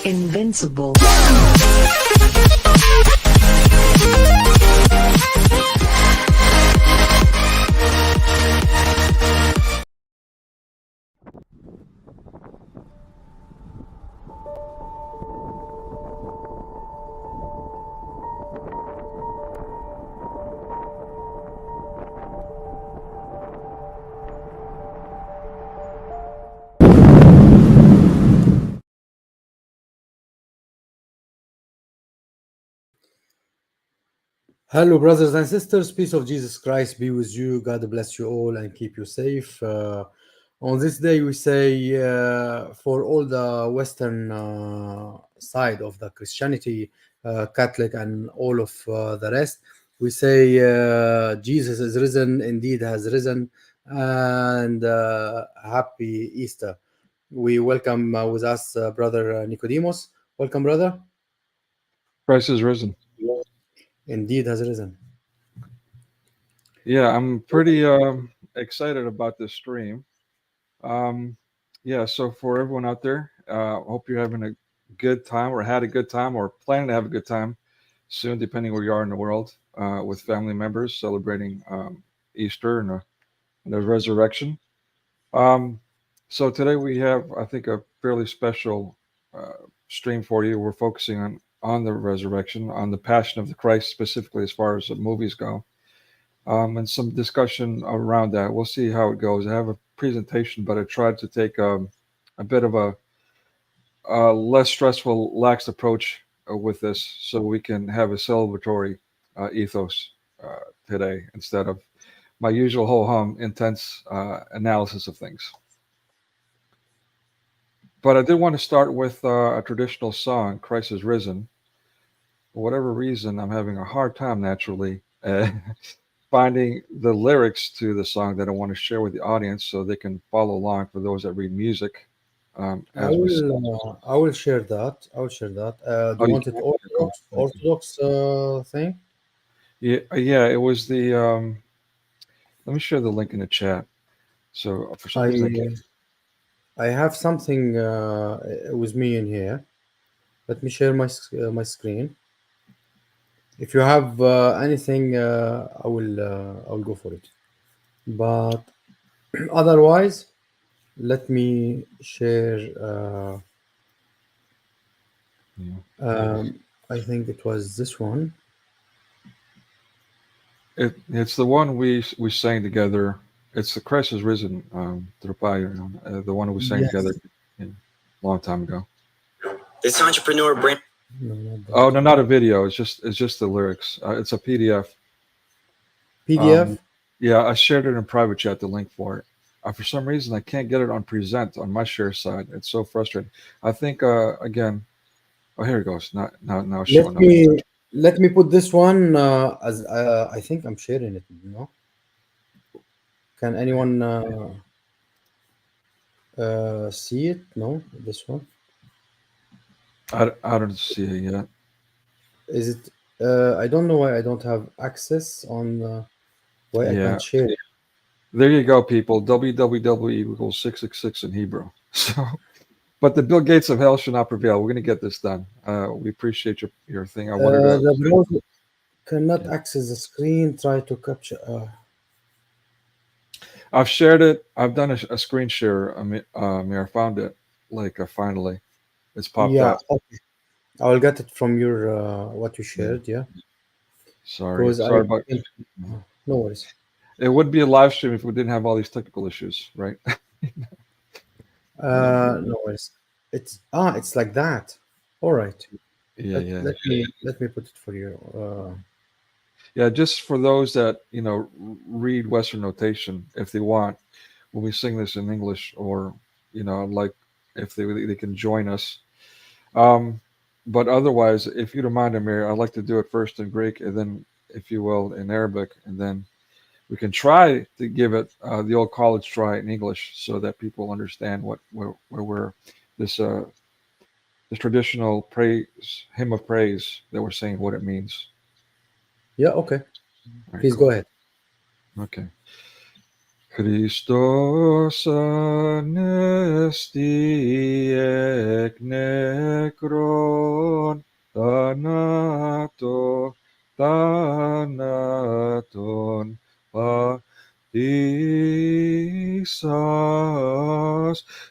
Invincible. Hello, brothers and sisters. Peace of Jesus Christ be with you. God bless you all and keep you safe. On this day, we say for all the Western side of the Christianity, Catholic, and all of the rest, we say Jesus is risen, indeed has risen, and happy Easter. We welcome with us Brother Nicodemus. Welcome, brother. Christ is risen. Indeed has risen. Yeah, I'm pretty excited about this stream. Yeah, so for everyone out there, hope you're having a good time or had a good time or planning to have a good time soon, depending where you are in the world, with family members celebrating Easter and the resurrection. Um, so today we have, I think, a fairly special stream for you. We're focusing on the resurrection, on the Passion of the Christ, specifically as far as the movies go. And some discussion around that. We'll see how it goes. I have a presentation, but I tried to take a bit of a less stressful, lax approach with this so we can have a celebratory ethos today instead of my usual ho-hum intense analysis of things. But I did want to start with a traditional song, Christ is Risen. For whatever reason, I'm having a hard time naturally finding the lyrics to the song that I want to share with the audience so they can follow along for those that read music. As we I will share that. I will share that. Do oh, you you want it can? Okay, cool. Thank you. Orthodox thing? Yeah, it was the let me share the link in the chat. So for some reason I can't. I have something with me in here. Let me share my screen. If you have anything, I will go for it. But otherwise, let me share. Yeah. I think it was this one. It's the one we sang together. It's the Christ is Risen through fire. The one we sang together Yes. a long time ago. This entrepreneur brand. No, not that. Oh no, not a video. It's just the lyrics. It's a PDF. PDF. Yeah, I shared it in private chat. The link for it. For some reason, I can't get it on present on my share side. It's so frustrating. I think again. Oh, here it goes. Now it's showing up. Let me put this one as I think I'm sharing it. No, can anyone see it? No, this one. I don't see it yet. Is it? I don't know why I don't have access on. Why I Yeah, can't share it. there you go, people. www equals 666 in Hebrew. So, but the Bill Gates of hell should not prevail. We're going to get this done. We appreciate your thing. I wanted to. The browser cannot Yeah. access the screen. Try to capture. I've shared it. I've done a screen share. I found it. Like finally, it's popped Yeah, up. okay. I will get it from your what you Yeah. shared. Yeah, Sorry because about. no worries. It would be a live stream if we didn't have all these technical issues, right? No worries. It's like that. All right. Yeah, yeah. Let me put it for you. Yeah, just for those that read Western notation, if they want, when we sing this in English, or like if they can join us. But otherwise, if you don't mind, Amir, I'd like to do it first in Greek, and then, if you will, in Arabic, and then we can try to give it the old college try in English, so that people understand where we're this this traditional praise hymn of praise that we're saying, what it means. Yeah. Okay. All right, Please go cool. ahead. Okay. Christos anesti ek nekron thanaton patisas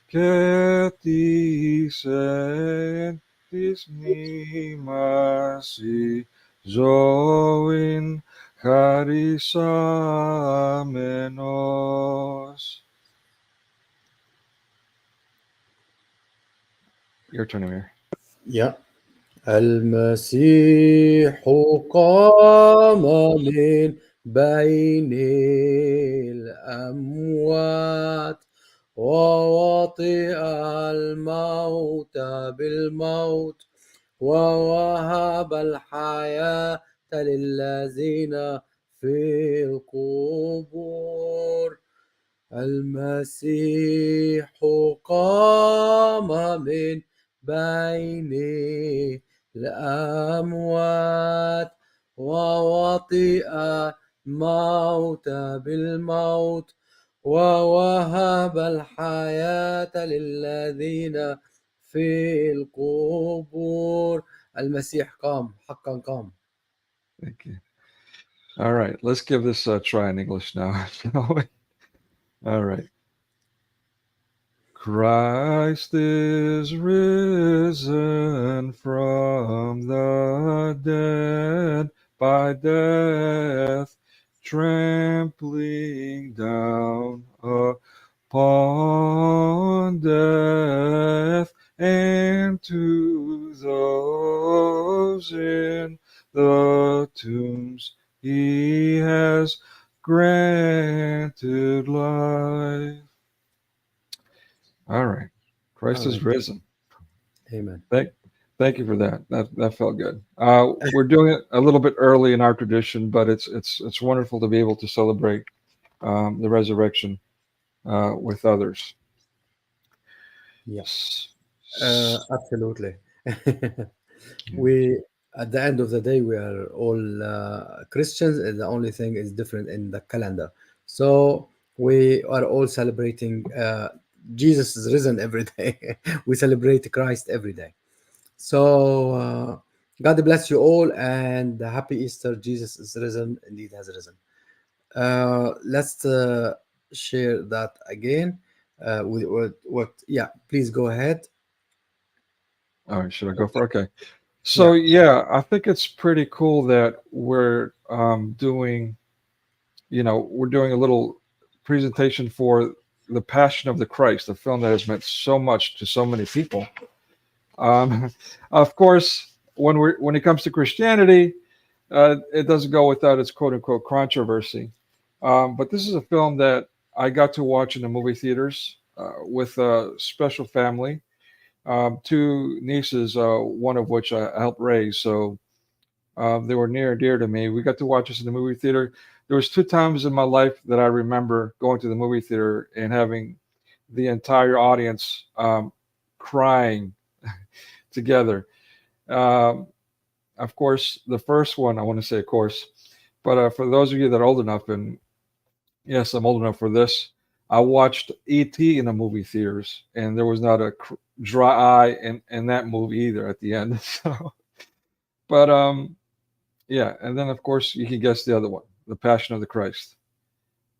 ketisen tis mimasi zoin charisamenos. Your turn, Amir. Yeah. المسيح قام من بين الأموات ووطئ الموت بالموت ووهب الحياة للذين في القبور. المسيح قام من بين الأموات ووطئ الموت بالموت ووهب الحياة للذين في القبور. المسيح قام، حقا قام. Thank you. All right, let's give this a try in English now, shall we? All right. Christ is risen from the dead, by death trampling down upon death, and to those in the tombs he has granted life. All right. Christ is risen. Amen. Thank you for that. That felt good. We're doing it a little bit early in our tradition, but it's wonderful to be able to celebrate the resurrection with others. Yes, absolutely. We, at the end of the day, we are all Christians, and the only thing is different in the calendar. So we are all celebrating Jesus is risen every day. We celebrate Christ every day. So God bless you all, and happy Easter. Jesus is risen, indeed has risen. Let's share that again. With what? Yeah, please go ahead. All right, should I go for it? Okay. So yeah, I think it's pretty cool that we're doing, we're doing a little presentation for the Passion of the Christ, a film that has meant so much to so many people. Of course, when it comes to Christianity, it doesn't go without its quote unquote controversy. But this is a film that I got to watch in the movie theaters with a special family, two nieces, one of which I helped raise. So they were near and dear to me. We got to watch this in the movie theater. There was two times in my life that I remember going to the movie theater and having the entire audience crying together. Of course, the first one, I want to say, of course, but for those of you that are old enough, and yes, I'm old enough for this, I watched E.T. in the movie theaters, and there was not a dry eye in that movie either at the end. So, but yeah, and then of course you can guess the other one, The Passion of the Christ.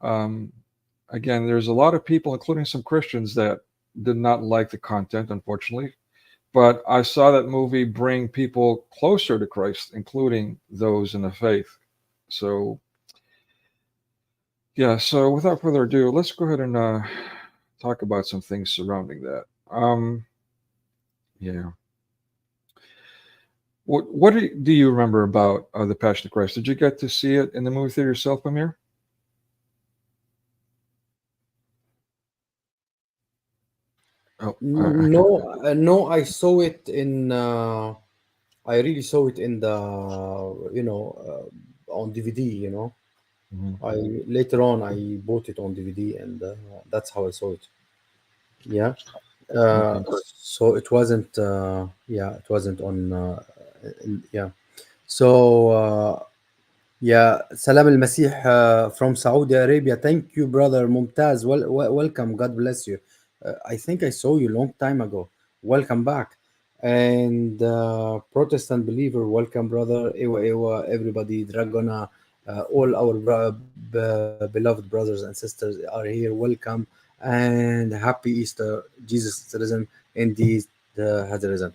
Again, there's a lot of people, including some Christians, that did not like the content, unfortunately. But I saw that movie bring people closer to Christ, including those in the faith. So, yeah, so without further ado, let's go ahead and talk about some things surrounding that. Yeah. What do you remember about the Passion of Christ? Did you get to see it in the movie theater yourself, Amir? Oh, No, I saw it in. I really saw it in the, on DVD. mhm. I later on I bought it on DVD, and that's how I saw it. Yeah. Okay. So it wasn't. Yeah, it wasn't on. Yeah. So Yeah, Salam al Masih from Saudi Arabia. Thank you, brother Mumtaz. Welcome. God bless you. I think I saw you long time ago. Welcome back. And Protestant believer, welcome, brother. Ewa, Ewa, everybody, Dragona, all our beloved brothers and sisters are here. Welcome and happy Easter. Jesus is risen. Indeed, has risen.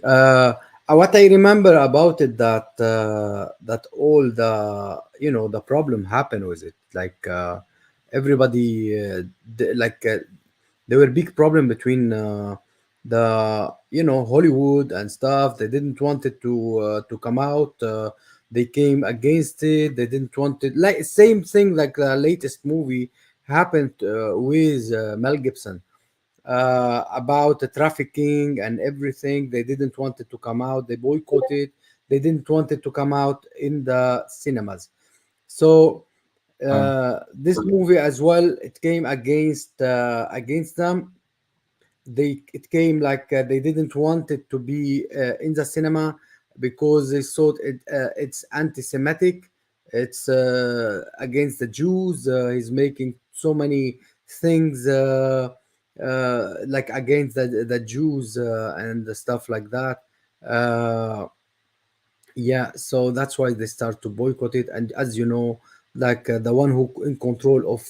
Uh, what I remember about it that all the problem happened with it. Like everybody, there were big problem between the Hollywood and stuff. They didn't want it to come out. They came against it. They didn't want it. Like same thing like the latest movie happened with Mel Gibson about the trafficking and everything. They didn't want it to come out. They boycotted. They didn't want it to come out in the cinemas. So Uh, this movie as well, it came against them. It came like they didn't want it to be in the cinema because they thought it's anti-Semitic. It's against the Jews. He's making so many things like against the Jews and the stuff like that. Uh, yeah, so that's why they start to boycott it. And as you know, like the one who in control of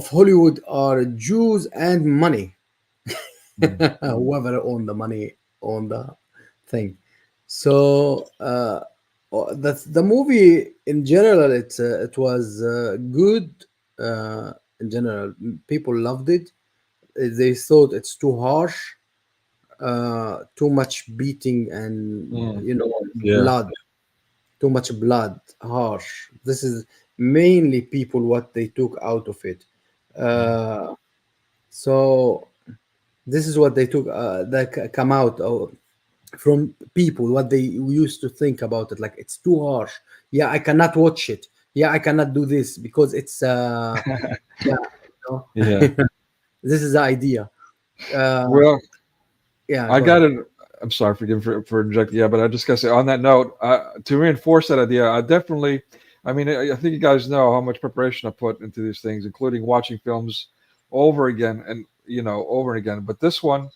Hollywood are Jews and money. mm, Whoever owned the money on the thing. So the movie in general, it was good. In general, people loved it. They thought it's too harsh, too much beating, and mm, yeah. blood, too much blood, harsh. This is mainly people what they took out of it. Mm, Uh, so this is what they took come out from people what they used to think about it, like it's too harsh. Yeah, I cannot watch it. Yeah, I cannot do this because it's yeah, yeah. this is the idea. uh Well, yeah, I go got ahead. it. I'm sorry, forgive me for interjecting. Yeah, but I just got to say on that note, to reinforce that idea, I definitely, I mean, I think you guys know how much preparation I put into these things, including watching films over again and, over and again. But this one,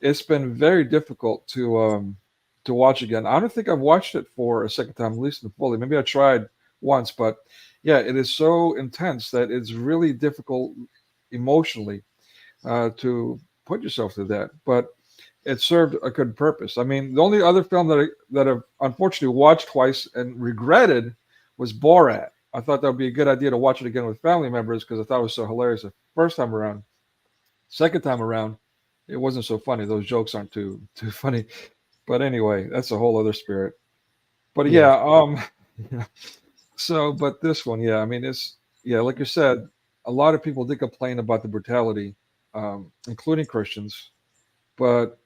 it's been very difficult to watch again. I don't think I've watched it for a second time, at least in fully. Maybe I tried once, but yeah, it is so intense that it's really difficult emotionally to put yourself through that. But it served a good purpose. I mean, the only other film that I've unfortunately watched twice and regretted was Borat. I thought that would be a good idea to watch it again with family members because I thought it was so hilarious the first time around. Second time around, it wasn't so funny. Those jokes aren't too funny. But anyway, that's a whole other spirit. But Yes. yeah, yeah. So, but this one, yeah, I mean, it's yeah, like you said, a lot of people did complain about the brutality, including Christians. But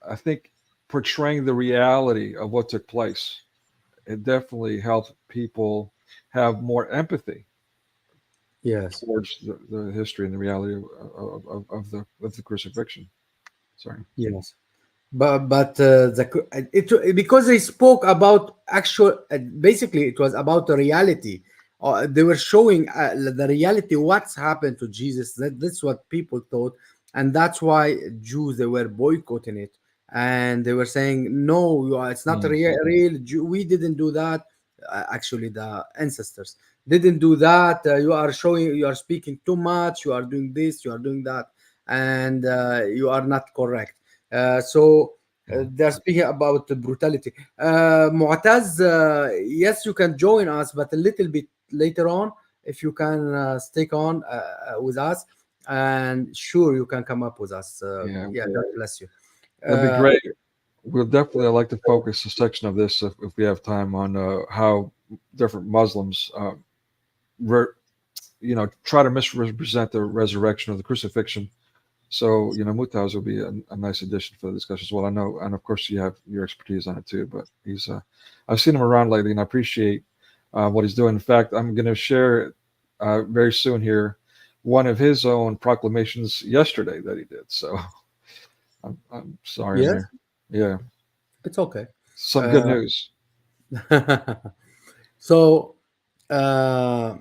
I think portraying the reality of what took place, it definitely helped people have more empathy Yes. towards the history and the reality of the crucifixion. Sorry. Yes. But it because they spoke about actual basically it was about the reality. They were showing the reality what's happened to Jesus. That's what people thought, and that's why Jews they were boycotting it, and they were saying no, it's not Mm, real. We didn't do that. Actually, the ancestors didn't do that. You are speaking too much. You are doing this. You are doing that, and you are not correct. So yeah. they're speaking about the brutality. Mu'taz, yes, you can join us, but a little bit later on, if you can stick on with us, and sure, you can come up with us. Yeah, Yeah, God bless you. that'd be Uh, great. We'll definitely. I'd like to focus a section of this if we have time on how different Muslims, re, try to misrepresent the resurrection or the crucifixion. So, Mutaz will be a nice addition for the discussion as well. I know, and of course, you have your expertise on it too. But I've seen him around lately, and I appreciate what he's doing. In fact, I'm going to share very soon here one of his own proclamations yesterday that he did. So, I'm sorry, yes, Amir. Yeah, it's okay. some good Uh, news. So, uh,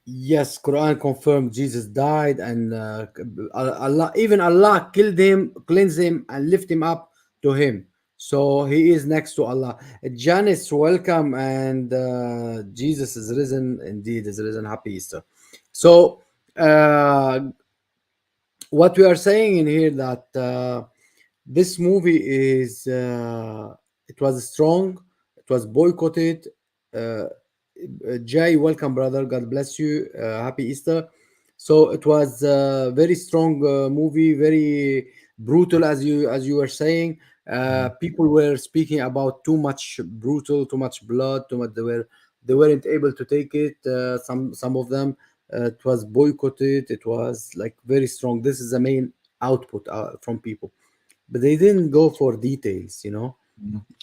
yes, Quran confirmed Jesus died, and Allah, even Allah killed him, cleansed him, and lift him up to him. So he is next to Allah. Janice, welcome, and Jesus is risen. Indeed, is risen. Happy Easter. So, what we are saying in here that this movie is it was strong, it was boycotted. Jay, welcome, brother. God bless you. Happy Easter. So it was a very strong movie, very brutal, as you were saying. Mhm. People were speaking about too much brutal, too much blood, too much. They weren't able to take it. Some of them. It was boycotted. It was like very strong. This is the main output from people, but they didn't go for details. Mhm.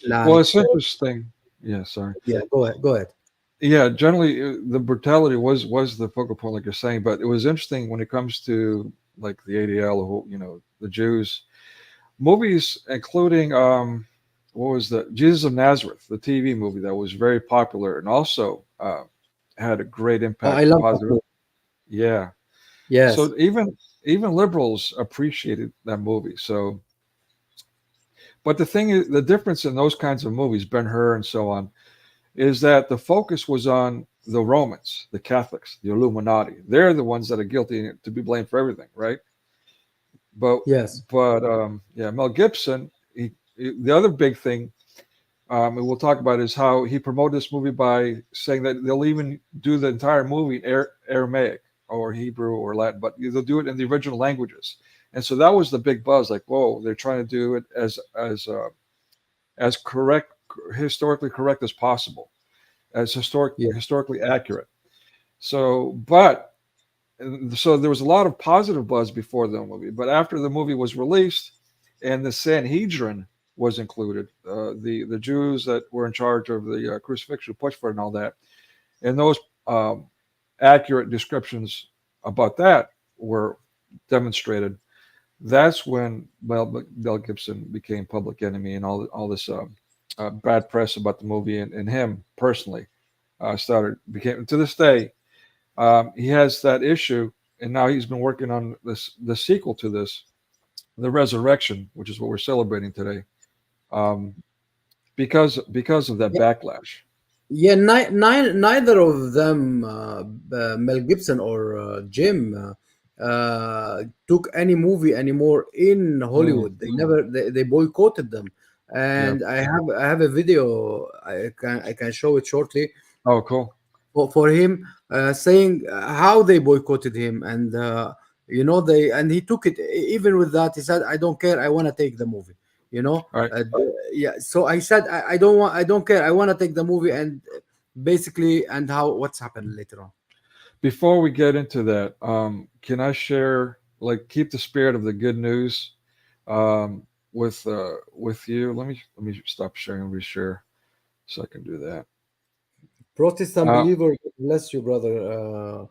Well, Like it's interesting. Yeah, sorry. yeah. Go ahead. Go ahead. Yeah, generally the brutality was the focal point, like you're saying. But it was interesting when it comes to like the ADL, or the Jews movies, including what was the Jesus of Nazareth, the TV movie that was very popular and also had a great Oh, I impact, love that positive. movie. Yeah. Yes. So even liberals appreciated that movie. So, but the thing is, the difference in those kinds of movies, Ben Hur and so on, is that the focus was on the Romans, the Catholics, the Illuminati. They're the ones that are guilty to be blamed for everything, right? But Yes. yeah, Mel Gibson. The other big thing, and we'll talk about, is how he promoted this movie by saying that they'll even do the entire movie in Aramaic or Hebrew or Latin, but they'll do it in the original languages. And so that was the big buzz. Like, whoa, they're trying to do it as correct, historically correct as possible, as Yeah. historically accurate. So, but so there was a lot of positive buzz before the movie, but after the movie was released and the Sanhedrin was included, the Jews that were in charge of the crucifixion, pushed for it, and all that, and those um, accurate descriptions about that were demonstrated. That's when Mel Gibson became public enemy, and all this bad press about the movie, and him personally started became to this day. He has that issue, and now he's been working on the sequel to this, the Resurrection, which is what we're celebrating today, um, because of that backlash. Yeah, neither of them, Mel Gibson or Jim, took any movie anymore in Mm, Hollywood. They never they boycotted them. yeah. And I have a video. I can show it shortly Oh, cool. for him, saying how they boycotted him, and he took it. Even with that, he said, "I don't care. I want to take the movie." You know, All right. yeah. So I said, I don't want. I don't care. I want to take the movie, and basically, and how what's happened later on. Before we get into that, can I share, like, keep the spirit of the good news with you? Let me stop sharing and reshare so I can do that. Protestant Uh, believer, God bless you, brother.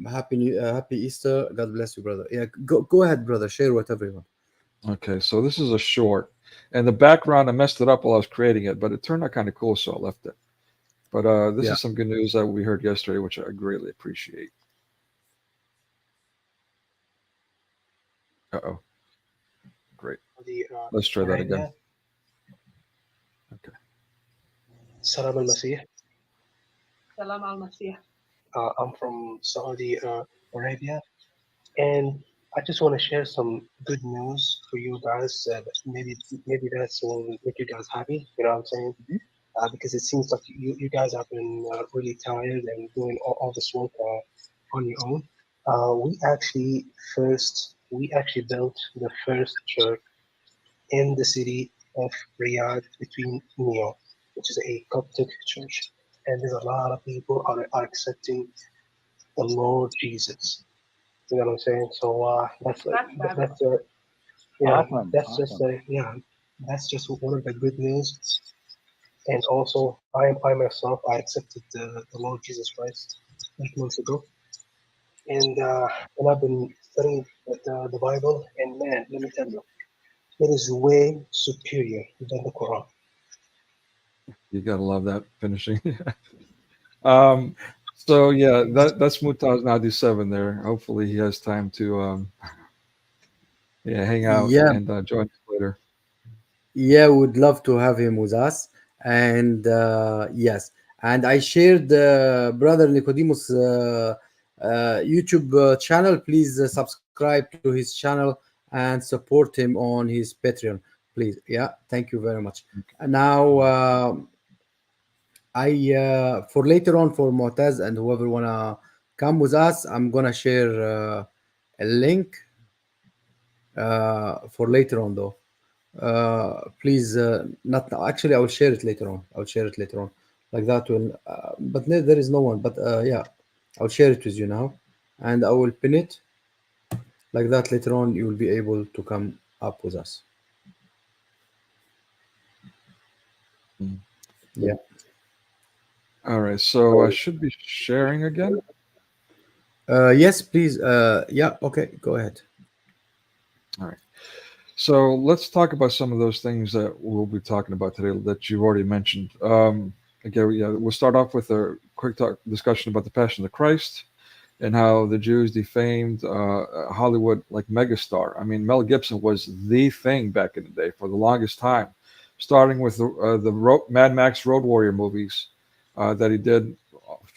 Happy Easter. God bless you, brother. Yeah, go ahead, brother. Share whatever you want. okay, so this is a short, and the background I messed it up while I was creating it, but it turned out kind of cool, so I left it. But this Yeah. is some good news that we heard yesterday, which I greatly appreciate. Uh oh, great. the Let's try that again. Arabia, Okay. Salam al Masih. Salam al Masih. I'm from Saudi Arabia, and I just want to share some good news for you guys. Maybe that's will make you guys happy. You know what I'm saying? Because it seems like you guys have been really tired and doing all this work on your own. We actually built the first church in the city of Riyadh between Neo, which is a Coptic church. And there's a lot of people are accepting the Lord Jesus. You know what I'm saying? So that's yeah, Awesome. that's just Awesome. that's just one of the good news. And also, I myself I accepted the Lord Jesus Christ 8 months ago, and I've been studying the Bible, and man, let me tell you, it is way superior than the Quran. You gotta love that finishing. um, so yeah, that's Mutaz 97 there. Hopefully he has time to yeah, hang out Yeah, and join us later. yeah, would love to have him with us. And yes, and I shared brother Nicodemus YouTube channel. Please subscribe to his channel and support him on his Patreon, please. Yeah, thank you very much. And now I for later on for Mu'taz and whoever wanna come with us, I'm gonna share a link for later on though. Please, not now. Actually, I will share it later on. I'll share it later on, like that will. But there is no one. But yeah, I'll share it with you now, and I will pin it like that. Later on, you will be able to come up with us. Mm. Yeah. All right, so I should be sharing again. Yes, please. Yeah. Okay. Go ahead. All right. So let's talk about some of those things that we'll be talking about today that you've already mentioned. Again, yeah, we'll start off with a quick discussion about the Passion of the Christ and how the Jews defamed Hollywood like megastar. I mean, Mel Gibson was the thing back in the day for the longest time, starting with the Mad Max Road Warrior movies that he did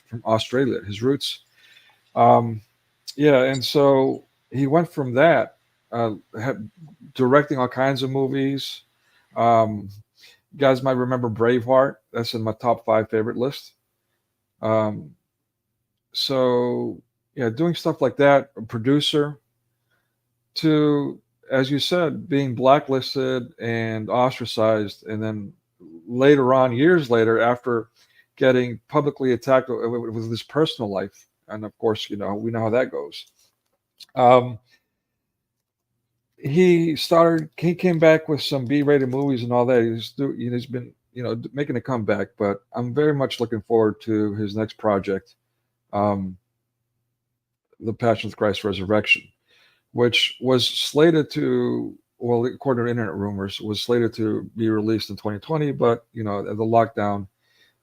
from Australia, his roots. Um, yeah, and so he went from that, directing all kinds of movies. Um, you guys might remember Braveheart. That's in my top 5 favorite list. Um, so yeah, doing stuff like that, a producer, to, as you said, being blacklisted and ostracized, and then later on, years later, after getting publicly attacked with his personal life, and of course, we know how that goes. Um, he came back with some B-rated movies and all that. He's been making a comeback, but I'm very much looking forward to his next project, um, The Passion of Christ Resurrection, which was slated to, well, according to internet rumors, was slated to be released in 2020, but the lockdown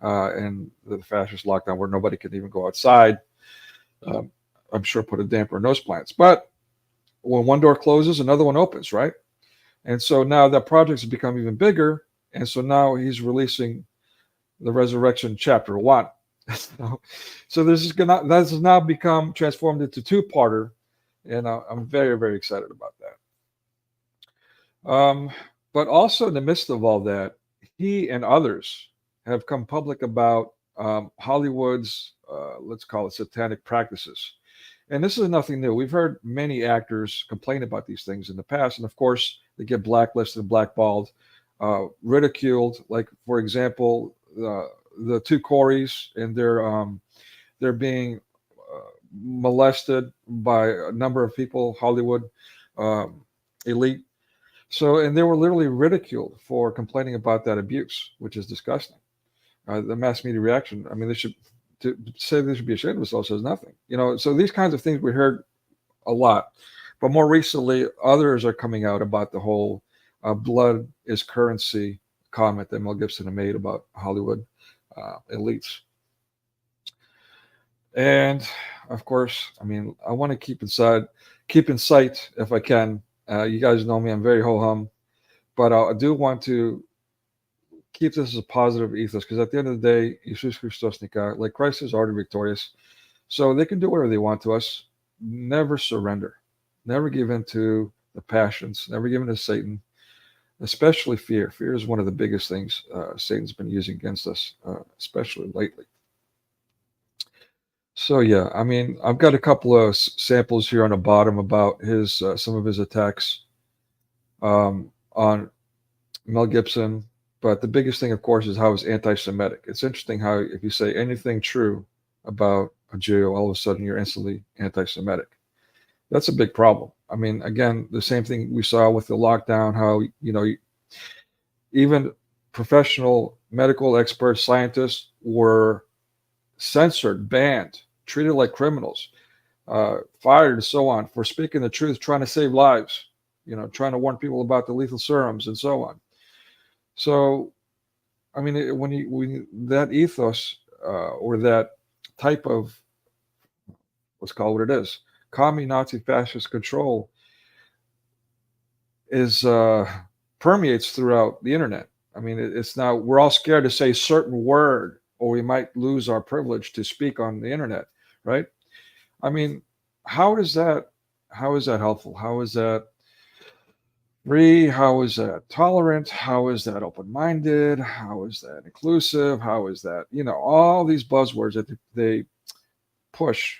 and the fascist lockdown where nobody could even go outside, um, I'm sure put a damper on those plans. But when one door closes, another one opens, right? And so now that project has become even bigger. And so now he's releasing the Resurrection Chapter 1. So this has now become transformed into two-parter. And I'm very, very excited about that. But also in the midst of all that, he and others have come public about Hollywood's, let's call it satanic practices. And this is nothing new. We've heard many actors complain about these things in the past. And of course, they get blacklisted, blackballed, ridiculed. Like, for example, the two Coreys, and they're being molested by a number of people, Hollywood elite. So, and they were literally ridiculed for complaining about that abuse, which is disgusting. The mass media reaction, I mean, they should, to say they should be ashamed of themselves says nothing. So these kinds of things we heard a lot. But more recently, others are coming out about the whole blood is currency comment that Mel Gibson had made about Hollywood elites. And of course, I mean, I want to keep in sight if I can. You guys know me; I'm very ho hum, but I do want to keep this as a positive ethos, because at the end of the day, Jesus Christos Nika, like Christ is already victorious, so they can do whatever they want to us. Never surrender, never give in to the passions, never give in to Satan, especially fear. Fear is one of the biggest things Satan's been using against us, especially lately. So yeah, I mean, I've got a couple of samples here on the bottom about his some of his attacks on Mel Gibson, but the biggest thing, of course, is how it's anti-Semitic. It's interesting how if you say anything true about a Jew, all of a sudden you're instantly anti-Semitic. That's a big problem. I mean, again, the same thing we saw with the lockdown, how even professional medical experts, scientists were censored, banned, treated like criminals, fired, and so on for speaking the truth, trying to save lives, trying to warn people about the lethal serums and so on. So I mean, when that ethos or that type of, let's call it what it is, commie Nazi fascist control is permeates throughout the internet. I mean, it's now we're all scared to say a certain word, or we might lose our privilege to speak on the internet, right? I mean, how is that? How is that helpful? How is that free? How is that tolerant? How is that open-minded? How is that inclusive? How is that, all these buzzwords that they push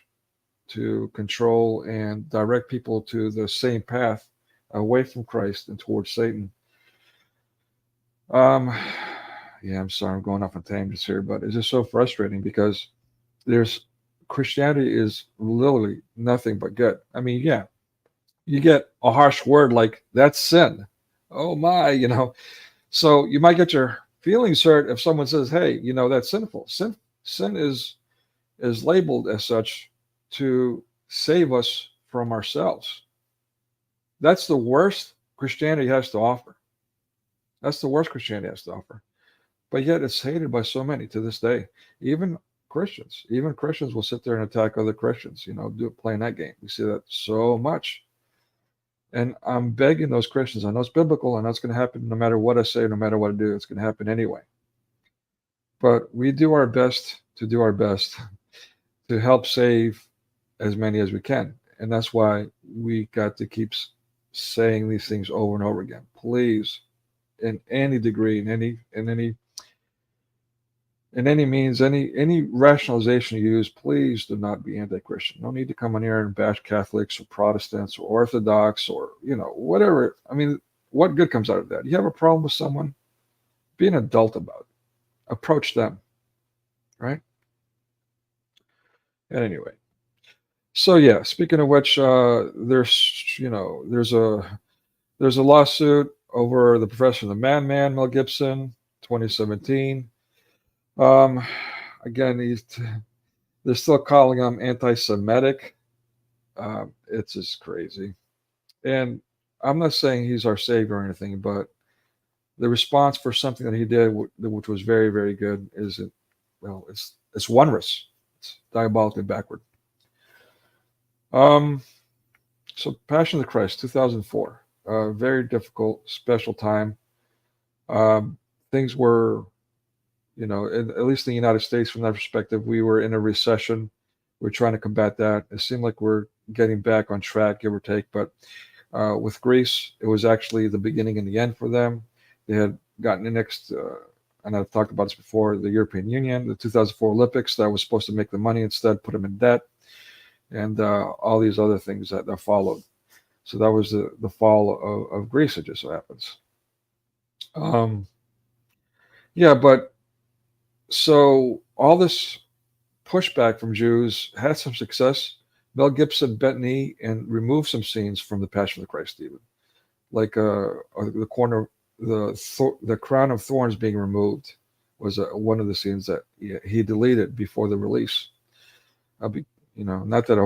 to control and direct people to the same path away from Christ and towards Satan. Yeah, I'm sorry, I'm going off on tangents here, but it's just so frustrating because Christianity is literally nothing but good. I mean, yeah, you get a harsh word like that's sin. Oh my, So you might get your feelings hurt if someone says, "Hey, that's sinful." Sin is labeled as such to save us from ourselves. That's the worst Christianity has to offer. That's the worst Christianity has to offer. But yet it's hated by so many to this day. Even Christians will sit there and attack other Christians, playing that game. We see that so much. And I'm begging those Christians, I know it's biblical, and that's going to happen no matter what I say, no matter what I do, it's going to happen anyway. But we do our best to help save as many as we can. And that's why we got to keep saying these things over and over again. Please, in any degree, in any means, any rationalization you use, please do not be anti-Christian. No need to come on here and bash Catholics or Protestants or Orthodox or, whatever. I mean, what good comes out of that? You have a problem with someone? Be an adult about it. Approach them, right? And anyway, so yeah, speaking of which, there's a lawsuit over the profession of the madman, Mel Gibson, 2017. Again, they're still calling him anti-Semitic. It's just crazy. And I'm not saying he's our savior or anything, but the response for something that he did, which was very, very good, it's wondrous. It's diabolically backward. So Passion of the Christ, 2004, very difficult, special time. Things were, at least in the United States, from that perspective, we were in a recession. We're trying to combat that. It seemed like we're getting back on track, give or take. But with Greece, it was actually the beginning and the end for them. They had gotten annexed, and I've talked about this before, the European Union, the 2004 Olympics that was supposed to make the money instead put them in debt, and all these other things that followed. So that was the fall of Greece, it just so happens. Yeah, but so all this pushback from Jews had some success. Mel Gibson bent knee and removed some scenes from the Passion of the Christ, even like the crown of thorns being removed was one of the scenes that he deleted before the release. Not that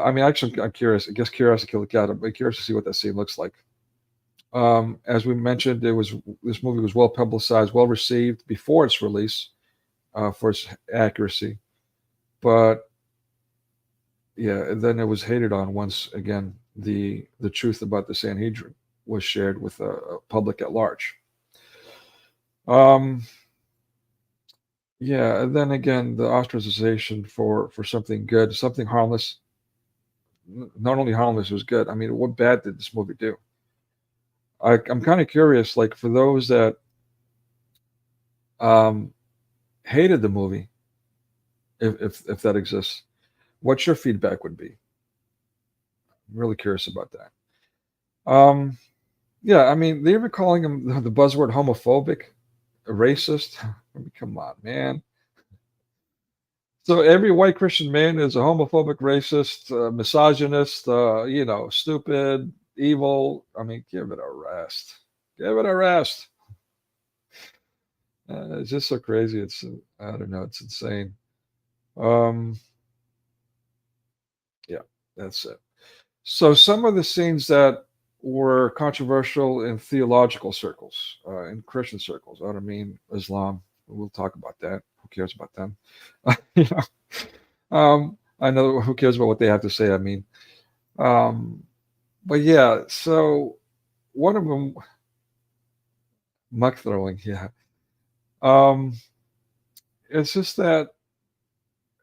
I mean, actually, I'm curious. I guess curiosity killed the cat. I'm curious to see what that scene looks like. As we mentioned, this movie was well publicized, well received before its release for its accuracy, but yeah, and then it was hated on once again. The truth about the Sanhedrin was shared with the public at large. Yeah, and then again, the ostracization for something good, something harmless. Not only harmless, it was good. I mean, what bad did this movie do? I'm kind of curious, like for those that hated the movie, if that exists, what your feedback would be. I'm really curious about that. Yeah, I mean, they were calling him the buzzword homophobic, racist. I mean, come on, man. So every white Christian man is a homophobic, racist, misogynist, stupid, evil. I mean, give it a rest. Give it a rest. It's just so crazy. I don't know. It's insane. Yeah, that's it. So some of the scenes that were controversial in theological circles, in Christian circles. I don't mean Islam. We'll talk about that. Who cares about them? You know, I know who cares about what they have to say. I mean, but yeah. So one of them, muck throwing. Yeah. It's just that,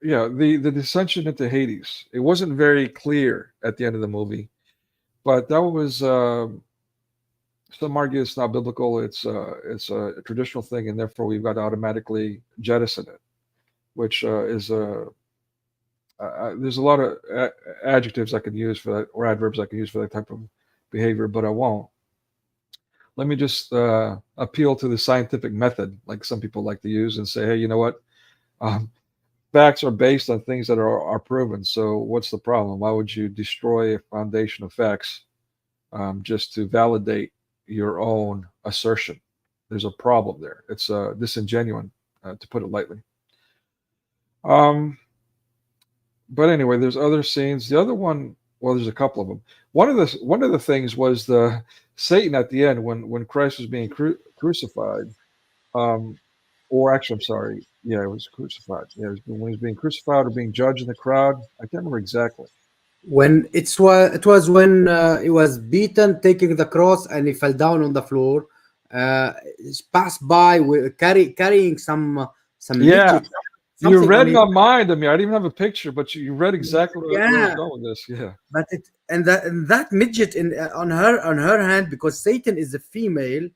yeah, the descension into Hades. It wasn't very clear at the end of the movie, but that was. Some argue it's not biblical. It's a traditional thing, and therefore we've got to automatically jettison it, which is a there's a lot of adjectives I could use for that, or adverbs I could use for that type of behavior, but I won't. Let me just appeal to the scientific method, like some people like to use, and say, hey, you know what? Facts are based on things that are proven. So what's the problem? Why would you destroy a foundation of facts just to validate your own assertion? There's a problem there. It's disingenuous, to put it lightly. But anyway, there's other scenes. The other one, well, there's a couple of them. One of the things was the Satan at the end when Christ was being crucified. Or actually, I'm sorry. Yeah, it was crucified. Yeah, when he was being crucified or being judged in the crowd. I can't remember exactly. When it was when he was beaten, taking the cross, and he fell down on the floor. Passed by with carrying some Yeah. midget, You something read on my his, mind. I mean, I didn't even have a picture, but you read exactly where I was yeah. going with this. Yeah. But it and that midget on her hand, because Satan is a female,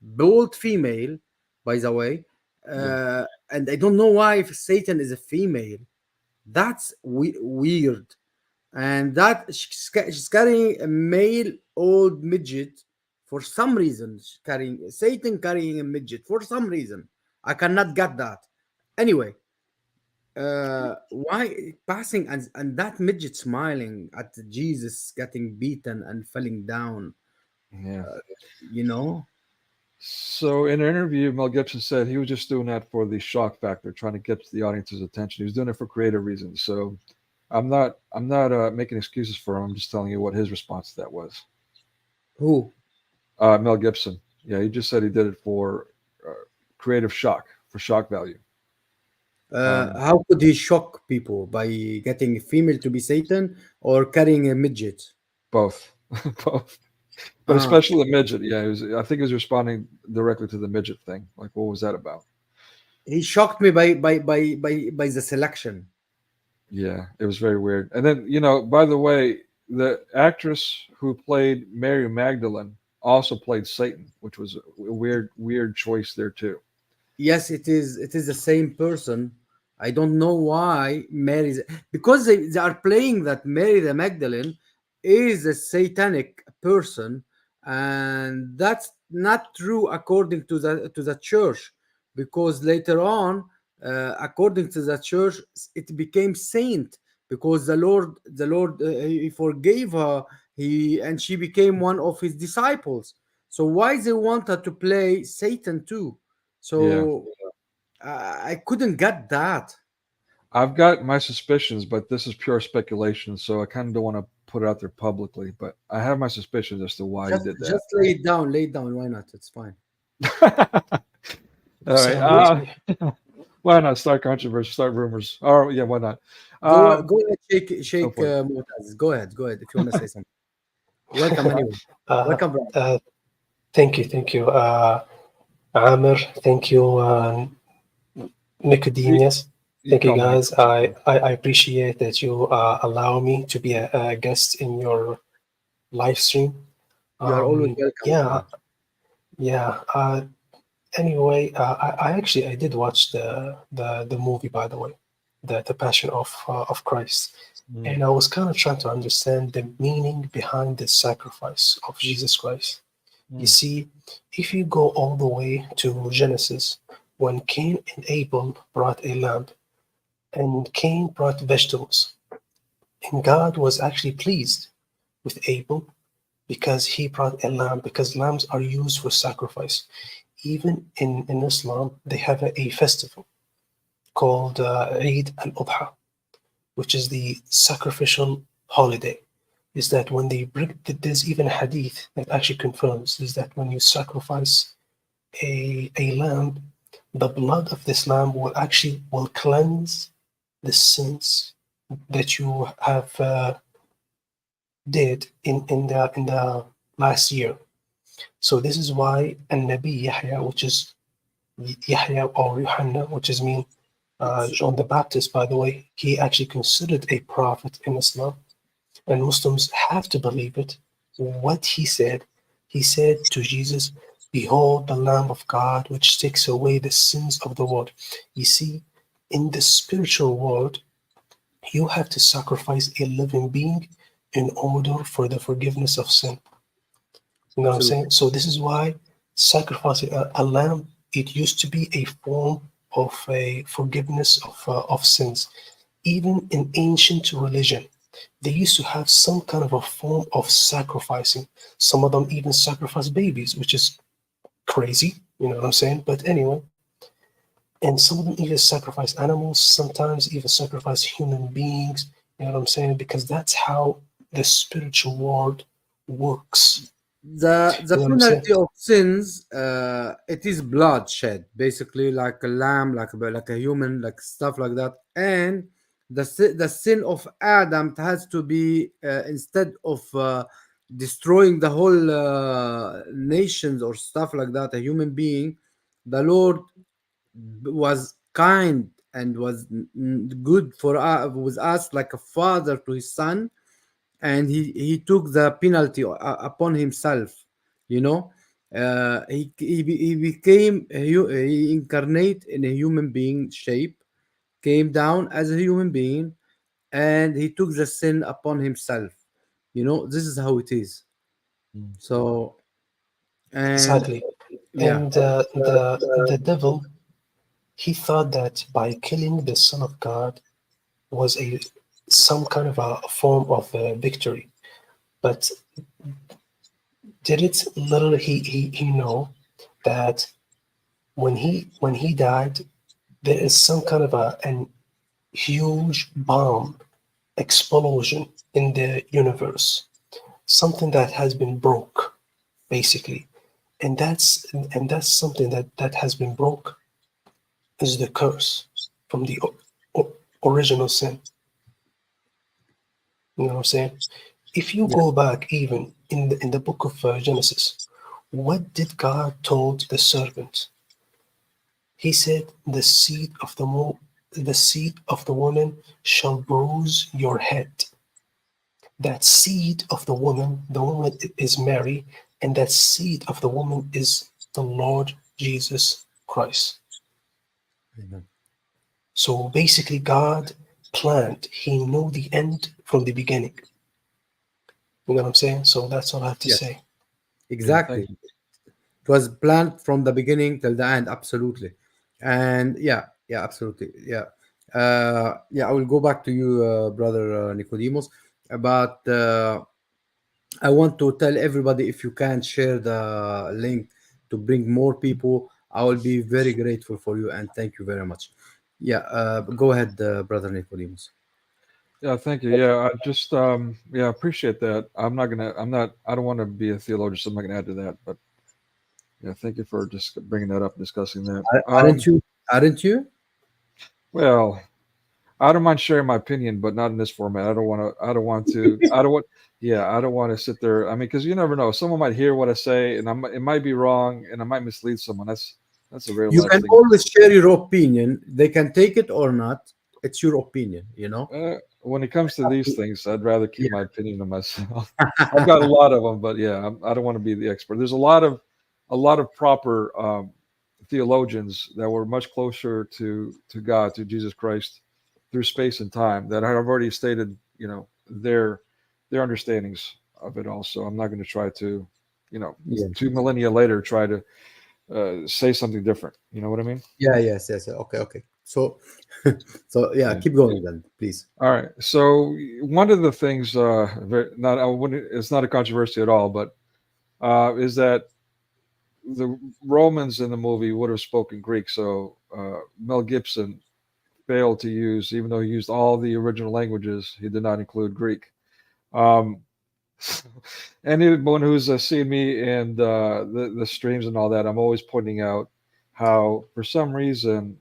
bold female, by the way. Yeah. And I don't know why if Satan is a female. That's weird. And that she's carrying a male old midget for some reason. She's carrying Satan carrying a midget for some reason. I cannot get that. Anyway, why passing and that midget smiling at Jesus getting beaten and falling down, Yeah. you know? So in an interview, Mel Gibson said he was just doing that for the shock factor, trying to get the audience's attention. He was doing it for creative reasons. So I'm not making excuses for him. I'm just telling you what his response to that was. Who? Mel Gibson. Yeah, he just said he did it for creative shock, for shock value. How could he shock people by getting a female to be Satan or carrying a midget? Both, both, but Ah. especially the midget. Yeah, I think he was responding directly to the midget thing. Like, what was that about? He shocked me by the selection. Yeah, it was very weird. And then, by the way, the actress who played Mary Magdalene also played Satan, which was a weird choice there too. Yes, it is. It is the same person. I don't know why Mary, because they are playing that Mary the Magdalene is a satanic person, and that's not true according to the church. Because later on, according to the church, it became saint because the Lord, he forgave her. And she became one of his disciples. So why they want her to play Satan too? So I couldn't get that. I've got my suspicions, but this is pure speculation, so I kind of don't want to put it out there publicly. But I have my suspicions as to why he did that. Just lay it down. Lay it down. Why not? It's fine. All right. Why not start controversy, start rumors? Or yeah, why not? Go ahead, shake for it. Mutaz. Go ahead if you want to say something. Welcome anyway. Welcome, brother. Thank you, Amir. Thank you, Nicodemus. Thank you, guys. I appreciate that you allow me to be a guest in your live stream. You are always welcome. Yeah. Anyway, I did watch the movie, by the way, the Passion of Christ, and I was kind of trying to understand the meaning behind the sacrifice of Jesus Christ. You see, if you go all the way to Genesis, when Cain and Abel brought a lamb, and Cain brought vegetables, and God was actually pleased with Abel because he brought a lamb, because lambs are used for sacrifice. Even in Islam, they have a festival called Eid al-Adha, which is the sacrificial holiday. is that when they bring, there's even a hadith that actually confirms, is that when you sacrifice a lamb, the blood of this lamb will cleanse the sins that you have did in the last year. So this is why Nabi Yahya, which is Yahya or Yohanna, which is mean John the Baptist, by the way, he actually considered a prophet in Islam, and Muslims have to believe it. What he said to Jesus, "Behold the Lamb of God, which takes away the sins of the world." You see, in the spiritual world, you have to sacrifice a living being in order for the forgiveness of sin. You know what I'm saying? So this is why sacrificing a lamb, it used to be a form of a forgiveness of sins. Even in ancient religion, they used to have some kind of a form of sacrificing. Some of them even sacrifice babies, which is crazy. You know what I'm saying? But anyway, and some of them even sacrifice animals, sometimes even sacrifice human beings. You know what I'm saying? Because that's how the spiritual world works. The You know what I'm saying? penalty of sins, it is bloodshed, basically, like a lamb, like a human, like stuff like that. And the sin of Adam has to be, instead of destroying the whole nations or stuff like that, a human being, the Lord was kind and was good for us, with us, like a father to his son, and he took the penalty upon himself, you know. He became he incarnate in a human being shape, came down as a human being, and he took the sin upon himself, you know. This is how it is. So, and Exactly. yeah, And the devil, he thought that by killing the Son of God was a some kind of a form of victory. But did it little he know that when he died, there is some kind of an huge bomb explosion in the universe, something that has been broke, basically. And that's something that has been broke is the curse from the original sin. You know what I'm saying? If you yeah, go back even in the book of Genesis, what did God told the serpent? He said, the seed of the woman shall bruise your head." That seed of the woman is Mary, and that seed of the woman is the Lord Jesus Christ. mhm. So basically, God planned. He knew the end from the beginning. You know what I'm saying? So that's all I have to Yes, say. Yeah, thank exactly. you. It was planned from the beginning till the end, absolutely. And yeah, yeah, absolutely, yeah. Yeah, I will go back to you, brother Nicodemus, but I want to tell everybody, if you can share the link to bring more people, I will be very grateful for you, and thank you very much. Yeah, go ahead, brother Nicodemus. Yeah, thank you. Yeah, I just yeah, appreciate that. I don't want to be a theologian, so I'm not gonna add to that. But yeah, thank you for just bringing that up, discussing that. Aren't you? Aren't you? Well, I don't mind sharing my opinion, but not in this format. I don't want to. I don't want to. I don't want. Yeah, I don't want to sit there. I mean, because you never know. Someone might hear what I say, and it might be wrong, and I might mislead someone. That's a very You last can thing. always share your opinion. They can take it or not. It's your opinion, you know. When it comes to these things, I'd rather keep my opinion to myself. I've got a Yeah. lot of them, but yeah, I don't want to be the expert. There's a lot of proper theologians that were much closer to God, to Jesus Christ, through space and time that have already stated, their understandings of it all. So I'm not going to try to, Yeah. 2 millennia later, try to say something different. You know what I mean? Yeah. Yes. Yes. Okay. Okay. So, so yeah. Yeah. Keep going then, please. All right. So one of the things, not I wouldn't, it's not a controversy at all, but is that the Romans in the movie would have spoken Greek. So Mel Gibson failed to use, even though he used all the original languages, he did not include Greek. Um, So, anyone who's seen me and the streams and all that, I'm always pointing out how, for some reason,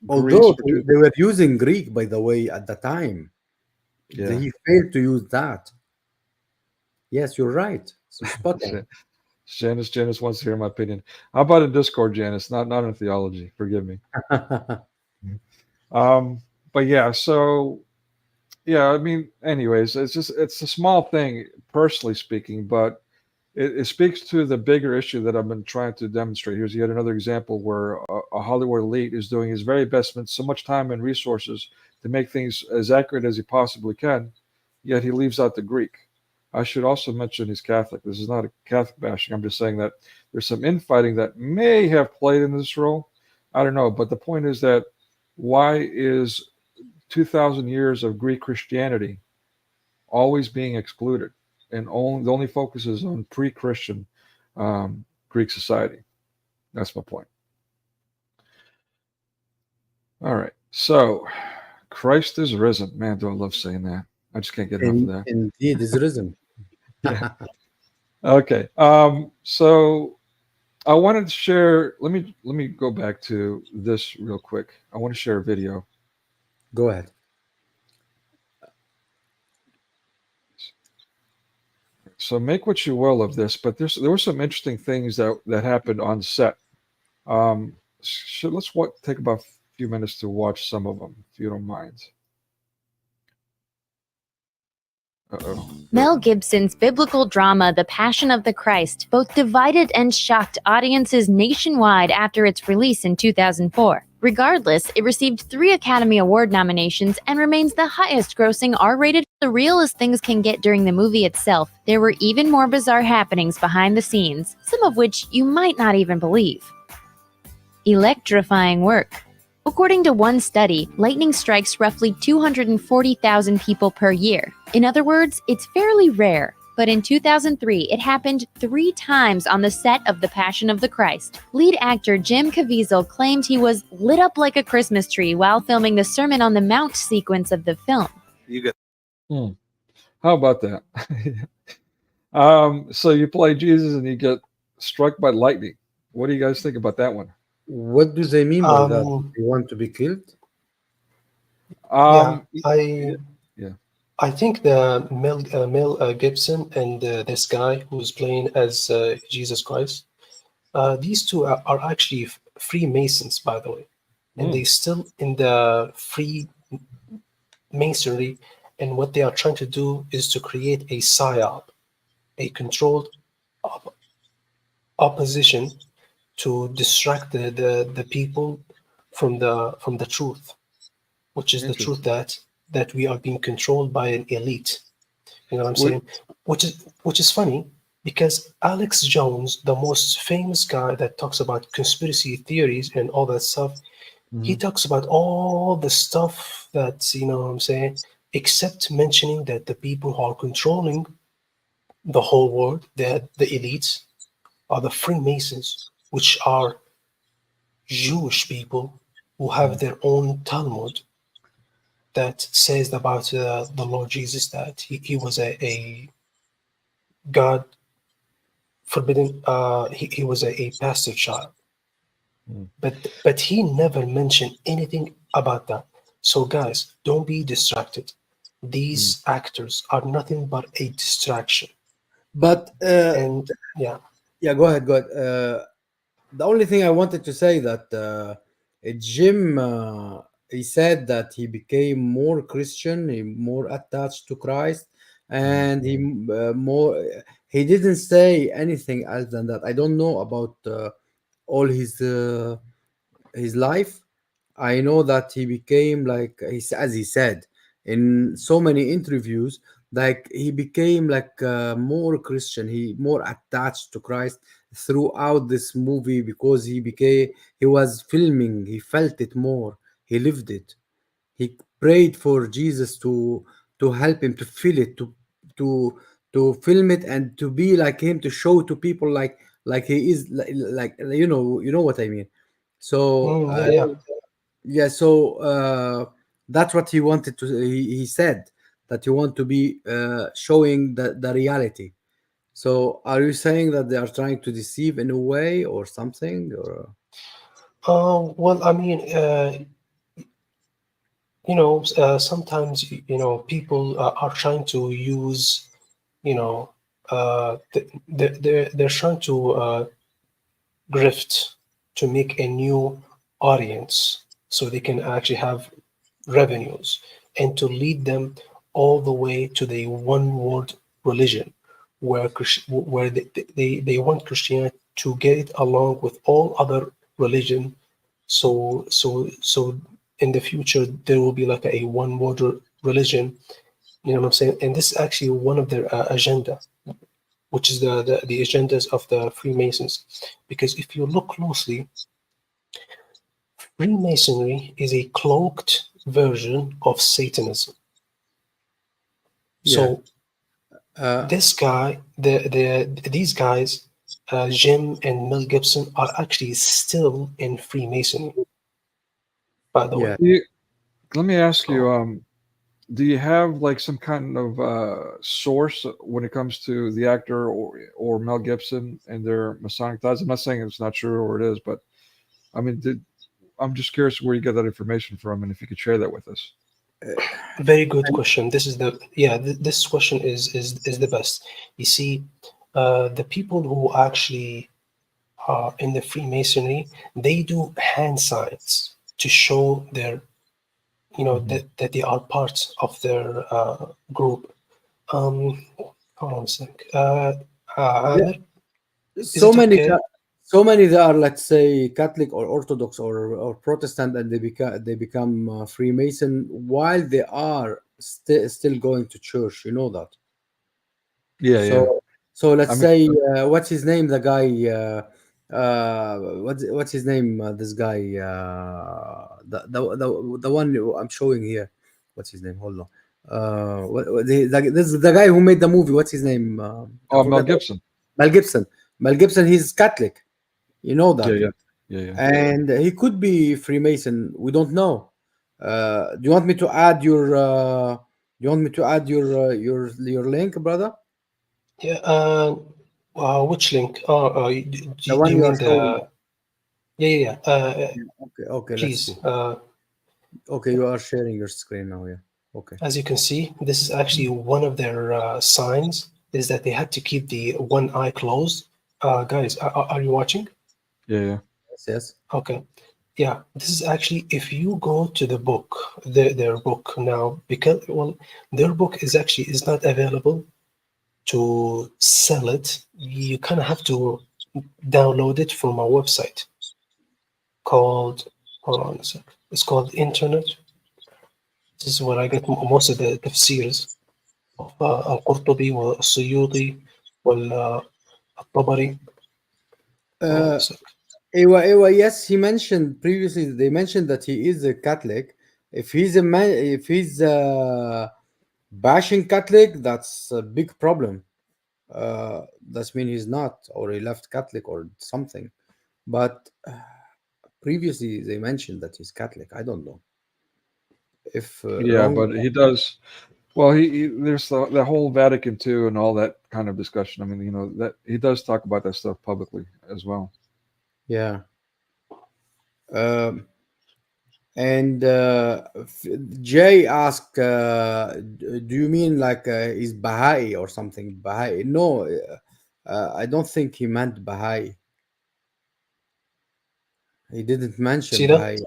Greece, Although they were using Greek, by the way, at the time, yeah. he failed to use that. Yes, you're right. So spot on. Janice wants to hear my opinion. How about in Discord, Janice? Not in theology. Forgive me. Um, but yeah, so yeah, I mean, anyways, it's a small thing, personally speaking, but it speaks to the bigger issue that I've been trying to demonstrate. Here's yet another example where a Hollywood elite is doing his very best, spends so much time and resources to make things as accurate as he possibly can, yet he leaves out the Greek. I should also mention he's Catholic. This is not a Catholic bashing. I'm just saying that there's some infighting that may have played in this role. I don't know, but the point is that why is 2,000 years of Greek Christianity always being excluded, and the only focus is on pre-Christian Greek society? That's my point. All right, so Christ is risen. Man, do I love saying that. I just can't get enough of that. Indeed, is risen. Yeah. Okay. So I wanted to share. Let me go back to this real quick. I want to share a video. Go ahead. So make what you will of this, but there were some interesting things that happened on set. Let's take about a few minutes to watch some of them, if you don't mind. Uh-oh. Mel Gibson's biblical drama The Passion of the Christ both divided and shocked audiences nationwide after its release in 2004. Regardless, it received 3 Academy Award nominations and remains the highest-grossing R-rated. The real as things can get during the movie itself, there were even more bizarre happenings behind the scenes, some of which you might not even believe. Electrifying work. According to one study, lightning strikes roughly 240,000 people per year. In other words, it's fairly rare. But in 2003, it happened 3 times on the set of The Passion of the Christ. Lead actor Jim Caviezel claimed he was lit up like a Christmas tree while filming the Sermon on the Mount sequence of the film. How about that? So you play Jesus and you get struck by lightning. What do you guys think about that one? What do they mean by that? They want to be killed? I think the Mel Gibson and this guy who's playing as Jesus Christ, these two are actually Freemasons, by the way, and they still in the Freemasonry, and what they are trying to do is to create a psyop, a controlled opposition to distract the people from the truth, which is the truth that we are being controlled by an elite. You know what I'm saying? Which is funny, because Alex Jones, the most famous guy that talks about conspiracy theories and all that stuff, he talks about all the stuff that, you know what I'm saying, except mentioning that the people who are controlling the whole world, the elites, are the Freemasons, which are Jewish people who have their own Talmud that says about the Lord Jesus that he was a God forbidden, he was a bastard child. But he never mentioned anything about that. So guys, don't be distracted. These actors are nothing but a distraction. But go ahead. The only thing I wanted to say that Jim, he said that he became more Christian, he more attached to Christ, and he didn't say anything else than that. I don't know about all his life. I know that he became like, as he said in so many interviews, like he became like more Christian, he more attached to Christ throughout this movie, because he was filming, he felt it more, he lived it, he prayed for Jesus to help him to feel it, to to film it and to be like him, to show to people like he is, like you know what I mean. So yeah, so that's what he wanted to, he said that you want to be showing the reality. So are you saying that they are trying to deceive in a way or something? Or Well, I mean, sometimes, people are trying to use, they're trying to grift to make a new audience so they can actually have revenues and to lead them all the way to the one world religion where they want Christianity to get along with all other religion. So in the future there will be like a one world religion. You know what I'm saying? And this is actually one of their agenda, which is the agendas of the Freemasons. Because if you look closely, Freemasonry is a cloaked version of Satanism. yeah, So uh, these guys, Jim and Mel Gibson, are actually still in Freemasonry, by the yeah. way. Let me ask you, So do you have like some kind of source when it comes to the actor or Mel Gibson and their Masonic ties? I'm not saying it's not true or it is, but I mean, I'm just curious where you get that information from, and if you could share that with us. very good question. This question is the best. You see, the people who actually are in the Freemasonry, they do hand signs to show their, Mhm. that they are part of their group. Um, Hold on a sec. Yeah, Amir, is so it many, okay? so many that are, let's say, Catholic or Orthodox or Protestant, and they become Freemason while they are still going to church. You know that. Yeah, yeah. So let's I mean, say, what's his name? The guy. What's his name? This guy. The one I'm showing here. What's his name? Hold on. This is the guy who made the movie. What's his name? I oh, Mel forgot. Gibson. Mel Gibson. Mel Gibson. He's Catholic. You know Yeah, that, yeah, yeah, yeah. and he could be Freemason. We don't know. Do you want me to add your? Do you want me to add your link, brother? Yeah. Which link? The Do one you you are mean showing. the? Yeah. Okay, okay, let's Please. see. Okay, you are sharing your screen now, yeah. Okay. As you can see, this is actually one of their signs. Is that they had to keep the one eye closed. Guys, are you watching? Yeah, yeah. Yes, yes. Okay. Yeah, this is actually, if you go to the book, their book now, because, well, their book is not available to sell it. You kind of have to download it from a website called, hold on a sec. It's called Internet. This is where I get most of the tafsirs of القرطبي والسيوطي والطبري. Hold on a Uh, sec. Ewa, yes, he mentioned previously, they mentioned that he is a Catholic. If he's a man, if he's bashing Catholic, that's a big problem. That's mean he's not, or he left Catholic or something. But previously they mentioned that he's Catholic. I don't know if Yeah, wrong. but he does. Well, there's the whole Vatican II and all that kind of discussion. I mean, that he does talk about that stuff publicly as well. Yeah. Um, and Jay asked, "Do you mean like he's Baha'i or something?" Baha'i? No, I don't think he meant Baha'i. He didn't mention See that? Baha'i.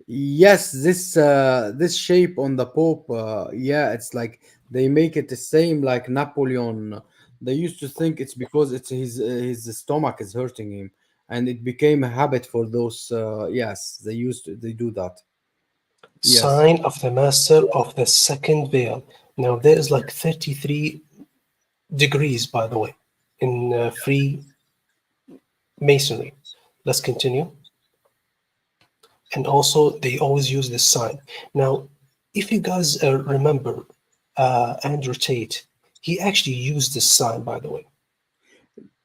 Yes, this shape on the Pope, yeah, it's like they make it the same like Napoleon. They used to think it's because it's his stomach is hurting him, and it became a habit for those. Yes, they do that. Yes. Sign of the Master of the second veil. Now there is like 33 degrees, by the way, in free masonry. Let's continue. And also, they always use this sign. Now, if you guys remember Andrew Tate, he actually used this sign, by the way.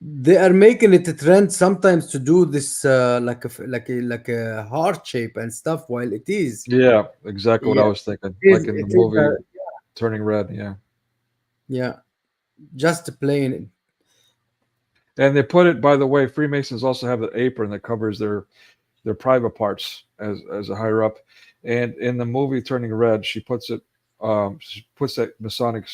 They are making it a trend sometimes to do this like a heart shape and stuff. While it is, Yeah, exactly what I yeah, was thinking. Like in the it is movie. turning red. Yeah. Yeah, just plain. And they put it, by the way, Freemasons also have an apron that covers their private parts as a higher up. And in the movie Turning Red, she puts that Masonic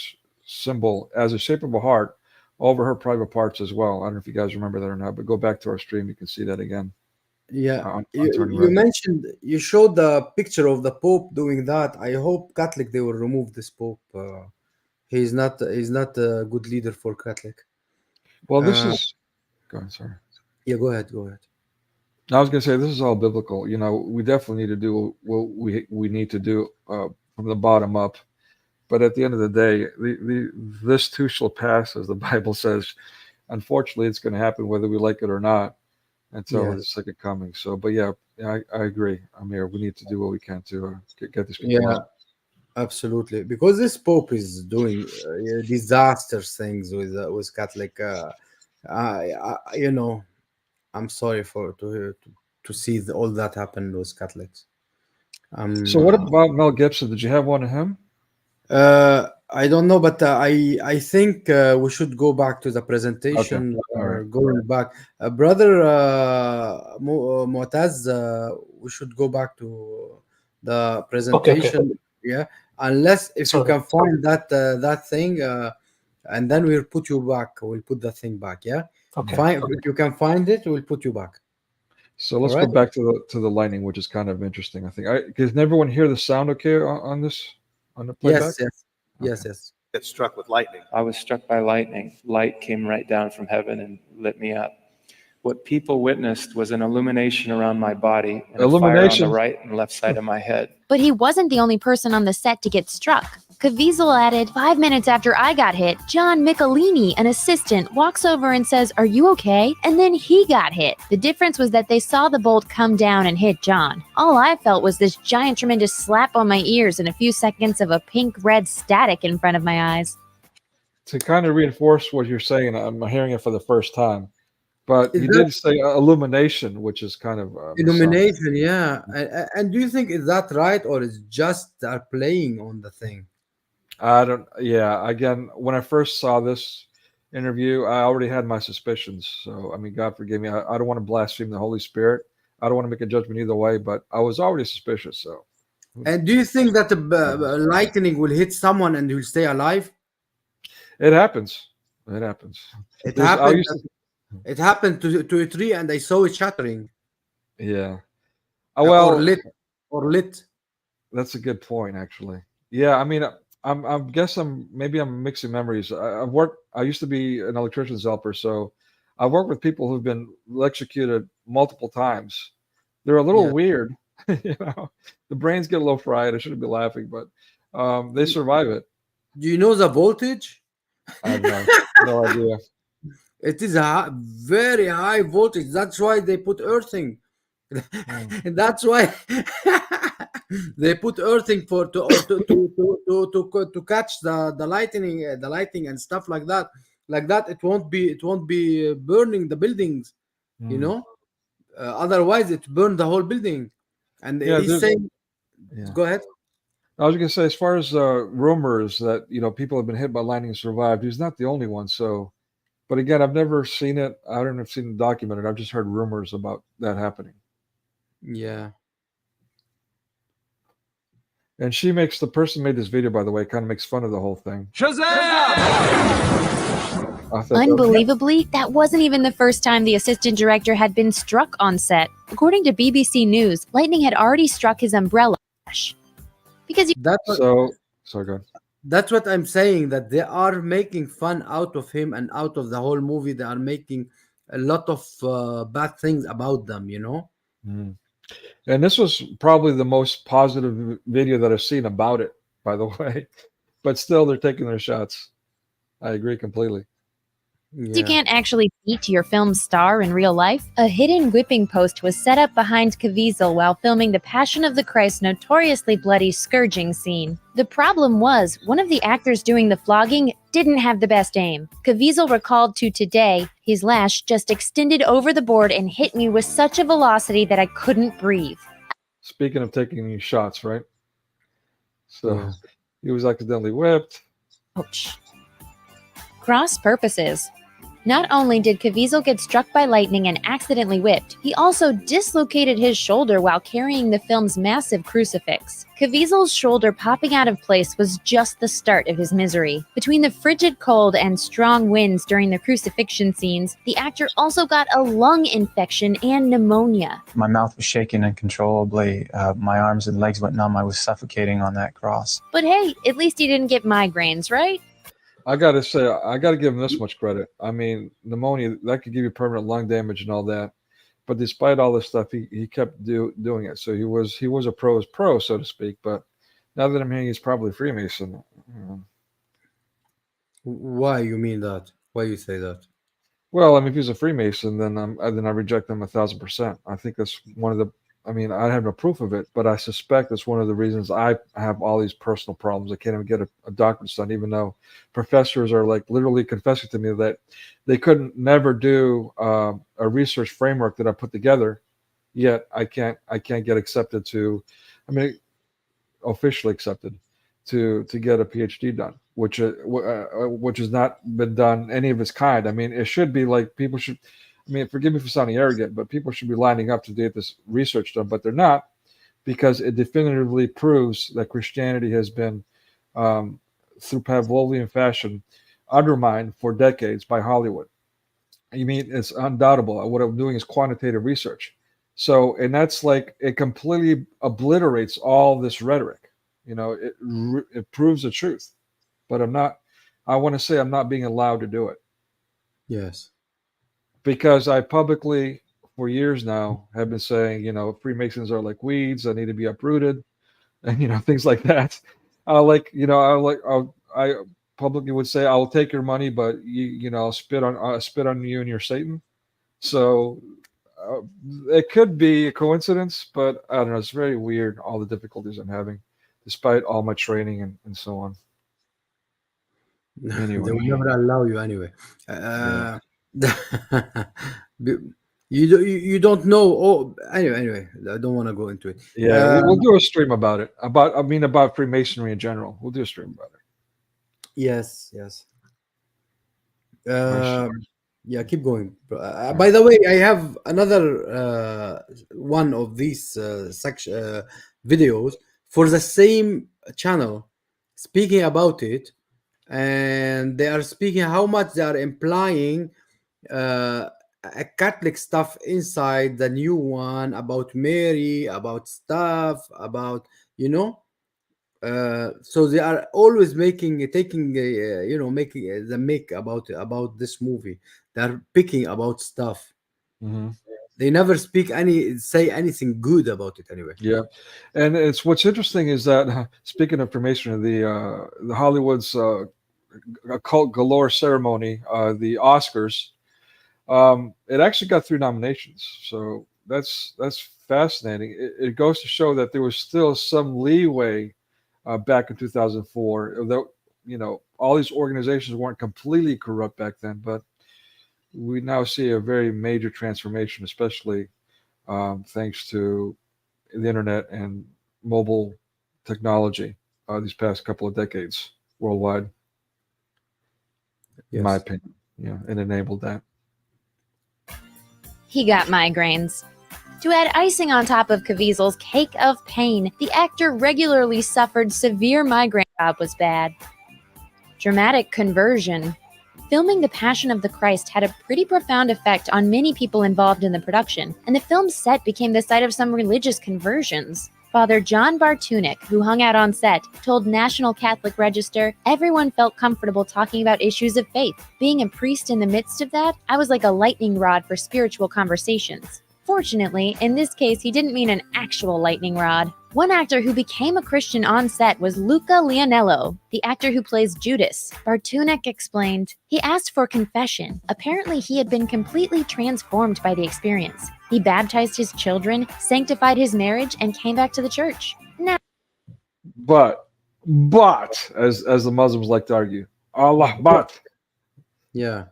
symbol as a shape of a heart over her private parts as well. I don't know if you guys remember that or not, but go back to our stream, you can see that again. Yeah, on you, Turning you Red. mentioned, you showed the picture of the Pope doing that. I hope Catholic they will remove this Pope. He's not a good leader for Catholic. Well, this Uh, is. Go ahead, sorry. yeah, go ahead. I was going to say this is all biblical. You know, we definitely need to do what we need to do from the bottom up. But at the end of the day, this too shall pass, as the Bible says. Unfortunately, it's going to happen whether we like it or not until Yes. the second coming. So, but yeah, I agree, Amir. We need to do what we can to get these people Yeah, out. absolutely. Because this Pope is doing disastrous things with Catholic. You know, I'm sorry to see all that happen with Catholics. So, what about Mel Gibson? Did you have one of him? I don't know, but I think we should go back to the presentation. All right. Going back, brother Mu'taz, we should go back to the presentation. Yeah, unless if you can find that thing, and then we'll put you back. We'll put the thing back. Yeah. If you can find it, we'll put you back. So let's go back to the lightning, which is kind of interesting. I think. Can everyone hear the sound? Okay, on this, on the playback. Yes. Get struck with lightning. I was struck by lightning. Light came right down from heaven and lit me up. What people witnessed was an illumination around my body and a fire on the right and left side of my head. But he wasn't the only person on the set to get struck. Caviezel added, 5 minutes after I got hit, John Michelini, an assistant, walks over and says, "Are you okay?" And then he got hit. The difference was that they saw the bolt come down and hit John. All I felt was this giant, tremendous slap on my ears and a few seconds of a pink-red static in front of my eyes. To kind of reinforce what you're saying, I'm hearing it for the first time. But you did say illumination, which is kind of illumination, yeah. And do you think is that right, or is just they're playing on the thing? I don't. Yeah. Again, when I first saw this interview, I already had my suspicions. So I mean, God forgive me. I don't want to blaspheme the Holy Spirit. I don't want to make a judgment either way. But I was already suspicious. So. And do you think that the lightning will hit someone and he'll stay alive? It happens. It happens. It happened. It happened to a tree, and I saw it shattering. Yeah. Well, or lit. That's a good point, actually. Yeah, I mean, maybe I'm mixing memories. I used to be an electrician's helper, so I worked with people who've been electrocuted multiple times. They're a little weird, you know. The brains get a little fried. I shouldn't be laughing, but they survive it. Do you know the voltage? I have no idea. It is a very high voltage. That's why they put earthing. And that's why they put earthing to catch the lightning and stuff like that. Like that, it won't be burning the buildings. You know, otherwise it burned the whole building. And he's saying, go ahead. I was going to say, as far as rumors that people have been hit by lightning and survived, he's not the only one. So. But again, I've never seen it. I don't have seen it documented. I've just heard rumors about that happening. Yeah. And the person made this video, by the way, kind of makes fun of the whole thing. Shazam! Unbelievably, that wasn't even the first time the assistant director had been struck on set. According to BBC News, lightning had already struck his umbrella. Because sorry, go ahead. That's what I'm saying, that they are making fun out of him and out of the whole movie. They are making a lot of bad things about them, you know? Mm. And this was probably the most positive video that I've seen about it, by the way. But still, they're taking their shots. I agree completely. Yeah. You can't actually beat your film's star in real life. A hidden whipping post was set up behind Caviezel while filming the Passion of the Christ notoriously bloody scourging scene. The problem was, one of the actors doing the flogging didn't have the best aim. Caviezel recalled to Today, his lash just extended over the board and hit me with such a velocity that I couldn't breathe. Speaking of taking these shots, right? So, He was accidentally whipped. Ouch. Cross purposes. Not only did Caviezel get struck by lightning and accidentally whipped, he also dislocated his shoulder while carrying the film's massive crucifix. Caviezel's shoulder popping out of place was just the start of his misery. Between the frigid cold and strong winds during the crucifixion scenes, the actor also got a lung infection and pneumonia. My mouth was shaking uncontrollably. My arms and legs went numb. I was suffocating on that cross. But hey, at least he didn't get migraines, right? I gotta say, I gotta give him this much credit. I mean, pneumonia, that could give you permanent lung damage and all that. But despite all this stuff, he kept doing it. So he was a pro's pro, so to speak. But now that I'm hearing he's probably Freemason. Why you mean that? Why you say that? Well, I mean, if he's a Freemason, then I reject him 1,000%. I think that's one of the. I mean, I have no proof of it, but I suspect that's one of the reasons I have all these personal problems. I can't even get a doctorate done, even though professors are like literally confessing to me that they couldn't never do a research framework that I put together. Yet I can't get accepted to, I mean, officially accepted to get a PhD done, which has not been done any of its kind. I mean, it should be like people should. I mean, forgive me for sounding arrogant, but people should be lining up to get this research done, but they're not, because it definitively proves that Christianity has been, through Pavlovian fashion, undermined for decades by Hollywood. I mean, it's undoubtable. What I'm doing is quantitative research. So, and that's like, it completely obliterates all this rhetoric. You know, it proves the truth, but I want to say I'm not being allowed to do it. Yes. Because I publicly, for years now, have been saying, you know, Freemasons are like weeds that need to be uprooted, and you know, things like that. I publicly would say, I'll take your money, but I'll spit on you and your Satan. So it could be a coincidence, but I don't know. It's very weird, all the difficulties I'm having, despite all my training and so on. Anyway. They will never allow you anyway. Yeah. You don't know. Oh, anyway, I don't want to go into it. Yeah, we'll do a stream about it. About Freemasonry in general. We'll do a stream about it. Yes. Yeah, keep going. By the way, I have another one of these videos for the same channel speaking about it, and they are speaking how much they are implying a Catholic stuff inside the new one about Mary, about stuff, about so they are always making the make about this movie. They're picking about stuff. Mm-hmm. They never say anything good about it anyway. Yeah, and it's what's interesting is that speaking of Freemasonry, the Hollywood's occult galore ceremony, the Oscars, it actually got 3 nominations. So that's fascinating. It goes to show that there was still some leeway back in 2004. Though all these organizations weren't completely corrupt back then, but we now see a very major transformation, especially thanks to the internet and mobile technology these past couple of decades worldwide. Yes. In my opinion, it enabled that. He got migraines. To add icing on top of Caviezel's cake of pain, the actor regularly suffered severe migraine. Job was bad. Dramatic conversion. Filming The Passion of the Christ had a pretty profound effect on many people involved in the production, and the film's set became the site of some religious conversions. Father John Bartunek, who hung out on set, told National Catholic Register, "Everyone felt comfortable talking about issues of faith. Being a priest in the midst of that, I was like a lightning rod for spiritual conversations." Fortunately, in this case, he didn't mean an actual lightning rod. One actor who became a Christian on set was Luca Leonello, the actor who plays Judas. Bartunek explained, "He asked for confession. Apparently, he had been completely transformed by the experience. He baptized his children, sanctified his marriage, and came back to the church." Now, but as the Muslims like to argue, Allah but. Yeah.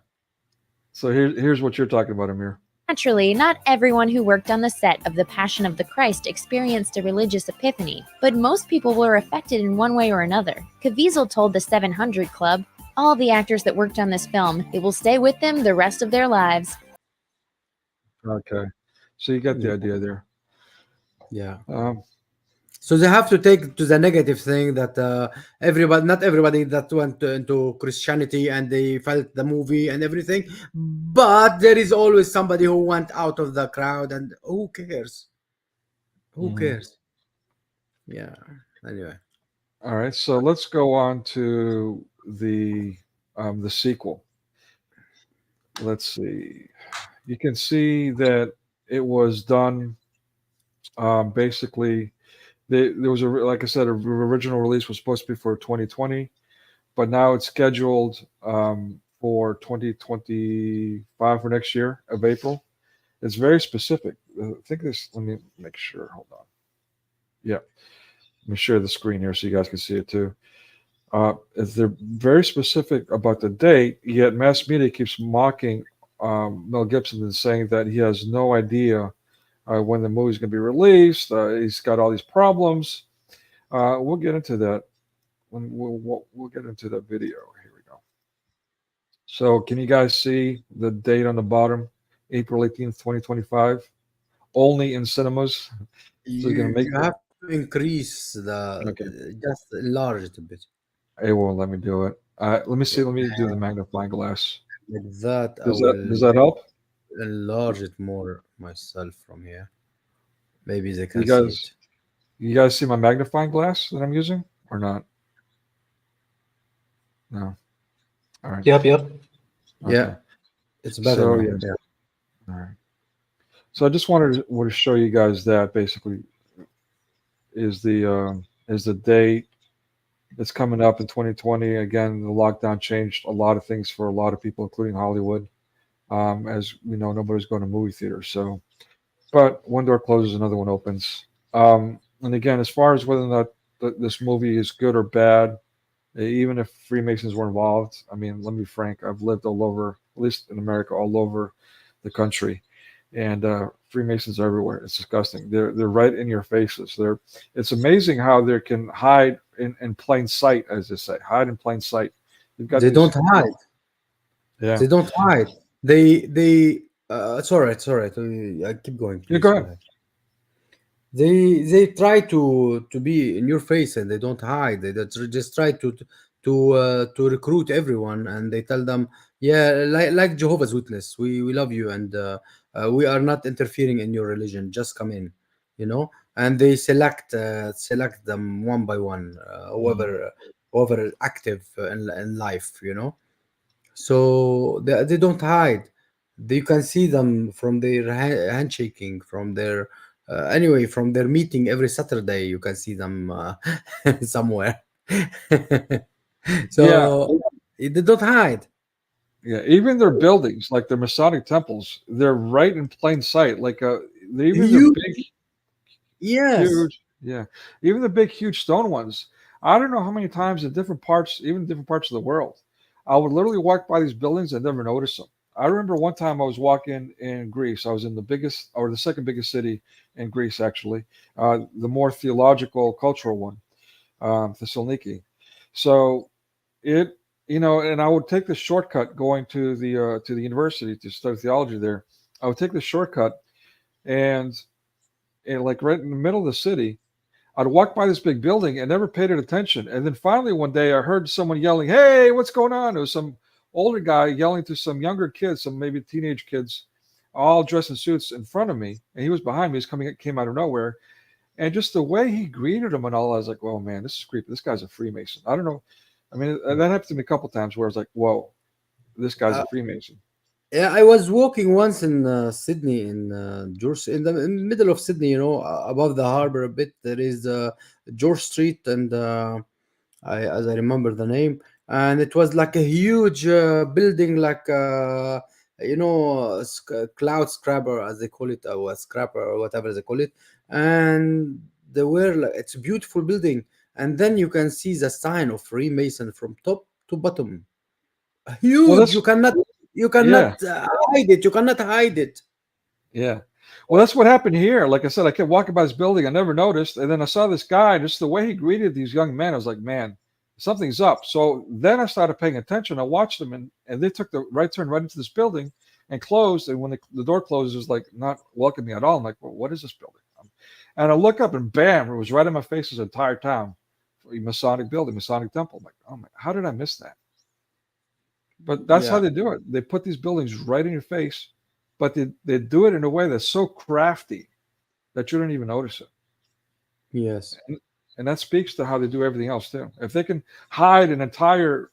So here's what you're talking about, Amir. Naturally, not everyone who worked on the set of The Passion of the Christ experienced a religious epiphany, but most people were affected in one way or another. Caviezel told the 700 Club, "All the actors that worked on this film, it will stay with them the rest of their lives." Okay, so you get the idea there. Yeah. Um, So they have to take to the negative thing that not everybody that went into Christianity and they felt the movie and everything, but there is always somebody who went out of the crowd, and who cares? Who Mhm. cares? Yeah. Anyway. All right, so let's go on to the sequel. Let's see. You can see that it was done basically. There was like I said, a original release was supposed to be for 2020, but now it's scheduled for 2025 for next year of April. It's very specific. I think this. Let me make sure. Hold on. Yeah, let me share the screen here so you guys can see it too. They're very specific about the date, yet mass media keeps mocking Mel Gibson and saying that he has no idea when the movie's going to be released. He's got all these problems. We'll get into that. We'll get into that video. Here we go. So can you guys see the date on the bottom? April 18th, 2025. Only in cinemas. So you're going to make You have to increase just enlarge it a bit. It won't let me do it. Let me see. Let me do the magnifying glass. Like that, Does that help? Enlarge it more myself from here. Maybe they can You guys, see it. You guys see my magnifying glass that I'm using or not? No. All right. Yep. Yeah, Okay. it's better So, now. yeah. Yeah. All right. So I just wanted to show you guys that basically is the date that's coming up in 2020. Again, the lockdown changed a lot of things for a lot of people, including Hollywood. As we know, nobody's going to movie theaters. So, but one door closes, another one opens. And again, as far as whether or not this movie is good or bad, even if Freemasons were involved, I mean, let me be frank, I've lived all over, at least in America, all over the country, and Freemasons are everywhere. It's disgusting. They're right in your faces. It's amazing how they can hide in plain sight, as they say, hide in plain sight. They don't hide. Yeah. They don't hide. They it's all right. I keep going. Please. Yeah, go ahead. They try to be in your face, and they don't hide. They just try to recruit everyone, and they tell them, yeah, like Jehovah's Witness, we love you, and we are not interfering in your religion. Just come in, and they select them one by one, whoever is active in life, So they don't hide. You can see them from their handshaking, from their anyway, from their meeting every Saturday. You can see them somewhere. So they don't hide. Yeah, even their buildings, like their Masonic temples, they're right in plain sight. Like even the big, yes, huge, yeah, even the big, huge stone ones. I don't know how many times in different parts, even different parts of the world, I would literally walk by these buildings and never notice them. I remember one time I was walking in Greece. I was in the biggest or the second biggest city in Greece, actually, the more theological, cultural one, Thessaloniki. So and I would take the shortcut going to the university to study theology there. I would take the shortcut, and like right in the middle of the city, I'd walk by this big building and never paid it attention. And then finally one day I heard someone yelling, "Hey, what's going on?" It was some older guy yelling to some younger kids, some maybe teenage kids, all dressed in suits in front of me. And he was behind me. He came out of nowhere. And just the way he greeted him and all, I was like, "Oh man, this is creepy. This guy's a Freemason." I don't know. I mean, that happened to me a couple times where I was like, "Whoa, this guy's a Freemason." Yeah, I was walking once in Sydney, in George, in the middle of Sydney, above the harbor a bit. There is George Street, and as I remember the name, and it was like a huge building, like cloud scrapper, as they call it, or a scrapper, or whatever they call it, and it's a beautiful building, and then you can see the sign of Freemason from top to bottom. Huge. You cannot hide it. You cannot hide it. Yeah. Well, that's what happened here. Like I said, I kept walking by this building. I never noticed. And then I saw this guy, just the way he greeted these young men. I was like, man, something's up. So then I started paying attention. I watched them, and they took the right turn right into this building and closed. And when the door closed, it was like not welcoming at all. I'm like, well, what is this building? And I look up, and bam, it was right in my face this entire town. A Masonic building, Masonic temple. I'm like, oh my, how did I miss that? But that's how they do it. They put these buildings right in your face, but they do it in a way that's so crafty that you don't even notice it. Yes. And that speaks to how they do everything else too. If they can hide an entire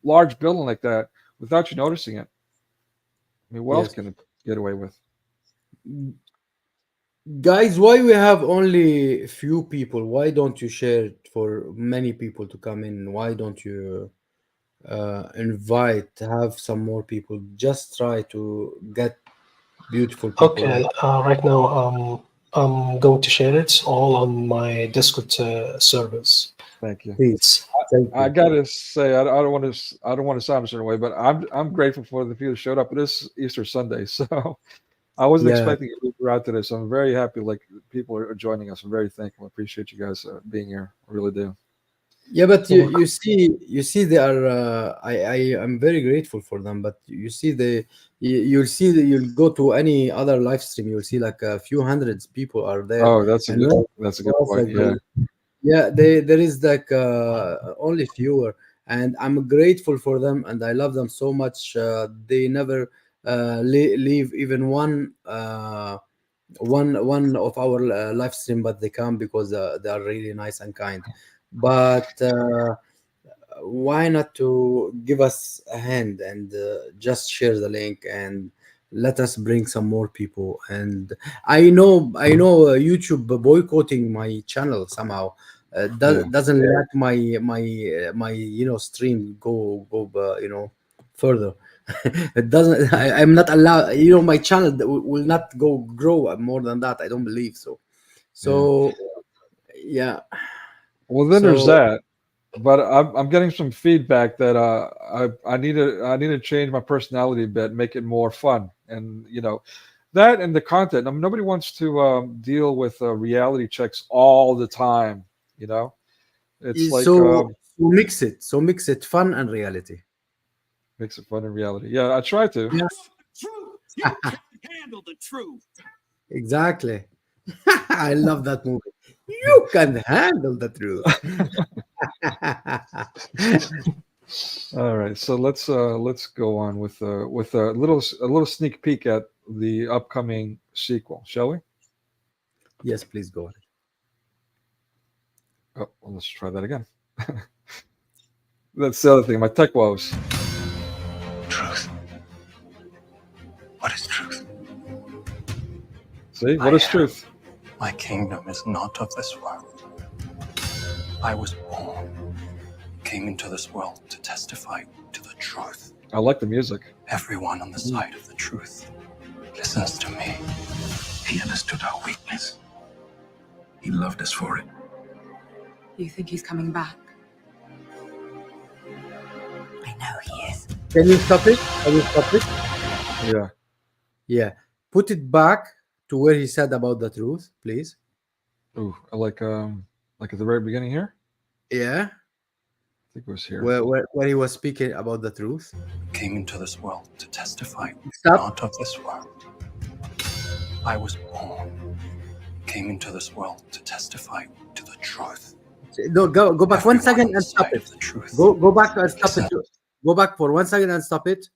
large building like that without you noticing it, I mean, what else can it get away with? Guys, why we have only a few people? Why don't you share it for many people to come in? Why don't you have some more people? Just try to get beautiful people. Okay, right now I'm going to share it. It's all on my Discord servers. Thank you. Please. I gotta say, I don't want to sound a certain way, but I'm grateful for the people that showed up. It is Easter Sunday, so I wasn't expecting to be out today. So I'm very happy. Like, people are joining us. I'm very thankful. I appreciate you guys being here. I really do. Yeah, but you see they are. I'm very grateful for them. But you see you'll see that you'll go to any other live stream. You'll see like a few hundreds people are there. Oh, that's a good point. Yeah. Yeah, there is like only fewer, and I'm grateful for them, and I love them so much. They never leave even one of our live stream, but they come because they are really nice and kind. But why not to give us a hand and just share the link and let us bring some more people. And I know YouTube boycotting my channel somehow. Doesn't let my stream go further. It doesn't. I'm not allowed. My channel will not grow more than that. I don't believe so. So yeah. Well, then there's that. But I'm getting some feedback that I need to change my personality a bit, make it more fun, and that and the content. I mean, nobody wants to deal with reality checks all the time. It's like so mix it. So mix it fun and reality. Mix it fun and reality. Yeah, I try to. Yeah. Truth. You can't handle the truth. Exactly. I love that movie. You can handle the truth. All right, so let's go on with a little sneak peek at the upcoming sequel, shall we? Yes, please go ahead. Oh, well, let's try that again. That's the other thing. My tech woes. Truth. What is truth? See, what is truth? My kingdom is not of this world. I was born, came into this world to testify to the truth. I like the music. Everyone on the side of the truth listens to me. He understood our weakness. He loved us for it. You think he's coming back? I know he is. Can you stop it? Yeah. Yeah. Put it back to where he said about the truth, please. Ooh, like at the very beginning here. Yeah. I think it was here. Where he was speaking about the truth. Came into this world to testify. Stop. Not of this world. I was born. Came into this world to testify to the truth. No, go back 1 second and stop it. Go back and stop it. Go back for 1 second and stop it.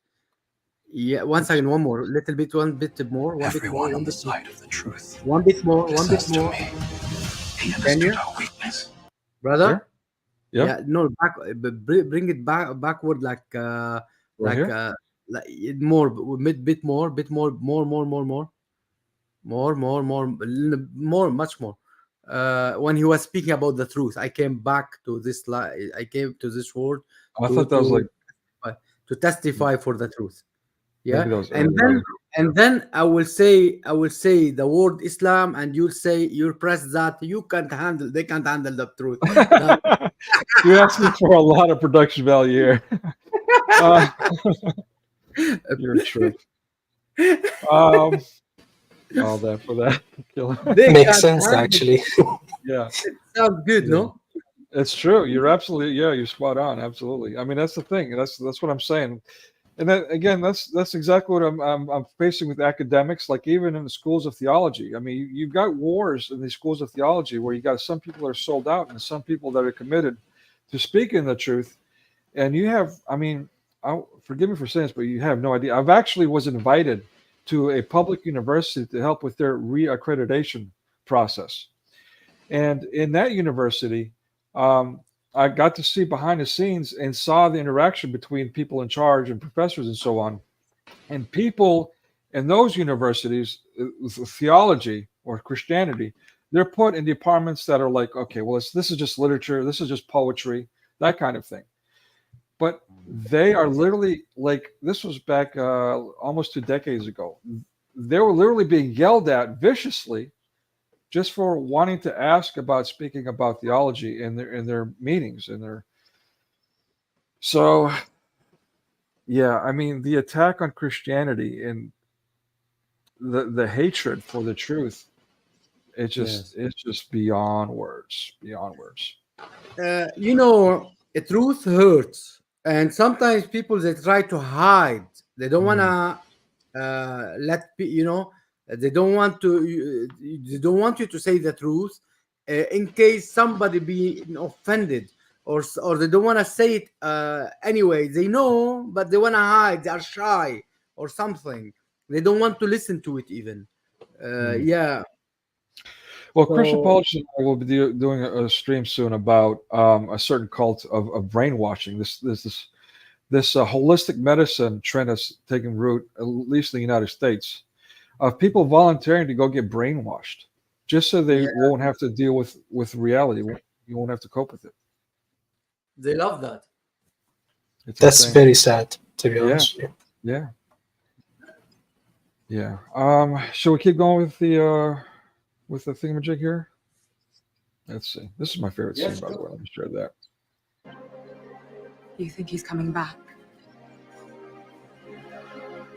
Yeah, 1 second, one more, one bit more. Everyone on the side of the truth. One bit more. He understood our weakness. Brother? Yeah. Yeah, no, back. Bring it backward, like more, bit more, much more. When he was speaking about the truth, I came back to this I came to this word. I thought that was like to testify for the truth. Yeah, and then I will say the word Islam, and you'll press that. They can't handle the truth. You're asking for a lot of production value here. You're a trip. all that for that. They Makes got sense, handed. actually. Yeah. It sounds good, Yeah. no? It's true. You're absolutely, yeah, you're spot on. Absolutely. I mean, that's the thing. That's what I'm saying. And that, again, that's exactly what I'm facing with academics. Like even in the schools of theology, I mean, you've got wars in these schools of theology where you got some people that are sold out and some people that are committed to speaking the truth. And you have, I mean, forgive me for saying this, but you have no idea. I've actually was invited to a public university to help with their reaccreditation process. And in that university, I got to see behind the scenes and saw the interaction between people in charge and professors and so on. And people in those universities, theology or Christianity, they're put in departments that are like, okay, well, this is just literature, this is just poetry, that kind of thing. But they are literally like, this was back almost 2 decades ago. They were literally being yelled at viciously just for wanting to ask about speaking about theology in their meetings and their. So, yeah, I mean, the attack on Christianity and the hatred for the truth, it's just beyond words, beyond words. You know, truth hurts, and sometimes people they try to hide. They don't wanna you know. They don't want to. They don't want you to say the truth, in case somebody be offended, or they don't want to say it anyway. They know, but they want to hide. They are shy or something. They don't want to listen to it even. Yeah. Well, Christian Apologist and I will be doing a stream soon about a certain cult of brainwashing. This holistic medicine trend that's taking root, at least in the United States, of people volunteering to go get brainwashed, just so they won't have to deal with reality. You won't have to cope with it. They love that. That's very sad, to be honest. Yeah. Shall we keep going with the thingamajig here? Let's see. This is my favorite scene, by the way. Let me share that. You think he's coming back?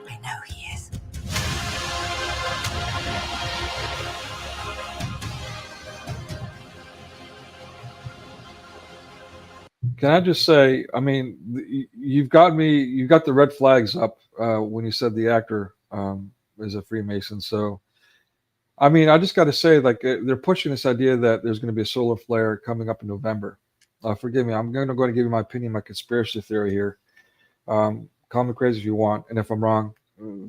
I know he is. Can I just say, I mean, you've got the red flags up when you said the actor is a Freemason. So, I mean, I just got to say, like, they're pushing this idea that there's going to be a solar flare coming up in November. Forgive me, I'm going to give you my opinion, my conspiracy theory here. Call me crazy if you want, and if I'm wrong,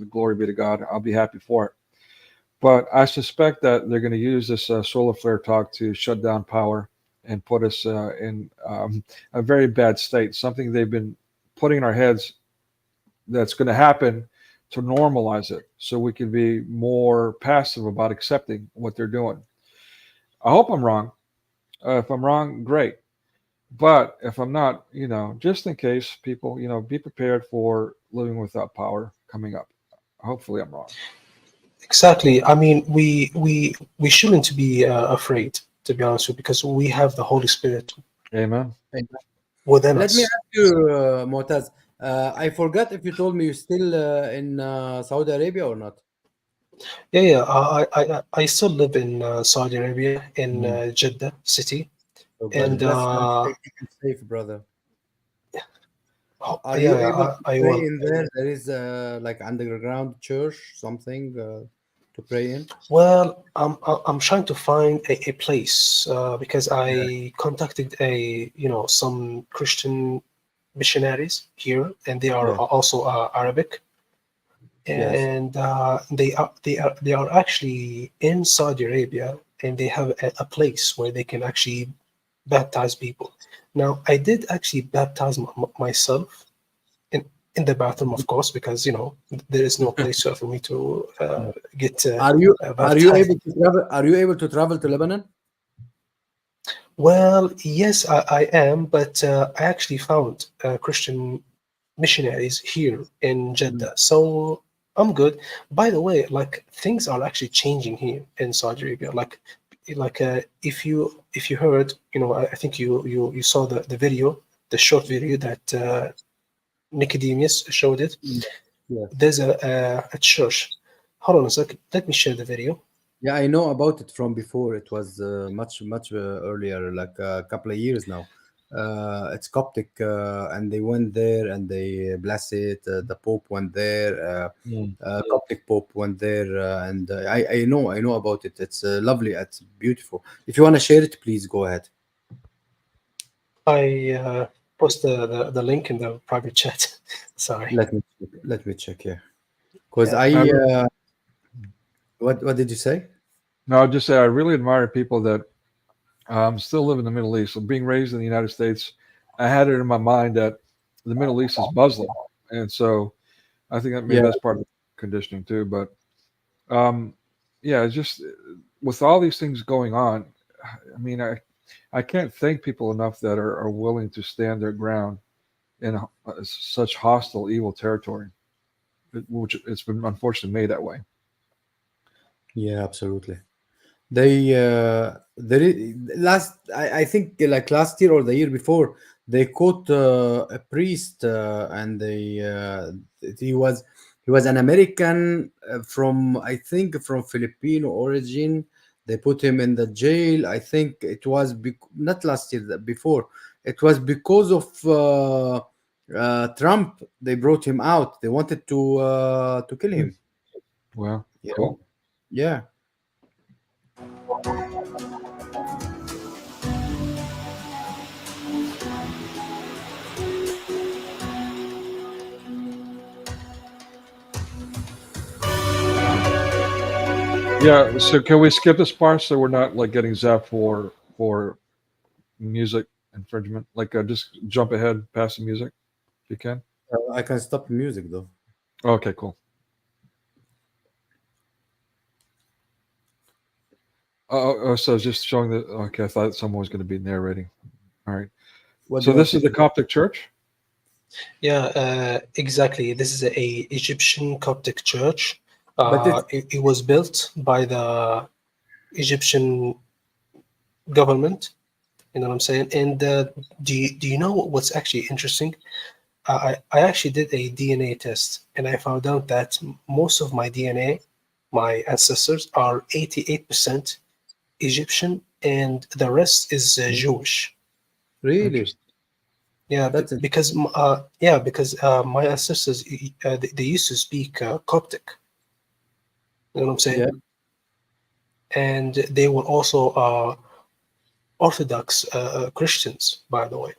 glory be to God, I'll be happy for it. But I suspect that they're going to use this solar flare talk to shut down power and put us in a very bad state, something they've been putting in our heads that's going to happen to normalize it so we can be more passive about accepting what they're doing. I hope I'm wrong. If I'm wrong, great. But if I'm not, just in case, people, be prepared for living without power coming up. Hopefully I'm wrong. Exactly. I mean, we shouldn't be afraid, to be honest with you, because we have the Holy Spirit. Amen. Within Let us. me ask you, Mu'taz. I forgot if you told me you're still in Saudi Arabia or not. Yeah. I still live in Saudi Arabia, in Jeddah city. And safe, brother. Oh, Are you able to pray in there? There is like underground church, something to pray in. Well, I'm trying to find a place because I contacted some Christian missionaries here, and they are also Arabic, and they are actually in Saudi Arabia, and they have a place where they can actually baptize people. Now, I did actually baptize myself in the bathroom, of course, because there is no place for me to get. Are you able to travel? Are you able to travel to Lebanon? Well, yes, I am, but I actually found Christian missionaries here in Jeddah, so I'm good. By the way, like things are actually changing here in Saudi Arabia. Like if you heard, I think you saw the video, the short video that Nicodemus showed it. Yeah. There's a church hold on a second. Let me share the video. Yeah, I know about it from before. It was much earlier, like a couple of years now. It's Coptic, and they went there and they blessed it. The Pope went there. Coptic Pope went there, and I know about it. It's lovely. It's beautiful. If you want to share it, please go ahead. I post the link in the private chat. Sorry. Let me check here, because Yeah. what did you say? No, I'll just say I really admire people that still live in the Middle East. So being raised in the United States, I had it in my mind that the Middle East is Muslim, and so I think that maybe that's part of the conditioning too. But yeah, it's just with all these things going on, I mean, I can't thank people enough that are willing to stand their ground in such hostile, evil territory, which it's been unfortunately made that way. Yeah, absolutely. I think like last year or the year before, they caught a priest, and he was an American, from, I think, from Filipino origin. They put him in the jail. I think it was not last year, before. It was because of Trump. They brought him out. They wanted to kill him. Wow, You cool. know? Yeah. Yeah, so can we skip this part so we're not like getting zapped for music infringement? Like just jump ahead past the music if you can. I can stop the music though. Okay, cool. Oh, so it's just showing that. Okay, I thought someone was going to be narrating. All right. So this is the Coptic church? Yeah, exactly. This is a Egyptian Coptic church. But it was built by the Egyptian government. You know what I'm saying? And do you know what's actually interesting? I actually did a DNA test, and I found out that most of my DNA, my ancestors, are 88% Egyptian, and the rest is Jewish. Really? Yeah, because my ancestors they used to speak Coptic. You know what I'm saying? Yeah. And they were also Orthodox Christians, by the way.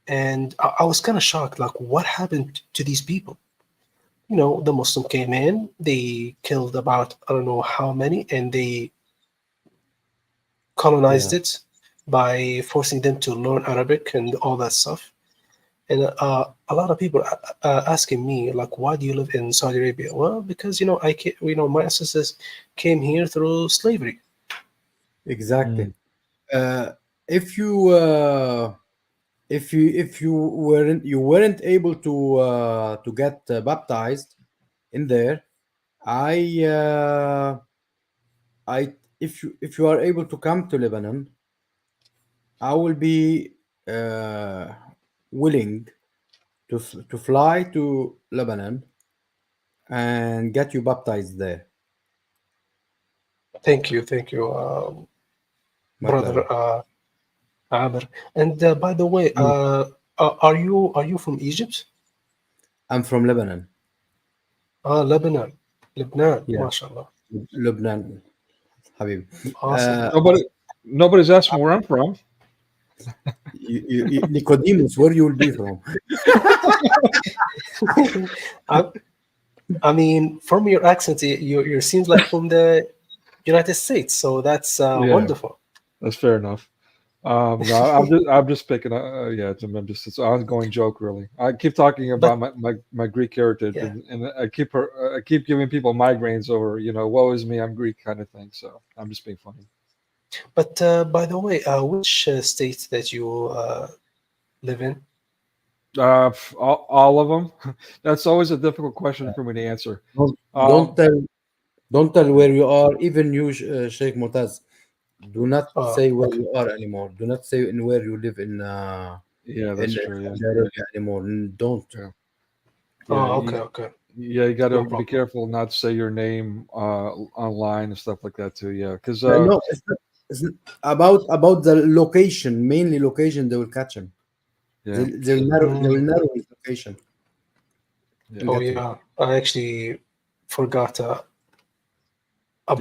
And I was kind of shocked, like, what happened to these people? You know, the Muslim came in, they killed about, I don't know how many, and they colonized it by forcing them to learn Arabic and all that stuff. And a lot of people asking me, like, why do you live in Saudi Arabia? Well, because, my ancestors came here through slavery. Exactly. If you weren't able to get baptized in there, if you are able to come to Lebanon, I will be willing to fly to Lebanon and get you baptized there. Thank you, My brother Amir. And by the way, are you from Egypt? I'm from Lebanon. Lebanon, Yeah. mashallah. Lebanon, Habib. Awesome. Nobody's asking where I'm from. Nicodemus, where you will be from? I mean, from your accent, you seems like from the United States, so that's wonderful. That's fair enough. No, I'm just picking. Yeah, it's an ongoing joke, really. I keep talking about my Greek heritage, and I keep giving people migraines over, woe is me, I'm Greek kind of thing. So I'm just being funny. But by the way, which state that you live in? All of them. That's always a difficult question for me to answer. Don't tell where you are. Even you, Sheikh Mutaz. Do not say where you are anymore. Do not say in where you live in. Yeah, that's true. Anymore. Don't. Okay. Yeah, you got No to be problem. careful not to say your name online and stuff like that too. Yeah, because No, it's not about the location, mainly location. They will catch him. yeah, They will narrow his location. yeah, And Oh get him. yeah, I actually forgot about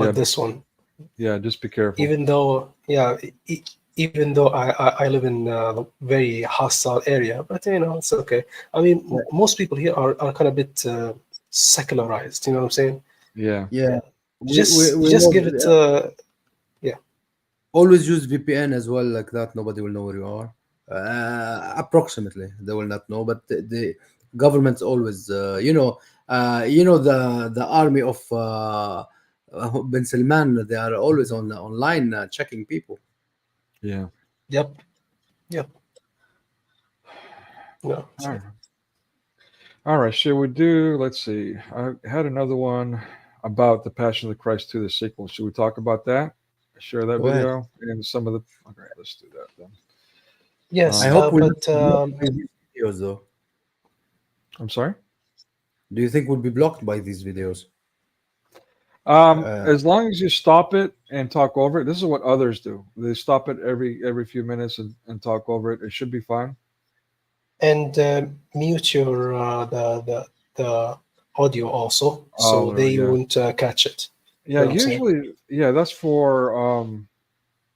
Yeah, this one. yeah. Just be careful. Even though, yeah, even though I live in a very hostile area, but it's okay. I mean, most people here are kind of a bit secularized. You know what I'm saying? Yeah, Yeah, Just we just know. give it. Yeah. Always use VPN as well, like that. Nobody will know where you are. Approximately, they will not know, but the government's always, the army of Ben Salman. They are always online checking people. yeah. Yep. Yep. No. All right. All right. Shall we do? Let's see. I had another one about the Passion of the Christ 2, the sequel. Should we talk about that? Share that Go ahead. video and some of the. Okay, let's do that then. Yes, I hope we'll but not by these videos, though. I'm sorry. Do you think we'll be blocked by these videos? As long as you stop it and talk over it, this is what others do. They stop it every few minutes and talk over it. It should be fine. and mute your the audio also, so Oh, they yeah. won't catch it. Yeah, You know what I'm saying? usually, yeah, that's for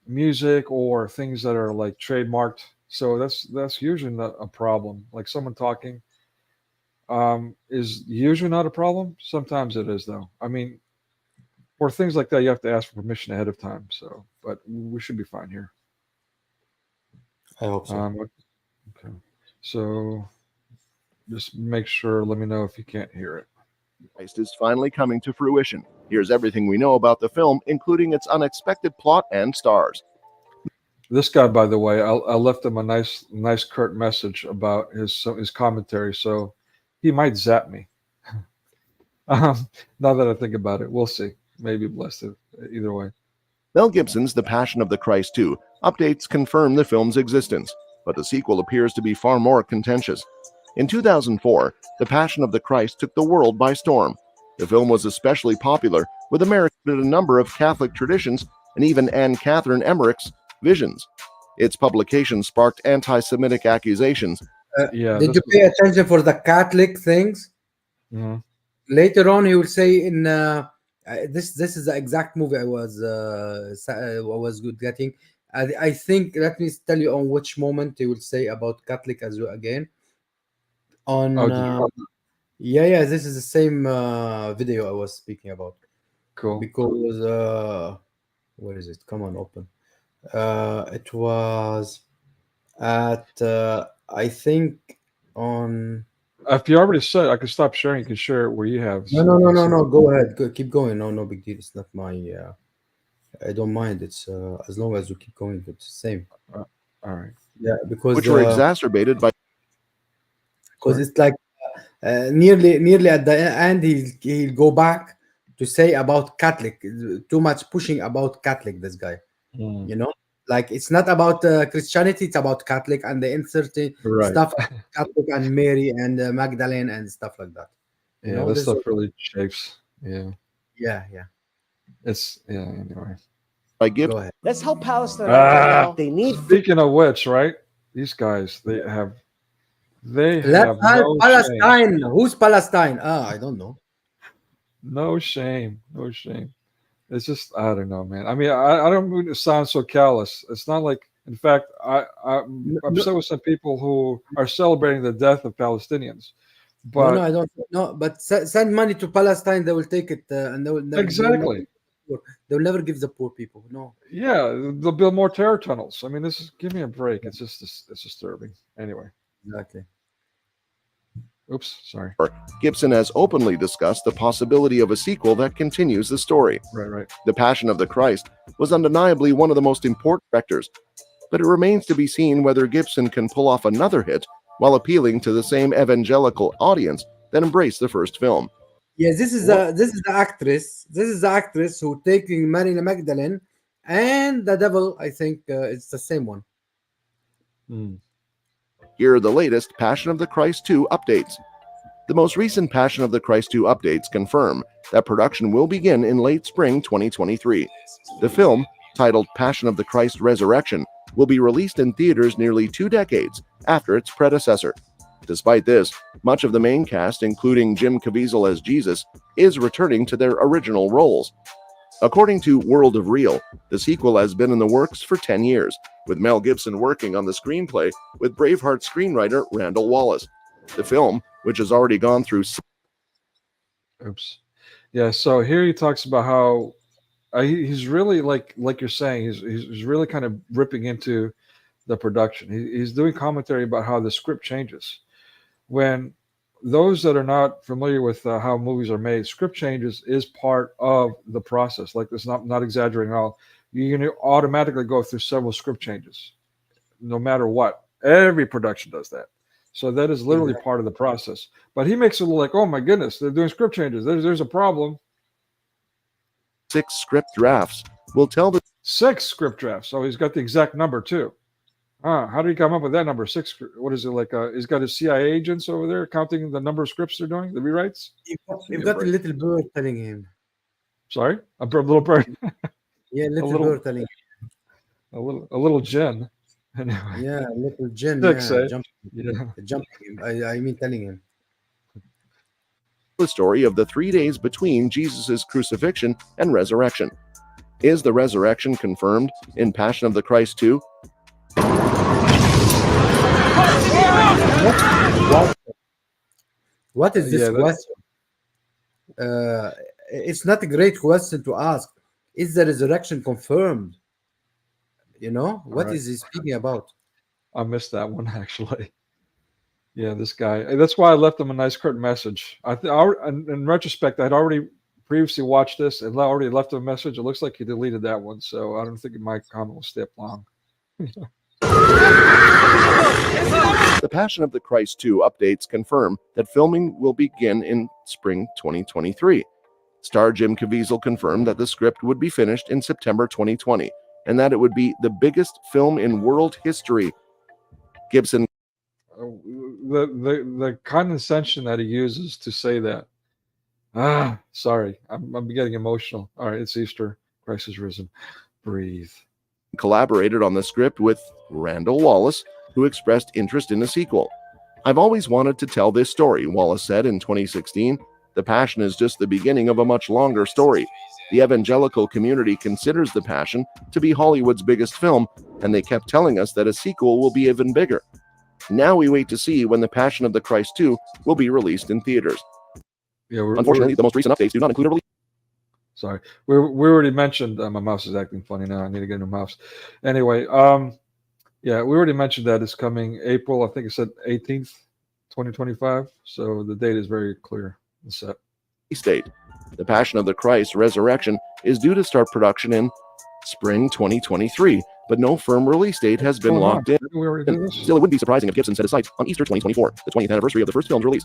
music or things that are like trademarked. So that's usually not a problem. Like someone talking is usually not a problem. Sometimes it is though. I mean, for things like that, you have to ask for permission ahead of time. So, but we should be fine here. I hope so. Okay. So just make sure, let me know if you can't hear it. Christ is finally coming to fruition. Here's everything we know about the film, including its unexpected plot and stars. This guy, by the way, I left him a nice curt message about his commentary, so he might zap me. Now that I think about it, we'll see. Maybe blessed either way. Mel Gibson's The Passion of the Christ 2 updates confirm the film's existence, but the sequel appears to be far more contentious. In 2004, The Passion of the Christ took the world by storm. The film was especially popular, with America a number of Catholic traditions and even Anne Catherine Emmerich's visions. Its publication sparked anti-Semitic accusations. Did you pay attention for the Catholic things? Mm-hmm. Later on, he will say in this is the exact movie I was good getting. I think, let me tell you on which moment he will say about Catholic as well again. On yeah, this is the same video I was speaking about. Cool. Because where is it? Come on, open. It was at I think on. If you already said, I could stop sharing. You can share it where you have. No. Go ahead. Keep going. No big deal. It's not my. I don't mind. It's as long as you keep going. It's the same. All right. Yeah, because which were exacerbated by. Because it's like nearly at the end, he'll go back to say about Catholic. Too much pushing about Catholic. This guy, you know, like it's not about Christianity. It's about Catholic, and they inserting stuff Catholic and Mary and Magdalene and stuff like that. Yeah, this stuff really shapes. Yeah. It's anyway. Go ahead. Let's help Palestine. They need. Speaking of which, right? These guys, they have Let's no Palestine. Shame. Who's Palestine? I don't know. No shame. It's just, I don't know, man. I mean, I don't mean to sound so callous. It's not like, in fact, I'm upset with some people who are celebrating the death of Palestinians. But no, I don't know. But send money to Palestine, they will take it, and they will never, exactly. They will never give the poor people. No. Yeah, they'll build more terror tunnels. I mean, give me a break. It's just it's disturbing. Anyway. Exactly. Oops, sorry. Gibson has openly discussed the possibility of a sequel that continues the story. Right. The Passion of the Christ was undeniably one of the most important vectors, but it remains to be seen whether Gibson can pull off another hit while appealing to the same evangelical audience that embraced the first film. Yeah, this is the actress. This is the actress who taking Mary Magdalene and the devil. I think it's the same one. Here are the latest Passion of the Christ 2 updates. The most recent Passion of the Christ 2 updates confirm that production will begin in late spring 2023. The film, titled Passion of the Christ Resurrection, will be released in theaters nearly 2 decades after its predecessor. Despite this, much of the main cast, including Jim Caviezel as Jesus, is returning to their original roles. According to World of Real, the sequel has been in the works for 10 years, with Mel Gibson working on the screenplay with Braveheart screenwriter Randall Wallace. The film, which has already gone through... Oops. Yeah, so here he talks about how he's really, like you're saying, he's really kind of ripping into the production. He's doing commentary about how the script changes. When those that are not familiar with how movies are made, script changes is part of the process. Like, it's not exaggerating at all. You're going to automatically go through several script changes, no matter what. Every production does that. So that is literally part of the process. But he makes it look like, oh my goodness, they're doing script changes. There's a problem. 6 script drafts will tell the... 6 script drafts. So he's got the exact number too. How did he come up with that number? 6. What is it like? He's got his CIA agents over there counting the number of scripts they're doing, the rewrites. You've got a little bird telling him. Sorry, a little bird. Yeah, little bird telling him. A little gin. Anyway. Yeah, a little gin. 6, yeah, eh? jumping him. I mean, telling him. The story of the 3 days between Jesus' crucifixion and resurrection. Is the resurrection confirmed in Passion of the Christ 2? What is this question? It's not a great question to ask. Is the resurrection confirmed? You know, what is he speaking about? I missed that one, actually. Yeah, this guy. That's why I left him a nice curt message. In retrospect, I'd already previously watched this and already left him a message. It looks like he deleted that one, so I don't think my comment will stay up long. The Passion of the Christ 2 updates confirm that filming will begin in spring 2023. Star Jim Caviezel confirmed that the script would be finished in September 2020 and that it would be the biggest film in world history. Gibson. The condescension that he uses to say that. Sorry, I'm getting emotional. All right, it's Easter. Christ is risen. Breathe. Collaborated on the script with Randall Wallace, who expressed interest in a sequel. I've always wanted to tell this story, Wallace said in 2016. The Passion is just the beginning of a much longer story. The evangelical community considers The Passion to be Hollywood's biggest film, and they kept telling us that a sequel will be even bigger. Now we wait to see when The Passion of the Christ 2 will be released in theaters. Yeah, unfortunately, the most recent updates do not include a release. Sorry, we already mentioned. My mouse is acting funny now. I need to get a new mouse. Anyway, yeah, we already mentioned that it's coming April. I think it said 18th, 2025. So the date is very clear and set. Date. The Passion of the Christ Resurrection is due to start production in spring 2023, but no firm release date has been locked in. Still, it wouldn't be surprising if Gibson set his sights on Easter 2024, the 20th anniversary of the first film's release.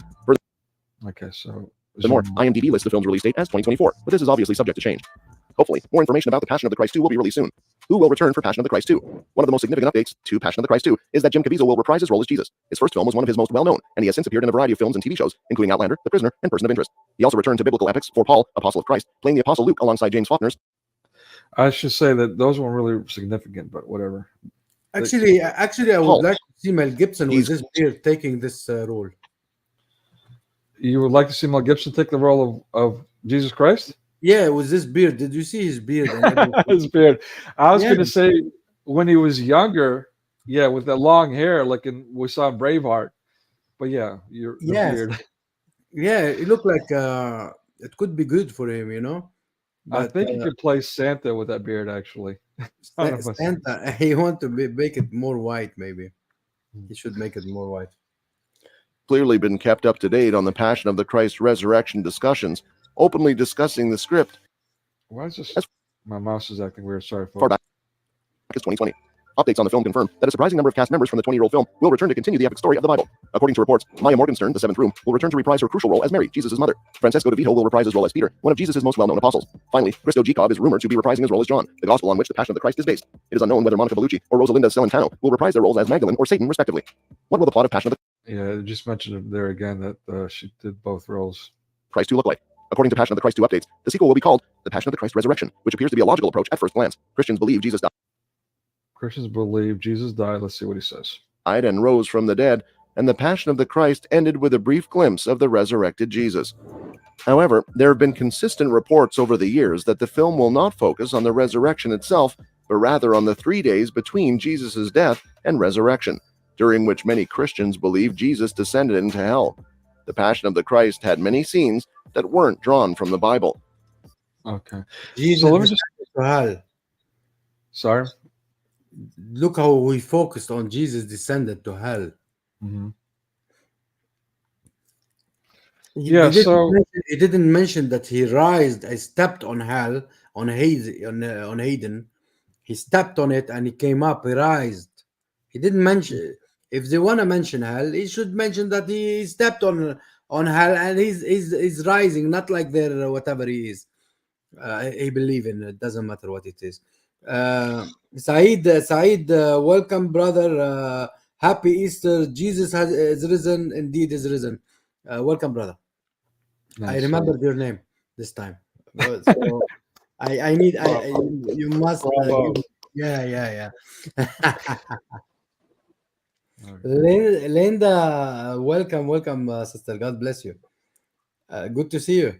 Okay, so more, IMDb lists the film's release date as 2024, but this is obviously subject to change. Hopefully, more information about The Passion of the Christ 2 will be released soon. Who will return for Passion of the Christ 2? One of the most significant updates to Passion of the Christ 2 is that Jim Caviezel will reprise his role as Jesus. His first film was one of his most well-known, and he has since appeared in a variety of films and TV shows, including Outlander, The Prisoner, and Person of Interest. He also returned to biblical epics for Paul, Apostle of Christ, playing the Apostle Luke alongside James Faulkner's. I should say that those weren't really significant, but whatever. Actually, I would like to see Mel Gibson with this beard taking this role. You would like to see Mel Gibson take the role of Jesus Christ? Yeah, with this beard. Did you see his beard? His beard. I was going to say when he was younger, yeah, with that long hair, like we saw in Braveheart. But yeah, the beard. Yeah, it looked like it could be good for him, you know. But, I think he could play Santa with that beard, actually. Santa, he want to make it more white, maybe. He should make it more white. Clearly been kept up to date on the Passion of the Christ Resurrection discussions, openly discussing the script. Why is this? My mouse is acting weird. Sorry, folks. Far back as 2020. Updates on the film confirm that a surprising number of cast members from the 20-year-old film will return to continue the epic story of the Bible. According to reports, Maya Morgenstern, the Seventh Room, will return to reprise her crucial role as Mary, Jesus' mother. Francesco DeVito will reprise his role as Peter, one of Jesus' most well-known apostles. Finally, Christo Gikov is rumored to be reprising his role as John, the gospel on which the Passion of the Christ is based. It is unknown whether Monica Bellucci or Rosalinda Celentano will reprise their roles as Magdalene or Satan, respectively. What will the plot of Passion of the Yeah, it just mentioned it there again that she did both roles. Christ 2 look like. According to Passion of the Christ 2 updates, the sequel will be called The Passion of the Christ Resurrection, which appears to be a logical approach at first glance. Christians believe Jesus died. Let's see what he says. Died and rose from the dead, and the Passion of the Christ ended with a brief glimpse of the resurrected Jesus. However, there have been consistent reports over the years that the film will not focus on the resurrection itself, but rather on the 3 days between Jesus' death and resurrection, during which many Christians believe Jesus descended into hell. The Passion of the Christ had many scenes that weren't drawn from the Bible. Okay. Jesus So let me just. to hell. Sorry. Look how we focused on Jesus descended to hell. Mm-hmm. He didn't mention that he rised. I stepped on hell, on Hayden. He stepped on it and he came up. He rised. He didn't mention. If they want to mention hell, he should mention that he stepped on hell and he's rising, not like their whatever he is. He believe in it. Doesn't matter what it is. Saeed, welcome, brother. Happy Easter. Jesus is risen. Indeed, is risen. Welcome, brother. Nice. I remembered your name this time. So I need. You must. Yeah. Linda, welcome, sister. God bless you. Good to see you.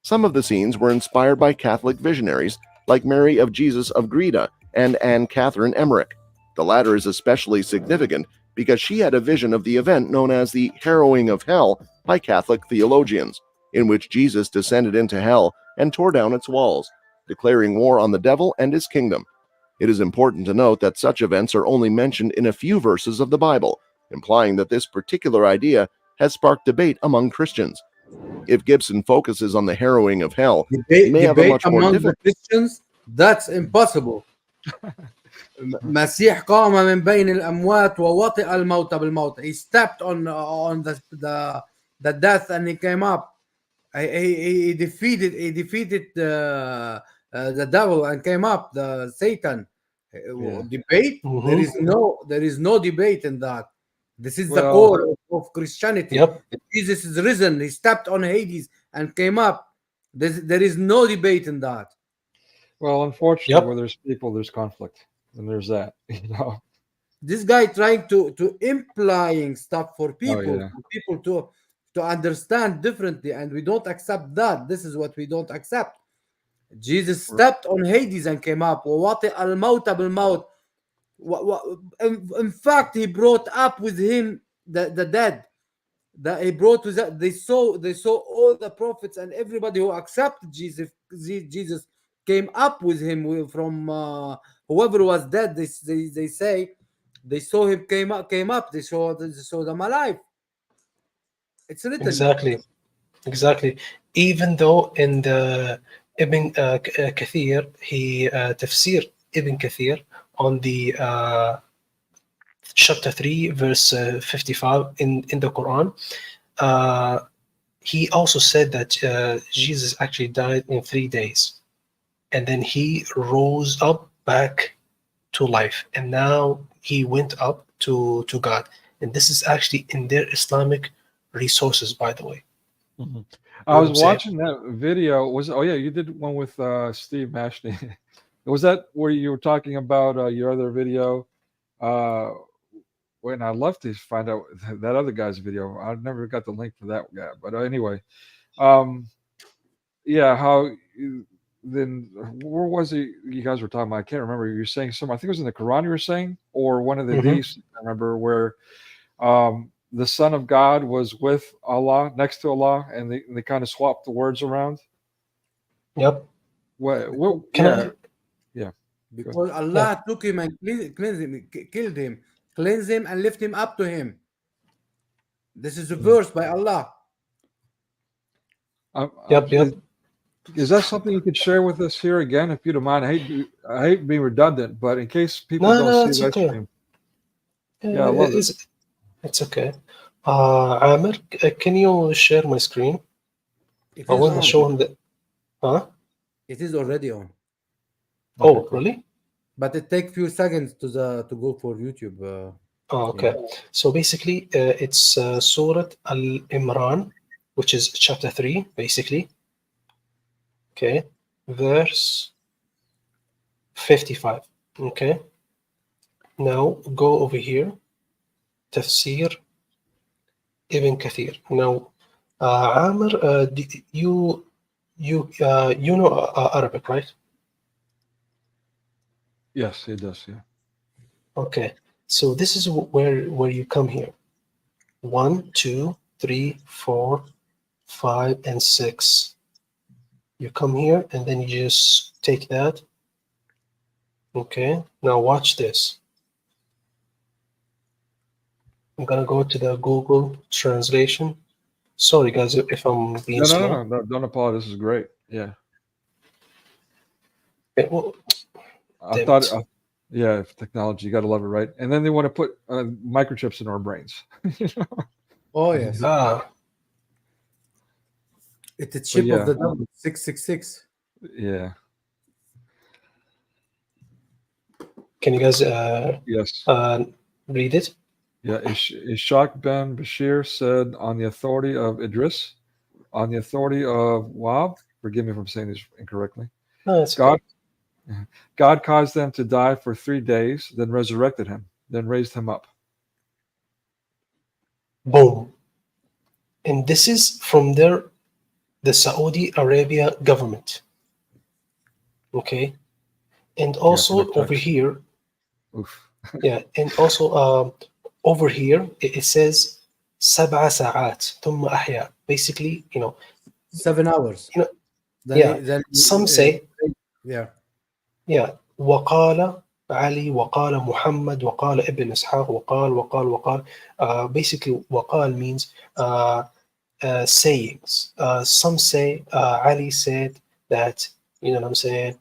Some of the scenes were inspired by Catholic visionaries like Mary of Jesus of Greda and Anne Catherine Emmerich. The latter is especially significant because she had a vision of the event known as the harrowing of hell by Catholic theologians, in which Jesus descended into hell and tore down its walls, declaring war on the devil and his kingdom. It is important to note that such events are only mentioned in a few verses of the Bible, implying that this particular idea has sparked debate among Christians. If Gibson focuses on the harrowing of hell, he may have a much more difficult. Christians, that's impossible. مسيح قام من بين الأموات ووطئ الموت بالموت. He stepped on the death and he came up. He defeated the devil and came up, the Satan. Debate? Mm-hmm. There is no debate in that. This is the core of Christianity. Yep. Jesus is risen. He stepped on Hades and came up. There is no debate in that. Well, unfortunately, where there's people, there's conflict, and there's that. This guy trying to implying stuff for people, for people to understand differently, and we don't accept that. This is what we don't accept. Jesus stepped on Hades and came up. وَوَطِئَ الْمَوْتَ بِالْمَوْتِ. In fact, he brought up with him the dead. That he brought with that. They saw all the prophets and everybody who accepted Jesus came up with him from whoever was dead. They say they saw him came up. They saw them alive. It's written. Exactly. Even though in the Ibn Kathir, he tafsir Ibn Kathir on the chapter 3 verse 55 in the Quran, he also said that Jesus actually died in 3 days and then he rose up back to life and now he went up to God, and this is actually in their Islamic resources, by the way. Mm-hmm. I was watching that video. You did one with Steve Mashney. Was that where you were talking about your other video? I'd love to find out that other guy's video. I never got the link for that guy. But anyway, how then where was it you guys were talking about? I can't remember. You were saying something. I think it was in the Quran you were saying, or one of the hadiths. I remember where the Son of God was with Allah, next to Allah, and they kind of swapped the words around. Yep. Because Allah took him and killed him, cleansed him, and lift him up to him. This is a verse by Allah. Yep. Is that something you could share with us here again, if you don't mind? I hate being redundant, but in case people don't see that stream. Yeah, I love it. It's okay. Amir, can you share my screen? I want to show him the. It is already on. Oh, really? But it takes few seconds to go for YouTube. Oh, okay. So basically, it's Surah Al-Imran, which is chapter 3, basically. Okay. Verse 55. Okay. Now go over here. Tafsir Ibn Kathir. Now, Amr, you know Arabic, right? Yes, it does. Yeah. Okay. So this is where you come here. 1, 2, 3, 4, 5, and 6. You come here and then you just take that. Okay. Now watch this. I'm gonna go to the Google translation. Sorry guys if I'm being slow. No. Don't apologize. This is great. Yeah. Okay, well, I thought, yeah, technology, you got to love it, right? And then they want to put microchips in our brains. Oh yes. It's a chip of the devil, 666. Yeah. Can you guys yes read it? Yeah. Ishaq ben Bashir said, on the authority of Idris, on the authority of Wahb, forgive me if I'm saying this incorrectly. No, it's God caused them to die for 3 days, then resurrected him, then raised him up. Boom. And this is from the Saudi Arabia government. Okay. And also over here, yeah, and also over here it says 7 ساعات ثم أحيا. Basically, 7 hours. Then some say, yeah, وقال علي وقال محمد وقال ابن إسحاق وقال. Basically, وقال means sayings. Some say Ali said that, you know what I'm saying?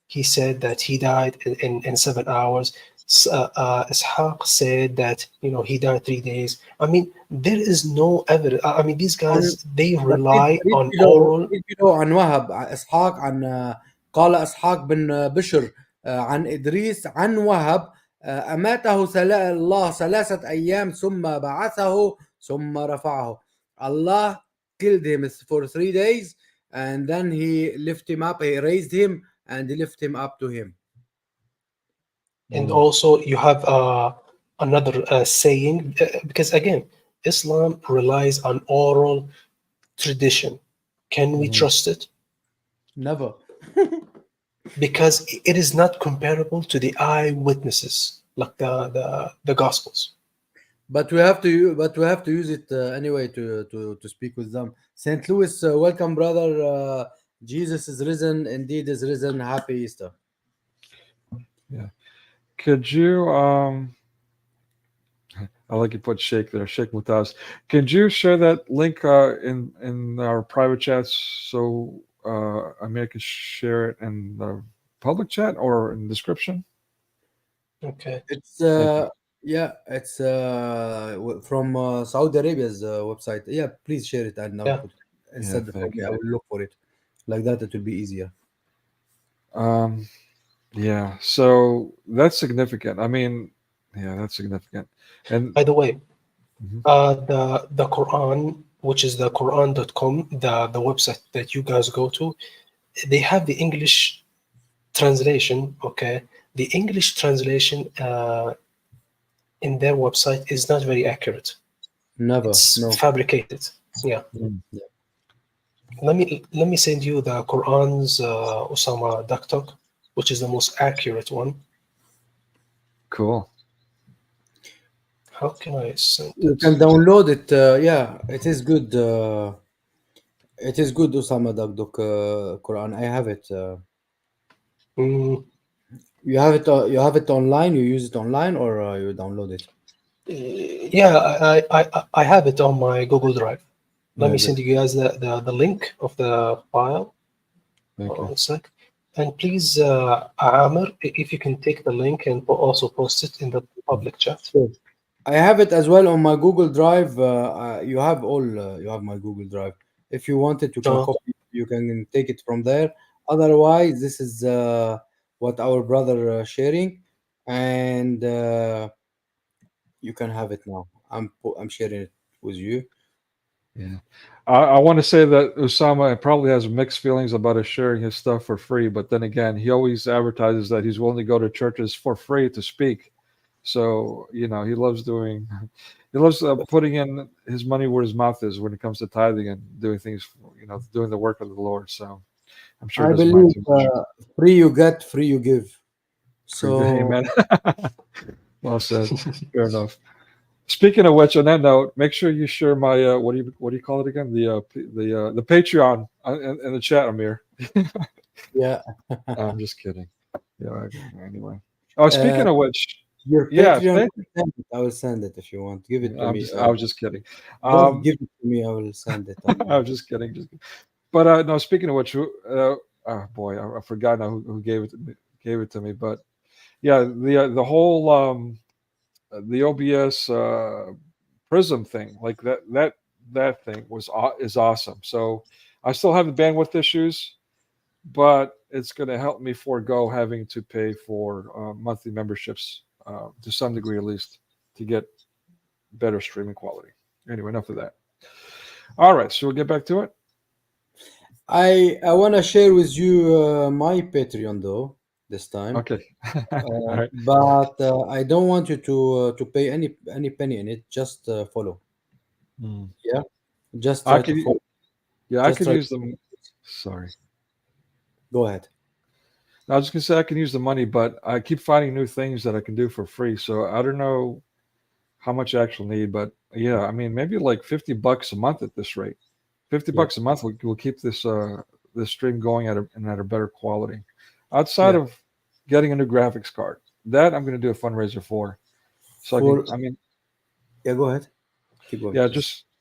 He said that he died in 7 hours. Ishaq said that, he died 3 days. I mean, there is no evidence. I mean, these guys, they rely on oral. عن وهب إسحاق عن قال إسحاق بن بشر عن إدريس عن وهب أماته الله 3 أيام ثم بعثه ثم رفعه. Allah killed him for 3 days and then he lifted him up, he raised him and he lifted him up to him. And also you have another saying, because again, Islam relies on oral tradition. Can we trust it? Never. Because it is not comparable to the eyewitnesses, like the Gospels. But we have to use it anyway to speak with them. St. Louis, welcome, brother. Jesus is risen, indeed is risen. Happy Easter. Yeah. Could you I like you put Sheikh there, Sheikh Mutaz. Could you share that link in our private chats so Amir can share it in the public chat or in the description? Okay. It's it's from Saudi Arabia's website. Yeah, please share it and I'll put it instead of I will look for it. Like that, it will be easier. Yeah, so that's significant. I mean, yeah, that's significant. And by the way, the Quran, which is the Quran.com, the website that you guys go to, they have the English translation. Okay, the English translation in their website is not very accurate. It's fabricated. Yeah. Let me send you the Quran's Osama Daktok, which is the most accurate one. Cool. How can I send it? You can download it. Yeah, it is good. It is good, Osama Daktok Quran. I have it. You have it. You have it online. You use it online, or you download it. Yeah, I have it on my Google Drive. Let me send you guys the link of the file. Hold on a sec. And please, Amir, if you can take the link and also post it in the public chat. Sure. I have it as well on my Google Drive. You have all. You have my Google Drive. If you want it, you can copy. You can take it from there. Otherwise, this is what our brother sharing, and You can have it now. I'm sharing it with you. Yeah. I want to say that Usama probably has mixed feelings about us sharing his stuff for free, but then again, he always advertises that he's willing to go to churches for free to speak. So, he loves putting in his money where his mouth is when it comes to tithing and doing things, doing the work of the Lord. So I'm sure I he doesn't mind believe too much. free you get, free you give. So, Amen. Well said. Fair enough. Speaking of which, on that note, make sure you share my what do you call it again? The Patreon in the chat, Amir. yeah. I'm just kidding. Yeah. Anyway. Oh, speaking of which, Your yeah. Patreon, I will send it if you want. Give it to me. I was just kidding. Don't give it to me. I will send it. I was just kidding. But no. Speaking of which, oh boy, I forgot now who gave it to me. But yeah, the whole the OBS Prism thing, like that thing is awesome. So I still have the bandwidth issues, but it's going to help me forego having to pay for monthly memberships to some degree at least to get better streaming quality. Anyway, enough of that. All right, so we'll get back to it. I want to share with you my Patreon though this time. Okay. All right. But I don't want you to pay any penny in it. Just follow. Yeah. Just try to follow. Yeah, I could use them. Sorry. Go ahead. I was just gonna say I can use the money, but I keep finding new things that I can do for free. So I don't know how much I actually need, but yeah, I mean maybe like $50 a month at this rate. $50 a month will keep this this stream going at a better quality. Outside of getting a new graphics card, that I'm going to do a fundraiser for. So yeah, go ahead. Keep going.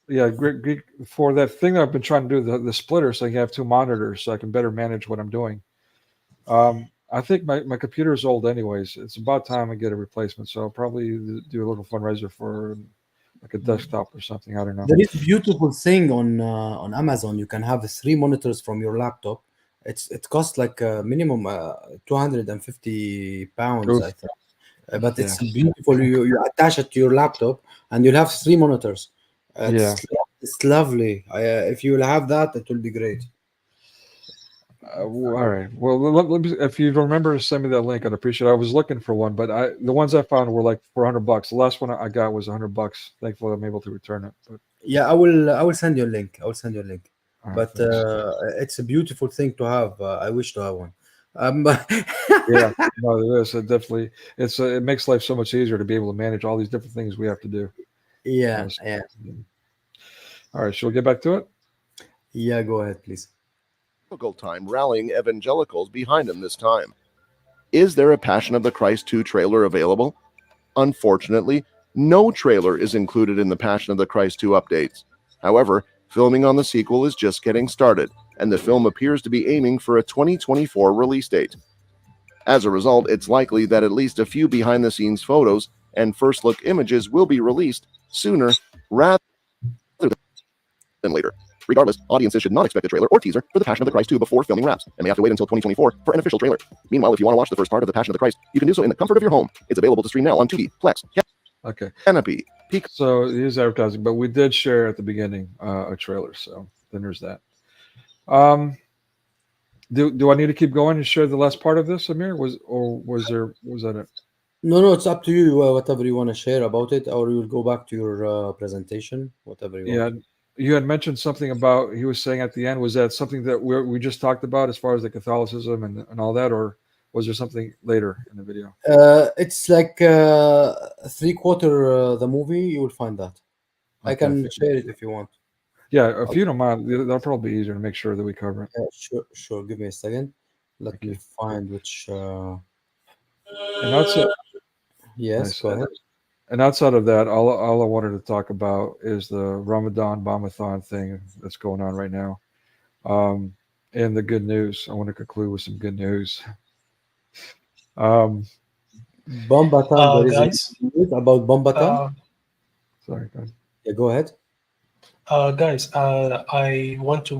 Yeah, great for that thing that I've been trying to do, the splitter, so I can have two monitors, so I can better manage what I'm doing. I think my computer is old anyways. It's about time I get a replacement, so I'll probably do a little fundraiser for like a desktop or something. I don't know. There is a beautiful thing on Amazon. You can have 3 monitors from your laptop. It costs like a minimum 250 pounds, I think. But it's beautiful. You attach it to your laptop, and you'll have 3 monitors. It's lovely. If you will have that, it will be great. All right. Well, let me, if you remember, send me that link. I'd appreciate it. I was looking for one, but the ones I found were like $400. The last one I got was $100. Thankfully, I'm able to return it. But yeah, I will send you a link. Right, but it's a beautiful thing to have. I wish to have one. Yeah, no, it is. It definitely. It makes life so much easier to be able to manage all these different things we have to do. Yeah. All right. Shall we get back to it? Yeah, go ahead, please. Difficult time rallying evangelicals behind him this time. Is there a Passion of the Christ 2 trailer available? Unfortunately, no trailer is included in the Passion of the Christ 2 updates. However, filming on the sequel is just getting started, and the film appears to be aiming for a 2024 release date. As a result, it's likely that at least a few behind-the-scenes photos and first-look images will be released sooner rather than later. Regardless, audiences should not expect a trailer or teaser for The Passion of the Christ 2 before filming wraps, and may have to wait until 2024 for an official trailer. Meanwhile, if you want to watch the first part of The Passion of the Christ, you can do so in the comfort of your home. It's available to stream now on Tubi, Plex, Canopy, Peak. So it is advertising, but we did share at the beginning a trailer, so then there's that. Do I need to keep going and share the last part of this, Amir? Was that it? No, it's up to you. Whatever you want to share about it, or you'll go back to your presentation, whatever you want. Yeah, you had mentioned something about, he was saying at the end, was that something that we just talked about as far as the Catholicism and all that, or was there something later in the video? It's like 3/4 the movie. You will find that. Okay, I can share it if you want. Yeah, if you don't mind, that'll probably be easier to make sure that we cover it. Yeah, sure. Give me a second. Let me find which. And that's it. Yes, nice. Go ahead. And outside of that, all I wanted to talk about is the Ramadan Bombathon thing that's going on right now. And the good news. I want to conclude with some good news. Bombathon. Guys, about Bombathon. Sorry, go ahead. Yeah, go ahead. Guys, I want to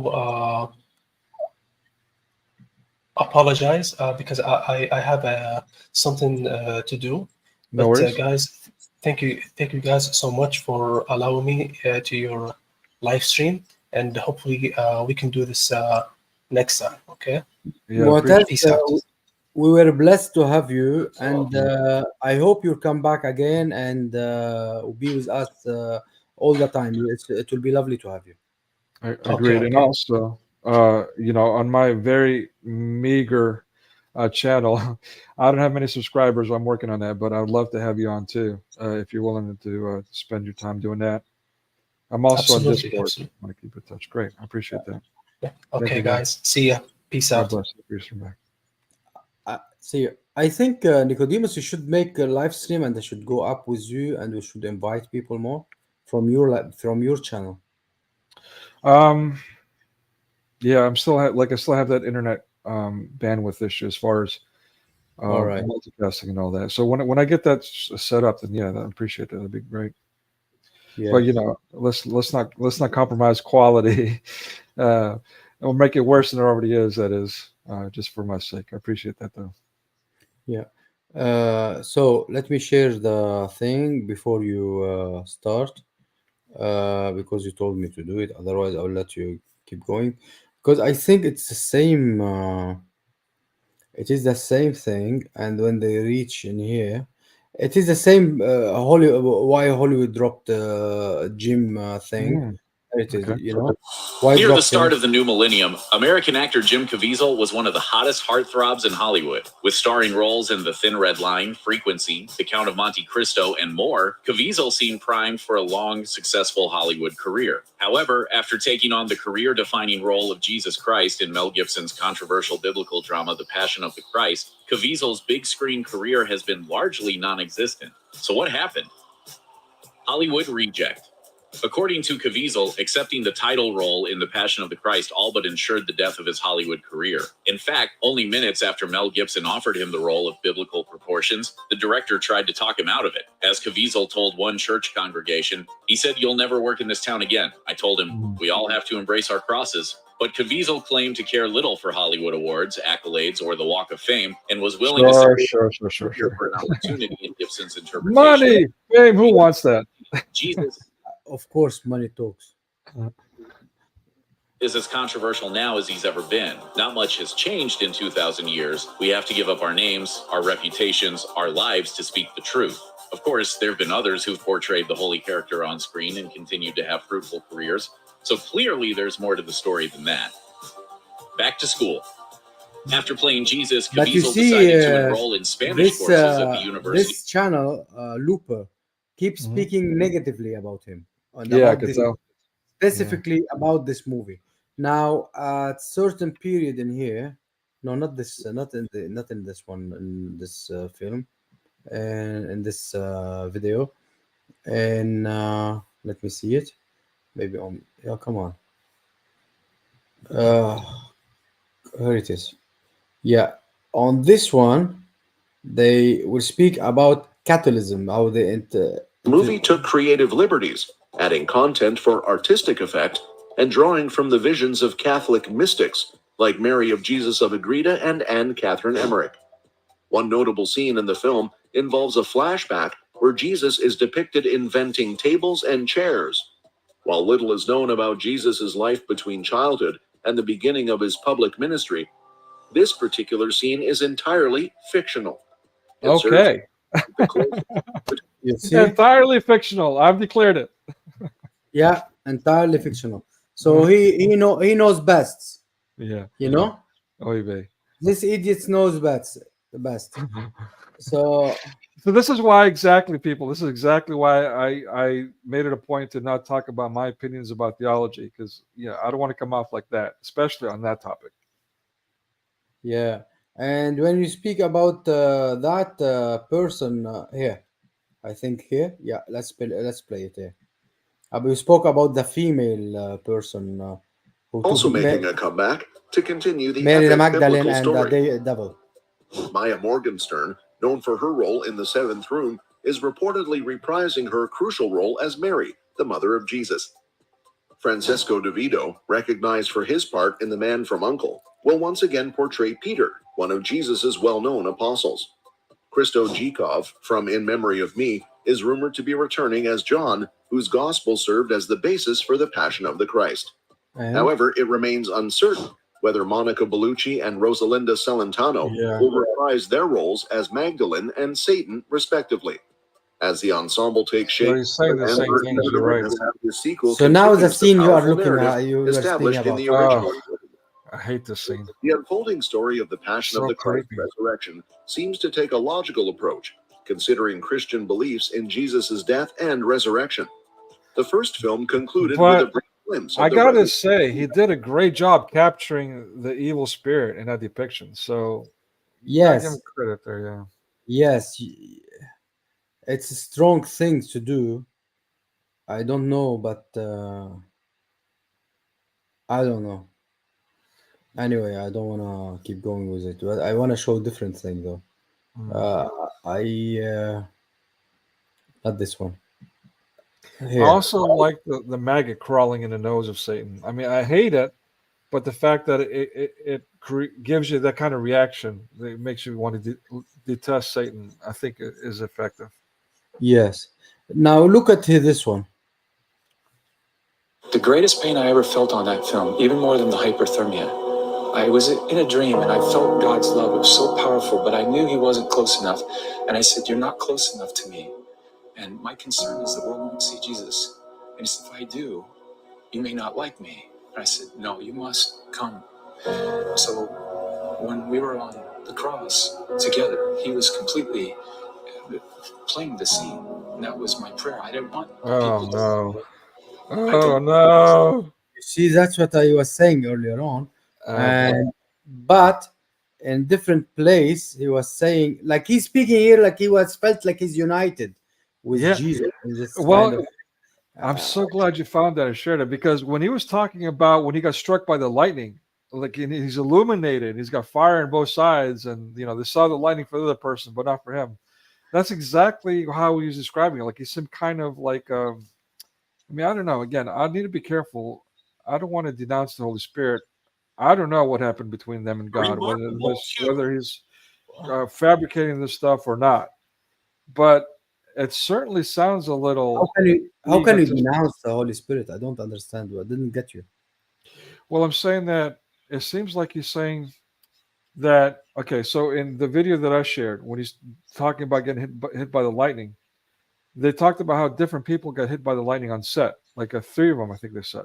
apologize because I have something to do. No worries. Guys, Thank you guys so much for allowing me to your live stream, and hopefully we can do this next time. Okay. Yeah, Mu'taz, Peace out. we were blessed to have you, and I hope you'll come back again and be with us all the time. It will be lovely to have you. Agreed. And also, on my very meager channel, I don't have many subscribers. I'm working on that, but I would love to have you on too, if you're willing to spend your time doing that. I'm also on Discord. I want to keep in touch. Great. I appreciate that. Yeah. Okay, guys. See ya. Peace out. God bless you. Peace from back. See, I think Nicodemus, you should make a live stream, and I should go up with you, and we should invite people more from your channel. Yeah, I still have that internet bandwidth issue as far as All right. multicasting and all that. So when I get that set up, then I appreciate that. That'd be great. Yeah. But let's not compromise quality. We'll make it worse than it already is. That is just for my sake. I appreciate that though. Yeah. So let me share the thing before you start, because you told me to do it. Otherwise, I'll let you keep going, because I think it's the same. It is the same thing, and when they reach in here, it is the same. Why Hollywood dropped the gym thing. It is, why Near the dropped start it? of the new millennium, American actor Jim Caviezel was one of the hottest heartthrobs in Hollywood. With starring roles in The Thin Red Line, Frequency, The Count of Monte Cristo, and more, Caviezel seemed primed for a long, successful Hollywood career. However, after taking on the career-defining role of Jesus Christ in Mel Gibson's controversial biblical drama The Passion of the Christ, Caviezel's big-screen career has been largely non-existent. So what happened? Hollywood reject. According to Caviezel, accepting the title role in The Passion of the Christ all but ensured the death of his Hollywood career. In fact, only minutes after Mel Gibson offered him the role of biblical proportions, the director tried to talk him out of it. As Caviezel told one church congregation, he said, "You'll never work in this town again. I told him, we all have to embrace our crosses." But Caviezel claimed to care little for Hollywood awards, accolades, or the Walk of Fame, and was willing to sacrifice for an opportunity in Gibson's interpretation. Money, fame, who wants that? Jesus Of course, money talks. is as controversial now as he's ever been. Not much has changed in 2,000 years. We have to give up our names, our reputations, our lives to speak the truth. Of course, there have been others who've portrayed the holy character on screen and continued to have fruitful careers. So clearly there's more to the story than that. Back to school. After playing Jesus, But you Caviezel see, decided to enroll in Spanish courses at the university. this channel, Looper, keeps speaking negatively about him. Yeah, I could tell. Specifically about this movie. Now, at certain period in here, no, not this, not in this one, in this film, and in this video, and let me see it. Maybe on. Yeah, come on. Here it is. Yeah, on this one, they will speak about Catholicism. How they The movie took creative liberties, adding content for artistic effect and drawing from the visions of Catholic mystics like Mary of Jesus of Agreda and Anne Catherine Emmerich. One notable scene in the film involves a flashback where Jesus is depicted inventing tables and chairs. While little is known about Jesus' life between childhood and the beginning of his public ministry, this particular scene is entirely fictional. It serves Okay. You see? Entirely fictional. I've declared it. Yeah, entirely fictional. So he knows best. Yeah. You know? Oy vey. This idiot knows best. The best. So this is why exactly, people. This is exactly why I made it a point to not talk about my opinions about theology, because I don't want to come off like that, especially on that topic. yeah, and when you speak about that person here, I think here, yeah, let's play it here. We spoke about the female person who Also took making a comeback to continue the Mary the epic Magdalene biblical and story. the devil. Maya Morgenstern, known for her role in The Seventh Room, is reportedly reprising her crucial role as Mary, the mother of Jesus. Francesco DeVito, recognized for his part in The Man from U.N.C.L.E., will once again portray Peter, one of Jesus' well-known apostles. Christo Jikov, from In Memory of Me, is rumored to be returning as John, whose gospel served as the basis for the Passion of the Christ. However, it remains uncertain whether Monica Bellucci and Rosalinda Celentano will reprise their roles as Magdalene and Satan, respectively. As the ensemble takes shape, he's saying the same thing, you're right. the sequel So now the continues scene you are powerful looking at, narrative you are speaking established in about. the original. I hate this scene. The unfolding story of the Passion of So the Christ creepy. resurrection seems to take a logical approach, considering Christian beliefs in Jesus' death and resurrection. The first film concluded with a But brief glimpse of I the gotta resurrection. say, he did a great job capturing the evil spirit in that depiction. So, you gotta give him Yes, credit there, yeah. yes, it's a strong thing to do. I don't know, but I don't know. Anyway, I don't want to keep going with it, but I want to show different thing though. Not this one. I Here. also like the maggot crawling in the nose of Satan. I mean, I hate it, but the fact that it gives you that kind of reaction that makes you want to detest Satan, I think is effective. Yes. Now look at this one. The greatest pain I ever felt on that film, even more than the hyperthermia, I was in a dream and I felt God's love. It was so powerful, but I knew he wasn't close enough. And I said, "You're not close enough to me. And my concern is the world won't see Jesus." And he said, "If I do, you may not like me." And I said, "No, you must come." So when we were on the cross together, he was completely playing the scene. And that was my prayer. I didn't want Oh, people to... no. Oh, no. You see, that's what I was saying earlier on. Boy. But in different place, he was saying, like he's speaking here, like he was felt like he's united with Jesus. In this Well, kind of, I'm so glad you found that and shared it, because when he was talking about when he got struck by the lightning, like he's illuminated, he's got fire on both sides, and they saw the lightning for the other person, but not for him. That's exactly how he was describing it. Like he's some kind of like, I don't know. Again, I need to be careful. I don't want to denounce the Holy Spirit. I don't know what happened between them and God, whether he's fabricating this stuff or not. But it certainly sounds a little. How can you denounce the Holy Spirit? I don't understand. I didn't get you. Well, I'm saying that it seems like he's saying that. Okay, so in the video that I shared, when he's talking about getting hit by the lightning, they talked about how different people got hit by the lightning on set. Like 3 of them, I think they said.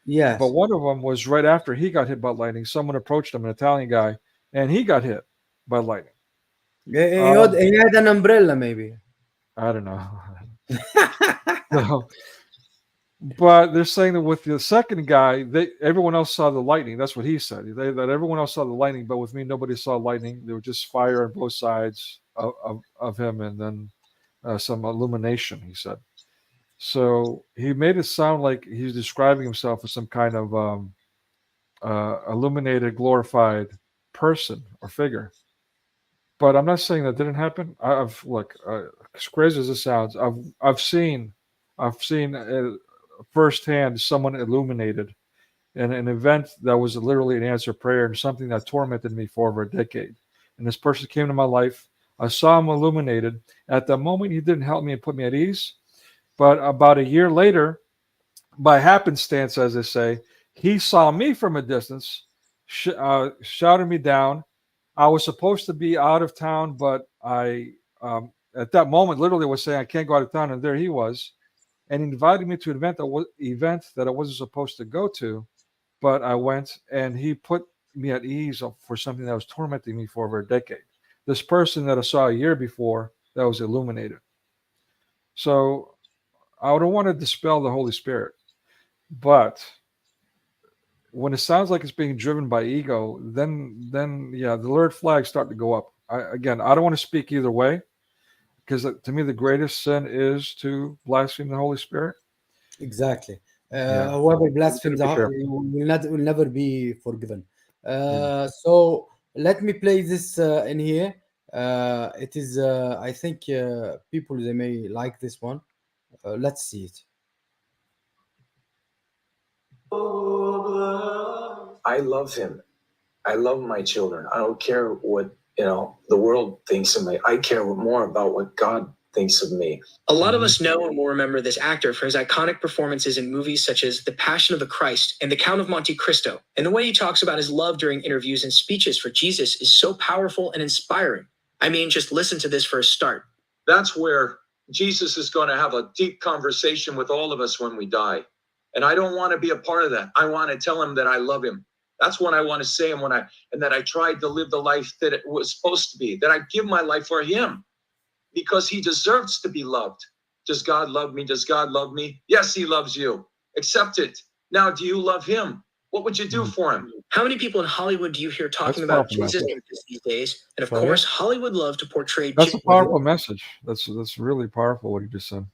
Yes. But one of them was right after he got hit by lightning. Someone approached him, an Italian guy, and he got hit by lightning. He had an umbrella, maybe. I don't know. No. But they're saying that with the second guy, everyone else saw the lightning. That's what he said. That everyone else saw the lightning, but with me, nobody saw lightning. There was just fire on both sides of him, and then some illumination, he said. So he made it sound like he's describing himself as some kind of illuminated, glorified person or figure. But I'm not saying that didn't happen. Look, as crazy as it sounds, I've seen firsthand someone illuminated in an event that was literally an answered prayer and something that tormented me for over a decade. And this person came into my life. I saw him illuminated. At the moment, he didn't help me and put me at ease. But about a year later, by happenstance, as they say, he saw me from a distance, shouted me down. I was supposed to be out of town, but I, at that moment, literally was saying I can't go out of town, and there he was, and invited me to an event that I wasn't supposed to go to, but I went, and he put me at ease for something that was tormenting me for over a decade. This person that I saw a year before that was illuminated. So I don't want to dispel the Holy Spirit, but when it sounds like it's being driven by ego, then yeah, the alert flags start to go up. I don't want to speak either way, because to me the greatest sin is to blaspheme the Holy Spirit. Exactly. Whoever blasphemes the Holy will never be forgiven. So let me play this in here. It is, I think, people, they may like this one. Let's see it. I love him. I love my children. I don't care what the world thinks of me. I care more about what God thinks of me. A lot of us know and will remember this actor for his iconic performances in movies such as The Passion of the Christ and The Count of Monte Cristo. And the way he talks about his love during interviews and speeches for Jesus is so powerful and inspiring. I mean, just listen to this for a start. That's where Jesus is going to have a deep conversation with all of us when we die. And I don't want to be a part of that. I want to tell him that I love him. That's what I want to say, and that I tried to live the life that it was supposed to be, that I give my life for him because he deserves to be loved. Does God love me? Does God love me? Yes, he loves you. Accept it. Now, do you love him? What would you do for him? How many people in Hollywood do you hear talking about Jesus these days? And of course, Hollywood love to portray. That's a powerful message. That's really powerful what he just said.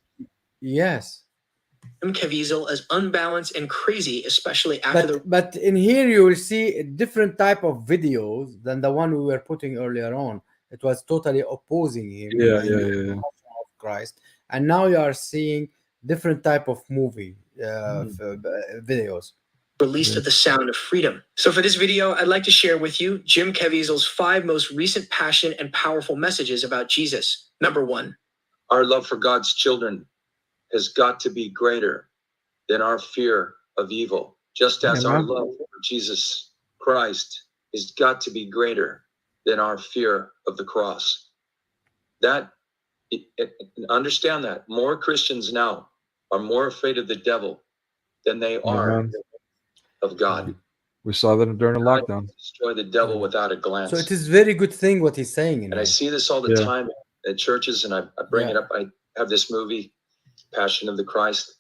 Yes. Jim Caviezel as unbalanced and crazy, especially after But in here you will see a different type of videos than the one we were putting earlier on. It was totally opposing him. Yeah. Of Christ, and now you are seeing different type of movie videos. Released at the Sound of Freedom. So for this video, I'd like to share with you Jim Caviezel's 5 most recent passionate and powerful messages about Jesus. Number 1. Our love for God's children has got to be greater than our fear of evil. Just as our love for Jesus Christ has got to be greater than our fear of the cross. Understand that. More Christians now are more afraid of the devil than they are of God. We saw that during the lockdown. Destroy the devil without a glance. So it is very good thing what he's saying. And I see this all the time at churches, and I bring it up. I have this movie, Passion of the Christ,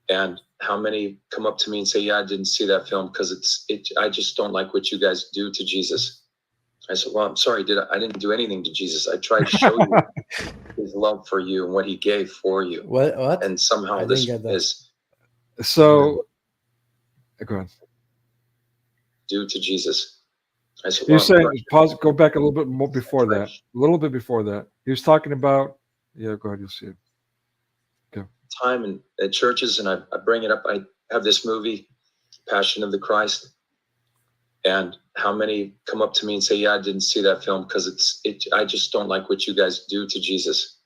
and how many come up to me and say, "Yeah, I didn't see that film because I just don't like what you guys do to Jesus." I said, "Well, I'm sorry, I didn't do anything to Jesus. I tried to show you his love for you and what he gave for you." What? And somehow this is so. Go ahead. Due to Jesus. I said, You're saying pause. Go back a little bit more before that. A little bit before that. He was talking about. Yeah, go ahead. You'll see it. Time and at churches, and I bring it up. I have this movie, Passion of the Christ, and how many come up to me and say, "Yeah, I didn't see that film because I just don't like what you guys do to Jesus."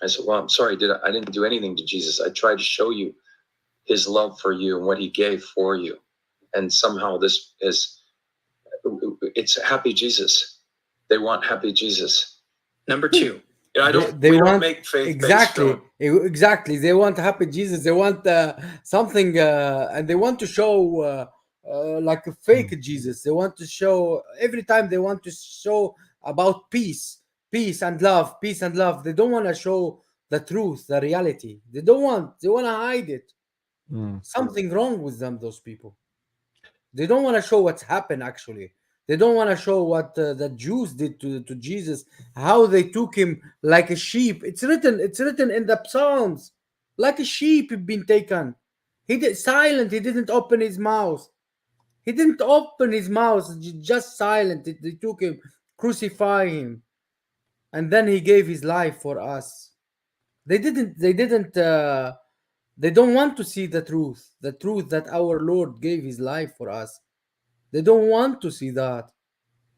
I said, "Well, I'm sorry, I didn't do anything to Jesus. I tried to show you his love for you and what he gave for you." And somehow it's happy Jesus. They want happy Jesus. Number 2. We don't make faith exactly. They want happy Jesus. They want something, and they want to show like a fake Jesus. They want to show every time. They want to show about peace and love. They don't want to show the truth, the reality. They want to hide it. Something wrong with them. Those people. They don't want to show what's happened actually. They don't want to show what the Jews did to Jesus, how they took him like a sheep. It's written in the Psalms, like a sheep had been taken. He did silent. He didn't open his mouth. Just silent. They took him, crucify him, and then he gave his life for us. They don't want to see the truth that our Lord gave his life for us. They don't want to see that.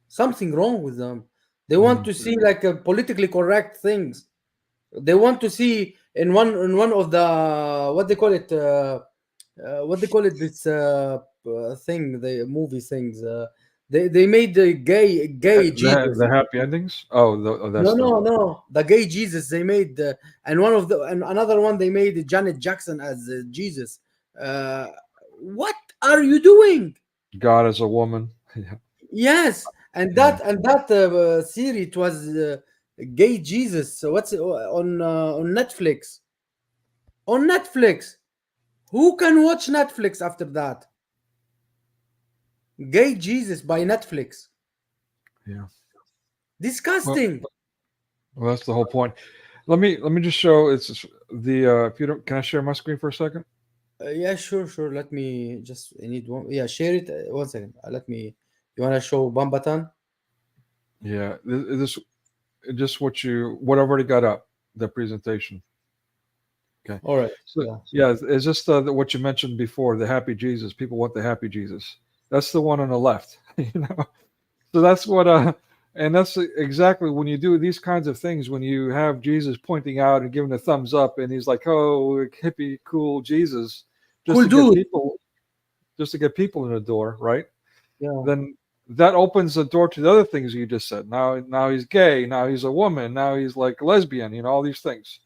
Something wrong with them. They want to see like a politically correct things. They want to see in one of the what they call it this thing, the movie things. They made the gay Jesus. The happy endings. No, the gay Jesus they made, and another one they made Janet Jackson as Jesus. What are you doing? God as a woman. Yes, and that series it was gay Jesus. So what's on Netflix? On Netflix, who can watch Netflix after that? Gay Jesus by Netflix. Yeah. Disgusting. Well, that's the whole point. Let me just show it's the if you don't, can I share my screen for a second? Yeah, sure. Let me just. I need one. Yeah, share it. 1 second. Let me. You want to show one button? Yeah, this just what I've already got up, the presentation. Okay. All right. So, yeah, it's just what you mentioned before, the happy Jesus. People want the happy Jesus. That's the one on the left. So that's what And that's exactly when you do these kinds of things, when you have Jesus pointing out and giving a thumbs up, and he's like, oh, hippie, cool Jesus, just Cool to get dude. people, just to get people in the door, right? Yeah. Then that opens the door to the other things you just said. Now he's gay, now he's a woman, now he's like lesbian, all these things.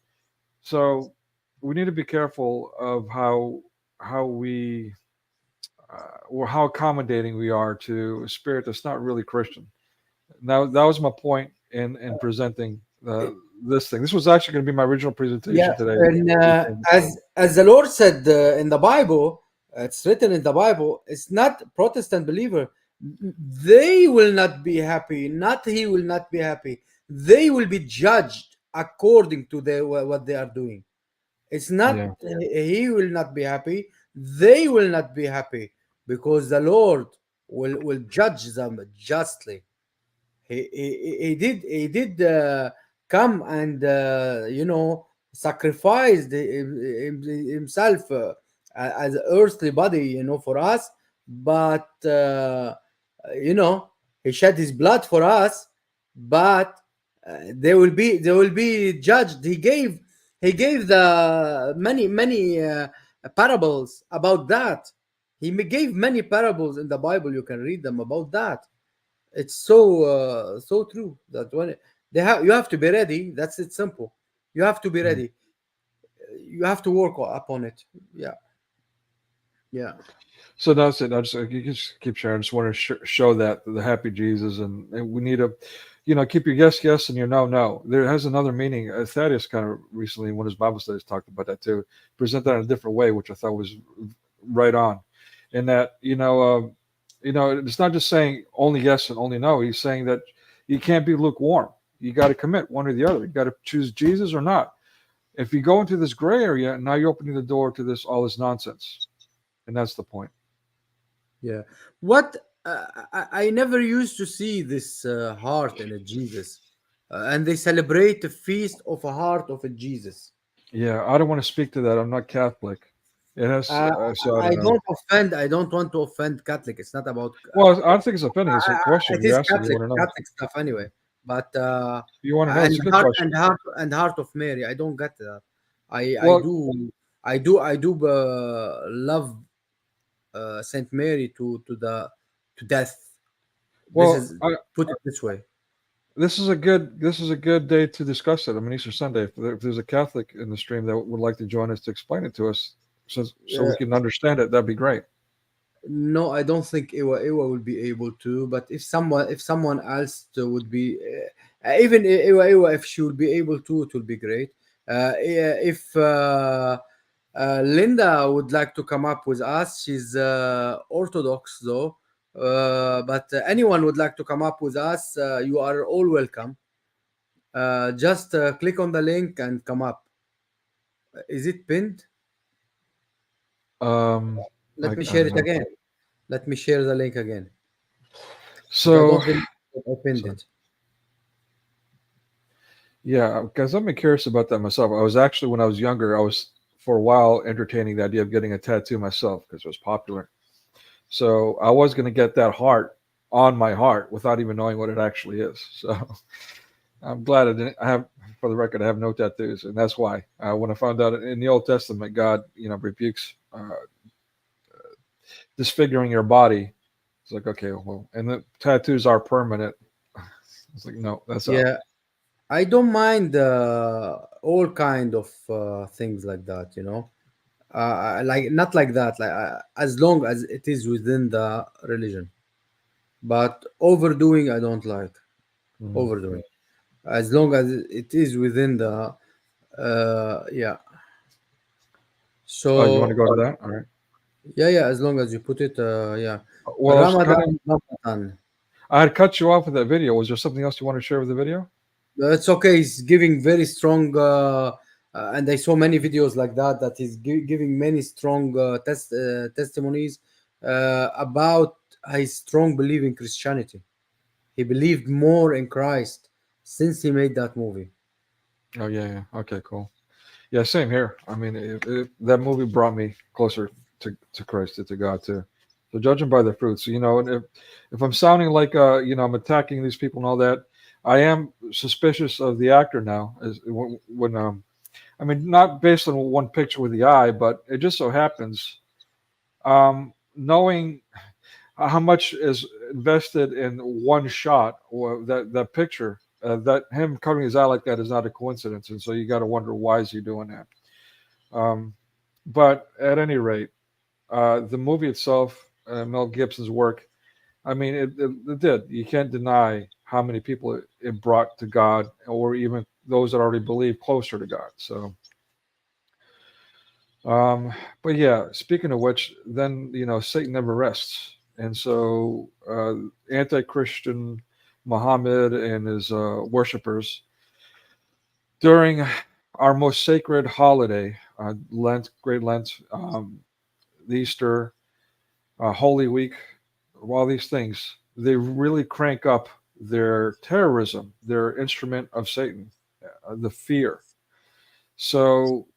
So we need to be careful of how we or how accommodating we are to a spirit that's not really Christian. Now that was my point in presenting this thing. This was actually going to be my original presentation today. And as the Lord said in the Bible, it's written in the Bible. It's not Protestant believer. They will not be happy. Not he will not be happy. They will be judged according to what they are doing. It's not he will not be happy. They will not be happy because the Lord will judge them justly. He did come and sacrificed himself as an earthly body, for us. But he shed his blood for us. But they will be judged. He gave the many parables about that. He gave many parables in the Bible. You can read them about that. It's so true that when you have to be ready. That's it. Simple. You have to be ready. You have to work upon it. Yeah. So that's it. You just keep sharing. I just want to show that the happy Jesus, and we need to, keep your yes and your no. There has another meaning. Thaddeus kind of recently in one of his Bible studies talked about that too. Present that in a different way, which I thought was right on. In that it's not just saying only yes and only no. He's saying that you can't be lukewarm. You got to commit one or the other. You got to choose Jesus or not. If you go into this gray area, now you're opening the door to all this nonsense, and that's the point. Yeah. What I never used to see this heart in a Jesus, and they celebrate the feast of a heart of a Jesus. Yeah, I don't want to speak to that. I'm not Catholic. It has. So I don't offend. I don't want to offend Catholic. It's not about. Well, I don't think it's offending. It's a question. It is Catholic stuff anyway. But you want to know? It's a good question. And heart of Mary. I don't get that. I do love Saint Mary to death. Well, put it this way. This is a good day to discuss it. I mean, Easter Sunday. If there's a Catholic in the stream that would like to join us to explain it to us, so we can understand it, that'd be great. No, I don't think Iwa will be able to. But if someone else would be, even Iwa, if she would be able to, it would be great. If Linda would like to come up with us, she's Orthodox though. But anyone would like to come up with us, you are all welcome. Just click on the link and come up. Is it pinned? Let me share it again. Let me share the link again. So I pinned it. Yeah, because I'm curious about that myself. I was actually, when I was younger, I was for a while entertaining the idea of getting a tattoo myself because it was popular. So I was going to get that heart on my heart without even knowing what it actually is. So I'm glad I didn't. For the record, I have no tattoos, and that's why. When I found out in the Old Testament, God, rebukes disfiguring your body. It's like, okay, well, and the tattoos are permanent. It's like, no, that's out. I don't mind all kind of things like that, like not like that, like as long as it is within the religion. But overdoing, I don't like. Overdoing, as long as it is within the So you want to go to that? All right. Yeah. As long as you put it, Well, Ramadan. I had cut you off with that video. Was there something else you want to share with the video? It's okay. He's giving very strong, and I saw many videos like that he's giving many strong testimonies about his strong belief in Christianity. He believed more in Christ since he made that movie. Oh, yeah. Okay, cool. Yeah, same here. I mean, that movie brought me closer to Christ, to God, too. So judge them by their fruits. You know, and if I'm sounding like you know, I'm attacking these people and all that, I am suspicious of the actor now. When I mean, not based on one picture with the eye, but it just so happens, knowing how much is invested in one shot or that picture, that him covering his eye like that is not a coincidence, and so you got to wonder, why is he doing that? But at any rate, the movie itself, Mel Gibson's work, I mean, it did. You can't deny how many people it brought to God, or even those that already believe closer to God. So, but yeah, speaking of which, then, you know, Satan never rests. And so anti-Christian Muhammad and his worshippers, during our most sacred holiday, Lent, Great Lent, the Easter, Holy Week, all these things, they really crank up their terrorism, their instrument of Satan, the fear. So,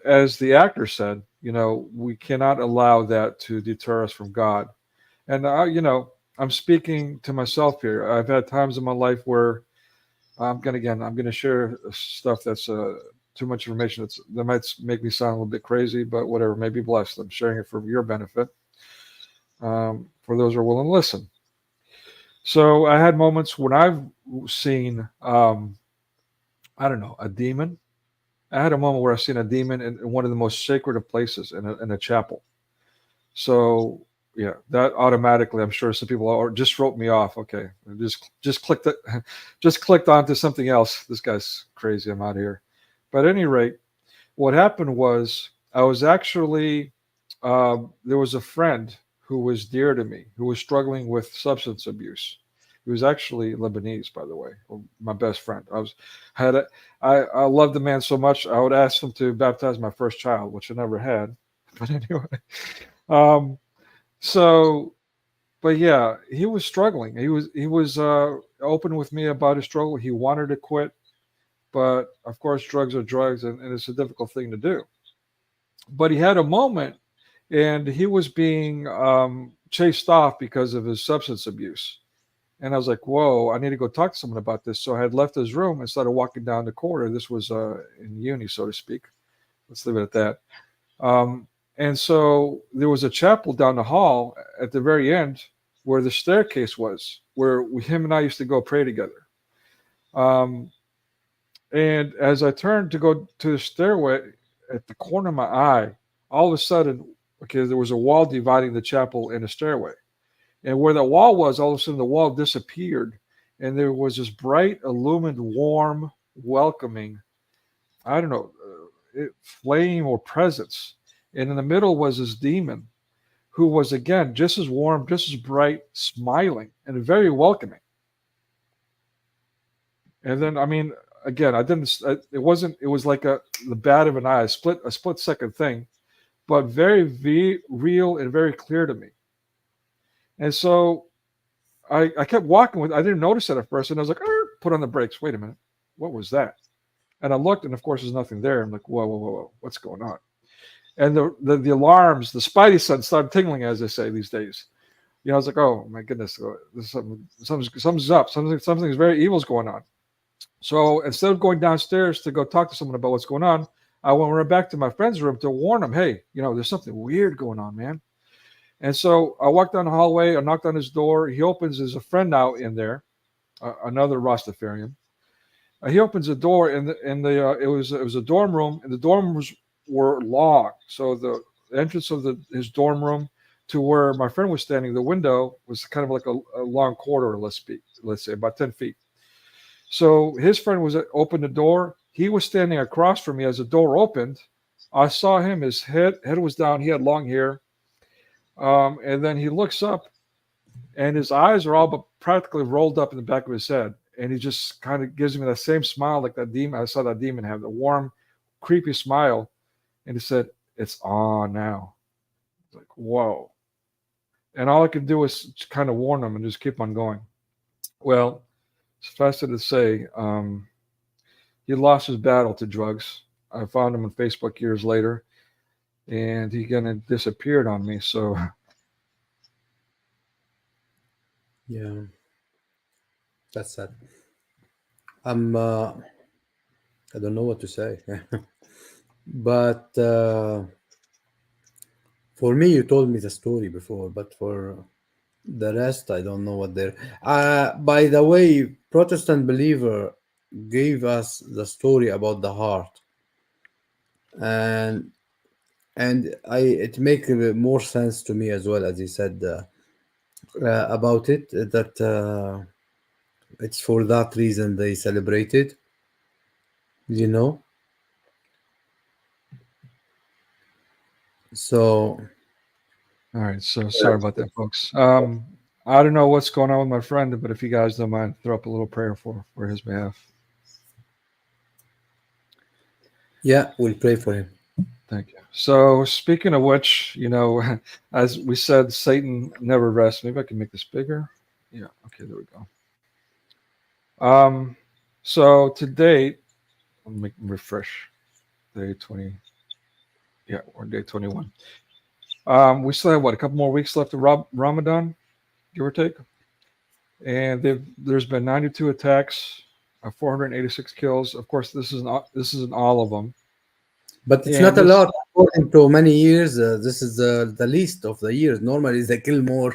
as the actor said, you know, we cannot allow that to deter us from God. And, you know, I'm speaking to myself here. I've had times in my life where I'm going to share stuff that's too much information that might make me sound a little bit crazy, but whatever, may be blessed. I'm sharing it for your benefit, for those who are willing to listen. So I had moments when I've seen, I don't know, a demon. I had a moment where I've seen a demon in one of the most sacred of places, in a chapel. So yeah, that automatically, I'm sure some people just wrote me off. Okay, just clicked it, just clicked onto something else. This guy's crazy. I'm out of here. But at any rate, what happened was I was actually there was a friend who was dear to me who was struggling with substance abuse. He was actually Lebanese, by the way, my best friend. I loved the man so much, I would ask him to baptize my first child, which I never had. But anyway, so, but yeah, he was struggling. He was open with me about his struggle. He wanted to quit, but of course, drugs are drugs, and it's a difficult thing to do. But he had a moment, and he was being chased off because of his substance abuse. And I was like, whoa, I need to go talk to someone about this. So I had left his room and started walking down the corridor. This was in uni, so to speak. Let's leave it at that. And so there was a chapel down the hall at the very end where the staircase was, where him and I used to go pray together. And as I turned to go to the stairway, at the corner of my eye, all of a sudden, okay, there was a wall dividing the chapel and the stairway. And where the wall was, all of a sudden the wall disappeared. And there was this bright, illumined, warm, welcoming, I don't know, flame or presence. And in the middle was this demon who was, again, just as warm, just as bright, smiling, and very welcoming. And then, I mean, again, it was like the bat of an eye, a split second thing, but very real and very clear to me. And so I kept walking I didn't notice it at first, and I was like, put on the brakes. Wait a minute. What was that? And I looked, and of course, there's nothing there. I'm like, whoa, what's going on? And the alarms, the spidey sense started tingling, as they say these days. You know, I was like, oh my goodness, something's up. Something's very evil's going on. So instead of going downstairs to go talk to someone about what's going on, I went right back to my friend's room to warn him, hey, you know, there's something weird going on, man. And so I walked down the hallway, I knocked on his door. He opens, there's a friend out in there, another Rastafarian. He opens the door, and it was a dorm room, and the dorm rooms were long. So the entrance of his dorm room to where my friend was standing, the window was kind of like a long corridor, let's say about 10 feet. So his friend opened the door. He was standing across from me as the door opened. I saw him, his head was down, he had long hair. And then he looks up, and his eyes are all but practically rolled up in the back of his head. And he just kind of gives me that same smile like that demon. I saw that demon have, the warm, creepy smile. And he said, it's on now. Like, whoa. And all I could do was kind of warn him and just keep on going. Well, suffice it to say, he lost his battle to drugs. I found him on Facebook years later. and he kind of disappeared on me. So Yeah, that's sad. I don't know what to say. But for me, you told me the story before, but for the rest, I don't know what they're. By the way, Protestant believer gave us the story about the heart, and it make more sense to me as well, as he said about it, that it's for that reason they celebrated, you know. So all right, so sorry about that, folks. I don't know what's going on with my friend, but if you guys don't mind, throw up a little prayer for his behalf. yeah, we'll pray for him. Thank you. So speaking of which, as we said, Satan never rests. Maybe I can make this bigger. Yeah. Okay. There we go. So to date, let me refresh. Day 20. Yeah, or day 21. We still have a couple more weeks left of Ramadan, give or take. And there's been 92 attacks, 486 kills. Of course, this isn't all of them. But it's not a lot according to many years. This is the least of the years. Normally, they kill more.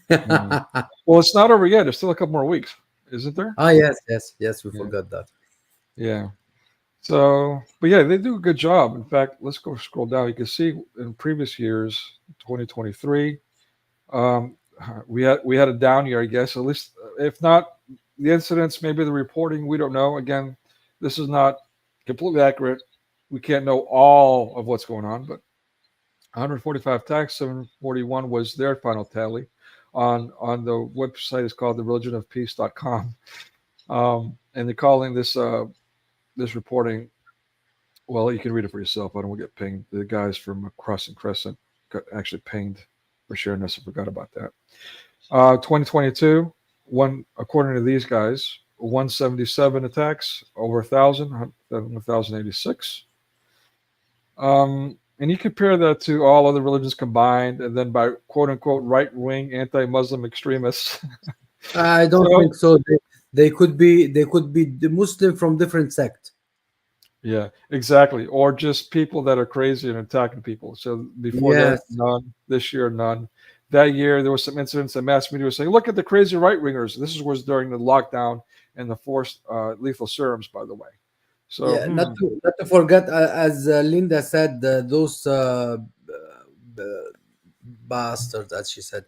Well, it's not over yet. There's still a couple more weeks, isn't there? Yes. We forgot that. Yeah. So, but yeah, they do a good job. In fact, let's go scroll down. You can see in previous years, 2023, we had a down year, I guess. At least, if not the incidents, maybe the reporting. We don't know. Again, this is not completely accurate. We can't know all of what's going on, but 145 attacks, 741 was their final tally. On the website is called thereligionofpeace.com, and they're calling this reporting. Well, you can read it for yourself. I don't want to get pinged. The guys from Crossing Crescent got actually pinged for sharing this. I forgot about that. 2022, according to these guys, 177 attacks, over 1,086. And you compare that to all other religions combined, and then by quote unquote right-wing anti-Muslim extremists. I don't think so. They could be the Muslim from different sect. Yeah, exactly. Or just people that are crazy and attacking people. So before that, none. This year, none. That year, there was some incidents that mass media was saying, look at the crazy right-wingers. This was during the lockdown and the forced lethal serums, by the way. So yeah, not to forget, as Linda said, those bastards, as she said,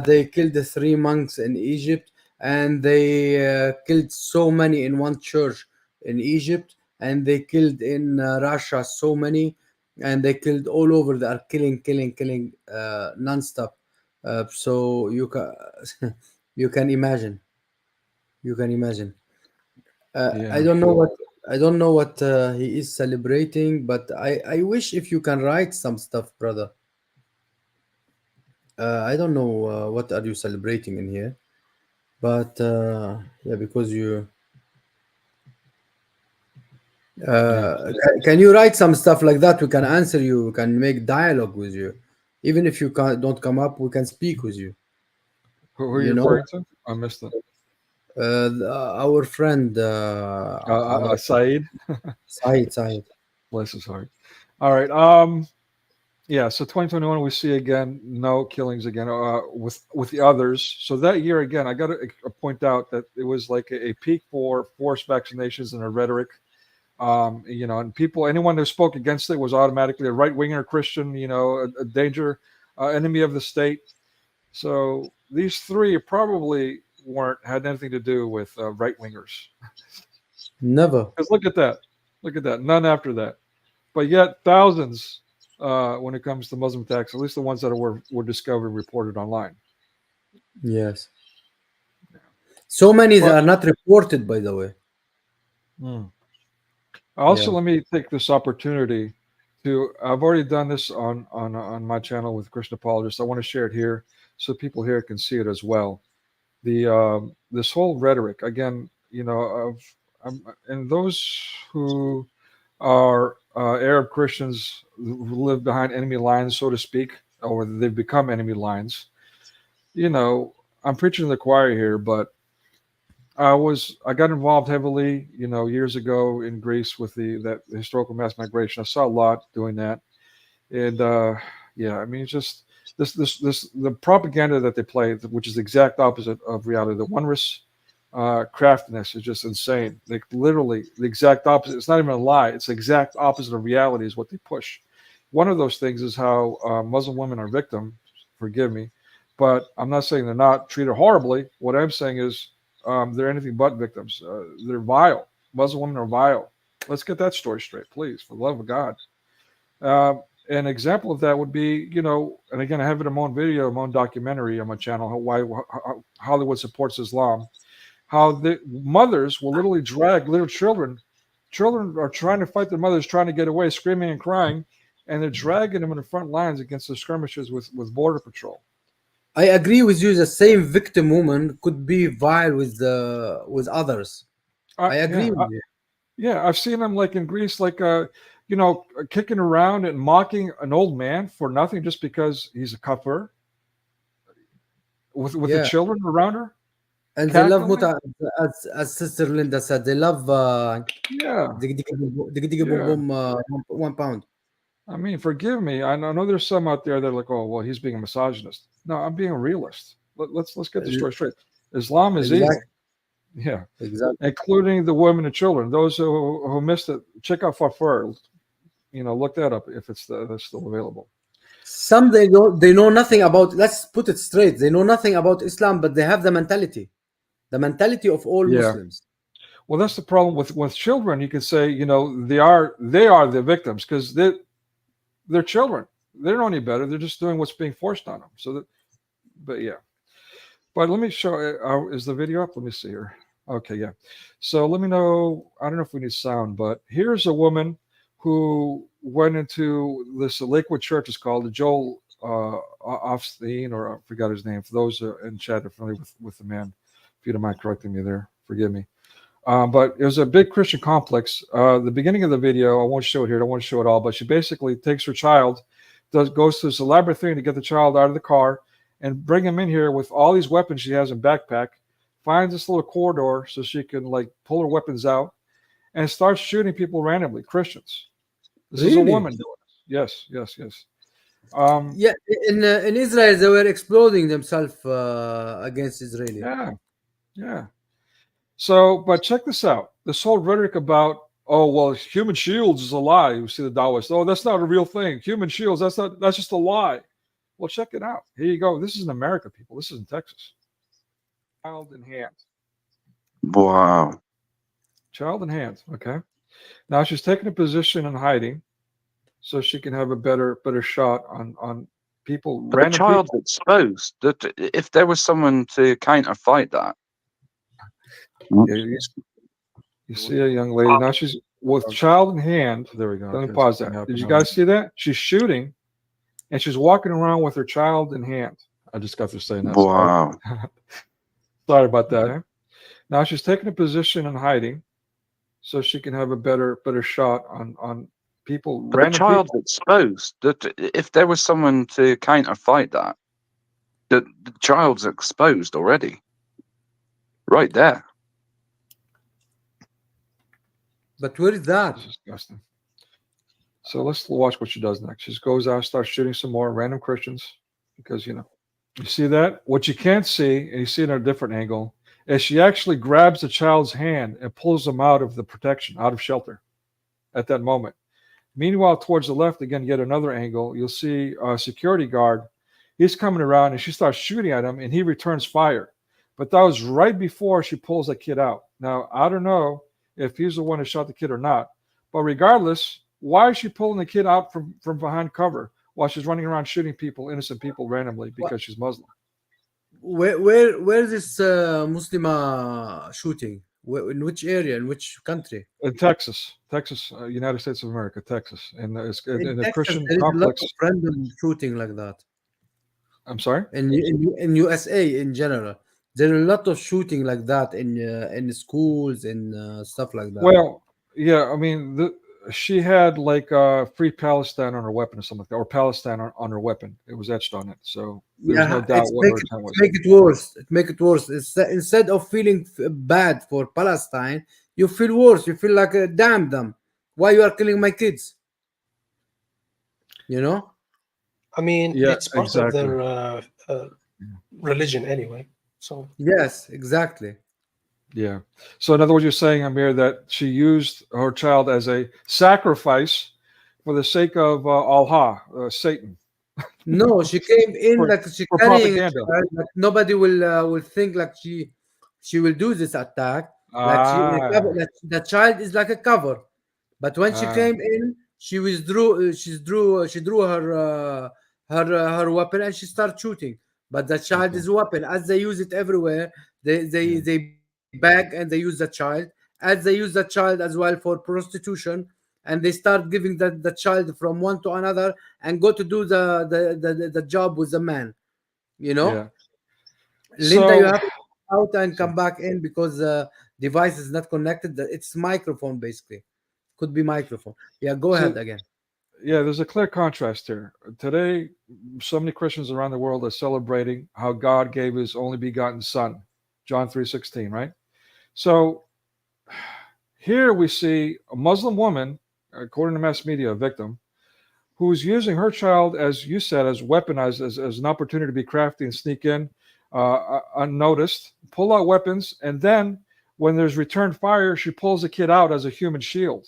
they killed the 3 monks in Egypt, and they killed so many in one church in Egypt, and they killed in Russia so many, and they killed all over. They are killing nonstop. So you can you can imagine. I don't know what he is celebrating, but I wish if you can write some stuff, brother. I don't know what are you celebrating in here, but yeah, because you can you write some stuff like that? We can answer you. We can make dialogue with you, even if you don't come up. We can speak with you. Who are you referring to? I missed it. Our friend Saeed. Saeed. Bless his heart. All right. Yeah. So 2021, we see again no killings again with the others. So that year again, I got to point out that it was like a peak for forced vaccinations and a rhetoric. And anyone who spoke against it was automatically a right winger, Christian. A danger, enemy of the state. So these 3 probably had anything to do with right wingers. Never. Because look at that. None after that. But yet thousands when it comes to Muslim attacks, at least the ones that were discovered and reported online. Yes. So many that are not reported, by the way. Also, let me take this opportunity I've already done this on my channel with Christian Apologists. I want to share it here so people here can see it as well. This whole rhetoric, again, and those who are Arab Christians who live behind enemy lines, so to speak, or they've become enemy lines. You know, I'm preaching to the choir here, but I got involved heavily, years ago in Greece with that historical mass migration. I saw a lot doing that, and yeah, I mean, it's just this the propaganda that they play, which is the exact opposite of reality. The wondrous craftiness is just insane. Like literally the exact opposite. It's not even a lie. It's the exact opposite of reality is what they push. One of those things is how Muslim women are victims. Forgive me, but I'm not saying they're not treated horribly. What I'm saying is they're anything but victims. They're vile. Muslim women are vile. Let's get that story straight, please, for the love of God. An example of that would be, and again, I have it in my own video, my own documentary on my channel, how Hollywood supports Islam, how the mothers will literally drag little children. Children are trying to fight their mothers, trying to get away, screaming and crying, and they're dragging them in the front lines against the skirmishes with Border Patrol. I agree with you. The same victim woman could be vile with others. I agree with you. Yeah, I've seen them like in Greece, like kicking around and mocking an old man for nothing just because he's a kafir with the children around her. And they love as Sister Linda said, they love one pound. I mean, forgive me. I know there's some out there that are like, oh, well, he's being a misogynist. No, I'm being a realist. Let's get the story straight. Islam is evil. Yeah, exactly. Including the women and children. Those who missed it, check out Fafur. Look that up if that's still available. Some they know nothing about. Let's put it straight. They know nothing about Islam, but they have the mentality of all Muslims. Well, that's the problem with children. You can say, they are the victims because they're children. They don't know any better. They're just doing what's being forced on them. But let me show. Is the video up? Let me see here. Okay, yeah. So let me know. I don't know if we need sound, but here's a woman who went into this Lakewood Church. It's called the Joel Offstein, or I forgot his name. For those in chat are familiar with the man, if you don't mind correcting me there, forgive me. But it was a big Christian complex. The beginning of the video, I won't show it here. I don't want to show it all, but she basically takes her child, goes to this elaborate thing to get the child out of the car and bring him in here with all these weapons she has in backpack, finds this little corridor so she can like pull her weapons out and starts shooting people randomly, Christians. This is a woman doing this. Yes. In Israel, they were exploding themselves against Israeli. Yeah. So, but check this out. This whole rhetoric about, oh, well, human shields is a lie. You see the Taoists. Oh, that's not a real thing. Human shields, that's just a lie. Well, check it out. Here you go. This is in America, people. This is in Texas. Child in hand. Wow. Child in hand. Okay. Now she's taking a position in hiding so she can have a better shot on people. But the child's exposed. That if there was someone to counter fight that. You see a young lady. Now she's with child in hand. There we go. Let me pause that. Did you guys see that? She's shooting and she's walking around with her child in hand. I just got through saying that. Wow. Sorry about that. Okay. Now she's taking a position in hiding so she can have a better shot on people. But the child's exposed. That if there was someone to counter fight that, the child's exposed already. Right there. But where is that? That's disgusting. So let's watch what she does next. She goes out, starts shooting some more random Christians because, you see that? What you can't see, and you see it at a different angle, is she actually grabs the child's hand and pulls them out of the protection, out of shelter at that moment. Meanwhile, towards the left, again, yet another angle, you'll see a security guard. He's coming around and she starts shooting at him and he returns fire. But that was right before she pulls the kid out. Now, I don't know if he's the one who shot the kid or not. But regardless, why is she pulling the kid out from behind cover while she's running around shooting people, innocent people, randomly because she's Muslim? Where is this Muslima shooting? In which area? In which country? In Texas, United States of America, Texas. And it's in a Christian there is complex. A lot of random shooting like that. I'm sorry? In USA in general. There are a lot of shooting like that in schools and stuff like that. Well, yeah, I mean, she had like Free Palestine on her weapon or something like that, or Palestine on her weapon. It was etched on it. So there's no doubt what her intent was. Make it worse. Make it worse. Instead of feeling bad for Palestine, you feel worse. You feel like, damn them. Why you are killing my kids? You know? I mean, Yeah, it's part exactly. of their religion anyway. So yes, exactly. Yeah. So in other words, you're saying, Amir, that she used her child as a sacrifice for the sake of Allah, Satan. No, she came in For- like she for carrying a propaganda. child, like nobody will think like she will do this attack. Like the child is like a cover. But when she came in, she withdrew. She drew her weapon and she started shooting. But the child is a weapon. As they use it everywhere, they bag and they use the child. As they use the child as well for prostitution, and they start giving the child from one to another and go to do the job with the man. You know, Yeah. Linda, So- you have to go out and come back in because the device is not connected. It's microphone basically. Could be microphone. Yeah, go So- ahead again. Yeah, there's a clear contrast here. Today, so many Christians around the world are celebrating how God gave his only begotten son, John 3:16, right? So here we see a Muslim woman, according to mass media, a victim, who's using her child, as you said, as weaponized, as an opportunity to be crafty and sneak in unnoticed, pull out weapons, and then when there's return fire, she pulls the kid out as a human shield.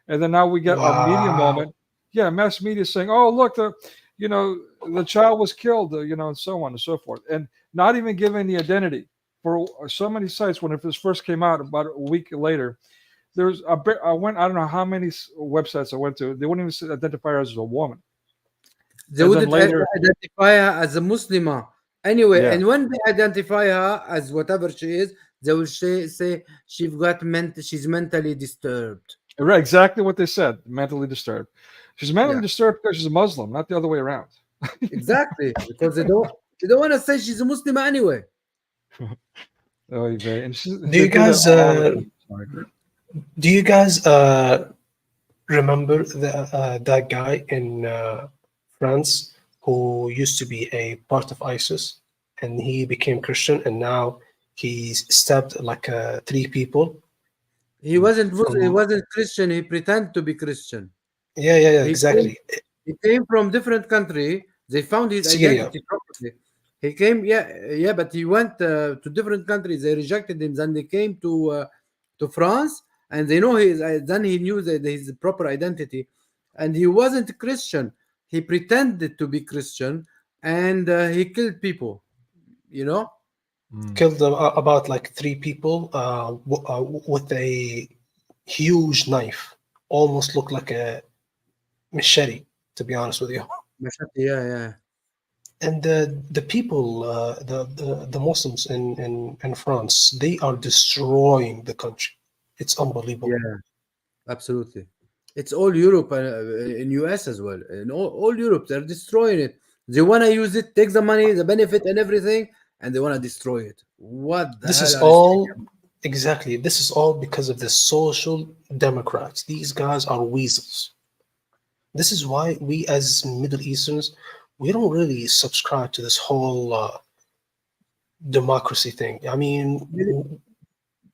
And then now we get a media moment. Yeah, mass media saying, "Oh, look, the child was killed," and so on and so forth, and not even giving the identity. For so many sites, when this first came out, about a week later, there's I don't know how many websites I went to. They wouldn't even identify her as a woman. They wouldn't identify her as a Muslima anyway. Yeah. And when they identify her as whatever she is, they will say she's mentally disturbed. Right, exactly what they said. Mentally disturbed. She's mentally disturbed because she's a Muslim, not the other way around. Exactly, because they don't want to say she's a Muslim anyway. Do you guys remember that guy in France who used to be a part of ISIS and he became Christian and now he's stabbed like 3 people? He wasn't Muslim, he wasn't Christian. He pretended to be Christian. Yeah, exactly. He came from different country. They found his Syria. identity properly. He came, but he went to different countries. They rejected him. Then they came to France, and they know then he knew that his proper identity, and he wasn't Christian. He pretended to be Christian, and he killed people. You know, Killed about like 3 people with a huge knife, almost looked like a machete, to be honest with you. Yeah. And the people, the Muslims in France, they are destroying the country. It's unbelievable. Yeah, absolutely. It's all Europe and in US as well. In all Europe, they're destroying it. They want to use it, take the money, the benefit, and everything, and they want to destroy it. What the This hell is are all exactly. This is all because of the social democrats. These guys are weasels. This is why we, as Middle Easterns, we don't really subscribe to this whole democracy thing. I mean,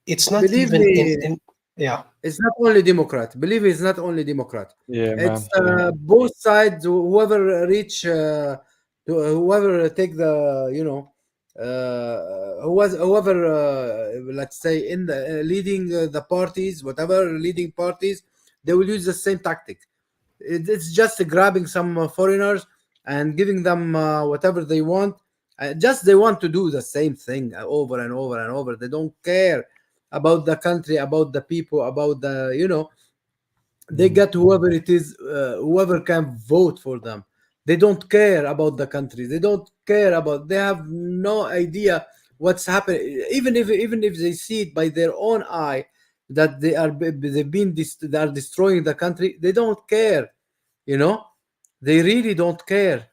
it's not Believe even me, yeah. It's not only Democrat. Believe me, it's not only Democrat. Yeah, It's man. both sides. Whoever reach, whoever take the, whoever let's say in the leading the parties, whatever leading parties, they will use the same tactic. It's just grabbing some foreigners and giving them whatever they want. Just they want to do the same thing over and over and over. They don't care about the country, about the people, about the, they get whoever it is, whoever can vote for them. They don't care about the country. They don't care about, they have no idea what's happening. Even if they see it by their own eye that they are destroying the country, they don't care. They really don't care.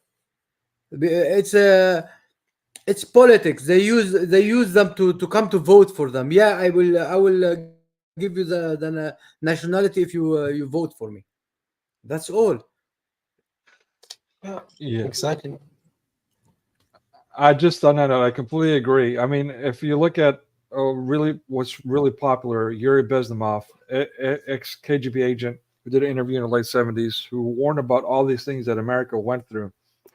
It's politics. They use them to come to vote for them. Yeah, I will give you the nationality if you vote for me. That's all. Yeah, exactly. I just on that note, I completely agree. I mean, if you look at what's really popular, Yuri Bezdomov, ex KGB agent who did an interview in the late 70s, who warned about all these things that America went through,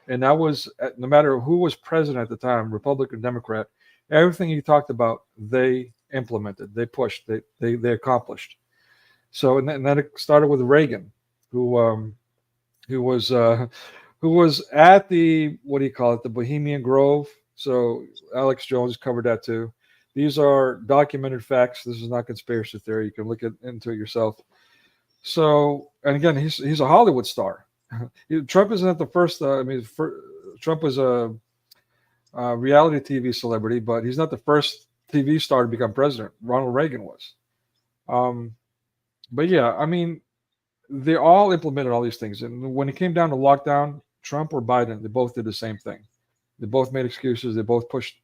and that was no matter who was president at the time, Republican, Democrat, everything he talked about, they implemented, they pushed, they accomplished. So and then it started with Reagan, who was at the, what do you call it, the Bohemian Grove. So Alex Jones covered that too. These are documented facts. This is not conspiracy theory. You can look into it yourself. So, and again, he's a Hollywood star. Trump isn't the first. Trump was a reality TV celebrity, but he's not the first TV star to become president. Ronald Reagan was. But yeah, I mean, they all implemented all these things. And when it came down to lockdown, Trump or Biden, they both did the same thing. They both made excuses. They both pushed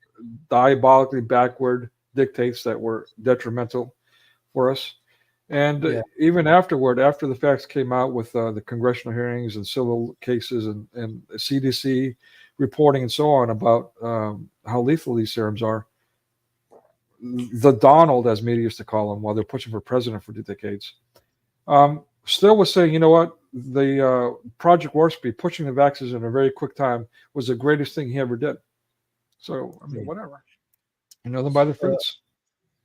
diabolically backward dictates that were detrimental for us. And even afterward, after the facts came out with the congressional hearings and civil cases and CDC reporting and so on about how lethal these serums are, the Donald, as media used to call him, while they're pushing for president for 2 decades, still was saying, you know what, the Project Warp Speed, pushing the vaccines in a very quick time, was the greatest thing he ever did. So, I mean, whatever. You know them by the fruits.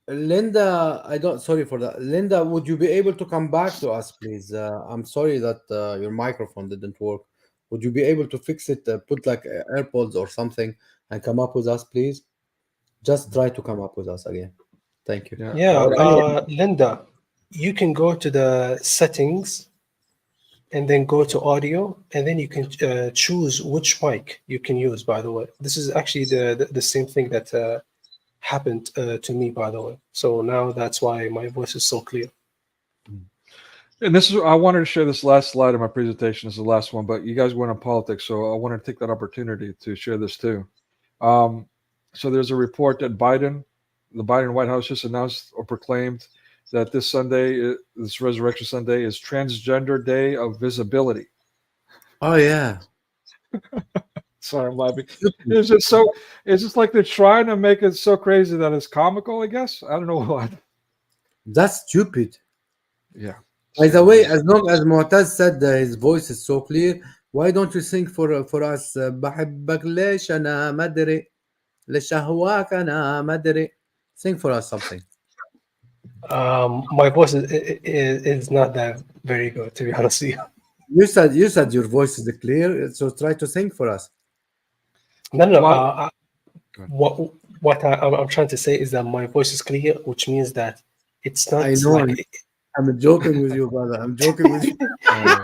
Linda, sorry for that. Linda, would you be able to come back to us, please? I'm sorry that your microphone didn't work. Would you be able to fix it, put like AirPods or something and come up with us, please? Just try to come up with us again. Thank you. Linda, you can go to the settings and then go to audio, and then you can choose which mic you can use, by the way. This is actually the same thing that happened to me, by the way. So now that's why my voice is so clear. And this is, I wanted to share this last slide of my presentation. This is the last one, but you guys went on politics, so I wanted to take that opportunity to share this too. So there's a report that the Biden White House just announced or proclaimed that this Sunday, this Resurrection Sunday, is Transgender Day of Visibility. Oh yeah. Sorry, I'm laughing. It's just like they're trying to make it so crazy that it's comical, I guess. I don't know why. That's stupid. Yeah. By the way, as long as Mu'taz said that his voice is so clear, why don't you sing for us? بحبك ليش أنا ما أدري لشهواك أنا ما أدري. Sing for us something. My voice is not that very good, to be honest with you. You said your voice is clear, so try to sing for us. No. What I'm trying to say is that my voice is clear, which means that it's not. I know. I'm joking with you, brother. I'm joking with you.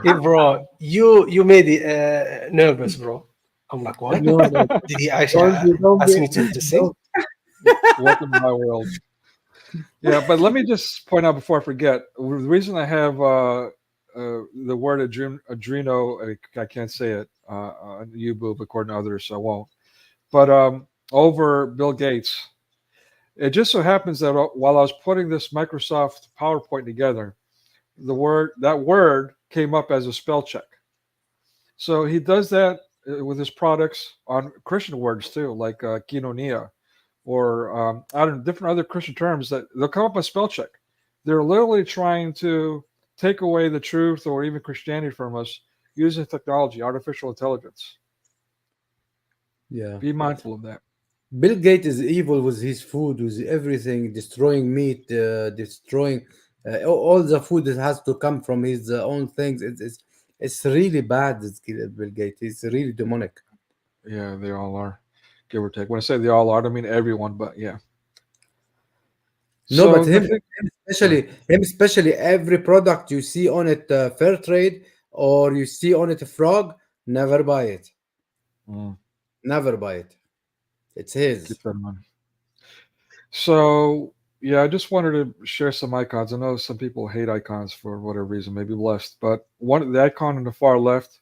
Hey, bro, you made it nervous, bro. I'm like, what? No. Did he actually ask me to sing? Welcome to my world. Yeah, but let me just point out before I forget, the reason I have the word adreno, I can't say it on YouTube, according to others, so I won't. But over Bill Gates, it just so happens that while I was putting this Microsoft PowerPoint together, that word came up as a spell check. So he does that with his products on Christian words too, like quinonia, or I don't know, different other Christian terms that they'll come up with spell check. They're literally trying to take away the truth or even Christianity from us using technology, artificial intelligence. Yeah. Be mindful of that. Bill Gates is evil with his food, with everything, destroying meat, destroying all the food that has to come from his own things. It's really bad. Bill Gates. It's really demonic. Yeah, they all are, give or take. When I say they all are, I don't mean everyone, but yeah. No, but him especially, every product you see on it fair trade or you see on it a frog, never buy it. Never buy it. It's his. Keep that in mind. So yeah, I just wanted to share some icons. I know some people hate icons for whatever reason, maybe blessed, but the icon on the far left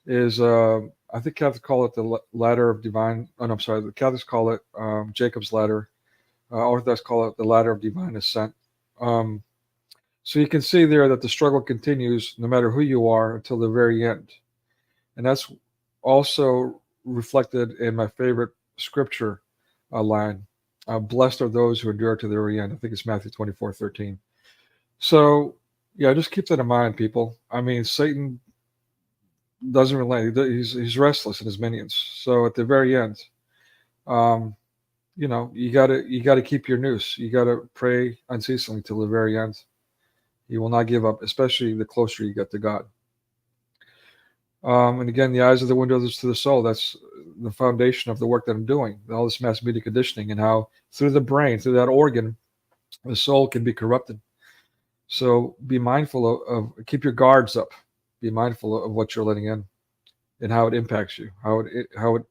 is I think Catholics call it the ladder of divine. Oh, no, I'm sorry. The Catholics call it Jacob's ladder. Orthodox call it the ladder of divine ascent. So you can see there that the struggle continues no matter who you are until the very end. And that's also reflected in my favorite scripture line. Blessed are those who endure to the very end. I think it's Matthew 24:13. So, yeah, just keep that in mind, people. I mean, Satan doesn't relent. He's restless in his minions. So at the very end, you gotta keep your noose. You gotta pray unceasingly till the very end. You will not give up, especially the closer you get to God. And again, the eyes are the windows to the soul. That's the foundation of the work that I'm doing. All this mass media conditioning and how through the brain, through that organ, the soul can be corrupted. So be mindful of keep your guards up. Be mindful of what you're letting in and how it impacts you, how it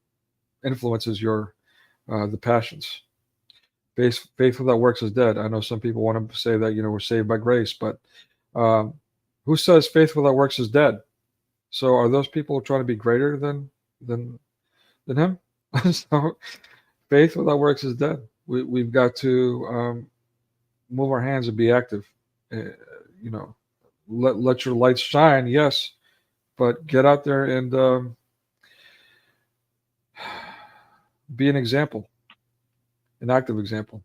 influences your the passions. Faith without works is dead. I know some people want to say that we're saved by grace, but who says faith without works is dead? So are those people trying to be greater than him? So faith without works is dead. We've got to move our hands and be active. Let your lights shine, yes, but get out there and be an example, an active example.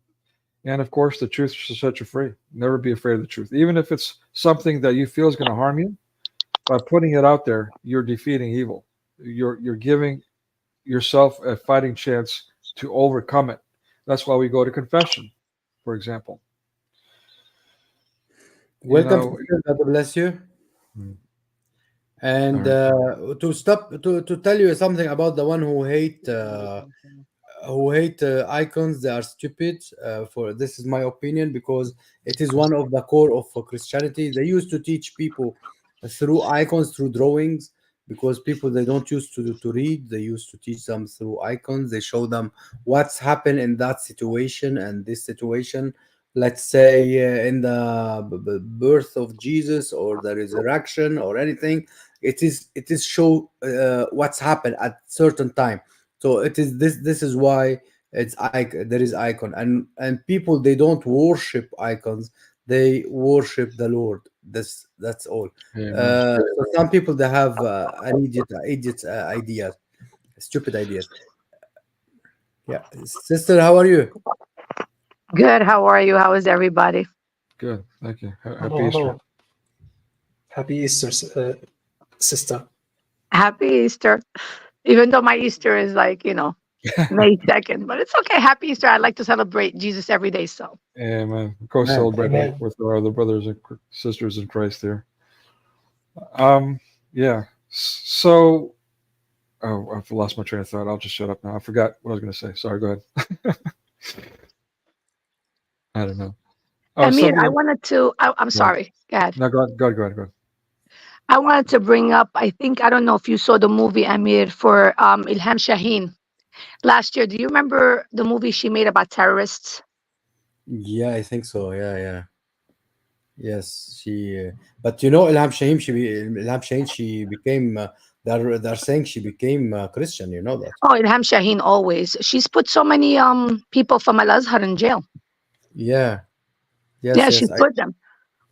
And of course, the truth shall set you free. Never be afraid of the truth, even if it's something that you feel is going to harm you. By putting it out there, you're defeating evil. You're giving yourself a fighting chance to overcome it. That's why we go to confession, for example. Welcome, God bless you. And to tell you something about the one who hate icons, they are stupid. For this is my opinion, because it is one of the core of Christianity. They used to teach people through icons, through drawings, because people they don't used to read. They used to teach them through icons. They show them what's happened in that situation and this situation. Let's say in the birth of Jesus or the resurrection or anything, it is show what's happened at certain time. So it is this is why there is icon, and people they don't worship icons, they worship the Lord. That's all. So some people they have an idiot ideas, stupid ideas. Yeah, sister, how are you? Good. How are you? How is everybody? Good. Thank you. Happy Hello, Easter. hello. Happy Easter, sister. Happy Easter. Even though my Easter is like, May 2nd, but it's okay. Happy Easter. I like to celebrate Jesus every day. So, Amen. Go celebrate with our other brothers and sisters in Christ there. Yeah. So, I've lost my train of thought. I'll just shut up now. I forgot what I was going to say. Sorry. Go ahead. I don't know. Amir, I wanted to. I'm sorry. Go ahead. No, go ahead. I wanted to bring up. I don't know if you saw the movie Amir for Ilham Shaheen last year. Do you remember the movie she made about terrorists? Yeah, I think so. Yeah. Yes, she. But Ilham Shaheen, she became. They're saying she became Christian. You know that? Oh, Ilham Shaheen always. She's put so many people from Al Azhar in jail. Yeah. Yes, yeah, she put them.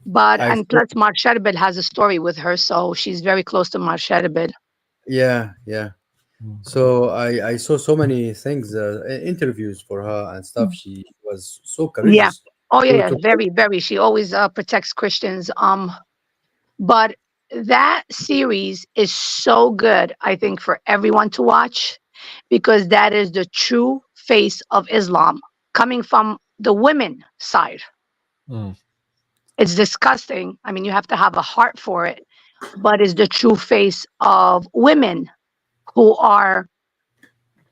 But and plus Mar Sherbel has a story with her, so she's very close to Mar Sherbel. Yeah. So I saw so many things, interviews for her and stuff. She was so courageous. Yeah. Oh yeah, very, very. She always protects Christians. But that series is so good, I think, for everyone to watch, because that is the true face of Islam coming from the women side. It's disgusting. I mean, you have to have a heart for it, but it's the true face of women who are,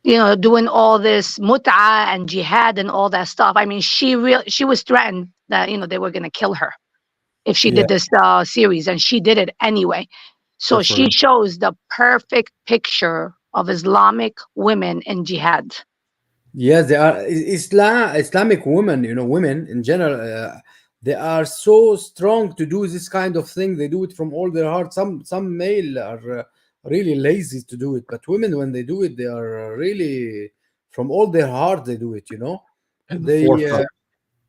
doing all this mut'a and jihad and all that stuff. I mean, she was threatened that, they were going to kill her if she did this series, and she did it anyway. So she shows the perfect picture of Islamic women in jihad. Yes, they are Islamic women, women in general. They are so strong to do this kind of thing. They do it from all their heart. Some male are really lazy to do it, but women, when they do it, they are really from all their heart. They do it, In the forefront.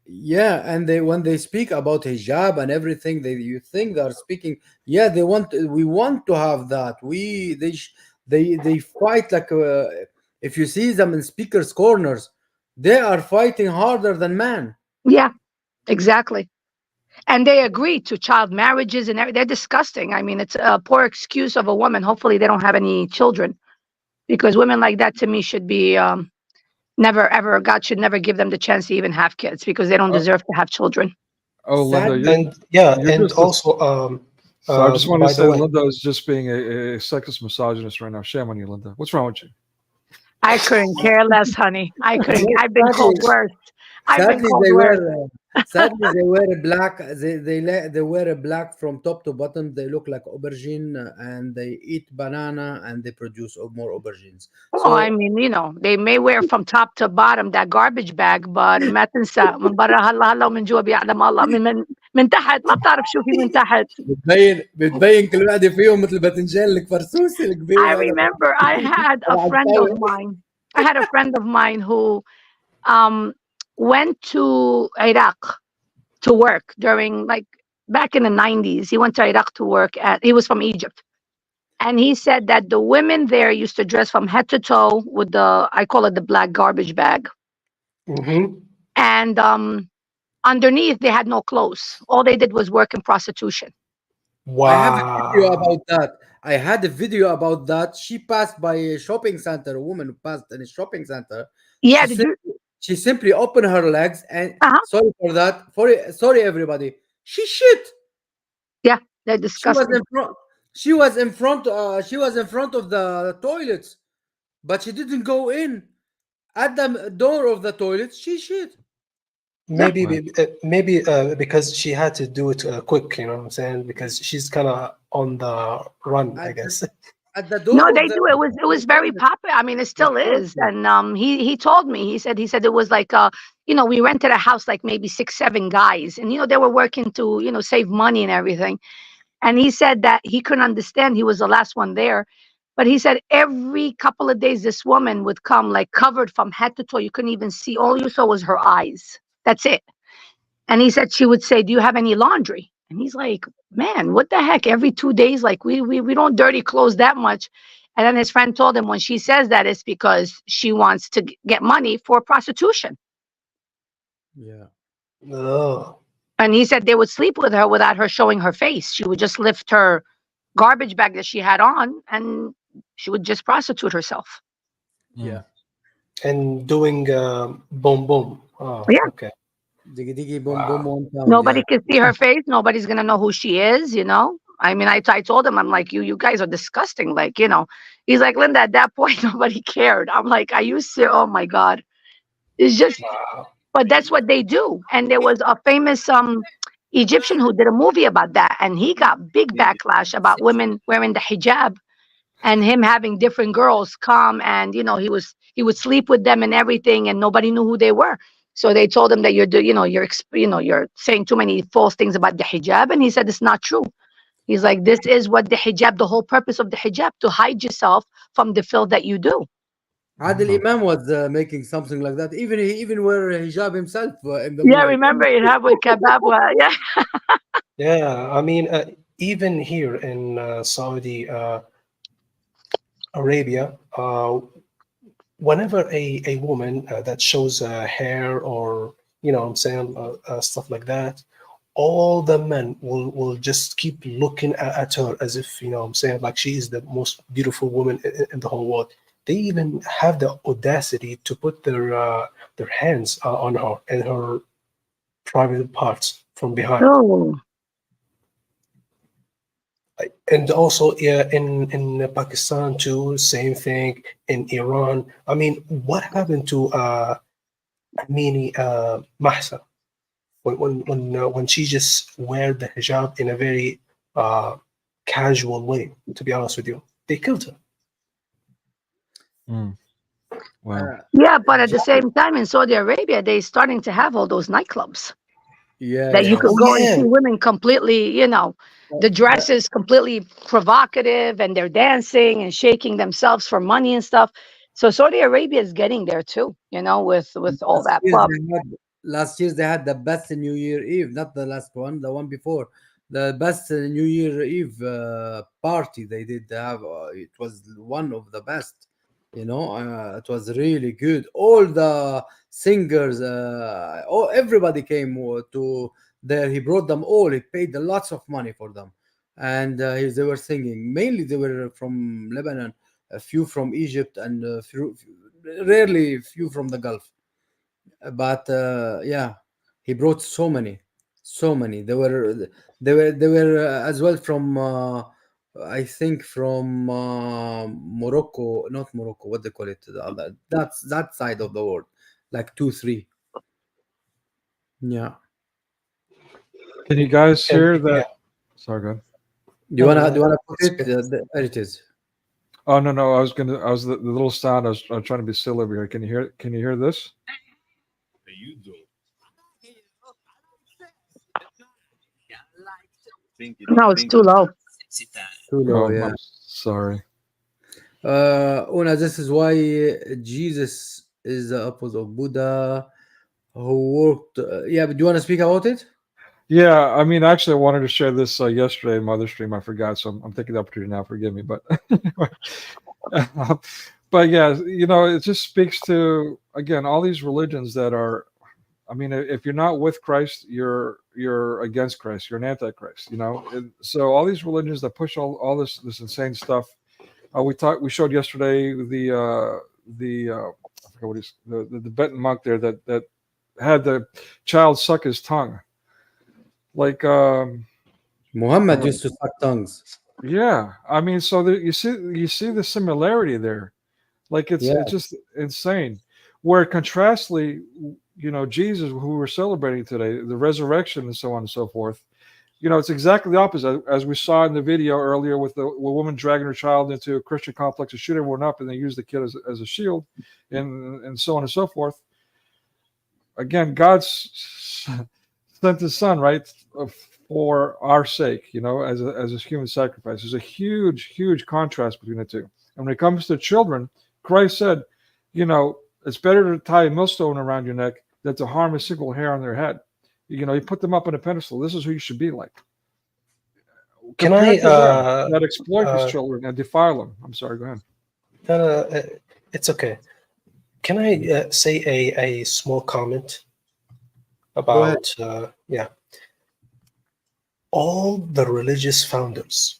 Yeah, and they when they speak about hijab and everything, you think they are speaking. Yeah, we want to have that. They fight like if you see them in speakers' corners, they are fighting harder than man. Yeah, exactly. And they agree to child marriages and everything. They're disgusting. I mean, it's a poor excuse of a woman. Hopefully, they don't have any children, because women like that to me should be never ever. God should never give them the chance to even have kids, because they don't deserve to have children. Oh, Linda, And yeah, you're and just also so I just want to by the say way, Linda is just being a sexist misogynist right now. Shame on you, Linda. What's wrong with you? I couldn't care less, honey. I couldn't. I've been called worse. I've been Sadly, called they worse. wear sadly they wear a black. They wear a black from top to bottom. They look like aubergine, and they eat banana, and they produce more aubergines. Well, I So mean, they may wear from top to bottom that garbage bag, but ما تنسى من برا هلا هلا ومن جوا بيعلم الله من تحت ما بتعرف شو في من تحت. بتبين كل واحدة فيهم مثل الباذنجان الكفرسوسي الكبير I هذا. remember I had a friend of mine. I had a friend of mine who went to Iraq to work during, like, back in the 90s. He went to Iraq to work he was from Egypt. And he said that the women there used to dress from head to toe with I call it the black garbage bag. Mm-hmm. And underneath, they had no clothes. All they did was work in prostitution. I have a video about that. I had a video about that. She passed by a shopping center. A woman who passed in a shopping center. Yeah, she simply opened her legs and sorry for that. Sorry, everybody. She shit. Yeah, they're disgusting. She was in front. She was in front of the toilets, but she didn't go in. At the door of the toilet, she shit. Maybe because she had to do it quick, you know what I'm saying? Because she's kind of on the run, I guess. At the door. No, they do. It was very popular. I mean, it still is. And he told me. He said it was like we rented a house, like maybe 6, 7 guys, and they were working to save money and everything. And he said that he couldn't understand. He was the last one there. But he said every couple of days, this woman would come, like, covered from head to toe. You couldn't even see. All you saw was her eyes. That's it. And he said she would say, "Do you have any laundry?" And he's like, "Man, what the heck? Every 2 days, like, we don't dirty clothes that much." And then his friend told him when she says that, it's because she wants to get money for prostitution. Yeah. Oh. And he said they would sleep with her without her showing her face. She would just lift her garbage bag that she had on, and she would just prostitute herself. Yeah. And doing boom boom. Oh, yeah. Okay. Diggy diggy boom boom 1 pound. Nobody can see her face. Nobody's gonna know who she is. I mean, I told him, I'm like, you guys are disgusting. Like, he's like, Linda, at that point, nobody cared. I'm like, are you serious? Oh my God. It's just, but that's what they do. And there was a famous Egyptian who did a movie about that. And he got big backlash about women wearing the hijab and him having different girls come, and, he would sleep with them and everything, and nobody knew who they were. So they told him that you're saying too many false things about the hijab. And he said, it's not true. He's like, this is what the whole purpose of the hijab, to hide yourself from the filth that you do. Adil Imam was making something like that. He even wear hijab himself in the Yeah, movie. remember it had with kebab. Yeah. Yeah, I mean, even here in Saudi Arabia, whenever a woman that shows hair or what I'm saying, stuff like that, all the men will just keep looking at her as if what I'm saying, like she is the most beautiful woman in the whole world. They even have the audacity to put their hands on her and her private parts from behind. Oh. And also, yeah, in Pakistan too, same thing. In Iran, I mean, what happened to Amini Mahsa when she just wear the hijab in a very casual way? To be honest with you, they killed her. Wow. Yeah, but at the same time, in Saudi Arabia, they're starting to have all those nightclubs. Yeah, that you could go and see women completely, the dress is completely provocative, and they're dancing and shaking themselves for money and stuff. So Saudi Arabia is getting there too, with all that. last year they had the best New Year Eve, not the last one, the one before. The best New Year Eve party they did have. It was one of the best. It was really good. All the singers, everybody came to there. He brought them all. He paid lots of money for them, and they were singing. Mainly, they were from Lebanon, a few from Egypt, and rarely few from the Gulf. But yeah, he brought so many. They were as well from I think from Morocco, not Morocco, what they call it, the other, that's that side of the world, like 2 3. Yeah. Can you guys hear that? Yeah. Sorry, go ahead. Do you wanna put it? There it is. Oh no, I was the little sound. I was trying to be still over here. Can you hear it? Can you hear this? No, it's too low. Too low, Oh, yeah. I'm sorry. Una, this is why Jesus is the opposite of Buddha, who worked. Yeah, but do you want to speak about it? Yeah, I mean, actually, I wanted to share this yesterday in my other stream. I forgot, so I'm taking the opportunity now. Forgive me, but but yeah, it just speaks to, again, all these religions that are. I mean, if you're not with Christ, you're against Christ. You're an antichrist. So all these religions that push all this insane stuff. We showed yesterday the I forgot what he's the Tibetan monk there that had the child suck his tongue. Like Muhammad used to suck tongues. Yeah, I mean, so you see the similarity there. Like it's just insane. Where contrastly, Jesus, who we're celebrating today, the resurrection and so on and so forth, it's exactly the opposite, as we saw in the video earlier with the woman dragging her child into a Christian complex to shoot everyone up, and they use the kid as a shield, and so on and so forth. Again, God sent His Son, right, for our sake, as a human sacrifice. There's a huge contrast between the two. And when it comes to children, Christ said, it's better to tie a millstone around your neck than to harm a single hair on their head. You put them up on a pedestal. This is who you should be like. Can I that exploit these children and defile them? I'm sorry. Go ahead. It's okay. Can I say a small comment about all the religious founders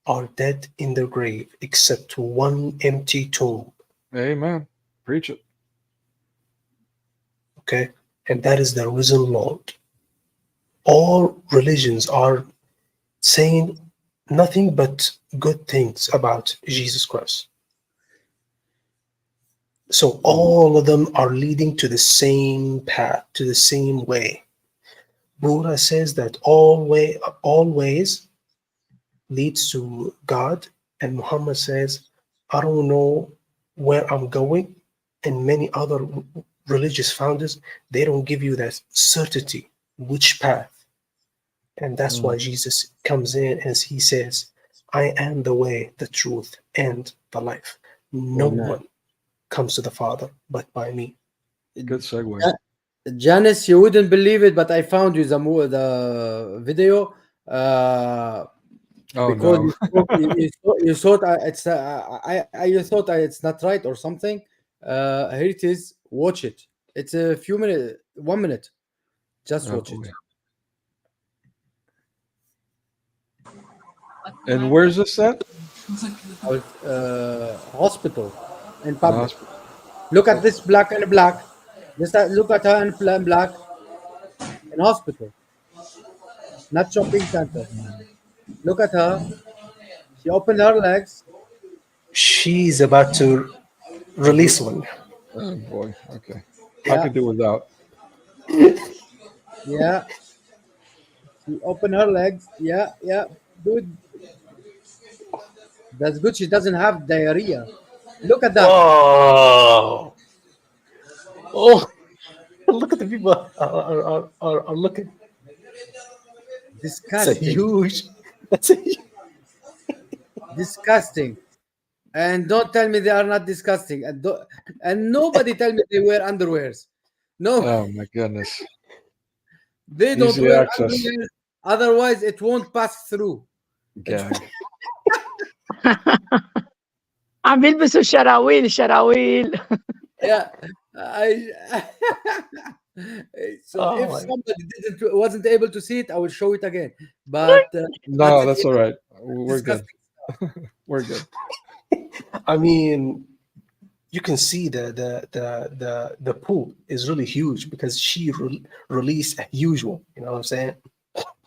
are dead in their grave except one empty tomb. Amen. Preach it. Okay, and that is the risen Lord. All religions are saying nothing but good things about Jesus Christ. So all of them are leading to the same path, to the same way. Buddha says that all ways leads to God, and Muhammad says, I don't know where I'm going. And many other religious founders, they don't give you that certainty, which path. And that's why Jesus comes in as he says, I am the way, the truth, and the life. No one comes to the Father but by me. Good segue. Janice, you wouldn't believe it, but I found you the video. Because you thought it's you thought it's not right or something. Here it is. Watch it. It's a few minutes, 1 minute. Just watch it. And where's this at? Hospital in public. Look at this black and black. Just look at her in black in hospital, not shopping center. Look at her. She opened her legs. She's about to release one. Oh boy. Okay. I could do without. Yeah. She opened her legs. Yeah. Good. That's good. She doesn't have diarrhea. Look at that. Oh, look at the people are looking. Disgusting. That's a huge. Disgusting. And don't tell me they are not disgusting. And nobody tell me they wear underwears. No, Oh my goodness. they don't Easy wear access. underwears. Otherwise, it won't pass through. Gag. عم بيلبسوا شراويل. Yeah, so Oh if my. somebody wasn't able to see it, I will show it again. But No, that's all right. We're good. disgusting. We're good. I mean, you can see the pool is really huge because she released a huge one. You know what I'm saying?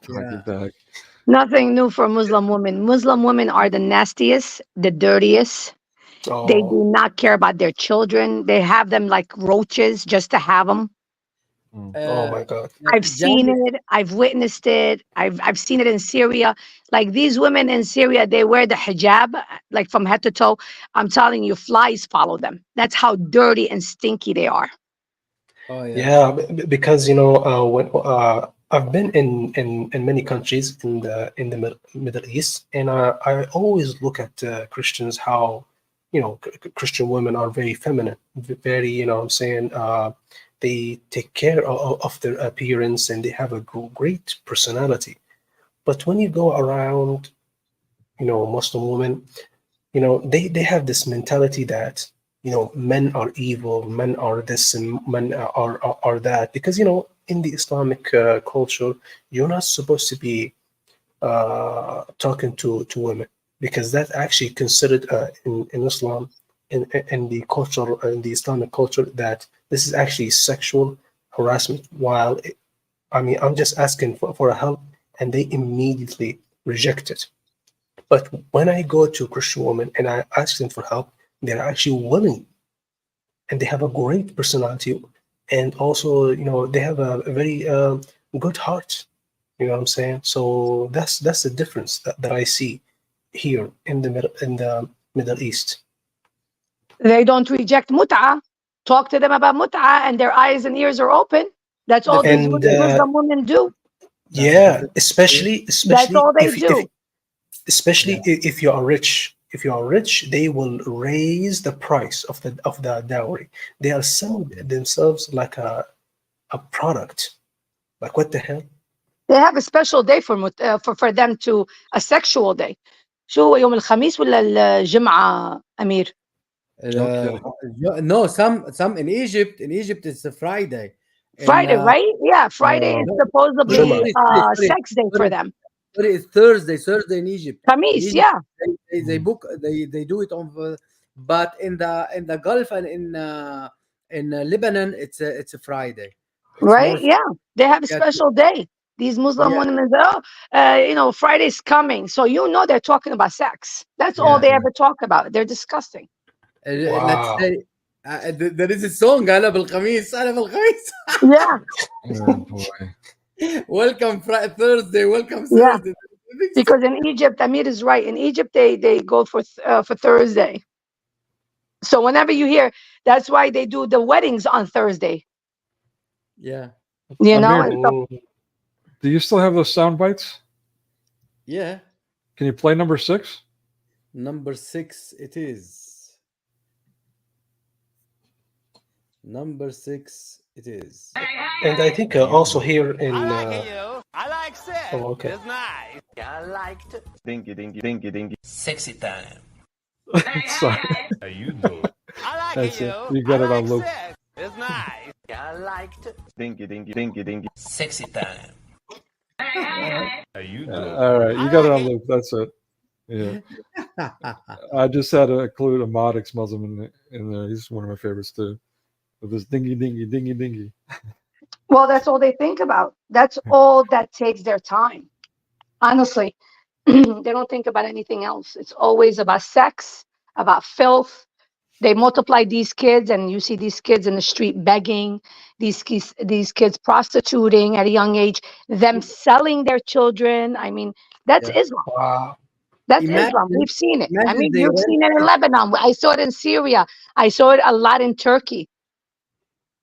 Yeah. Nothing new for Muslim women. Muslim women are the nastiest, the dirtiest. They Oh, do not care about their children. They have them like roaches just to have them. oh my God. I've seen it. I've witnessed it. I've seen it in Syria. Like these women in Syria, they wear the hijab like from head to toe. I'm telling you, flies follow them. That's how dirty and stinky they are. Oh Yeah, because you know when I've been in many countries in the Middle East, and I always look at Christians how you know Christian women are very feminine, very you know what I'm saying they take care of their appearance and they have a great personality. But when you go around, you know, Muslim women, you know, they have this mentality that you know men are evil, men are this, and men are that. Because you know, in the Islamic culture, you're not supposed to be talking to women because that's actually considered in Islam, in the culture, in the Islamic culture, that this is actually sexual harassment. While I mean, I'm just asking for a help, and they immediately reject it. But when I go to Christian women and I ask them for help, they're actually willing, and they have a great personality, and also you know they have a very good heart. You know what I'm saying? So that's the difference that I see here in the Middle East. They don't reject mut'ah. Talk to them about mut'ah, and their eyes and ears are open. That's all these And Muslim women do. yeah, especially That's all they do. especially if you are rich. If you are rich, they will raise the price of the dowry. They are selling themselves like a product. Like what the hell? They have a special day for them to a sexual day. شو يوم الخميس ولا الجمعة أمير؟ No, some in Egypt. In Egypt, it's a Friday. Friday, right? Yeah, Friday is supposedly sex day for them. But it's Thursday in Egypt. Khamis, yeah. They book. They do it on. But in the Gulf and in Lebanon, it's a Friday. It's right? Yeah, they have a special day. These Muslim women, you know, Friday's coming, so you know they're talking about sex. That's all they ever talk about. They're disgusting. Let's say there is a song. أنا بالخميس. Yeah. Oh boy. Welcome Thursday. Welcome Yeah. Thursday. Because in Egypt, Amir is right. In Egypt, they go for Thursday. So whenever you hear, that's why they do the weddings on Thursday. Yeah. You know. Amir, do you still have those sound bites? Yeah. Can you play number 6? Number 6 it is. Number 6 it is. And I think also here in. I like sex. Oh, okay. It's nice. I like to. Dinky. Sexy time. Sorry. How you doing? I like That's it, it. You got it on loop. sex. It's nice. I like to. Dinky. Sexy time. How you doing? All right, you got it on loop. That's it. Yeah. I just had to include a Modix Muslim in there. He's one of my favorites too. With this dingy. Well, that's all they think about. That's all that takes their time. Honestly, they don't think about anything else. It's always about sex, about filth. They multiply these kids, and you see these kids in the street begging, these kids prostituting at a young age, them selling their children. I mean, that's Islam. Wow. That's Islam. We've seen it. I mean, you've seen it in Lebanon. I saw it in Syria. I saw it a lot in Turkey.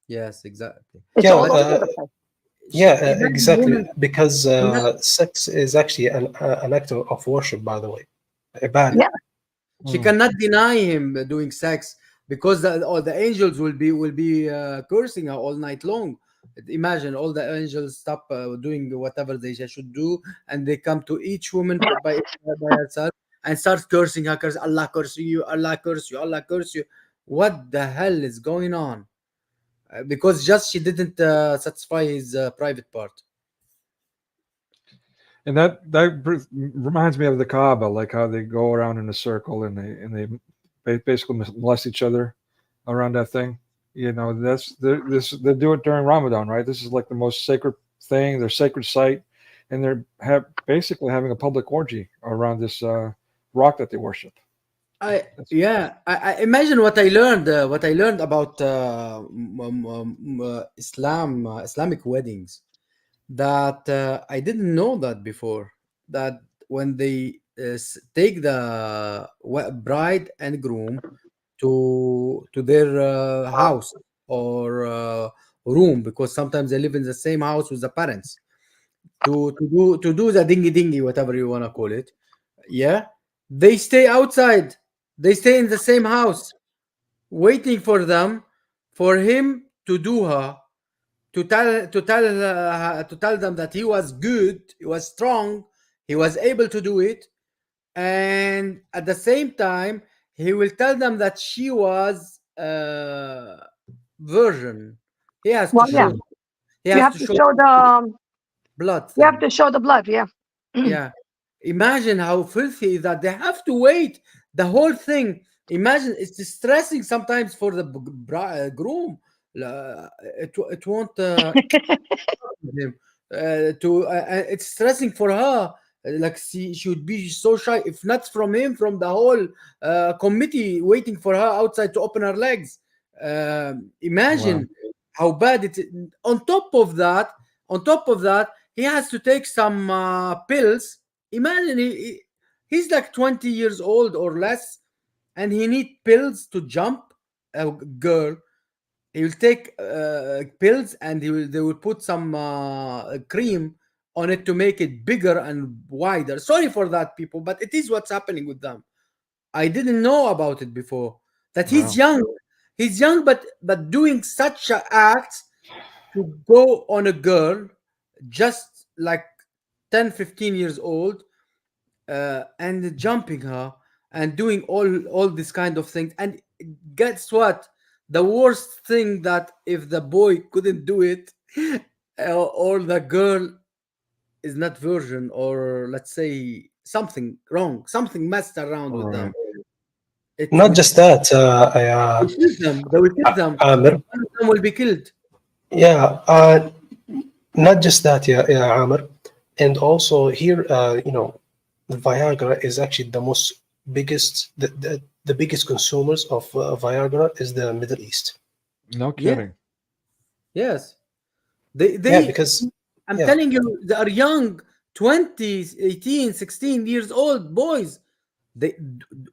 Yes, exactly. It's all over the place. Yeah, exactly. Because sex is actually an act of worship, by the way. Ibadah. Yeah. She cannot deny him doing sex because all the angels will be cursing her all night long. Imagine all the angels stop doing whatever they should do, and they come to each woman by herself and start cursing her. Curse Allah, curse you, Allah, curse you, Allah, curse you. What the hell is going on? Because just she didn't satisfy his private part. And that reminds me of the Kaaba, like how they go around in a circle and they basically molest each other around that thing. You know, they do it during Ramadan, right? This is like the most sacred thing, their sacred site, and they're basically having a public orgy around this rock that they worship. I imagine what I learned about Islamic weddings, that I didn't know that before, that when they take the bride and groom to their house or room, because sometimes they live in the same house with the parents, to do the dingy, whatever you want to call it, they stay outside. They stay in the same house, waiting for him to do her, to tell them that he was good, he was strong, he was able to do it, and at the same time he will tell them that she was virgin. He has to show. You have to show the blood. You have to show the blood. Yeah. Yeah. Imagine how filthy is that. They have to wait the whole thing. Imagine, it's distressing sometimes for the groom. It won't him it's stressing for her. Like she would be so shy, if not from him, from the whole committee waiting for her outside to open her legs. Imagine how bad it is. On top of that, he has to take some pills. Imagine he's like 20 years old or less, and he needs pills to jump a girl. He will take pills, and they will put some cream on it to make it bigger and wider. Sorry for that, people, but it is what's happening with them. I didn't know about it before. That he's young. He's young, but doing such an act to go on a girl just like 10, 15 years old, and jumping her and doing all this kind of things. And guess what? The worst thing, that if the boy couldn't do it, or the girl is not virgin, or let's say something wrong, something messed around with them. Not just that, they will kill them. Amir. One of them will be killed. Yeah, not just that, Amir. And also here, the Viagra is actually the biggest consumers of Viagra is the Middle East. No kidding. Yes. They because I'm telling you, they are young, 20, 18, 16 years old boys.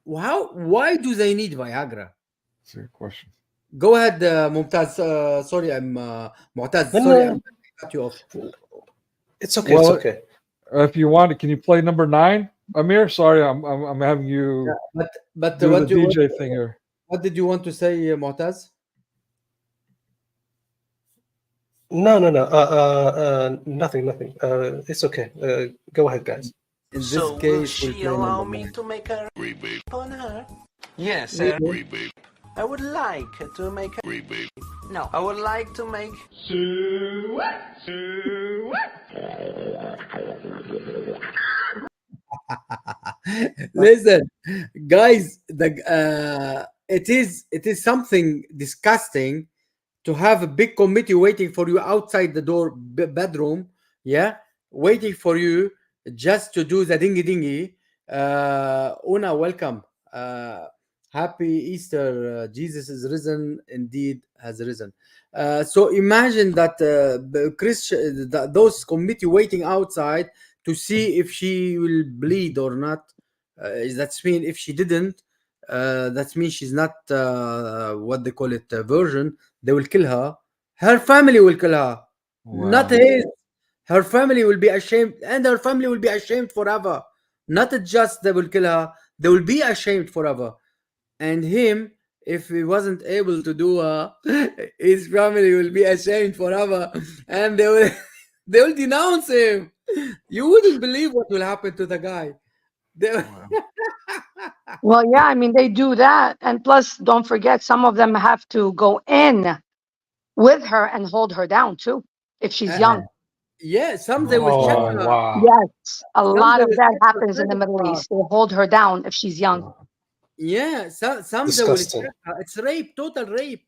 Why do they need Viagra? That's a good question. Go ahead, Mumtaz. Sorry, I'm Mu'taz. Sorry, I'm cut you off. It's okay. It's okay. If you want, can you play number 9, Amir? Sorry, I'm having you. But do what the DJ thing here. What did you want to say, Mu'taz? No. Nothing. It's okay. Go ahead, guys. In this case, will she allow me to make a on her? Yes, sir. I would like to make a No, I would like to make Listen, guys, it is something disgusting to have a big committee waiting for you outside the door bedroom, waiting for you just to do the dingy. Una, welcome. Happy Easter. Jesus is risen, indeed has risen. So imagine that those committee waiting outside to see if she will bleed or not. That means if she didn't, that means she's not what they call it, virgin. They will kill her. Her family will kill her. Wow. Not his. Her family will be ashamed, and her family will be ashamed forever. Not just they will kill her, they will be ashamed forever. And him, if he wasn't able to do his family will be ashamed forever, and they will they will denounce him. You wouldn't believe what will happen to the guy. Well, yeah, I mean, they do that. And plus, don't forget, some of them have to go in with her and hold her down too, if she's young. Yeah, some they will check her. Wow. Yes, a Some lot they of will that check her happens in the credit Middle card. East. They hold her down if she's young. Yeah, some they will Disgusting. check her. It's rape, total rape.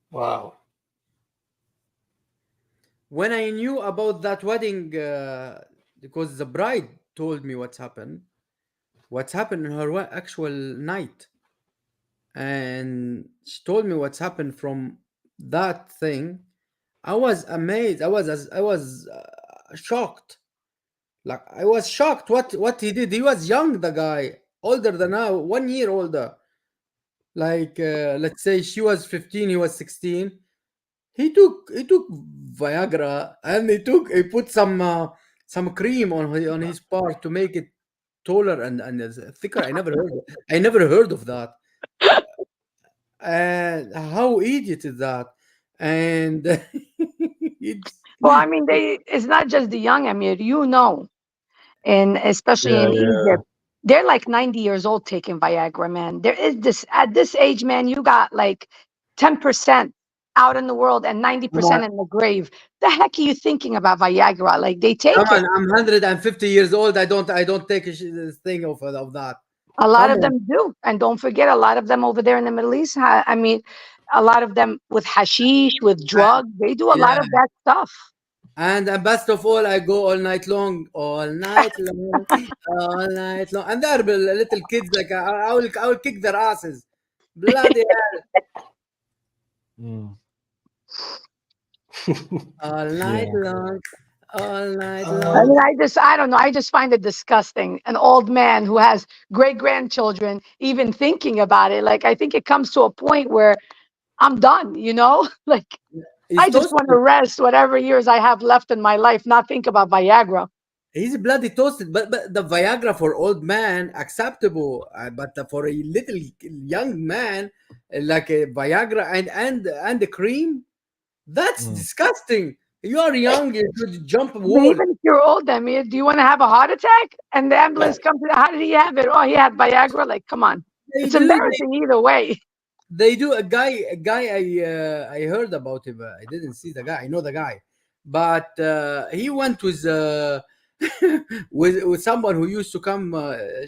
Wow. When I knew about that wedding, because the bride told me what's happened in her actual night, and she told me what's happened from that thing. I was amazed. I was shocked. Like I was shocked what he did. He was young, the guy, older than now, 1 year older. Like let's say she was 15, he was 16. He took Viagra, and he put some cream on his part to make it taller and thicker. I never heard of that. And how idiot is that? And Well, I mean, it's not just the young, Amir, and especially in Egypt, they're like 90 years old taking Viagra, man. There is this, at this age, man, you got like 10% out in the world and 90% in the grave. The heck are you thinking about Viagra? Like, they take Come on, it. I'm 150 years old. I don't take a thing of that. A lot Come of on. them do. And don't forget, a lot of them over there in the Middle East, I mean, a lot of them with hashish, with drugs, they do a lot of that stuff. And best of all, I go all night long, all night long. And there are little kids, like I will kick their asses. Bloody hell. All night long. All night long. I mean, I don't know. I just find it disgusting. An old man who has great grandchildren even thinking about it. Like, I think it comes to a point where I'm done, Like, I just want to rest whatever years I have left in my life, not think about Viagra. He's bloody toasted, but the Viagra for old man acceptable, but for a little young man, like a Viagra and the cream, that's disgusting. You are young, you should jump a wall. Even if you're old, Amir, do you want to have a heart attack? And the ambulance comes to, how did he have it? Oh, he had Viagra. Like, come on. It's embarrassing either way. They do. A guy I heard about him. I didn't see the guy. I know the guy, but he went with with someone who used to come.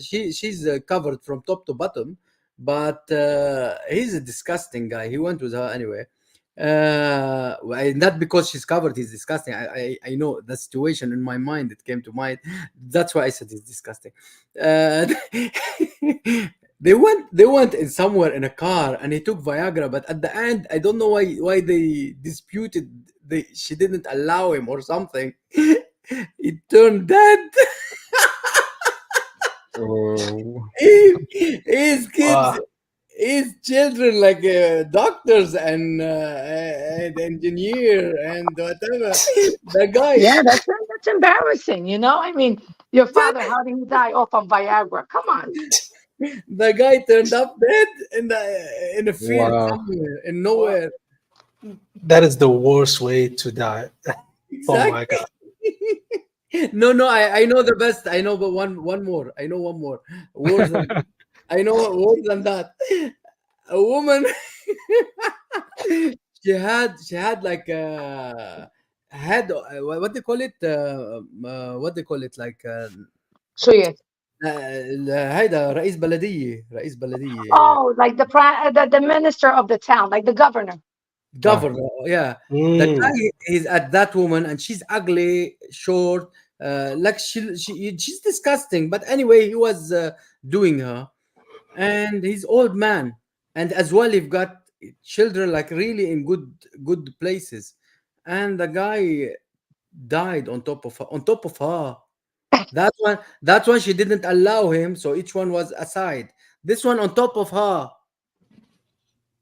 She's covered from top to bottom, but he's a disgusting guy. He went with her anyway. Not because she's covered, he's disgusting. I know the situation in my mind. It came to mind. That's why I said he's disgusting. They went in somewhere in a car, and he took Viagra, but at the end, I don't know why they disputed. She didn't allow him or something. He turned dead. His kids, his children, like doctors and engineer and whatever. The guy. Yeah, that's embarrassing. I mean, your father, how did he die? Off of Viagra. Come on. The guy turned up dead in a field somewhere, in nowhere. That is the worst way to die. Exactly. Oh my god. No, I know the best. I know, but one more. I know one more. Worse than, I know worse than that. A woman. she had like what they call it? What they call it? Like. شو هيدا رئيس بلدية. Oh, like the minister of the town, like the governor. Yeah. The guy is at that woman, and she's ugly, short, like she's disgusting. But anyway, he was doing her, and he's old man, and as well, you've got children like really in good places, and the guy died on top of her. That one she didn't allow him, so each one was aside. This one on top of her,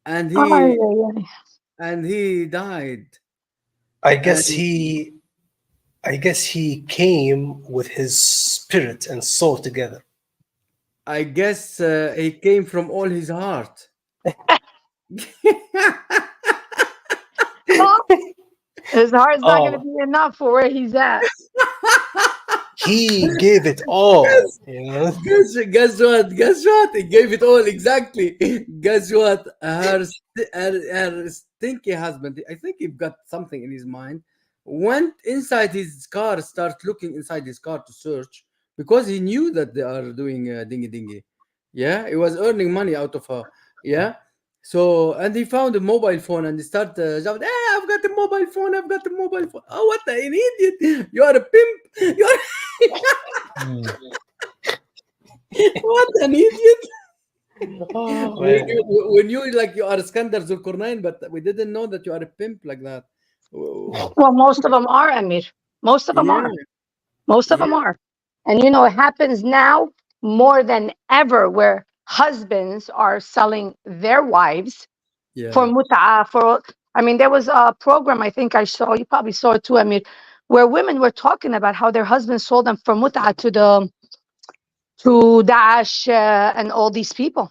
and he died. I guess he I guess he came with his spirit and soul together. I guess he came from all his heart. His heart's not going to Oh, be enough for where he's at. he gave it all. Guess, You know? guess what? Guess what? He gave it all exactly. Guess what? Her stinky husband, I think he got something in his mind, went inside his car, start looking inside his car to search because he knew that they are doing dingy dingy. Yeah, he was earning money out of her. Yeah. So, and he found a mobile phone and he started shouting, hey, I've got a mobile phone. I've got a mobile phone. Oh, what an idiot. You are a pimp. You are what an idiot. Oh, We knew like you are Iskandar Zulkarnain, but we didn't know that you are a pimp like that. Well, most of them are, Amir. Most of them Yeah. are. Most of them are. And you know, it happens now more than ever where husbands are selling their wives for mut'ah. I mean, there was a program I think I saw, you probably saw it too, Amir, where women were talking about how their husbands sold them for mut'ah to Daesh and all these people.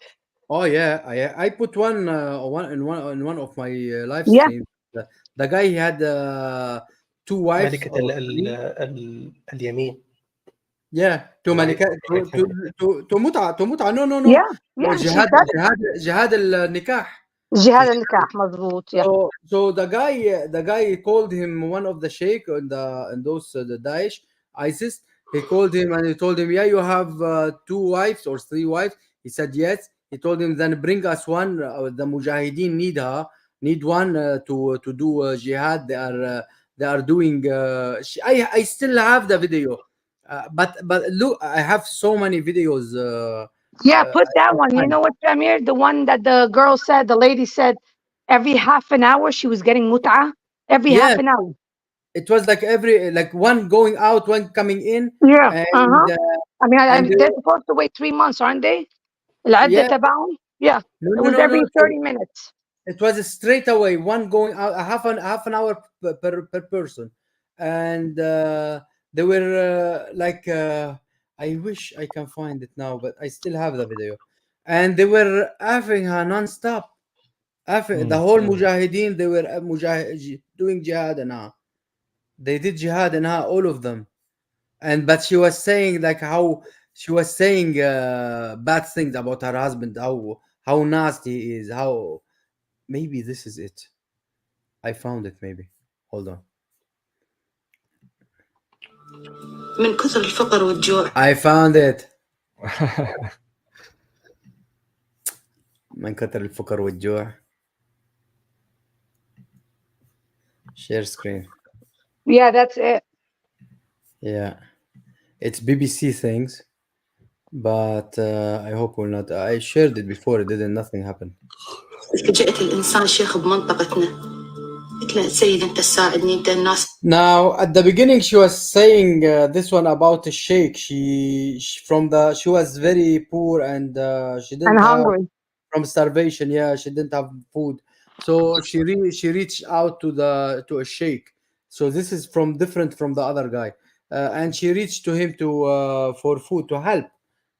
Oh yeah, I put one in one of my live Yeah. streams. The guy he had two wives. ملكة اليمين. Yeah, to Malika, to متعة. No. Yeah, she said it. جهاد النكاح. جهاد النكاح, مظبوط. Yeah. So the guy called him one of the sheikh and those the Daesh ISIS. He called him and he told him, yeah, you have two wives or three wives. He said yes. He told him, then bring us one. The Mujahideen need one to do jihad. They are doing. I still have the video, but look, I have so many videos. Yeah, put that one. You know what, Amir? The one that the girl said, the lady said, every half an hour she was getting mut'ah. Every half an hour. It was like one going out, one coming in. Yeah. And, I mean, they're supposed to wait 3 months, aren't they? العدة تبعهم. Yeah. It was every 30 minutes. It was straight away, one going out, half an hour per person, and they were I wish I can find it now, but I still have the video, and they were having her non-stop. The whole Mujahideen, they were doing jihad and her. They did jihad and her, all of them, but she was saying like how she was saying bad things about her husband, how nasty he is, how. Maybe this is it. I found it. Maybe. Hold on. من كثر الفقر والجوع. I found it. من كثر الفقر والجوع. Share screen. Yeah, that's it. Yeah, it's BBC things, but I hope will not. I shared it before. It didn't. Nothing happened. فجأة الإنسان شيخ بمنطقتنا. قلت له سيد أنت تساعدني أنت الناس. Now at the beginning she was saying this one about the sheikh. She was very poor and she didn't have hungry from starvation. Yeah, she didn't have food, so she reached out to a sheikh. So this is different from the other guy, and she reached to him for food to help.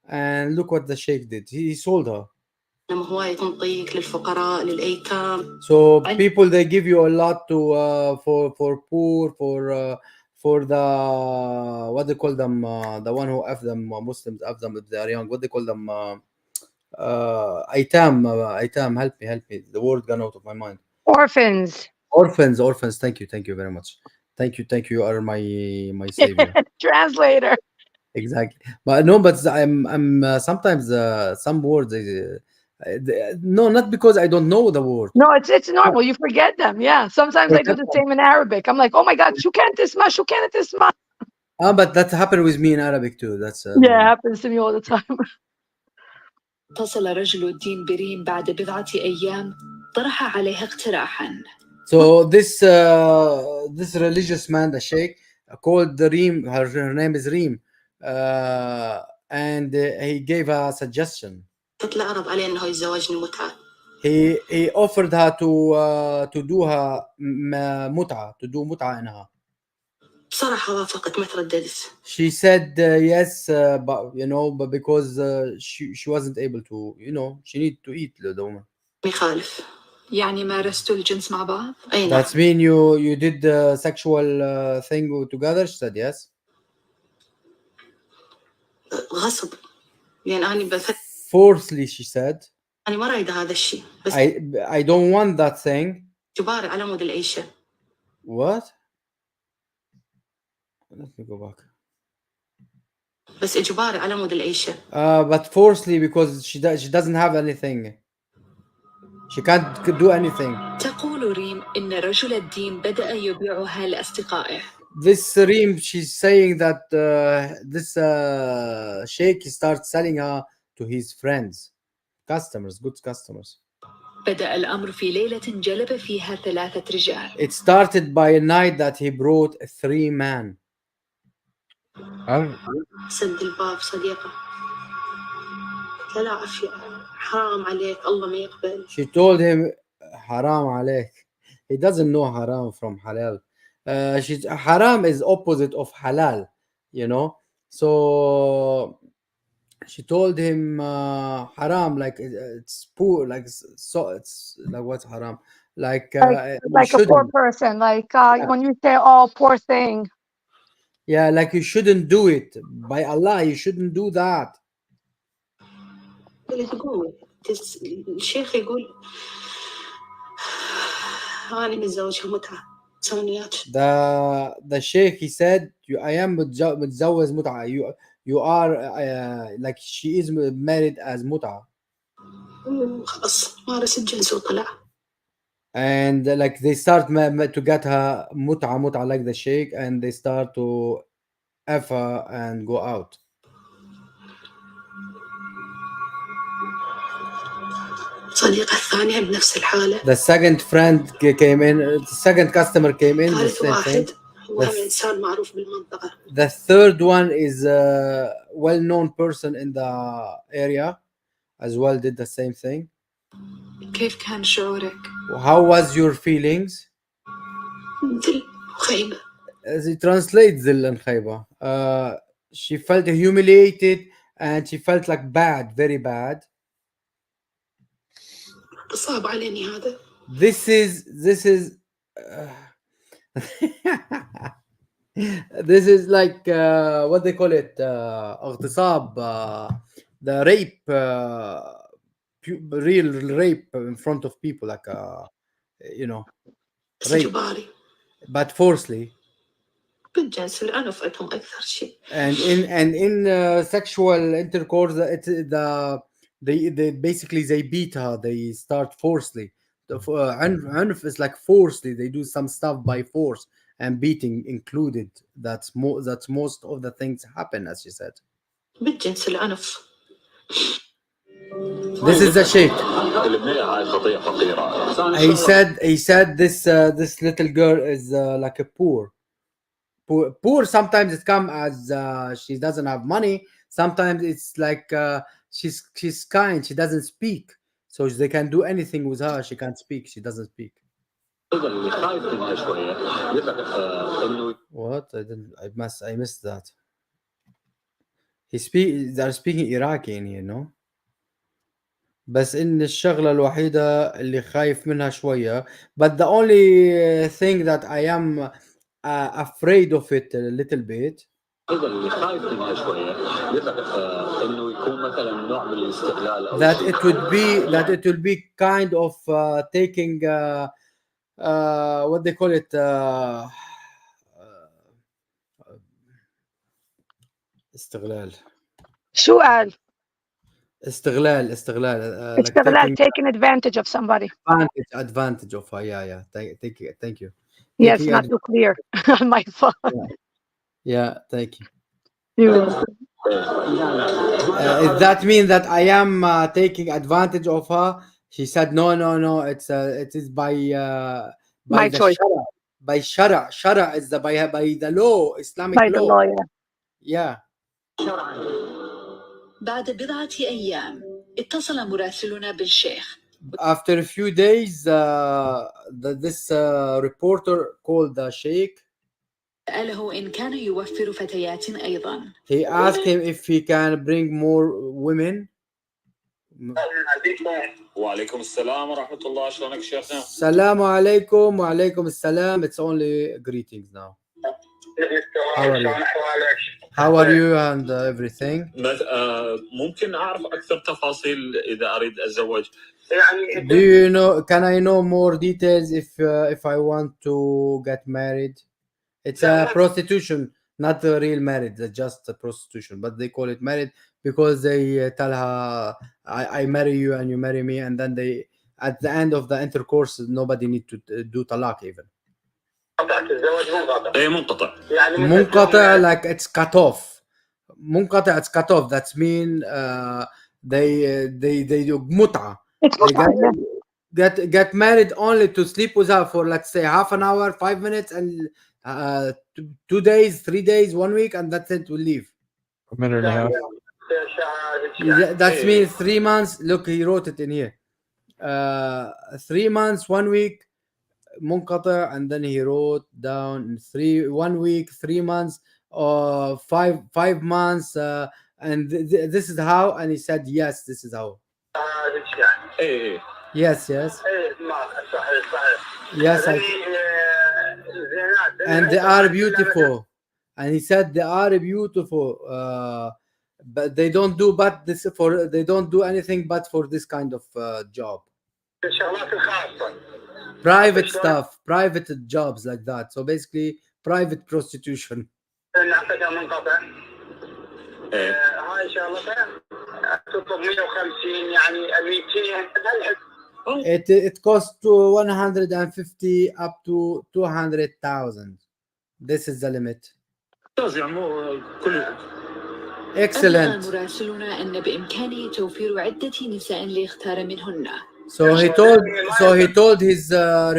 And look what the sheikh did. He sold her. So people, they give you a lot to for poor, for the what they call them, the one who F them, Muslims F them if they are young. What they call them, aitam. Help me. The word gone out of my mind. Orphans. Thank you very much. Thank you. You are my savior. Translator. Exactly. But no, but I'm sometimes some words. No, not because I don't know the word. No, it's normal. You forget them. Yeah. Sometimes I do the same in Arabic. I'm like, oh my God, شو كانت اسمها. But that happened with me in Arabic too. That's yeah, it happens to me all the time. اتصل رجل الدين بريم بعد بضعة أيام طرح عليها اقتراحا. So this religious man, the sheikh, called Reem. Her name is Reem, and he gave a suggestion. He offered her to do her mut'ah, to do mut'ah in her. بصراحة وافقت ما ترددت. She said yes, but but because she wasn't able to, she needed to eat the woman. يخالف. يعني مارستوا الجنس مع بعض؟ أي نعم. That's mean you did the sexual thing together? She said yes. غصب. يعني أنا بفكر. Forcefully, she said. أنا ما رايدة هذا الشيء. بس I don't want that thing. إجباري على مود العيشة. What? Let me go back. بس إجباري على مود العيشة. But forcefully because she doesn't have anything. She can't do anything. تقول ريم إن رجل الدين بدأ يبيعها لأصدقائه. This Reem, she's saying that this sheikh starts selling her to his friends, customers, good customers. بدأ الأمر في ليلة جلب فيها 3 رجال. It started by a night that he brought 3 men. سد الباب صديقة. لا عافية. حرام عليك الله ما يقبل. She told him, haram عليك. He doesn't know haram from halal. Haram is opposite of halal, So she told him haram, like it's poor, like so it's like what's haram, like a poor person, like when you say oh poor thing. Yeah, like you shouldn't do it. By Allah, you shouldn't do that. الشيخ يقول أنا متزوجها متعة. The sheikh, he said, I am متزوج متعة. You are like she is married as متعة. خلاص مارس الجنس وطلع. And like they start to get her متعة like the sheikh, and they start to F her and go out. صديقة الثانية بنفس الحالة. The second friend came in. The second customer came in. The same thing. إنسان معروف بالمنطقة. The third one is a well-known person in the area, as well. Did the same thing. كيف كان شعورك؟ How was your feelings? ذل وخيبة. As it translates, ذل and خيبة. She felt humiliated and she felt like bad, very bad. صعب عليني هذا. This is this is like what they call it, اغتصاب, the rape, real rape in front of people, like rape, but forcefully. بالجنس العنف عندهم أكثر شيء. And in sexual intercourse, they basically they beat her. They start forcefully. عنف is like forcefully. They do some stuff by force, and beating included. That's most of the things happen, as she said. بالجنس العنف. This is the sheikh. He said this little girl is like a poor. Sometimes it comes as she doesn't have money. Sometimes it's like she's kind. She doesn't speak, so they can do anything with her. She can't speak. She doesn't speak. What? I missed that. They're speaking Iraqi in here, no? بس إن الشغلة الوحيدة اللي خايف منها شوية. But the only thing that I am afraid of it a little bit. That it will be kind of taking what they call it, استغلال. شو قال؟ استغلال. Like taking advantage of somebody. Advantage of her. Yeah. Thank you. Yes, not too clear on my phone. Yeah, thank you. You're That means that I am taking advantage of her? She said, no. It is by my the choice. shara. By shara. Shara is by the law, Islamic by law. The law, yeah. بعد بضعة أيام اتصل مراسلنا بالشيخ. After a few days, this reporter called the sheikh. سأله إن كان يوفر فتيات أيضا. He asked him if he can bring more women. وعليكم السلام ورحمة الله. شلونك شيخنا؟ Assalamu alaikum wa alaikum assalam. It's only greetings now. How are you? How are you and everything? ممكن أعرف أكثر تفاصيل إذا أريد أتزوج. Do you know? Can I know more details if I want to get married? It's a prostitution, not a real marriage. It's just a prostitution, but they call it married because they tell her, "I marry you and you marry me," and then they, at the end of the intercourse, nobody need to do talaq even. منقطع, like it's cut off. منقطع, it's cut off. That's mean they do متعة. They get married only to sleep with her for, let's say, half an hour, 5 minutes, and 2 days, 3 days, 1 week, and that's it. We'll leave. A minute and a half. That means 3 months. Look, he wrote it in here. 3 months, 1 week, منقطع, and then he wrote down 1 week, 3 months, or 5 months, and this is how. And he said, yes, this is how. Yes. Yes. And they are beautiful. And he said they are beautiful, but they don't do they don't do anything but for this kind of job. Private stuff, private jobs like that. So basically, private prostitution. It costs to 150 up to 200,000. This is the limit. Excellent. So he told his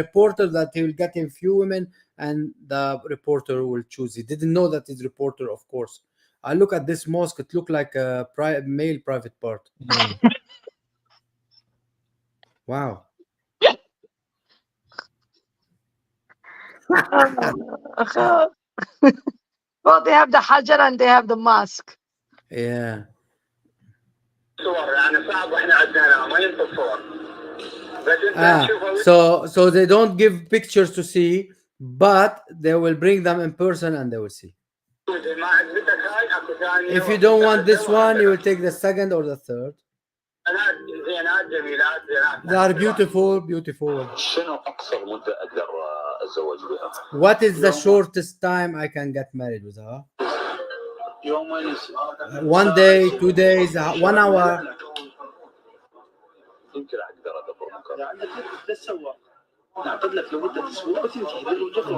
reporter that he will get him few women, and the reporter will choose. He didn't know that his reporter, of course. I look at this mosque; it looked like a male private part. Wow. Well, they have the Hajar and they have the mosque. Yeah. So they don't give pictures to see, but they will bring them in person and they will see. If you don't want this one, you will take the second or the third. They are beautiful. What is the shortest time I can get married with her? 1 day, 2 days, 1 hour.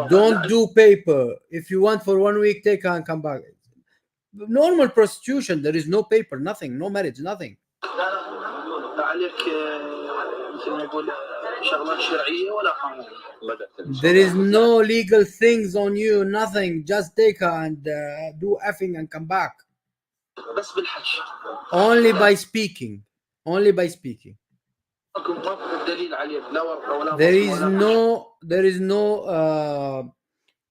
Don't do paper. If you want for 1 week, take her and come back. Normal prostitution, there is no paper, nothing, no marriage, nothing. There is no legal things on you, nothing. Just take her and do effing and come back. Only by speaking. There is no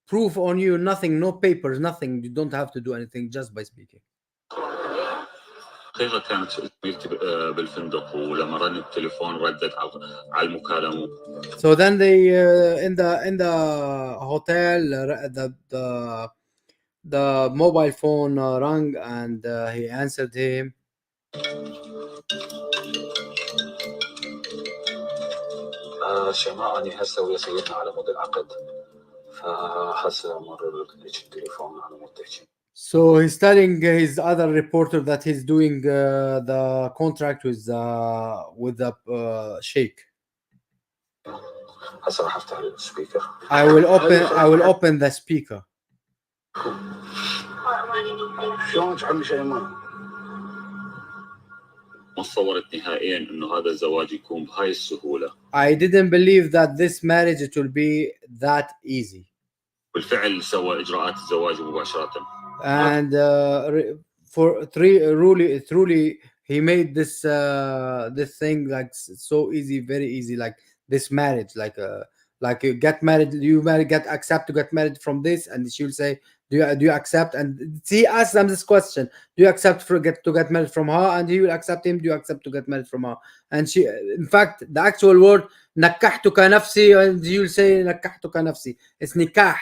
proof on you, nothing, no papers, nothing. You don't have to do anything, just by speaking. حقيقة كانت زميلتي بالفندق ولما رن التليفون ردت على المكالمة. So then they in the hotel the mobile phone rang and he answered him. شيماء أنا هسه ويا سيدنا على مود العقد فهسه مرر لك التليفون على مود تحكي. So he's telling his other reporter that he's doing the contract with the sheikh. I will open the speaker. I didn't believe that this marriage it will be that easy. بالفعل سوى إجراءات الزواج مباشرة. And truly he made this thing like so easy, very easy, like this marriage, like Like you get married, get accept to get married from this, and she will say, do you accept? And she asks them this question: do you accept to get married from her? And he will accept him. Do you accept to get married from her? And she, in fact, the actual word نكحتك نفسي, and you will say نكحتك نفسي. It's nikah.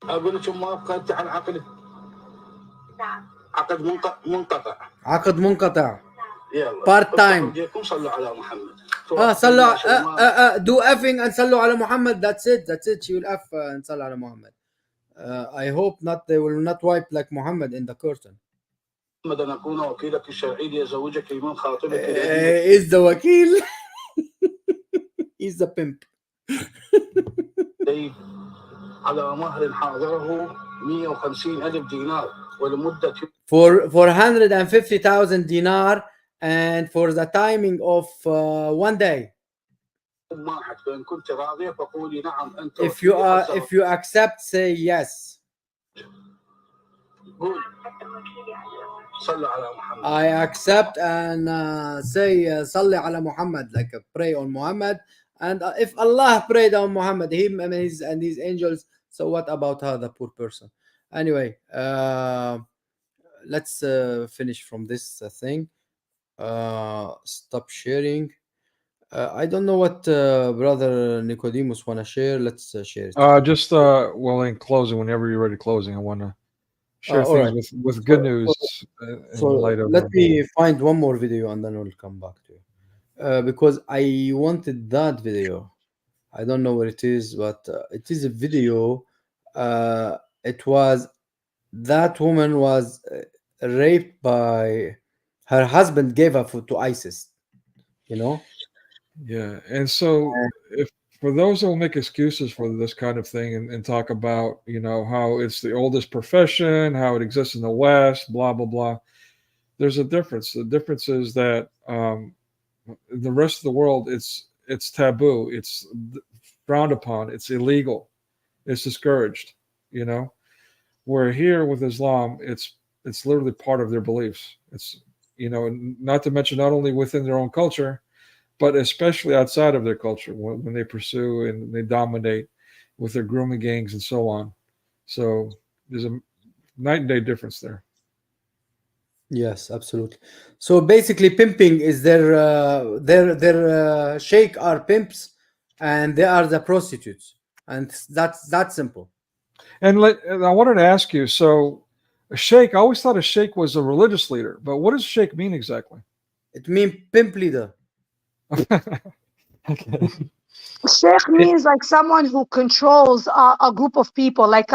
أقول لك موافقة على عقد. نعم. عقد منقطع. عقد منقطع. يلا. Part time. صلوا على محمد. صلوا do effing and صلوا على محمد. That's it. She will F and صلوا على محمد. I hope not. They will not wipe like Muhammad in the curtain. محمد أن أكون وكيلك الشرعي ليزوجك من خاطبك. Is the wakil. He's the pimp. على مهر حاضره 150,000 دينار ولمدة. For 450,000 dinar. And for the timing of 1 day. If you accept, say yes. I accept and say Salli ala Muhammad, like pray on Muhammad. And if Allah prayed on Muhammad, him and his angels, so what about her, the poor person? Anyway, let's finish from this thing. Stop sharing. I don't know what brother Nicodemus want to share. Let's share it. Just well, in closing, whenever you're ready closing, I want to share things with good news. So let me find one more video and then we'll come back to you, because I wanted that video. I don't know where it is, but it is a video. It was that woman was raped by her husband, gave her to ISIS, you know? Yeah. And so if for those who will make excuses for this kind of thing and talk about, how it's the oldest profession, how it exists in the West, blah, blah, blah, there's a difference. The difference is that the rest of the world, it's taboo. It's frowned upon. It's illegal. It's discouraged, Where here with Islam, it's literally part of their beliefs. It's, not to mention not only within their own culture, but especially outside of their culture when they pursue and they dominate with their grooming gangs and so on. So there's a night and day difference there. Yes, absolutely. So basically, pimping is their sheikh are pimps, and they are the prostitutes, and that's that simple. And I wanted to ask you, so a sheikh, I always thought a sheikh was a religious leader, but what does sheikh mean exactly? It means pimp leader. Okay. Sheikh means like someone who controls a group of people, like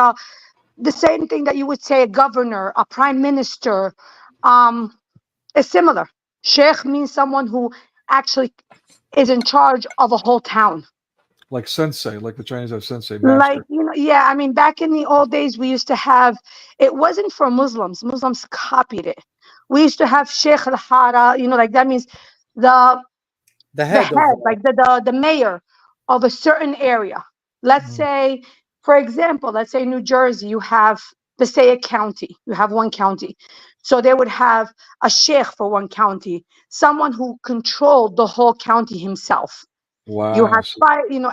the same thing that you would say a governor, a prime minister, is similar. Sheikh means someone who actually is in charge of a whole town. Like sensei, like the Chinese have sensei, master. Like, I mean, back in the old days, we used to have, it wasn't for Muslims. Muslims copied it. We used to have Sheikh al-Hara, like that means the head like the mayor of a certain area. Let's say, for example, New Jersey, you have Passaic County. You have one county. So they would have a sheikh for one county, someone who controlled the whole county himself. Wow. You had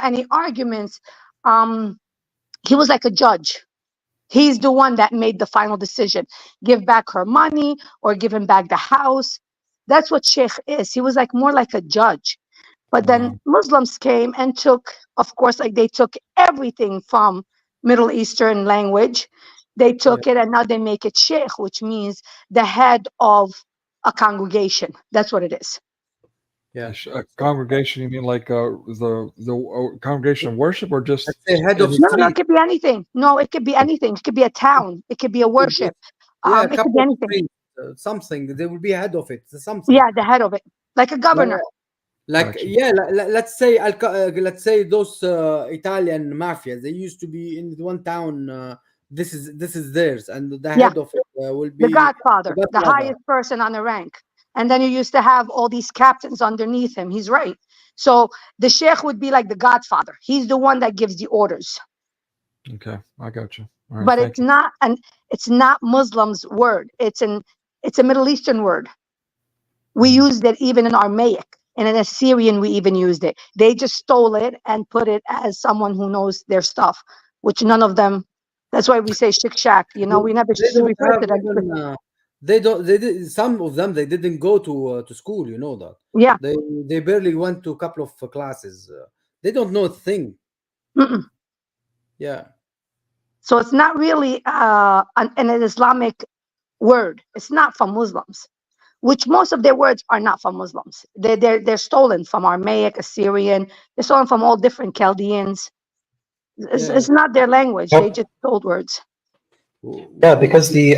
any arguments. He was like a judge. He's the one that made the final decision. Give back her money or give him back the house. That's what sheikh is. He was like more like a judge. But then Muslims came and took, of course, like they took everything from Middle Eastern language. They took it and now they make it sheikh, which means the head of a congregation. That's what it is. Yeah, a congregation. You mean like the congregation of worship, or just head of? No, it could be anything. No, it could be anything. It could be a town. It could be a worship. Yeah, it could be anything. Something. They will be head of it. Something. Yeah, the head of it, like a governor. Like let's say those Italian mafias. They used to be in one town. This is theirs, and the head of it will be the godfather, the highest person on the rank. And then you used to have all these captains underneath him. He's right. So the sheikh would be like the godfather. He's the one that gives the orders. Okay, I got you. All right, but it's not Muslims' word. It's a Middle Eastern word. We used it even in Aramaic. And in Assyrian, we even used it. They just stole it and put it as someone who knows their stuff, which none of them. That's why we say shik shak. You know, we never They don't refer have to that. even. They don't. They did. Some of them they didn't go to school. You know that. Yeah. They barely went to a couple of classes. They don't know a thing. Mm-mm. Yeah. So it's not really an Islamic word. It's not from Muslims, which most of their words are not from Muslims. They're stolen from Aramaic, Assyrian. They're stolen from all different Chaldeans. It's not their language. They just stole words. Yeah, because the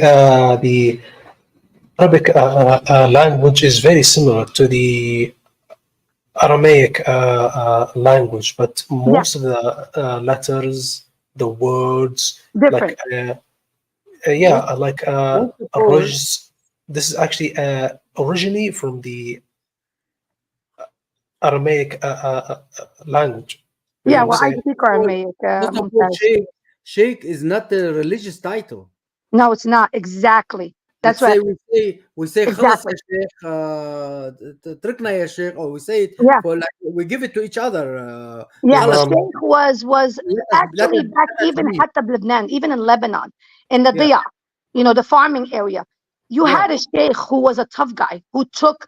Arabic language is very similar to the Aramaic language, but most of the letters, the words, different. Like Roj. This is actually originally from the Aramaic language. Yeah, well, I speak Aramaic. Sheikh is not a religious title. No, it's not. Exactly. That's right. We say exactly. تركنا يا شيخ, or we say it for like we give it to each other. Sheikh was actually back even حتى بلبنان, even in Lebanon, in the Diya, you know, the farming area. You had a sheikh who was a tough guy who took,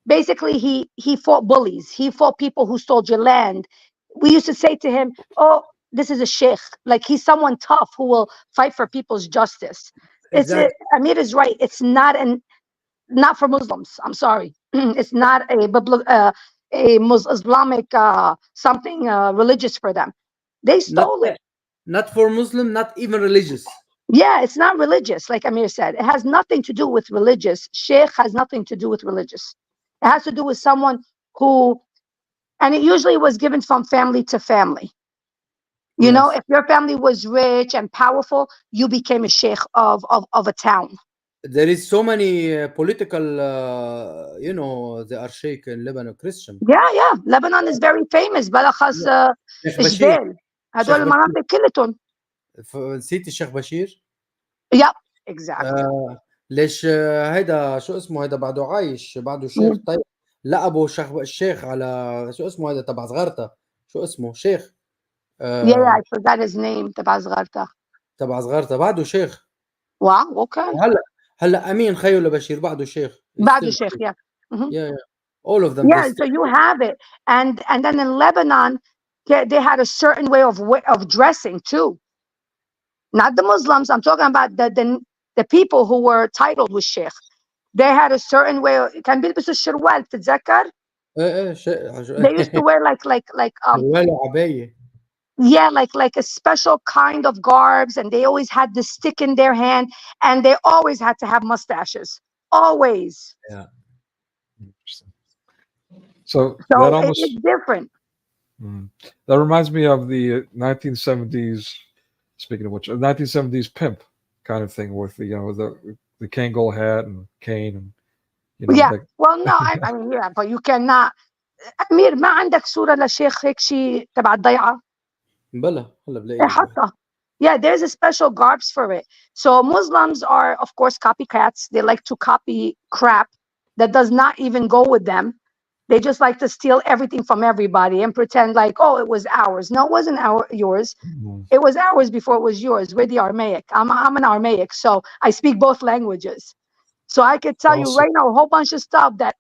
basically he fought bullies. He fought people who stole your land. We used to say to him, oh, this is a sheikh. Like he's someone tough who will fight for people's justice. Exactly. Amir is right. It's not not for Muslims. I'm sorry. It's not a Islamic something religious for them. They stole it. Not for Muslim, not even religious. Yeah, it's not religious, like Amir said. It has nothing to do with religious. Sheikh has nothing to do with religious. It has to do with someone who, and it usually was given from family to family. You know, if your family was rich and powerful, you became a sheikh of a town. There is so many political, you know, they are sheikh in Lebanon, Christian. Yeah. Lebanon is very famous. بلخص إجبال. هدول المناطق كلهم. نسيتي الشيخ بشير؟ Yep, exactly. ليش هيدا شو اسمه هيدا بعده عايش بعده شيخ طيب لقبه الشيخ على شو اسمه هيدا تبع صغرته شو اسمه شيخ yeah, I forgot his name تبع صغرته بعده شيخ. واو اوكي. هلا امين خيو لبشير بعده شيخ. بعده شيخ yeah. Yeah. All of them. Yeah, so you have it, and then in Lebanon, they had a certain way of dressing too. Not the Muslims. I'm talking about the people who were titled with sheikh. They had a certain way. كان بيلبسوا الشروال تتذكر؟ They used to wear like yeah, like a special kind of garbs, and they always had the stick in their hand, and they always had to have mustaches. Always. Yeah. So that almost it's different. That reminds me of the 1970s. Speaking of which, 1970s pimp kind of thing with the Kangol hat and cane and Well, no, I mean but you cannot. Amir, ما عندك صورة لشيخ هيك شيء تبع الضيعة؟ بلا هلا بلاقي. حطها. Yeah, there's a special garbs for it. So Muslims are, of course, copycats. They like to copy crap that does not even go with them. They just like to steal everything from everybody and pretend like, oh, it was ours. No, it wasn't yours. It was ours before it was yours. We're the Aramaic. I'm an Aramaic, so I speak both languages. So I could tell you right now a whole bunch of stuff that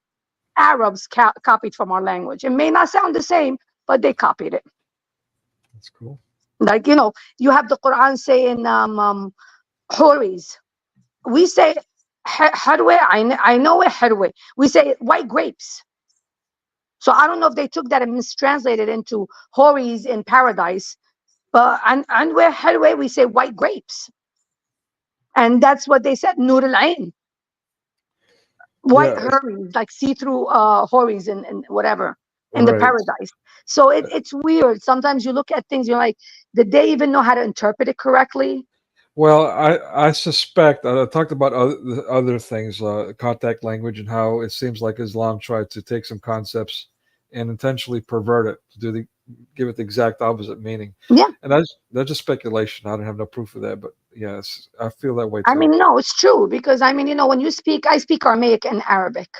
Arabs copied from our language. It may not sound the same, but they copied it. That's cool. Like, you know, you have the Quran saying Huris. We say harwe. I know it harwe. We say white grapes. So I don't know if they took that and mistranslated into Horis in paradise, but and where harwe we say white grapes, and that's what they said. Nur al-Ain. White Horis, like see-through Horis and whatever in the paradise. So it's weird. Sometimes you look at things, you're like, did they even know how to interpret it correctly? Well, I suspect, I talked about other things, contact language, and how it seems like Islam tried to take some concepts and intentionally pervert it to give it the exact opposite meaning. Yeah. And that's just speculation. I don't have no proof of that, but yes, I feel that way too. I mean, no, it's true, because I mean, you know, when you speak, I speak Aramaic and Arabic.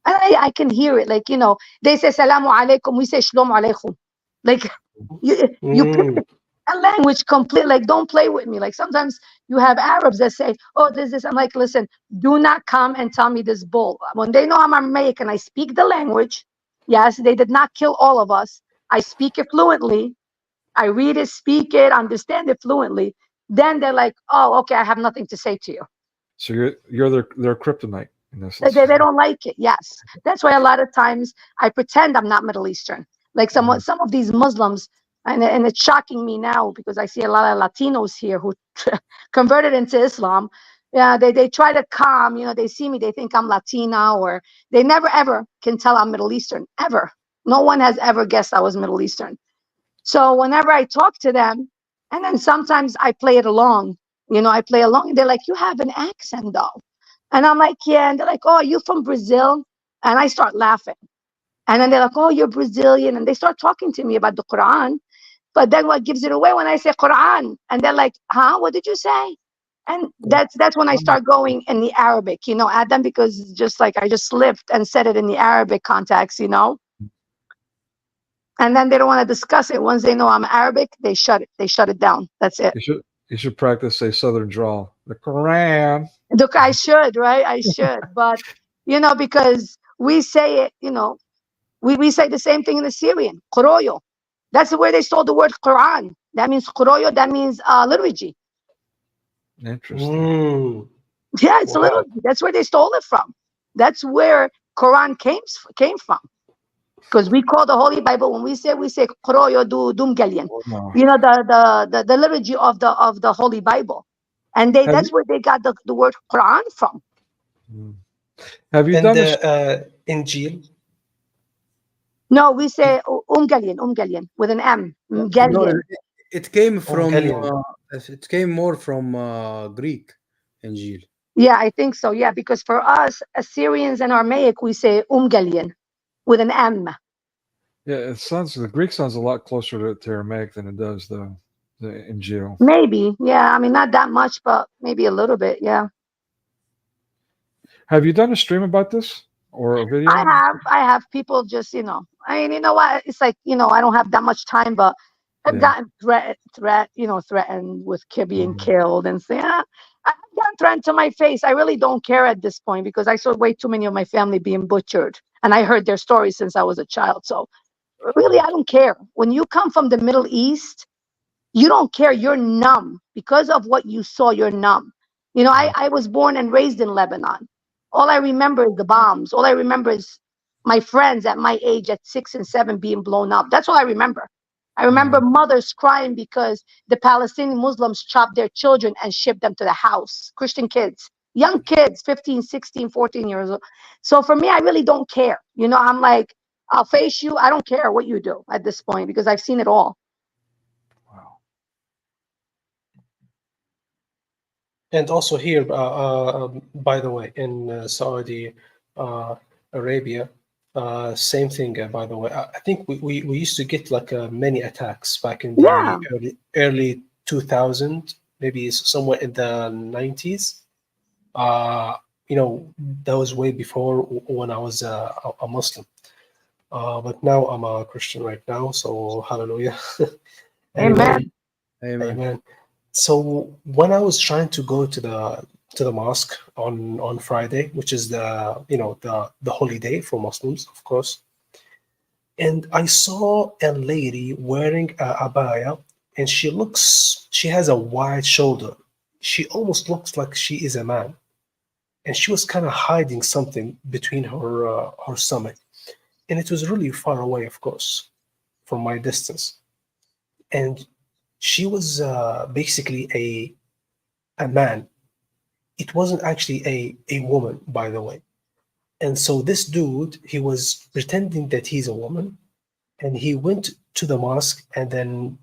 And I can hear it. Like, you know, they say salamu alaikum, we say shalom alaikum. Like, you pick a language complete. Like, don't play with me. Like, sometimes you have Arabs that say, oh, this. I'm like, listen, do not come and tell me this bull. When they know I'm Aramaic and I speak the language, yes, they did not kill all of us. I speak it fluently. I read it, speak it, understand it fluently. Then they're like, oh, okay, I have nothing to say to you. So you're their kryptonite in this. They don't like it. Yes, that's why a lot of times I pretend I'm not Middle Eastern. Like some of these Muslims, and it's shocking me now because I see a lot of Latinos here who converted into Islam. Yeah, they try to come. You know, they see me, they think I'm Latina, or they never ever can tell I'm Middle Eastern ever. No one has ever guessed I was Middle Eastern. So whenever I talk to them, and then sometimes I play it along. You know, I play along, and they're like, "You have an accent, though." And I'm like, yeah. And they're like, oh, are you from Brazil? And I start laughing. And then they're like, oh, you're Brazilian. And they start talking to me about the Quran. But then what gives it away when I say Quran? And they're like, huh? What did you say? And that's when I start going in the Arabic, you know, at them, because just like I just slipped and said it in the Arabic context, you know. And then they don't want to discuss it. Once they know I'm Arabic, they shut it down. That's it. You should practice a Southern drawl. The Quran. Look, I should, right? I should. But, you know, because we say it, you know, we say the same thing in the Syrian, Qoroyo. That's where they stole the word Quran. That means Qoroyo, that means liturgy. Interesting. Yeah, it's a liturgy. That's where they stole it from. That's where Quran came from. Because we call the Holy Bible, when we say Qoroyo dum galyan. You know, the liturgy of the Holy Bible. And that's where they got the word Quran from. Have you done this? Injil? No, we say galyan with an M. Galyan. No, it came from it came more from Greek, Injil. Yeah, I think so. Yeah, because for us Assyrians and Aramaic, we say galyan with an M. Yeah, the Greek sounds a lot closer to Aramaic than it does the Injil. Maybe, yeah. I mean, not that much, but maybe a little bit, yeah. Have you done a stream about this or a video? I have people just, you know. I mean, you know what? It's like, you know, I don't have that much time, but I've gotten threatened with being killed and say, I've gotten threatened to my face. I really don't care at this point because I saw way too many of my family being butchered, and I heard their stories since I was a child. So really, I don't care. When you come from the Middle East, you don't care. You're numb because of what you saw. You're numb. You know, I was born and raised in Lebanon. All I remember is the bombs. All I remember is my friends at my age at 6 and 7 being blown up. That's all I remember. I remember mothers crying because the Palestinian Muslims chopped their children and shipped them to the house. Christian kids, young kids, 15, 16, 14 years old. So for me, I really don't care. You know, I'm like, I'll face you. I don't care what you do at this point because I've seen it all. And also here, by the way, in Saudi Arabia, same thing. By the way, I think we used to get like many attacks back in the early 2000, maybe somewhere in the 90s. You know, that was way before when I was a Muslim. But now I'm a Christian right now, so hallelujah. Amen. Amen. So when I was trying to go to the mosque on Friday, which is the holy day for Muslims, of course, and I saw a lady wearing a abaya, and she has a wide shoulder. She almost looks like she is a man, and she was kind of hiding something between her stomach, and it was really far away, of course, from my distance, and she was basically a man. It wasn't actually a woman, by the way. And so this dude, he was pretending that he's a woman, and he went to the mosque, and then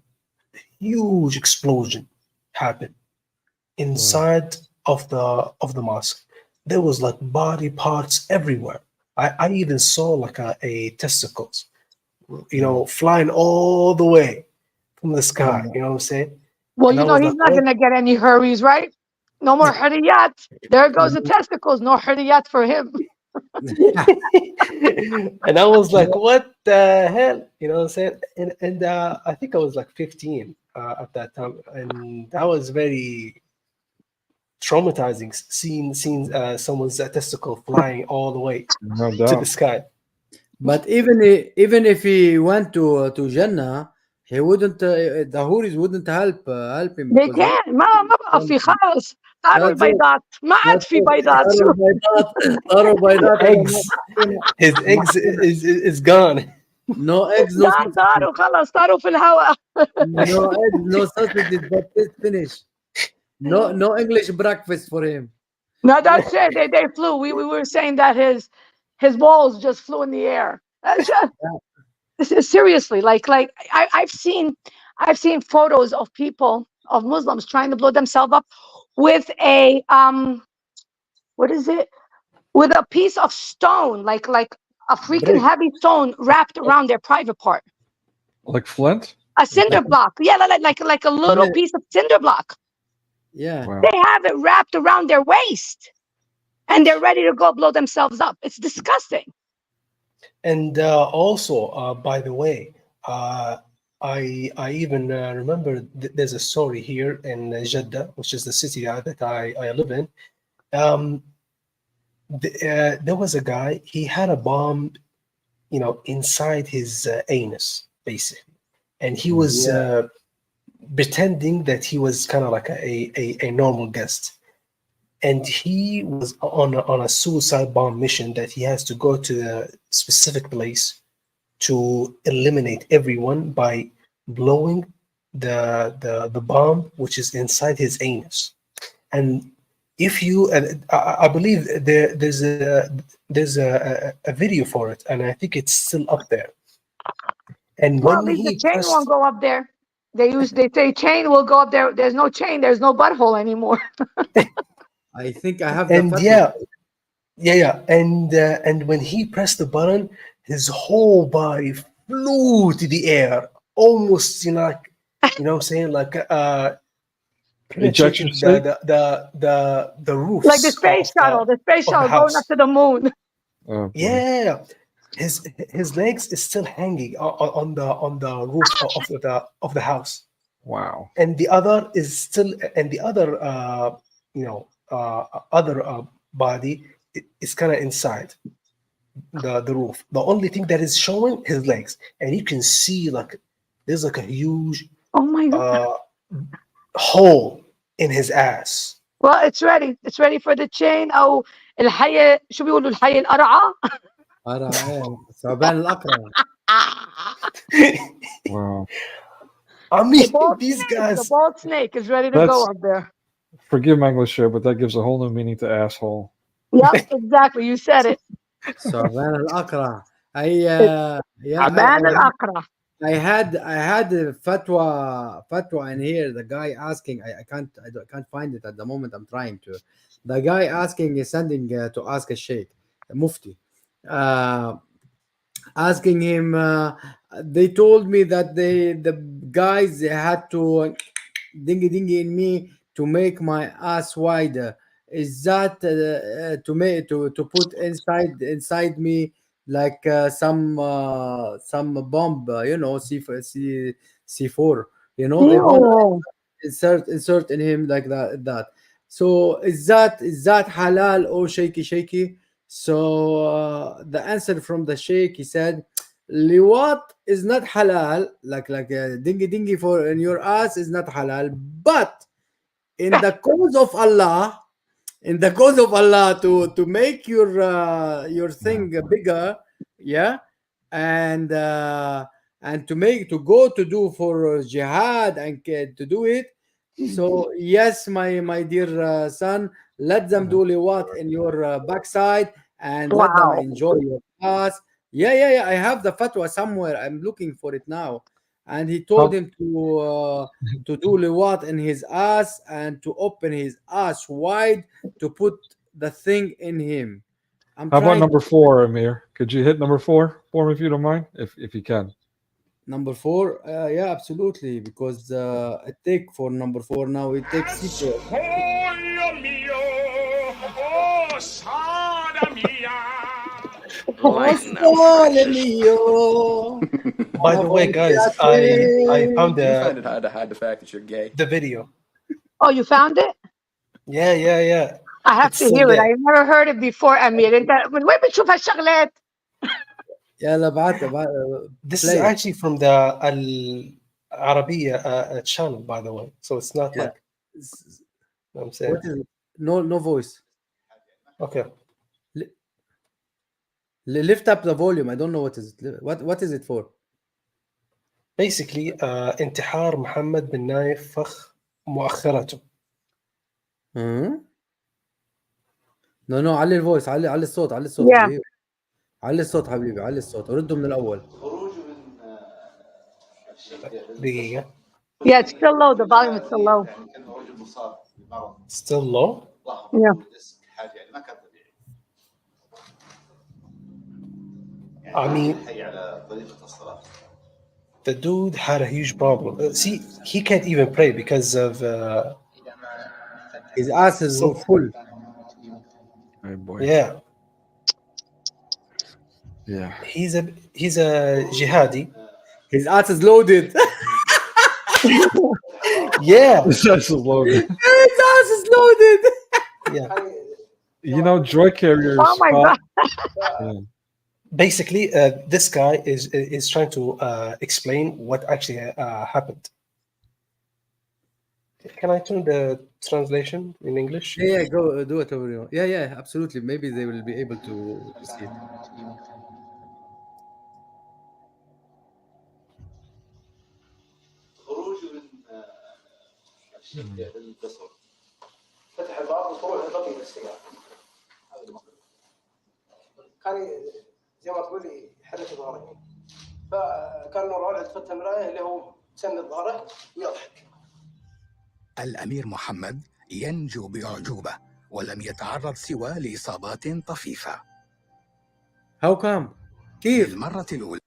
a huge explosion happened inside of the mosque. There was like body parts everywhere. I even saw like a testicles, you know, flying all the way from the sky, you know what I'm saying? Well, And you I know, was he's like, not oh. going to get any hurries, right? No more hurriyat. There goes the testicles. No hurriyat for him. And I was like, what the hell? You know what I'm saying? And I think I was like 15 at that time. And that was very traumatizing, seeing someone's testicle flying all the way No to doubt. the sky. But even if he went to Jannah, he wouldn't. The Houris wouldn't help him They because can't. ما بقى في خلاص. صاروا That's it. البيضات. ما عاد That's في it. بيضات. صاروا بيضات. His eggs is gone. No eggs, no sausages. صاروا خلاص صاروا في الهواء. No eggs, no sausages. But it's finished. No English breakfast for him. No, that's it. They flew. We were saying that his balls just flew in the air. That's just, seriously, like I've seen photos of people, of Muslims trying to blow themselves up with a what is it? With a piece of stone, like a freaking heavy stone wrapped around their private part. Like flint? A cinder block. Yeah, like a little piece of cinder block. Yeah. Wow. They have it wrapped around their waist. And they're ready to go blow themselves up. It's disgusting. And also, by the way, I even remember there's a story here in Jeddah, which is the city that I live in. There was a guy, he had a bomb, inside his anus, basically. And he was pretending that he was kind of like a normal guest. And he was on a suicide bomb mission that he has to go to the specific place to eliminate everyone by blowing the bomb, which is inside his anus. And if you, I believe there's a video for it, and I think it's still up there. And Well, when at least he the chain won't go up there. They say chain will go up there. There's no chain. There's no butthole anymore. I think I have the and and when he pressed the button, his whole body flew to the air, almost what I'm saying, like Ejection the roof, like the space shuttle, going up to the moon. Yeah, his legs is still hanging on the roof of the house. Wow. And the other is still, and the other other body is kind of inside the roof. The only thing that is showing his legs, and you can see like there's like a huge hole in his ass. Well, it's ready. It's ready for the chain. أو الحية شو بيقولوا الحية القرعة؟ ثعبان الأقرع. Wow. I mean, these guys. The bald snake is ready to go up there. Forgive my English here, but that gives a whole new meaning to asshole. Yep, exactly. You said it. ثعبان الأقرع. ثعبان الأقرع. I had a fatwa in here. The guy asking, I can't find it at the moment. I'm trying to. The guy asking is sending to ask a sheikh, a mufti, asking him. They told me that the guys had to dingy in me to make my ass wider. Is that to put inside me like some bomb, C4, they want to insert in him like that. So is that halal or shaky? So the answer from the sheikh, he said, liwat is not halal, like dingy for in your ass is not halal, but in the cause of Allah, to make your thing bigger, and to go to do for jihad and to do it. So yes, my dear son, let them do liwat in your backside and let them enjoy your ass. Yeah. I have the fatwa somewhere. I'm looking for it now. And he told him to do liwat in his ass and to open his ass wide to put the thing in him. How about number 4, Amir? Could you hit number 4 for me if you don't mind, if you can? Number 4, yeah, absolutely, because it take for number 4 now. It takes By the way, guys, I found You find it hard to hide the fact that you're gay. the video. Oh, you found it? Yeah. I have It's to still hear it. there. I've never heard it before, Amir. انت من وين بتشوف هالشغلات؟ يلا بعت This is actually from the Al Arabiya channel, by the way. So it's not like you know what I'm saying. What is it? No voice. Okay. Lift up the volume. I don't know what is it. What is it for? Basically, انتحار محمد بن نايف فخ مؤخرته. No, علي الفويس، علي الصوت، علي الصوت Yeah. حبيبي، علي الصوت حبيبي، علي الصوت، ورده من الأول. دقيقة. Yeah, it's still low. The volume is still low. Still low? Yeah. I mean, the dude had a huge problem. See, he can't even pray because of his ass is full. Hey boy. Yeah. Yeah. He's a jihadi. His ass is loaded. Yeah. His ass is loaded. His ass is loaded. Yeah. You know, joy carriers. Oh my God. Yeah. Basically, this guy is trying to explain what actually happened. Can I turn the translation in English? Yeah, go do it over here. Yeah, absolutely. Maybe they will be able to see it. فتح الباب وطلع لطفي بالسيارة. كان زي ما تقولي حدث ظهري. فكان نور تفتح المراية اللي هو سند ظهره ويضحك. الأمير محمد ينجو بأعجوبة ولم يتعرض سوى لإصابات طفيفة. How come? كيف؟ للمرة الأولى.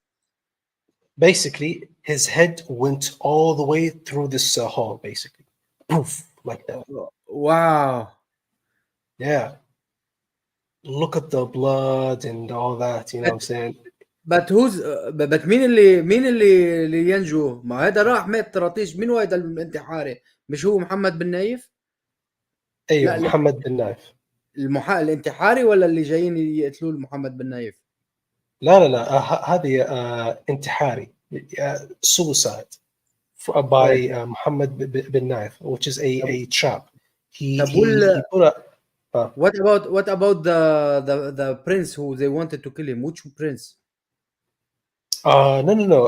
Basically, his head went all the way through this hole, basically. Poof, like that. Wow. Yeah. Look at the blood and all that, you know what I'm saying? But who's but مين اللي ينجو؟ ما هذا راح مات طراطيش. مين هو هذا الانتحاري؟ مش هو محمد بن نايف؟ ايوه محمد بن نايف. الانتحاري ولا اللي جايين يقتلوا محمد بن نايف؟ لا هذه انتحاري suicide by Muhammad bin Naif, which is a trap. He put a what about the prince who they wanted to kill him? Which prince? No.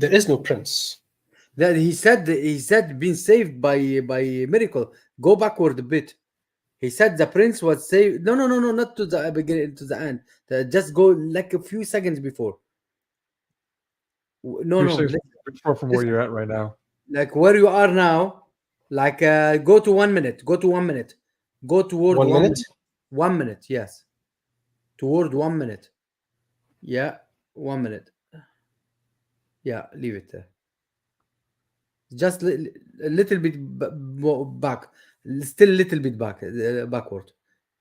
There is no prince. That he said being saved by miracle. Go backward a bit. He said the prince was saved. No, not to the beginning, to the end. Just go like a few seconds before. No. From where you're at right now. Like where you are now. Like go to 1 minute. Go to 1 minute. Go toward 1 minute. 1 minute. Yes. Toward 1 minute. Yeah. 1 minute. Yeah. Leave it there. Just a little bit back. Still a little bit backward.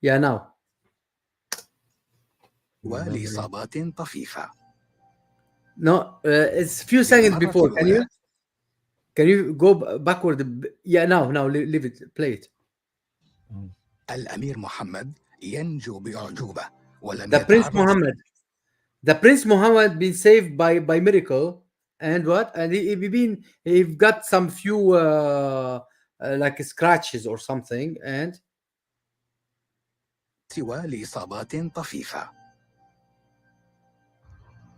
Yeah, now. ولإصابات طفيفة. No, it's a few seconds before. Can you go backward? Yeah, now leave it. Play it. الأمير محمد ينجو بأعجوبة ولم The Prince Muhammad been saved by miracle, and what? And he got some few like scratches or something, and سوى لإصابات طفيفة.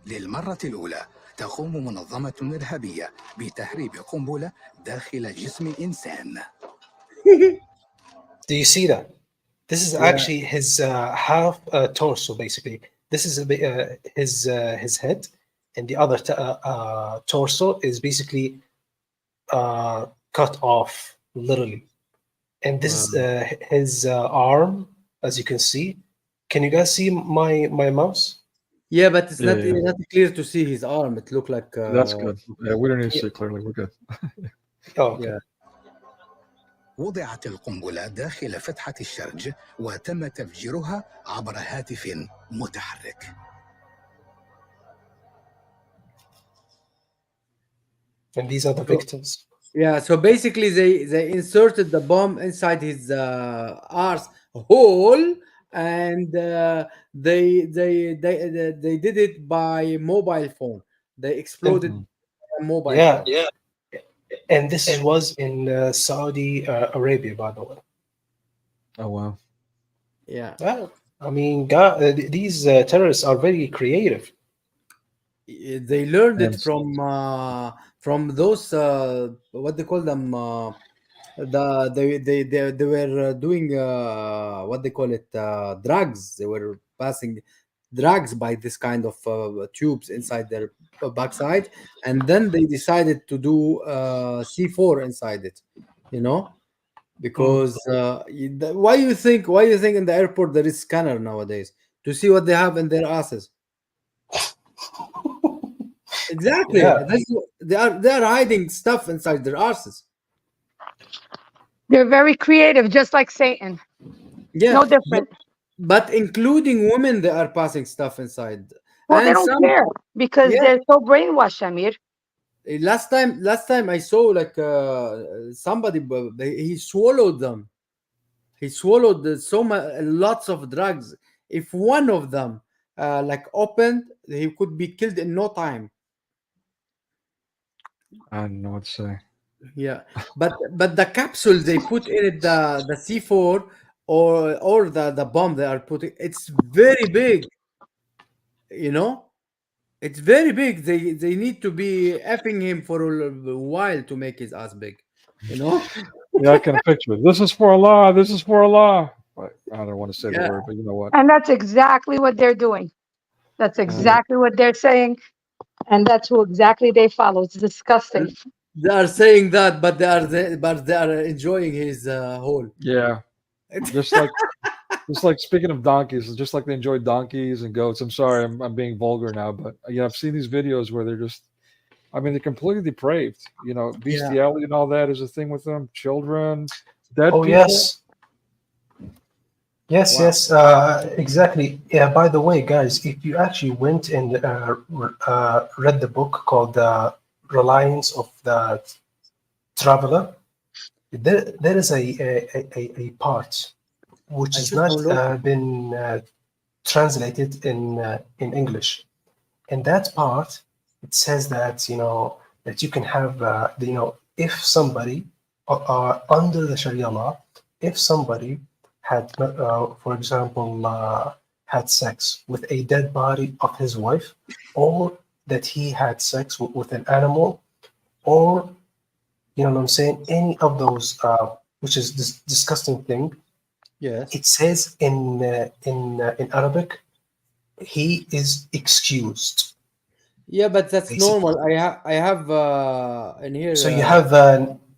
للمرة الأولى تقوم منظمة إرهابية بتهريب قنبلة داخل جسم إنسان. Do you see that? This is actually his half torso, basically. This is his head, and the other torso is basically cut off, literally. And this is his arm, as you can see. Can you guys see my mouse? Yeah, but it's not clear to see his arm. It looked like that's good. Yeah, we don't need to see clearly. We're good. Oh, okay. Yeah. وضعت القنبلة داخل فتحة الشرج وتم تفجيرها عبر هاتف متحرك. And these are the victims. Yeah, so basically they inserted the bomb inside his arse hole, and they did it by mobile phone. They exploded a mobile Yeah. phone. Yeah. And this was in Saudi Arabia, by the way. Oh wow. Yeah. Well, I mean, God, these terrorists are very creative. They learned it Yes. from those what they call them they were doing what they call it drugs. They were passing drugs by this kind of tubes inside their backside, and then they decided to do C4 inside it, you know, because why you think in the airport there is scanner nowadays to see what they have in their asses. Exactly. Yeah. They are hiding stuff inside their asses. They're very creative, just like Satan. Yeah. No different. But including women, they are passing stuff inside. Well, they And don't some, care because yeah. they're so brainwashed, Amir. Last time I saw like somebody he swallowed them. He swallowed lots of drugs. If one of them like opened, he could be killed in no time. I don't know what to say. Yeah, but the capsule they put in it, the C4 or the bomb they are putting, it's very big. You know, it's very big. They need to be effing him for a while to make his ass big. You know. Yeah, I can picture it. This is for Allah. This is for Allah. But I don't want to say the Yeah. word, but you know what? And that's exactly what they're doing. That's exactly what they're saying. And that's who exactly they follow. It's disgusting. They are saying that, but they are enjoying his hole. Yeah. Just like speaking of donkeys, just like they enjoy donkeys and goats. I'm sorry, I'm being vulgar now, but yeah, I've seen these videos where they're just, I mean, they're completely depraved. You know, bestiality and all that is a thing with them. Children, dead Oh, people. yes. Yes, Wow. yes, exactly. Yeah, by the way, guys, if you actually went and read the book called The Reliance of the Traveler, there is a part which has not been translated in English. And that part, it says that, you know, that you can have, you know, if somebody, under the Sharia law, if somebody had, for example, had sex with a dead body of his wife, or that he had sex with an animal, or, you know what I'm saying, any of those, which is this disgusting thing. Yes. It says in Arabic, he is excused. Yeah, but that's Basically. normal. I have in here. So you have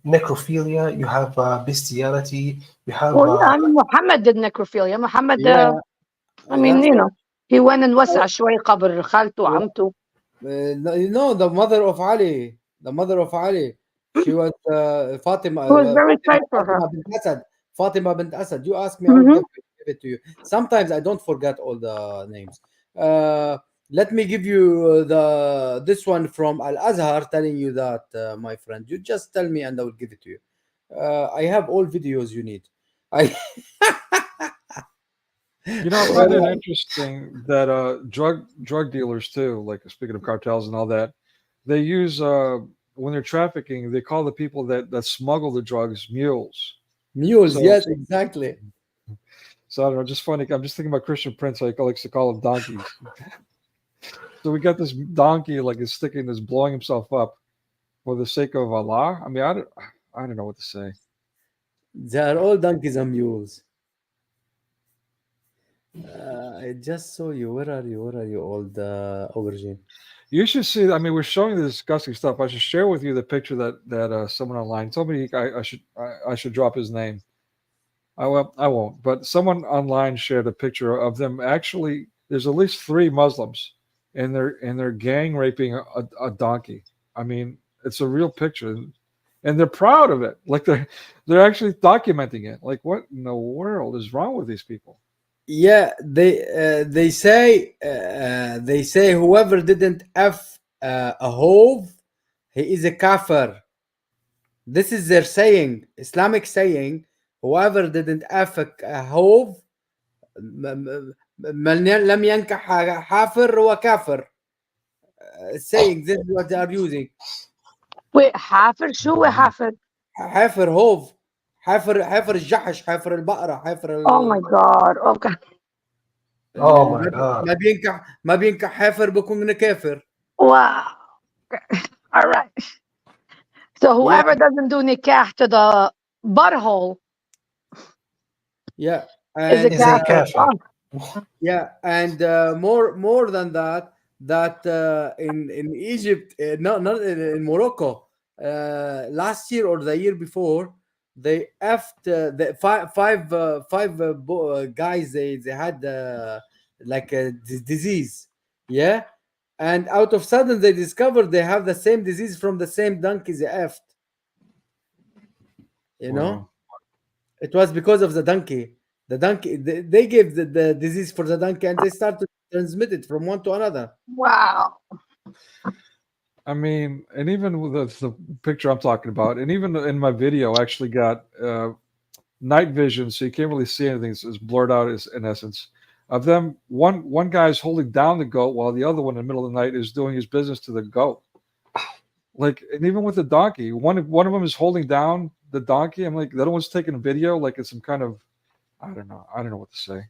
necrophilia, you have bestiality, you have. Well, yeah, I mean, Muhammad did necrophilia. Muhammad, Yeah, I mean, you know, he went and وسع شوي قبر خالته وعمته. you know, the mother of Ali, she was Fatima. He was very tight for her. Fatima bint Asad. Fatima bint Asad. You ask me, I will give it to you. Sometimes I don't forget all the names. Let me give you this one from Al Azhar telling you that, my friend. You just tell me and I will give it to you. I have all videos you need. You know, I find it interesting that drug dealers too, like speaking of cartels and all that, they use when they're trafficking, they call the people that smuggle the drugs mules. Mules, So- yes, exactly. So I don't know, just funny. I'm just thinking about Christian Prince, like I likes to call them donkeys. So we got this donkey like is sticking, is blowing himself up for the sake of Allah. I mean, I don't know what to say. They are all donkeys and mules. I just saw you. Where are you? Where are you, old aubergine? You should see. I mean, we're showing the disgusting stuff. I should share with you the picture that someone online told me I should drop his name. I won't. But someone online shared a picture of them. Actually, there's at least 3 Muslims, and they're gang raping a donkey. I mean, it's a real picture, and they're proud of it. Like they're actually documenting it. Like, what in the world is wrong with these people? Yeah, they say whoever didn't f a hove, he is a kafir. This is their saying, Islamic saying. Whoever didn't affect a hove لم ينكح حافر هو كافر. Saying this is what they are using. Wait, حافر شو حافر؟ حافر هوف حافر الجحش حافر البقرة حافر Oh my God. Okay. Oh my God. ما بينكح حافر بكون كافر. Wow. All right. So whoever doesn't do nikah to the butthole is a kafir. Yeah, and more than that, in Egypt, not in Morocco, last year or the year before, they effed the five guys. They had like a disease, yeah, and out of sudden they discovered they have the same disease from the same donkeys they effed. You know, it was because of the donkey. The donkey, they gave the disease for the donkey, and they started to transmit it from one to another. Wow. I mean, and even with the picture I'm talking about, and even in my video, I actually got night vision, so you can't really see anything. It's blurred out, in essence, of them. One guy's holding down the goat while the other one in the middle of the night is doing his business to the goat. Like, and even with the donkey, one of them is holding down the donkey. I'm like, the other one's taking a video, like it's some kind of, I don't know what to say.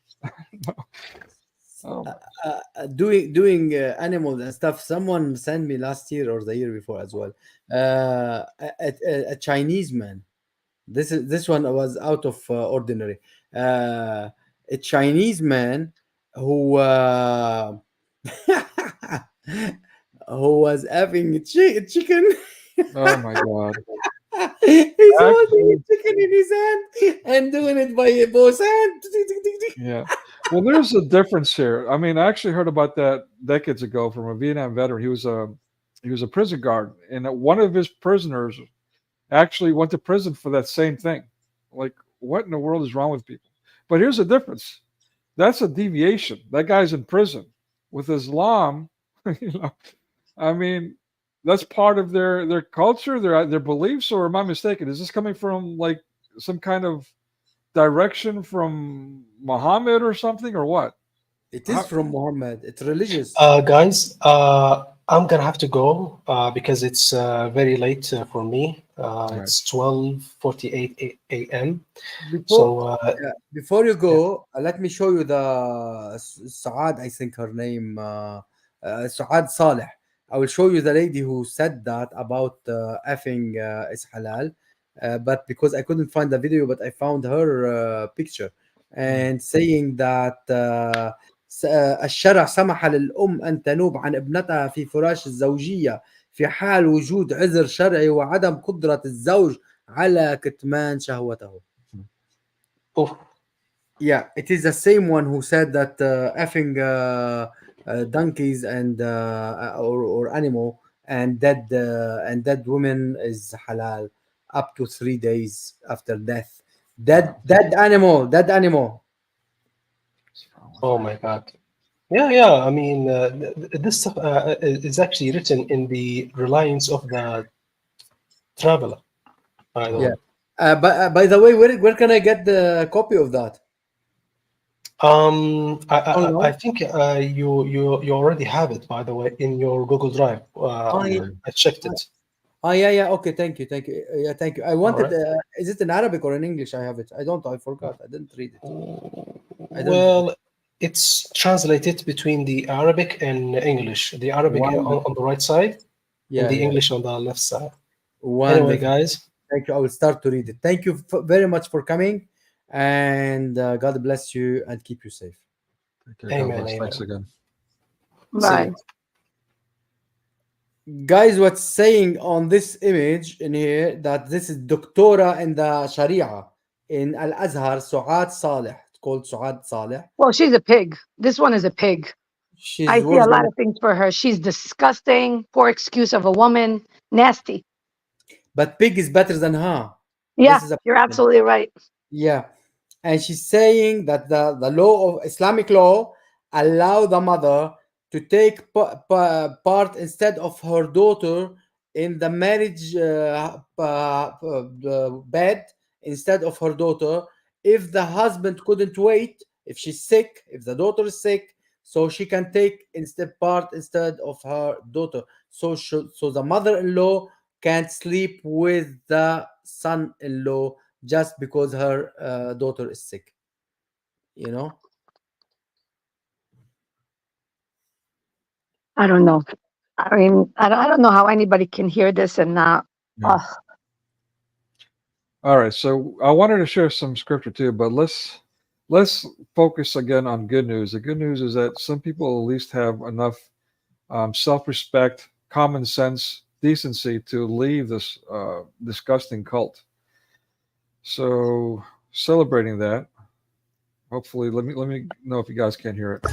Doing animals and stuff. Someone sent me last year or the year before as well. A Chinese man. This one was out of ordinary. A Chinese man who who was having chicken. Oh my God. He's holding a chicken in his hand and doing it by both hands. Yeah. Well, there's a difference here. I mean, I actually heard about that decades ago from a Vietnam veteran. He was a prison guard, and one of his prisoners actually went to prison for that same thing. Like, what in the world is wrong with people? But here's the difference. That's a deviation. That guy's in prison. With Islam, you know, I mean, that's part of their culture, their beliefs, or am I mistaken? Is this coming from like some kind of direction from Muhammad or something, or what? It is from Muhammad. It's religious. Guys, I'm gonna have to go because it's very late for me. It's 12:48 a.m. Before you go, let me show you the Saad. I think her name Saad Saleh. I will show you the lady who said that about effing is halal. But because I couldn't find the video, but I found her picture and saying that الشرع سمح للأم أن تنوب عن ابنتها في فراش الزوجية في حال وجود عذر شرعي وعدم قدرة الزوج على كتمان شهوته. Yeah, it is the same one who said that effing donkeys and or animal and dead women is halal up to 3 days after death. Dead animal. Oh my God. Yeah. I mean, this stuff is actually written in the reliance of the traveler. Yeah. By the way, where can I get the copy of that? I think you already have it, by the way, in your Google Drive. I checked it. Oh yeah. Okay, thank you. Yeah, thank you. I wanted. Is it in Arabic or in English? I have it. I forgot. I didn't read it. Well, it's translated between the Arabic and English. The Arabic on the right side, and the English on the left side. Anyway, guys. Thank you. I will start to read it. Thank you very much for coming, and God bless you and keep you safe. Amen. Thanks again. Bye. Guys, what's saying on this image in here that this is Doctora in the Sharia in Al Azhar, Suad Saleh. It's called Suad Saleh. Well, she's a pig. This one is a pig. I see a lot of things for her. She's disgusting. Poor excuse of a woman. Nasty. But pig is better than her. Yeah, you're absolutely right. Yeah. And she's saying that the law of Islamic law allow the mother to take part instead of her daughter in the marriage bed instead of her daughter. If the husband couldn't wait, if she's sick, if the daughter is sick, so she can take part instead of her daughter. So the mother-in-law can't sleep with the son-in-law just because her daughter is sick. You know? I don't know. I mean, I don't know how anybody can hear this and not. Yeah. All right, so I wanted to share some scripture too, but let's focus again on good news. The good news is that some people at least have enough self-respect, common sense, decency to leave this disgusting cult. So celebrating that. Hopefully, let me know if you guys can't hear it.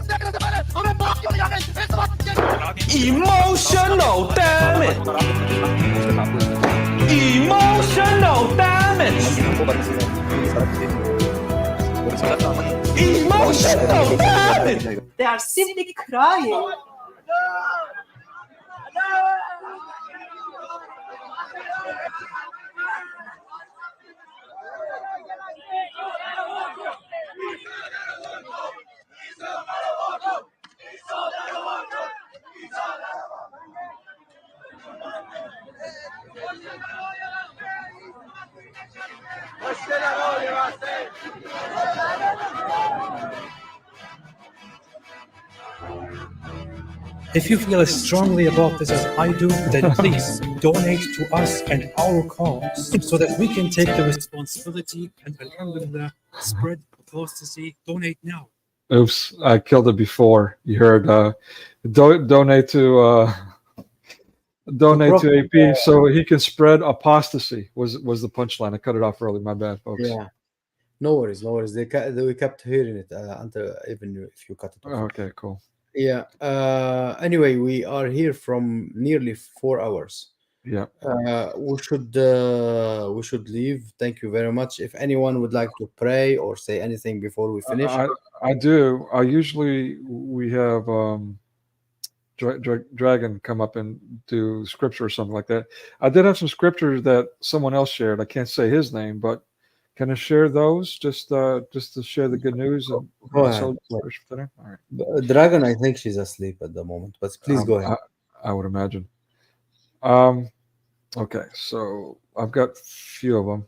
Emotional damage. Emotional damage. Emotional damage. They are simply crying. If you feel as strongly about this as I do, then please donate to us and our cause so that we can take the responsibility and alhamdulillah spread apostasy. Donate now. Oops, I killed it before. You heard donate to AP so he can spread apostasy was the punchline. I cut it off early. My bad, folks. Yeah. No worries. We kept hearing it until even if you cut it off. Okay, cool. Yeah. Anyway, we are here from nearly 4 hours. Yeah. We should leave. Thank you very much. If anyone would like to pray or say anything before we finish. I do. We have Dragon come up and do scripture or something like that. I did have some scriptures that someone else shared. I can't say his name, but can I share those just to share the good news? And Go ahead. All right. Dragon, I think she's asleep at the moment, but please go ahead. I would imagine. Okay, so I've got a few of them.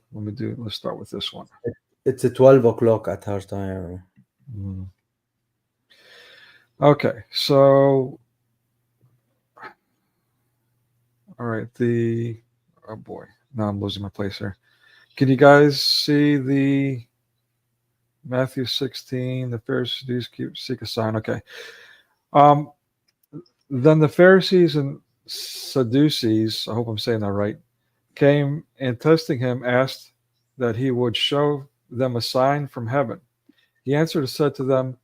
Let's start with this one. It's at 12 o'clock at her time. Okay, so all right, oh boy, now I'm losing my place here. Can you guys see the Matthew 16? The Pharisees seek a sign. Okay. Then the Pharisees and Sadducees, I hope I'm saying that right, came and testing him asked that he would show them a sign from heaven. He answered and said to them,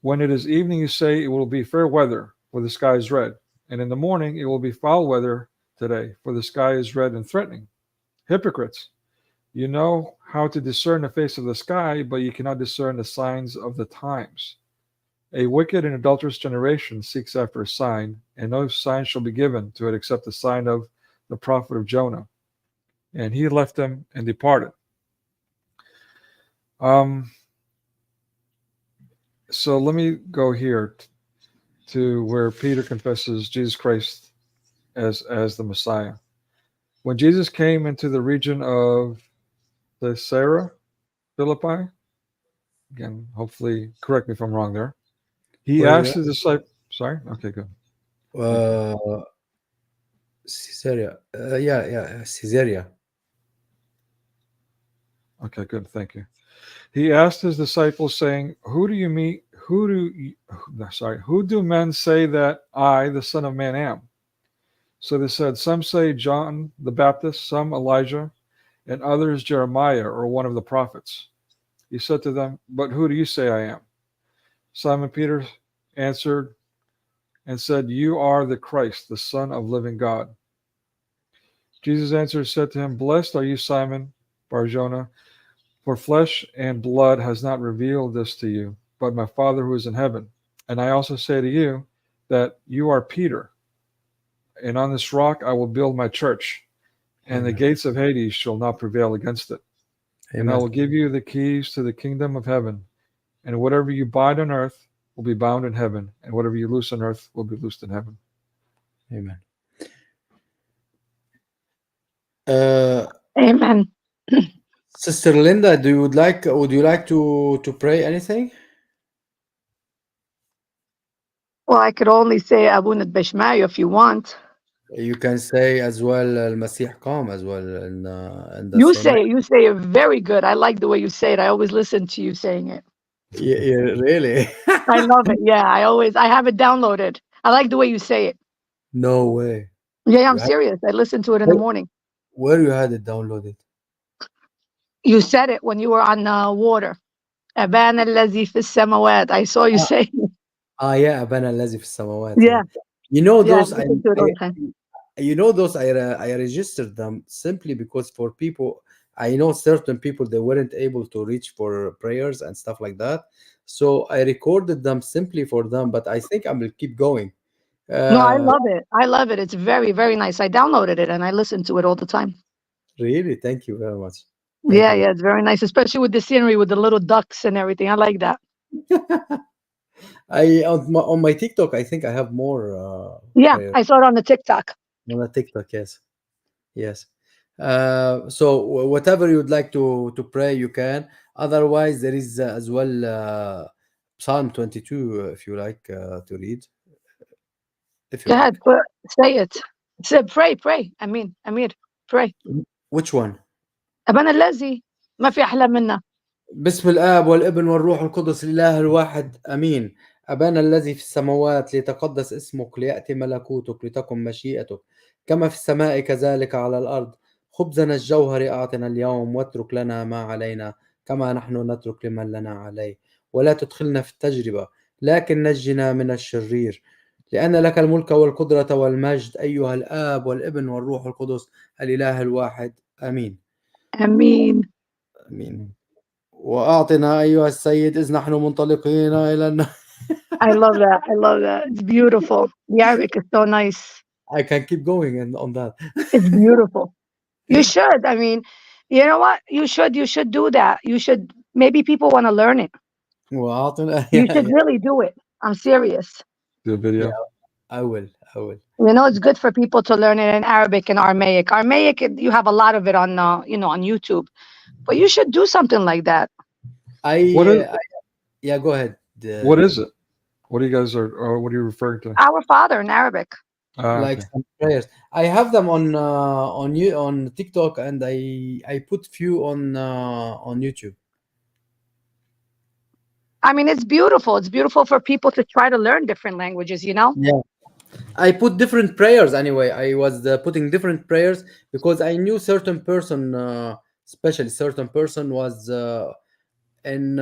when it is evening, you say it will be fair weather, for the sky is red, and in the morning it will be foul weather today, for the sky is red and threatening. Hypocrites! You know how to discern the face of the sky, but you cannot discern the signs of the times. A wicked and adulterous generation seeks after a sign, and no sign shall be given to it except the sign of the prophet of Jonah. And he left them and departed. So let me go here to where Peter confesses Jesus Christ as the Messiah. When Jesus came into the region of Caesarea Philippi, again, hopefully correct me if I'm wrong there, he asked his disciples, sorry? Okay, good. Caesarea. Caesarea. Okay, good. Thank you. He asked his disciples, saying, Who do men say that I, the Son of Man, am? So they said, some say John the Baptist, some Elijah, and others Jeremiah or one of the prophets. He said to them, but who do you say I am? Simon Peter answered and said, you are the Christ, the Son of living God. Jesus answered and said to him, blessed are you, Simon Bar-Jonah, for flesh and blood has not revealed this to you, but my Father who is in heaven. And I also say to you that you are Peter, and on this rock I will build my church, and the gates of Hades shall not prevail against it. And I Amen. will give you the keys to the kingdom of heaven, and whatever you bind on earth will be bound in heaven, and whatever you loose on earth will be loosed in heaven. Amen. Amen. Sister Linda, would you like to pray anything? Well, I could only say Abuna Bishmayo if you want. You can say as well Al-Masih Qam as well in the You same. say it very good. I like the way you say it. I always listen to you saying it. Yeah, really? I love it. Yeah, I have it downloaded. I like the way you say it. No way. Yeah, I'm You had- serious. I listen to it in the morning. Where you had it downloaded? You said it when you were on water. أبان الذي في السماوات. I saw you say it. Yeah, أبانا الذي في السماوات. Yeah. You know Yeah, I those listen to it all the time. you know those I registered them simply because for people, I know certain people they weren't able to reach for prayers and stuff like that, so I recorded them simply for them, but I think I will keep going. No, I love it. I love it. It's very, very nice. I downloaded it and I listen to it all the time. Really, thank you very much. Yeah, it's very nice, especially with the scenery with the little ducks and everything. I like that. On my TikTok, I think I have more. Yeah, prayers. I saw it on the TikTok. On the TikTok, yes. So whatever you would like to pray, you can. Otherwise, there is as well Psalm 22 if you like to read. If you Go ahead, like. say it. Say, pray. Amir, pray. Which one? أبانا الذي ما في أحلى منه. بسم الآب والابن والروح القدس الإله الواحد أمين. أبانا الذي في السماوات ليتقدس اسمك، ليأتي ملكوتك، لتكن مشيئتك كما في السماء كذلك على الأرض. خبزنا الجوهري أعطنا اليوم، واترك لنا ما علينا كما نحن نترك لمن لنا عليه، ولا تدخلنا في التجربة لكن نجنا من الشرير، لأن لك الملك والقدرة والمجد أيها الآب والابن والروح القدس الإله الواحد آمين. آمين. وأعطنا أيها السيد إذ نحن منطلقين إلى I love that. It's beautiful. The Arabic is so nice. I can keep going on that. It's beautiful. You should. I mean, you know what? You should do that. You should. Maybe people want to learn it. You should really do it. I'm serious. Do a video. Yeah, I will. You know, it's good for people to learn it in Arabic and Aramaic. Aramaic, you have a lot of it on, on YouTube. But you should do something like that. Yeah, go ahead. What is it? What do you guys or what are you referring to? Our Father in Arabic. Like some prayers. I have them on TikTok, and I put few on YouTube. I mean, it's beautiful. It's beautiful for people to try to learn different languages, you know? Yeah. I put different prayers anyway. I was putting different prayers because I knew certain person, especially certain person was in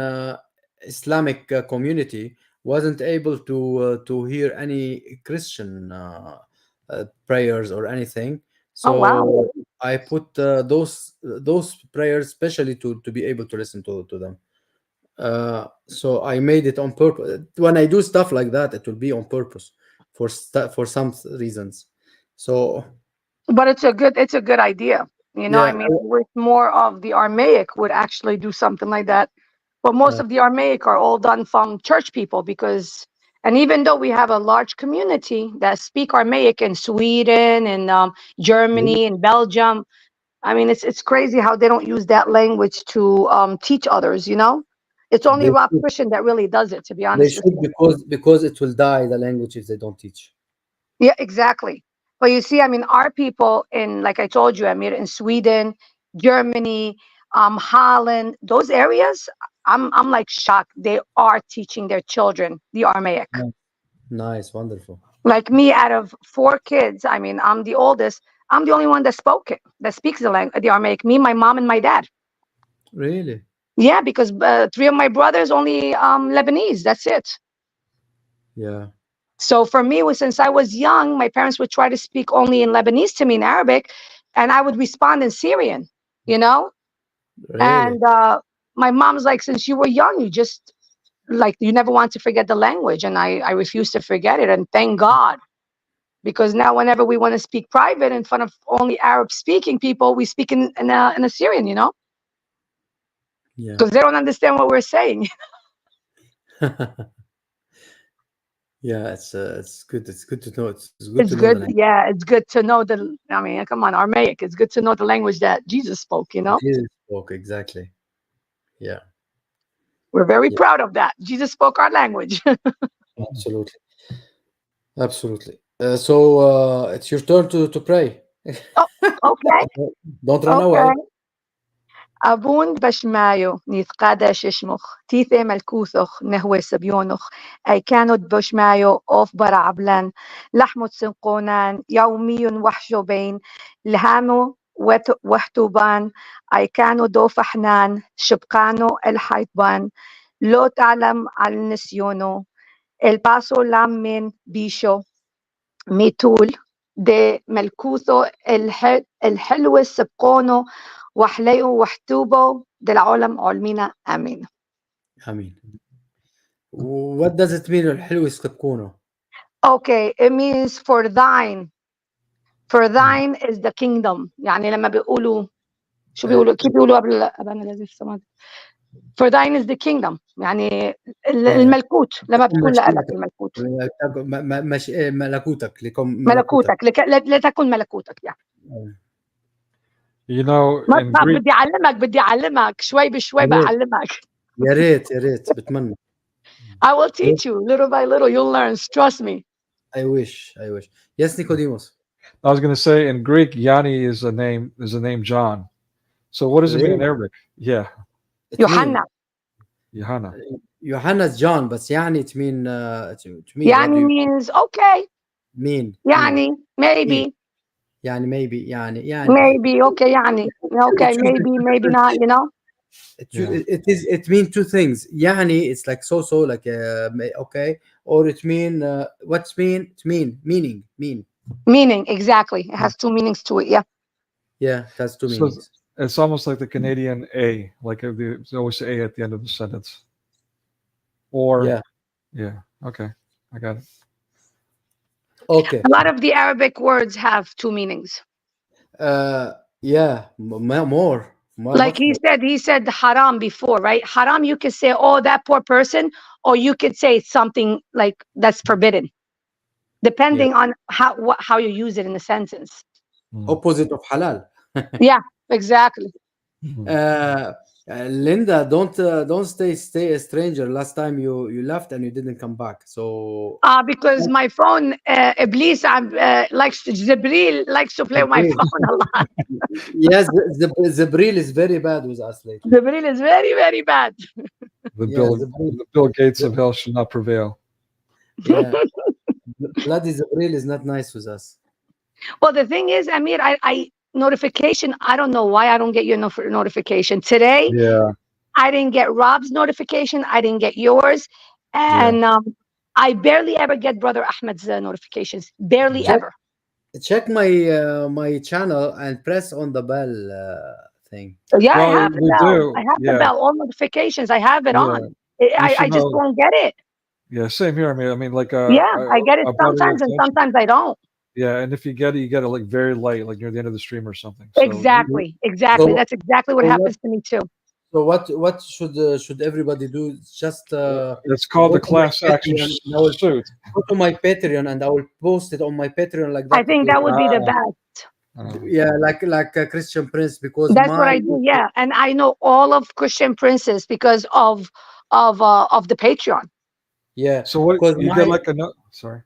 Islamic community, wasn't able to hear any Christian prayers or anything. So wow. I put those prayers especially to be able to listen to them. So I made it on purpose. When I do stuff like that, it will be on purpose for some reasons. So, but it's a good idea. You know, I mean, with more of the Aramaic would actually do something like that. But most of the Aramaic are all done from church people and even though we have a large community that speak Aramaic in Sweden and Germany and Belgium, I mean, it's crazy how they don't use that language to teach others, you know? It's only Rob Christian that really does it, to be honest. They should because it will die, the language, if they don't teach. Yeah, exactly. But you see, I mean, our people like I told you, Amir, in Sweden, Germany, Holland, those areas, I'm like shocked. They are teaching their children the Aramaic. Nice, wonderful. Like me, out of 4 kids, I mean, I'm the oldest. I'm the only one that speaks the Aramaic. Me, my mom, and my dad. Really? Yeah, because 3 of my brothers only Lebanese. That's it. Yeah. So for me, since I was young, my parents would try to speak only in Lebanese to me in Arabic, and I would respond in Syrian, you know? Really? And my mom's like, since you were young, you just, like, you never want to forget the language. And I refused to forget it. And thank God. because now whenever we want to speak private in front of only Arab speaking people, we speak in Assyrian, you know, Yeah. because they don't understand what we're saying. Yeah, it's good. It's good to know. It's good It's to know the good. language. Yeah, it's good to know I mean, come on, Aramaic. It's good to know the language that Jesus spoke, you know. Jesus spoke, exactly. Yeah. We're very Yeah. proud of that. Jesus spoke our language. Absolutely. Absolutely. So it's your turn to pray. Oh, okay. Don't run Okay. away. Abun bashmayo nithqada shishmuch tithe melkusoch nehwe sabyonoch aikanot bashmayo of bara ablan lahmut sinqonan yawmiyun wahshobain lhamo wahtuban aikano dofahnan shibqano el haitban lo ta'lam al nisyono el paso lam min bisho mitul de melkuso el helwe sabqono وحليه وحتوبه ده العالم علمنا امين. Amin. What does it mean الحلو يسكبكونه? Okay, it means for thine. For thine is the kingdom. يعني لما بيقولوا شو بيقولوا كيف بيقولوا قبل أنا لازم سمعت. For thine is the kingdom. يعني الملكوت لما بتكون لك الملكوت. ملكوتك لكم ملكوتك لتكن ملكوتك يعني. You know, in ما Greek, بدي أعلمك شوي بشوي بعلمك. يا ريت بتمنى. I will teach you little by little. You'll learn. Trust me. I wish. Yes, Nicodemus. I was going to say in Greek, Yanni is a name John. So what does it mean in Arabic? Yeah. Yohanna. Yohanna's John, but يعني it mean يعني means okay. يعني maybe. يعني maybe يعني maybe okay يعني okay maybe not, you know. It means two things. يعني it's like so like okay, or it mean what's mean? It meaning exactly. It has two meanings to it. Yeah, it has two meanings. It's almost like the Canadian A, like there's always A at the end of the sentence. Or yeah, okay, I got it. Okay. A lot of the Arabic words have two meanings. Yeah, more. Like he said haram before, right? Haram, you could say, oh, that poor person, or you could say something like that's forbidden, depending on how you use it in the sentence. Opposite of halal. Yeah, exactly. Linda, don't stay a stranger. Last time you left and you didn't come back. So because my phone, Iblis, Jibril likes to play with my phone a lot. Yes, Jibril is very bad with us lately. Jibril is very, very bad. The Bill Gates of hell should not prevail. Yeah, bloody Jibril is not nice with us. Well, the thing is, Amir, I notification. I don't know why I don't get your notification today. Yeah, I didn't get Rob's notification. I didn't get yours, and I barely ever get Brother Ahmed's notifications. Barely ever. Check my my channel and press on the bell thing. Yeah, I have the bell. I have the bell. All notifications. I have it on. I just won't get it. Yeah, same here. I mean, like I get it sometimes, and sometimes I don't. Yeah, and if you get it like very late, like near the end of the stream or something. So, exactly. So, that's exactly what happens to me too. So what should everybody do? Just it's called the class action suit. Go to my Patreon and I will post it on my Patreon like that. I think that would be the best. Yeah, like a Christian Prince, because that's what I do. Yeah, and I know all of Christian Princes because of the Patreon. Yeah. So what you get like a sorry.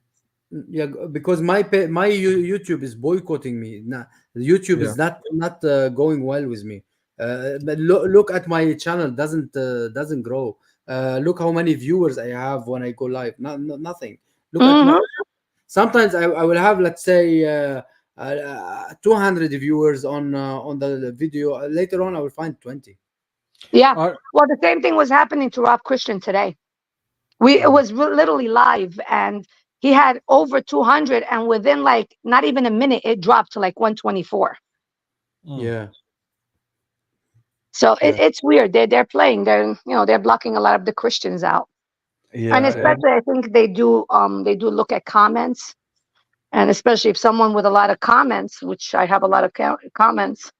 Yeah, because my YouTube is boycotting me. YouTube is not going well with me. But look at my channel, doesn't grow. Look how many viewers I have when I go live. Nothing. Look at my, sometimes I will have, let's say 200 viewers on the video. Later on I will find 20. Yeah. Well, the same thing was happening to Rob Christian today. It was literally live, and he had over 200, and within like not even a minute, it dropped to like 124. Yeah. So it's weird. They're playing. They're blocking a lot of the Christians out. Yeah. And especially, I think they do look at comments. And especially if someone with a lot of comments, which I have a lot of comments,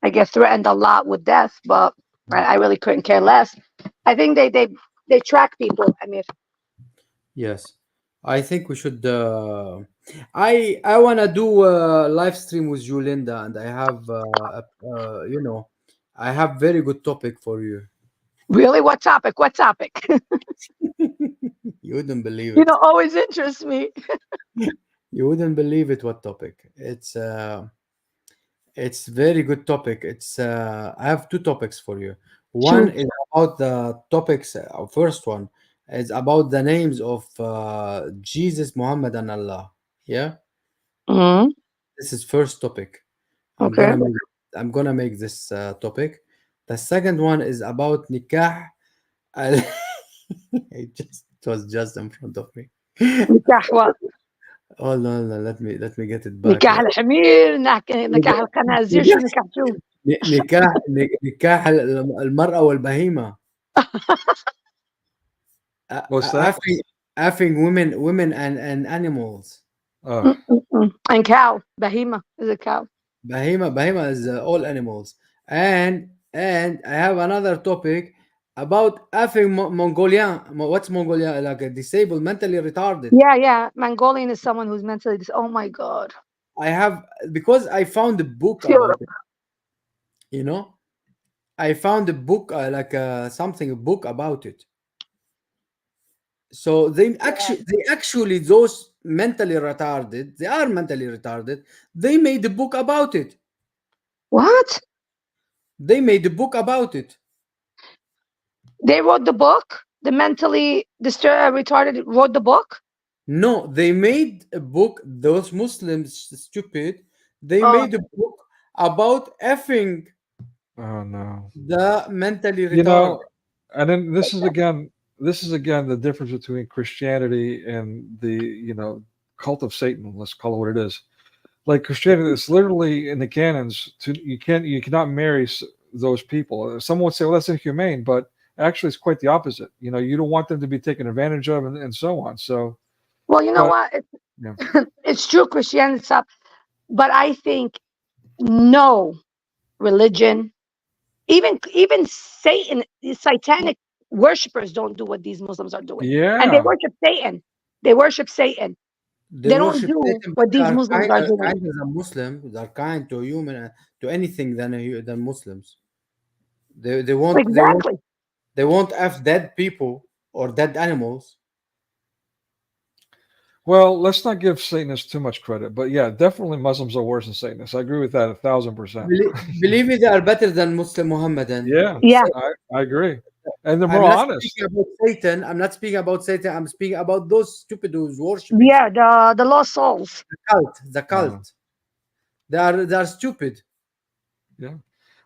I get threatened a lot with death, but I really couldn't care less. I think they track people. I mean, Yes, I think we should. I wanna do a live stream with you, Linda, and I have, I have very good topic for you. really, what topic? What topic? You wouldn't believe You it. know, always interests me. You wouldn't believe it. What topic? It's very good topic. I have two topics for you. One Shoot. is about the topics. First one is about the names of Jesus, Muhammad, and Allah. Yeah, Hmm. this is first topic. I'm Okay. gonna make I'm gonna make this topic. The second one is about nikah. It was just in front of me. نكاح what? Hold on, let me get it back. نكاح الحمير، نكاح الخنازير، شو نكاح شو؟ نكاح المرأة والبهيمة. What's that? Effing women and animals. Oh, And cow, behemoth is a cow. Bahima is all animals. And I have another topic about effing Mongolian. What's Mongolian? Like a disabled, mentally retarded. Yeah. Mongolian is someone who's mentally oh my god. I have, because I found a book Sure. about it. You know, I found a book a book about it. So they actually those mentally retarded, they are mentally retarded. They made a book about it. What? They made a book about it. They wrote the book? The mentally retarded wrote the book? No, they made a book. Those Muslims stupid. They made a book about effing oh no. the mentally retarded. You know, and then this is again the difference between Christianity and the cult of Satan. Let's call it what it is. Like Christianity, it's literally in the canons. You cannot marry those people. Someone would say, "Well, that's inhumane," but actually, it's quite the opposite. You don't want them to be taken advantage of, and so on. So, well, you know what? It's true, Christianity stuff, but I think no religion, even Satan, the satanic worshippers don't do what these Muslims are doing. Yeah, and they worship Satan. They worship Satan. They don't do what these Muslims are doing. Kind as a Muslim, they're kind to human, to anything than Muslims. They won't exactly. They won't have dead people or dead animals. Well, let's not give Satanists too much credit, but yeah, definitely Muslims are worse than Satanists. I agree with that 1,000%. Believe me, they are better than Muslim Muhammadan. Yeah, I agree, and they're more honest. I'm not speaking about Satan. I'm speaking about those stupid who's worship. Yeah, the lost souls. The cult. They are stupid. Yeah.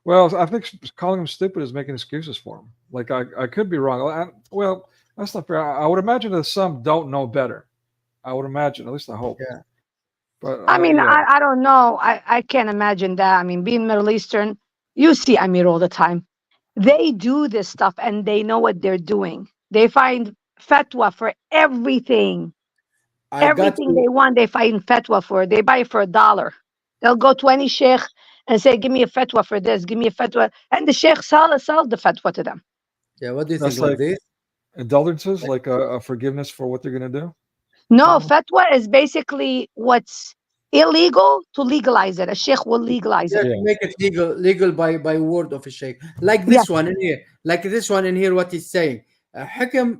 Well, I think calling them stupid is making excuses for them. Like I could be wrong. Well, that's not fair. I would imagine that some don't know better. I would imagine, at least I hope. Yeah. But I mean, I don't know. I can't imagine that. I mean, being Middle Eastern, you see Amir all the time. They do this stuff and they know what they're doing. They find fatwa for everything. Everything they want, they find fatwa for. They buy it for $1. They'll go to any sheikh and say, "Give me a fatwa for this. Give me a fatwa," and the sheikh sell the fatwa to them. Yeah, what do you that's think about this? Indulgences, like a forgiveness for what they're going to do? No, fatwa is basically what's illegal to legalize it. A sheikh will legalize it. To make it legal by word of a sheikh. Like this one in here. Like this one in here, what he's saying. حكم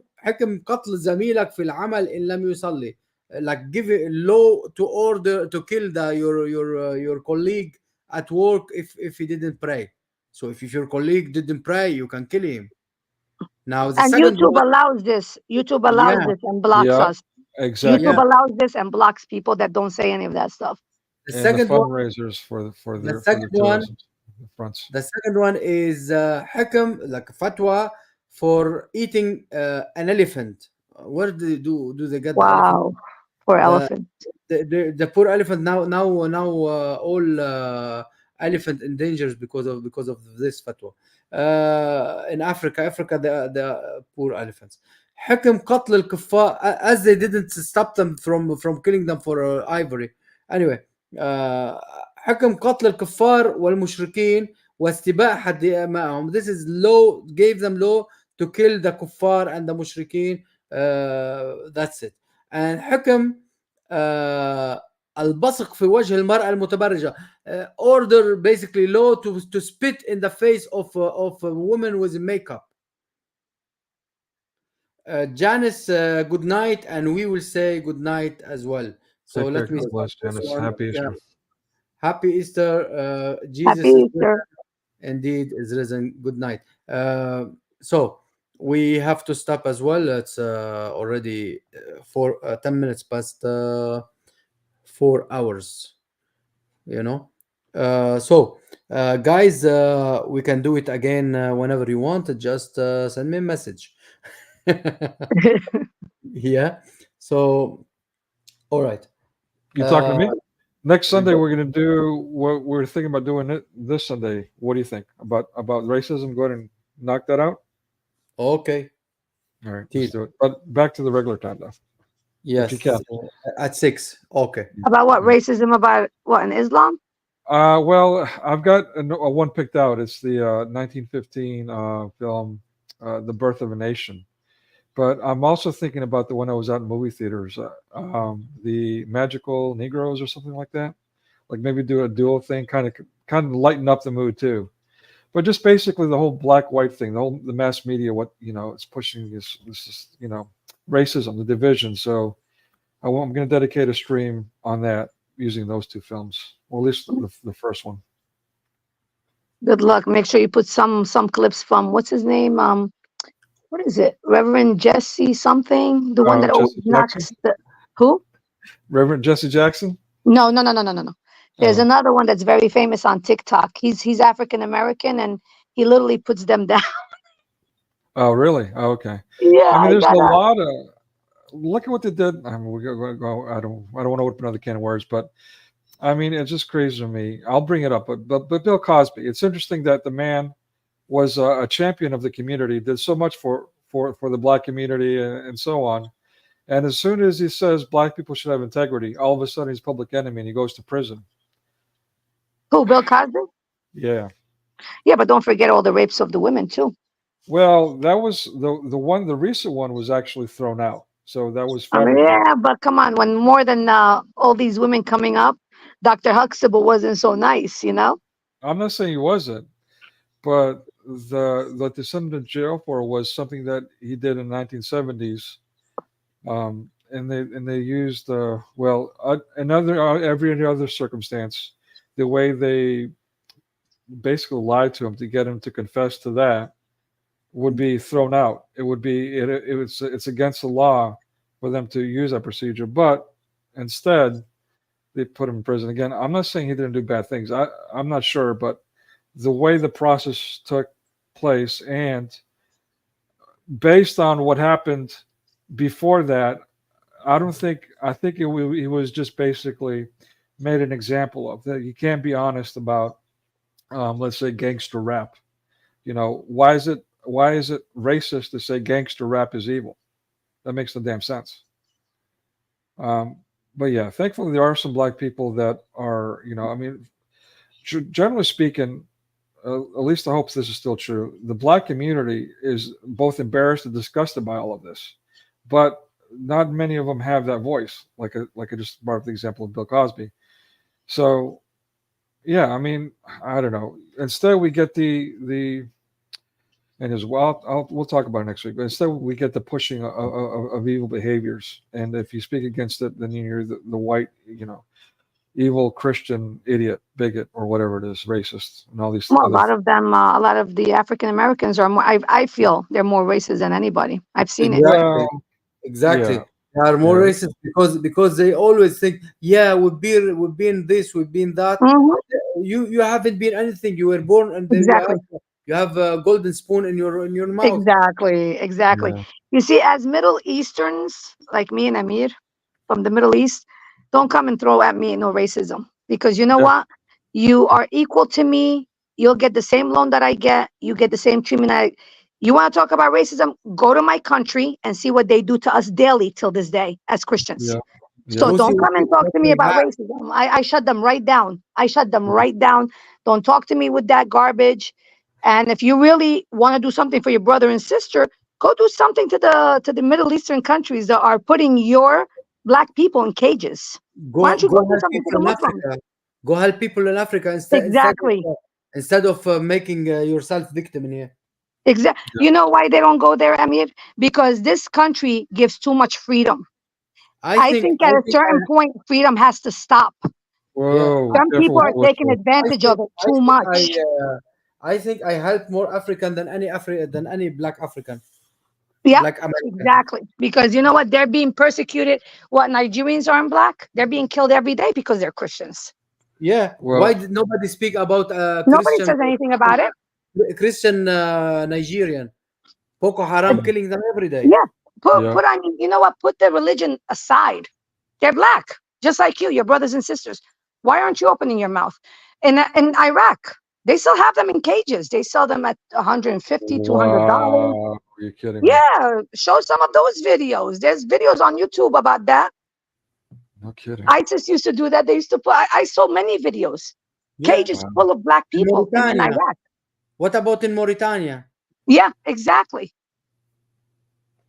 قتل زميلك في العمل إن لم يصلي. Like give a law to order to kill your colleague at work if he didn't pray. So if your colleague didn't pray, you can kill him. Now the second YouTube one, allows this. YouTube allows this and blocks us. Exactly. YouTube allows this and blocks people that don't say any of that stuff. The and second the fundraisers one, for the second one, fronts. The second one is حكم, like fatwa for eating an elephant. Where do they get the elephant? Poor elephant. The poor elephant now all elephant endangers because of this fatwa. In Africa the poor elephants. حكم قتل الكفار as they didn't stop them from killing them for ivory. Anyway, حكم قتل الكفار والمشركين واستباحة دمائهم. This is law, gave them law to kill the kuffar and the mushrikeen. That's it. And حكم البصق في وجه المرأة المتبرجة. Order basically law to spit in the face of a woman with makeup. Janice, good night, and we will say good night as well. So Take let care. me God bless, start this Janice. one. Happy Easter. Happy Easter. Jesus Happy is Easter. indeed is risen. Good night. So we have to stop as well. It's already 10 minutes past 4 hours. You know. So guys, we can do it again whenever you want. Just send me a message. Yeah. So, all right. You talking to me? Next Sunday we're going to do what we're thinking about doing it this Sunday. What do you think about racism? Go ahead and knock that out. Okay. All right, let's do it. But back to the regular time though. Yes. If you can. At 6. Okay. About what? Racism about what, in Islam? Well, I've got a one picked out. It's the 1915 film, The Birth of a Nation. But I'm also thinking about the one I was out in movie theaters, the Magical Negroes or something like that. Like maybe do a dual thing, kind of lighten up the mood too. But just basically the whole black-white thing, the mass media, what it's pushing this racism, the division. So I'm going to dedicate a stream on that using those two films, or at least the first one. Good luck. Make sure you put some clips from what's his name? What is it? Reverend Jesse something? The one that always knocks the who? Reverend Jesse Jackson? No. There's Oh. another one that's very famous on TikTok. He's African American and he literally puts them down. Oh, really? Oh, okay. Yeah. I mean, there's a lot of. Look at what they did. I mean, I don't want to open another can of worms, but I mean, it's just crazy to me. I'll bring it up, but Bill Cosby. It's interesting that the man was a champion of the community, did so much for the black community and so on. And as soon as he says black people should have integrity, all of a sudden he's public enemy and he goes to prison. Who, Bill Cosby? Yeah. Yeah, but don't forget all the rapes of the women too. Well, that was the recent one was actually thrown out. So that was Yeah, but come on, when more than all these women coming up, Dr. Huxtable wasn't so nice, you know? I'm not saying he wasn't, but what they sent him to jail for was something that he did in the 1970s. And they used every other circumstance, the way they basically lied to him to get him to confess to that would be thrown out. It would be it's against the law for them to use that procedure, but instead they put him in prison. Again, I'm not saying he didn't do bad things. I'm not sure, but the way the process took place and based on what happened before that, I think he was just basically made an example of that. You can't be honest about, let's say, gangster rap. Why is it racist to say gangster rap is evil? That makes no damn sense. But yeah, thankfully there are some black people that are, I mean, generally speaking, at least I hope this is still true. The black community is both embarrassed and disgusted by all of this, but not many of them have that voice. Like I just brought up the example of Bill Cosby. So, yeah, I mean, I don't know. Instead, we get and as well, we'll talk about it next week. But instead, we get the pushing of evil behaviors, and if you speak against it, then you're the white, evil Christian idiot, bigot, or whatever it is, racist, and all these. Well, a lot of them, a lot of the African Americans are more. I feel they're more racist than anybody. I've seen it. Exactly. Yeah. They are more racist because they always think, yeah, we've been this, we've been that. Mm-hmm. You haven't been anything. You were born and then Exactly. you have a golden spoon in your mouth. Exactly. Yeah. You see, as Middle Easterns like me and Amir from the Middle East, don't come and throw at me no racism, because you know what? You are equal to me. You'll get the same loan that I get. You get the same treatment. You want to talk about racism? Go to my country and see what they do to us daily till this day as Christians. Yeah. So don't come and talk to me about racism. I shut them right down. I shut them right down. Don't talk to me with that garbage. And if you really want to do something for your brother and sister, go do something to the Middle Eastern countries that are putting your black people in cages. Why don't you go do something to the Muslims? Go help people in Africa instead of making yourself victim in here. Exactly. You know why they don't go there, Amir? Because this country gives too much freedom. I think at a certain point, freedom has to stop. Whoa, some people are taking advantage of it too much. I think I help more African than any black African. Yeah, Black American. exactly. Because you know what? They're being persecuted. What, Nigerians aren't black? They're being killed every day because they're Christians. Yeah. Well, why did nobody speak about Nobody Christian, says anything about it. Christian Nigerian? Boko Haram killing them every day. Yeah. I mean, you know what? Put the religion aside. They're black, just like you, your brothers and sisters. Why aren't you opening your mouth? In Iraq, they still have them in cages. They sell them at $150, $200. Wow, are you kidding me? Yeah, show some of those videos. There's videos on YouTube about that. No kidding. ISIS used to do that. They used to put. I saw many videos. Cages full of black people in Iraq. What about in Mauritania? Yeah, exactly.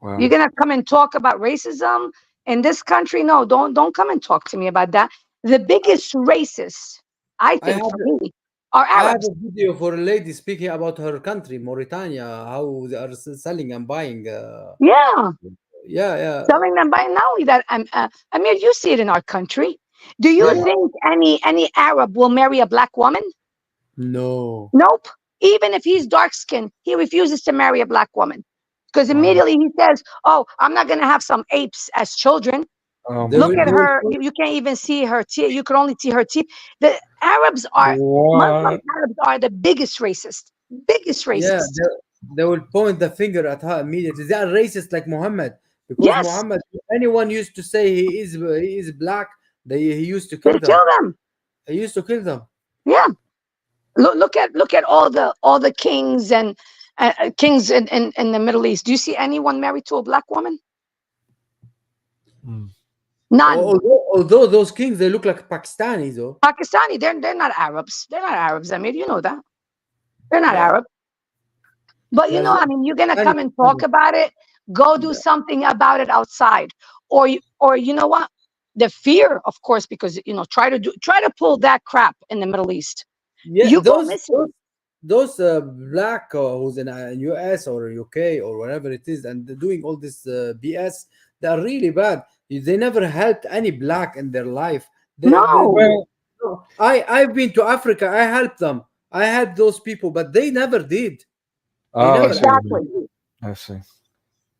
Wow. You're gonna come and talk about racism in this country? No, don't come and talk to me about that. The biggest racists, I think, for me, are Arabs. I have a video for a lady speaking about her country, Mauritania, how they are selling and buying. Yeah. Selling and buying. Not only that, Amir, you see it in our country. Do you think any Arab will marry a black woman? No. Nope. Even if he's dark skinned, he refuses to marry a black woman. Because immediately he says, "Oh, I'm not going to have some apes as children." Look at her. You can't even see her teeth. You can only see her teeth. The Arabs are, Muslim Arabs are the biggest racist. Biggest racist. Yeah, they will point the finger at her immediately. They are racist like Muhammad. Because Muhammad, anyone used to say he is black, he used to kill them. He used to kill them. Yeah. Look at all the kings and kings in the Middle East. Do you see anyone married to a black woman? None. Although those kings, they look like Pakistanis, though. Pakistani, they're not Arabs. They're not Arabs. I mean, you know that. They're not Arab. But you know, I mean, you're gonna come and talk about it. Go do something about it outside, or you know what? The fear, of course, because try to pull that crap in the Middle East. Yeah, you those black who's in US or UK or whatever it is, and they're doing all this BS, they are really bad. They never helped any black in their life. I've been to Africa. I helped them. I helped those people, but they never did. Exactly. I see.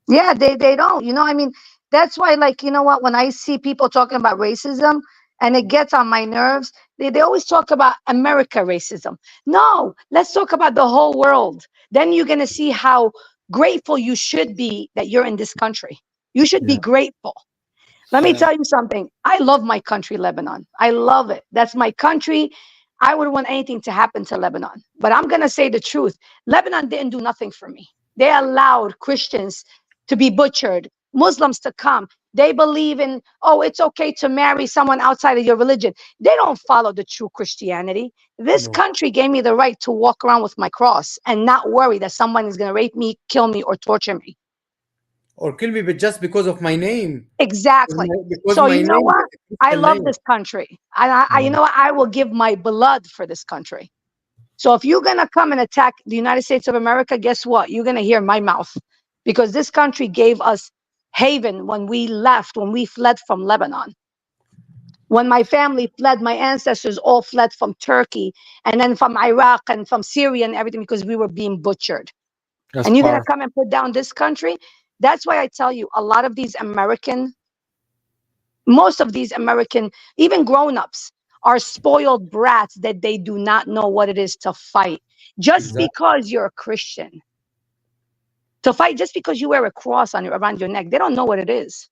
Yeah, they don't. I mean, that's why, like, you know what? When I see people talking about racism, and it gets on my nerves, they always talk about America racism. No, let's talk about the whole world. Then you're going to see how grateful you should be that you're in this country. You should be grateful. Let me tell you something. I love my country, Lebanon. I love it. That's my country. I wouldn't want anything to happen to Lebanon. But I'm going to say the truth. Lebanon didn't do nothing for me. They allowed Christians to be butchered, Muslims to come. They believe in, it's okay to marry someone outside of your religion. They don't follow the true Christianity. This country gave me the right to walk around with my cross and not worry that someone is going to rape me, kill me, or torture me. Or kill me, but just because of my name. Exactly. So you know what? I love this country. You know what? I will give my blood for this country. So if you're going to come and attack the United States of America, guess what? You're going to hear my mouth. Because this country gave us haven when we fled from Lebanon. When my family fled, my ancestors all fled from Turkey and then from Iraq and from Syria and everything because we were being butchered. And you're going to come and put down this country? That's why I tell you, most of these American, even grown-ups, are spoiled brats that they do not know what it is to fight. Just because you're a Christian. To fight just because you wear a cross around your neck. They don't know what it is.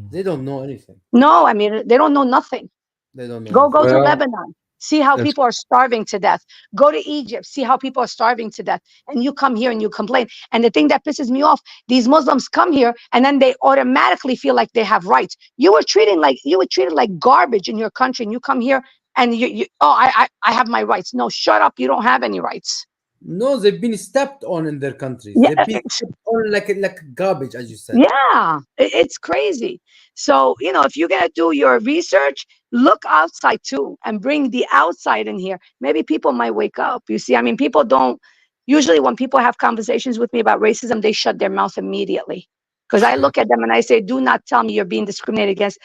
They don't know anything. No, I mean, they don't know nothing. They don't know. Go to Lebanon. See how That's people are starving to death. Go to Egypt. See how people are starving to death. And you come here and you complain. And the thing that pisses me off, these Muslims come here and then they automatically feel like they have rights. You were treated like garbage in your country, and you come here and I have my rights. No, shut up. You don't have any rights. No, they've been stepped on in their countries. Yeah, They've been stepped on like garbage, as you said. yeah, it's crazy. So, if you're going to do your research, look outside too and bring the outside in here. Maybe people might wake up. You see, I mean, people don't, usually when people have conversations with me about racism, they shut their mouth immediately. Because I look at them and I say, do not tell me you're being discriminated against.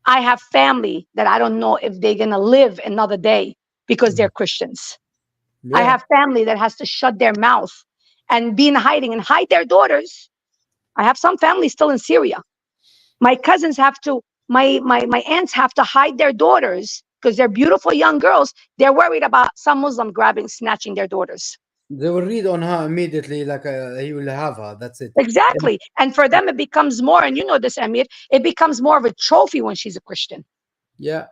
I have family that I don't know if they're going to live another day because they're Christians. I Yeah. have family that has to shut their mouth and be in hiding and hide their daughters. I have some family still in Syria. My cousins have to, my aunts have to hide their daughters because they're beautiful young girls. They're worried about some Muslim snatching their daughters. They will read on her immediately, like he will have her. That's it. Exactly. And for them, it becomes more, and you know this, Amir, it becomes more of a trophy when she's a Christian. Yeah.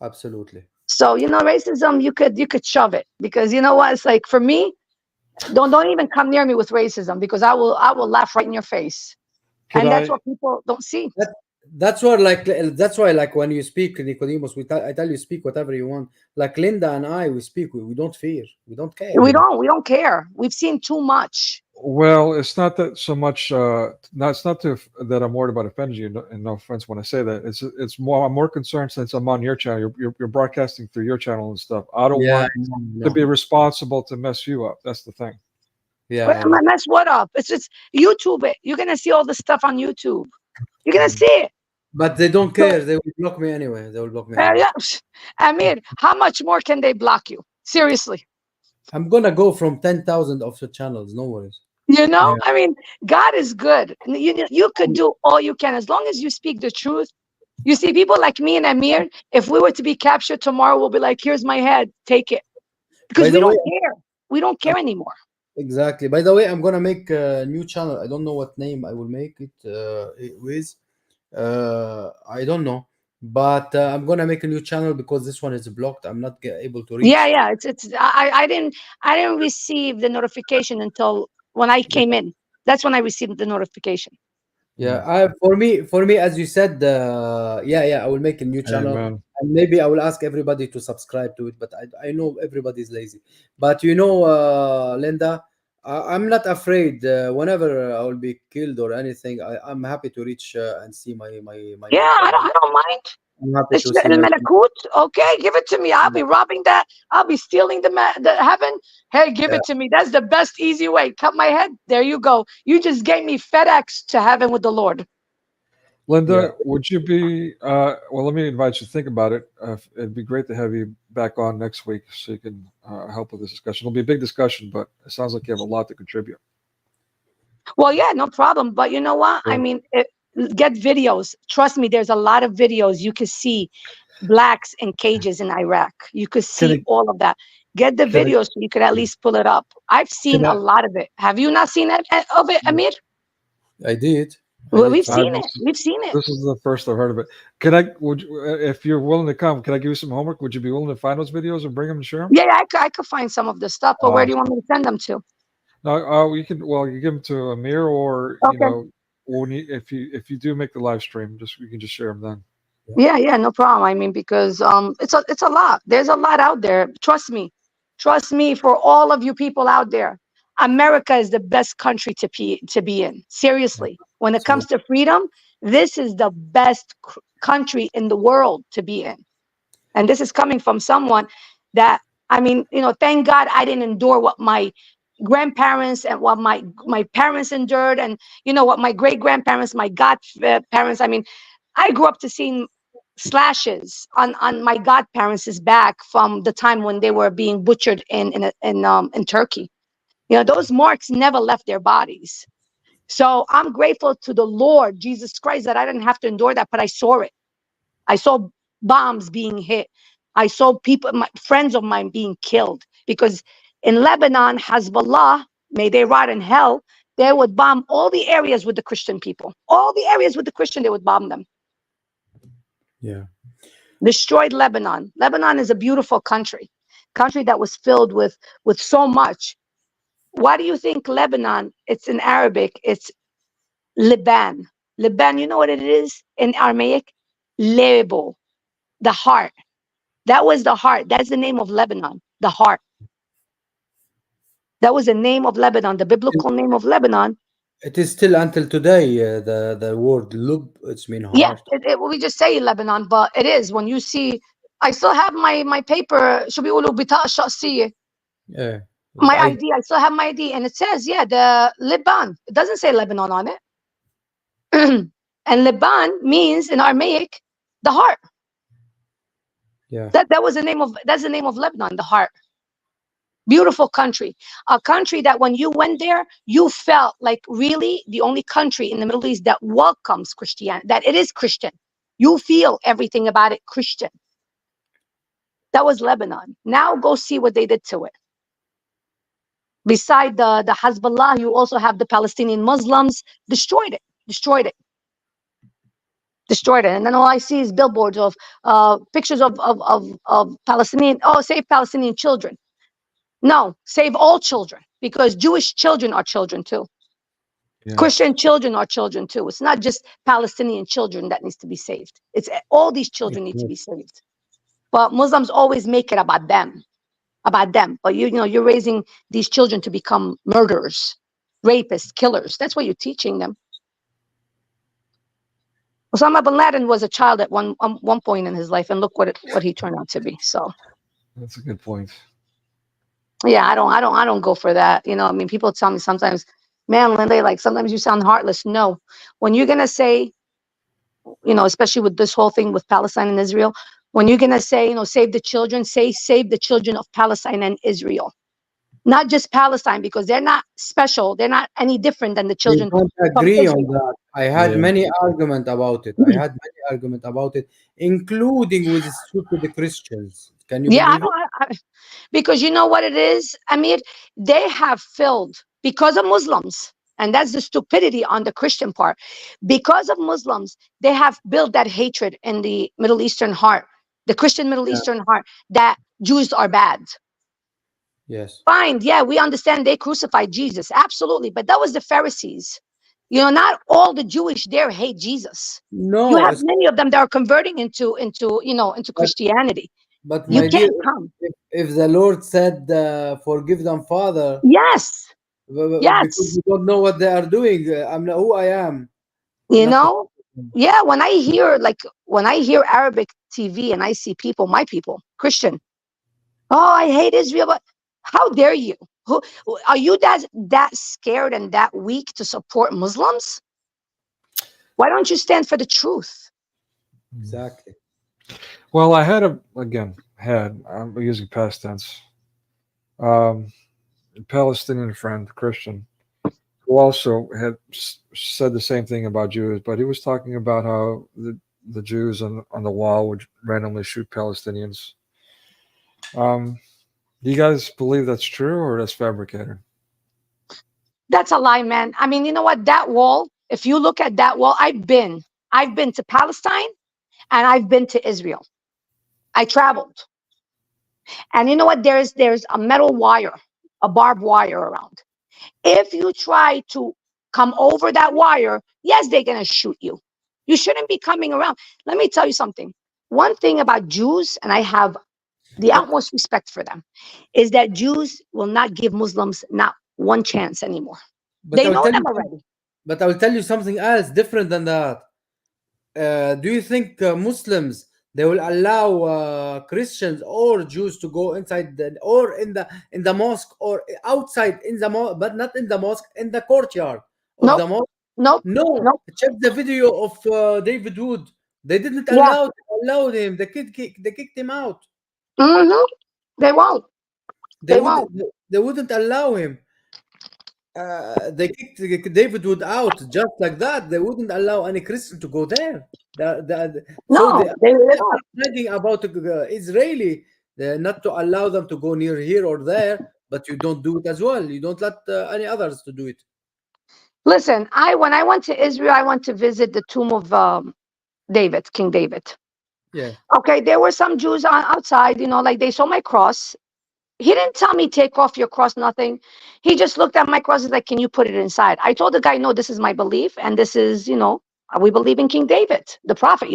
Absolutely. So, racism, you could shove it, because you know what? It's like, for me, don't even come near me with racism, because I will laugh right in your face. And that's what people don't see. That's why, like, when you speak, Nicodemus, I tell you, speak whatever you want. Like Linda and I, we speak. We don't fear. We don't care. We don't care. We've seen too much. Well, it's not that so much. It's not that I'm worried about offending you. And no offense when I say that. It's more. I'm more concerned since I'm on your channel. You're broadcasting through your channel and stuff. I don't want to be responsible to mess you up. That's the thing. Yeah. But mess what up? It's just YouTube it. You're gonna see all the stuff on YouTube. You're gonna see it. But they don't care. They will block me anyway. They will block me. Anyway. Yeah. Amir, how much more can they block you? Seriously. I'm gonna go from 10,000 of the channels. No worries. I mean, God is good. You could do all you can as long as you speak the truth. You see, people like me and Amir, if we were to be captured tomorrow, we'll be like, here's my head, take it. Because we don't care. We don't care anymore. Exactly. By the way, I'm gonna make a new channel. I don't know what name I will make it with. I don't know, but I'm gonna make a new channel because this one is blocked. I'm not able to reach. Yeah. I didn't receive the notification until when I came in. That's when I received the notification. Yeah, for me, as you said, I will make a new channel, and maybe I will ask everybody to subscribe to it. But I know everybody's lazy. But Linda, I'm not afraid. Whenever I will be killed or anything, I'm happy to reach and see my. Yeah, I don't mind. I'm happy to see Malakut, okay, give it to me. I'll be robbing that. I'll be stealing the heaven. Hey, give it to me. That's the best, easy way. Cut my head. There you go. You just gave me FedEx to heaven with the Lord. Linda, would you be? Well, let me invite you to think about it. It'd be great to have you back on next week so you can help with this discussion. It'll be a big discussion, but it sounds like you have a lot to contribute. Well, yeah, no problem. But you know what? I mean, get videos. Trust me, there's a lot of videos you can see blacks in cages in Iraq. You could see all of that. Get the videos so you could at least pull it up. I've seen a lot of it. Have you not seen it, Amir? I did. Well, we've seen it. We've seen it. This is the first I've heard of it. Would you, if you're willing to come, can I give you some homework? Would you be willing to find those videos and bring them and share them? Yeah, I could find some of the stuff, but where do you want me to send them to? No, you can. Well, you give them to Amir, or if you do make the live stream, you can just share them then. Yeah, no problem. I mean, because it's a lot. There's a lot out there. Trust me, for all of you people out there, America is the best country to be in. Seriously, when it comes to freedom, this is the best country in the world to be in. And this is coming from someone that, I mean, thank God I didn't endure what my grandparents and what my parents endured, and what my great grandparents, my godparents. I mean, I grew up to seeing slashes on my godparents' back from the time when they were being butchered in Turkey. Those marks never left their bodies. So I'm grateful to the Lord Jesus Christ that I didn't have to endure that, but I saw it. I saw bombs being hit. I saw people, friends of mine, being killed, because in Lebanon, Hezbollah, may they rot in hell, they would bomb all the areas with the Christian people. All the areas with the Christian, they would bomb them. Yeah. Destroyed Lebanon. Lebanon is a beautiful country that was filled with so much. Why do you think Lebanon? It's in Arabic. It's Liban. Liban. You know what it is in Aramaic? Lebo, the heart. That was the heart. That's the name of Lebanon. The heart. That was the name of Lebanon. The biblical name of Lebanon. It is still until today. The word lub, it's mean heart. Yeah, we just say Lebanon, but it is when you see. I still have my paper. شو بيقولوا بطاقة شخصية. Yeah. My ID. I still have my ID, and it says the Liban. It doesn't say Lebanon on it. And Liban means in Aramaic the heart. Yeah. That was the name of Lebanon, the heart. Beautiful country, a country that when you went there, you felt like really the only country in the Middle East that welcomes Christianity, that it is Christian. You feel everything about it Christian. That was Lebanon. Now go see what they did to it. Beside the Hezbollah, you also have the Palestinian Muslims. Destroyed it. And then all I see is billboards of pictures of Palestinian. Oh, save Palestinian children. No, save all children, because Jewish children are children too. Yeah. Christian children are children too. It's not just Palestinian children that needs to be saved. It's all these children need to be saved. But Muslims always make it about them. But you're raising these children to become murderers, rapists, killers. That's what you're teaching them. Osama bin Laden was a child at one point in his life, and look what he turned out to be. So that's a good point. Yeah, I don't go for that. I mean, people tell me sometimes, man, Linda, like sometimes you sound heartless. No, when you're gonna say, especially with this whole thing with Palestine and Israel, when you're gonna say, save the children, save the children of Palestine and Israel, not just Palestine, because they're not special. They're not any different than the children. I don't agree on that. I had many arguments about it. Including with the Christians. Can you believe it? Because you know what it is, Amir? They have filled, because of Muslims, and that's the stupidity on the Christian part. Because of Muslims, they have built that hatred in the Middle Eastern heart, the Christian Middle Eastern heart, that Jews are bad. Yes. Fine. Yeah, we understand they crucified Jesus. Absolutely. But that was the Pharisees. Not all the Jewish there hate Jesus. No. You have many of them that are converting into Christianity. But you my can't dear, come. If the Lord said, forgive them, Father. Yes. Because you don't know what they are doing. I'm not who I am. Yeah, when I hear Arabic TV and I see people, my people, Christian, oh, I hate Israel, but how dare you? Are you that scared and that weak to support Muslims? Why don't you stand for the truth? Exactly. Well, I had I'm using past tense, a Palestinian friend, Christian, who also had said the same thing about Jews, but he was talking about how the Jews on the wall would randomly shoot Palestinians. Do you guys believe that's true or that's fabricated? That's a lie, man. I mean, you know what? That wall, if you look at that wall, I've been to Palestine and I've been to Israel. I traveled. And you know what? There's a metal wire, a barbed wire around. If you try to come over that wire, yes, they're going to shoot you. You shouldn't be coming around. Let me tell you something. One thing about Jews, and I have the utmost respect for them, is that Jews will not give Muslims not one chance anymore. They know them already. But I will tell you something else different than that. Do you think Muslims, they will allow Christians or Jews to go inside or in the mosque or outside in the mosque, but not in the mosque, in the courtyard of the mosque? No. Check the video of David Wood. They didn't allow him. They kicked him out. They won't. They wouldn't allow him. They kicked David Wood out just like that. They wouldn't allow any Christian to go there. So they are bragging about Israeli, not to allow them to go near here or there, but you don't do it as well. You don't let any others to do it. Listen, when I went to Israel, I went to visit the tomb of David, King David. Yeah. Okay, there were some Jews outside, like they saw my cross. He didn't tell me take off your cross, nothing. He just looked at my cross and like, can you put it inside? I told the guy, no, this is my belief. And this is, we believe in King David, the prophet,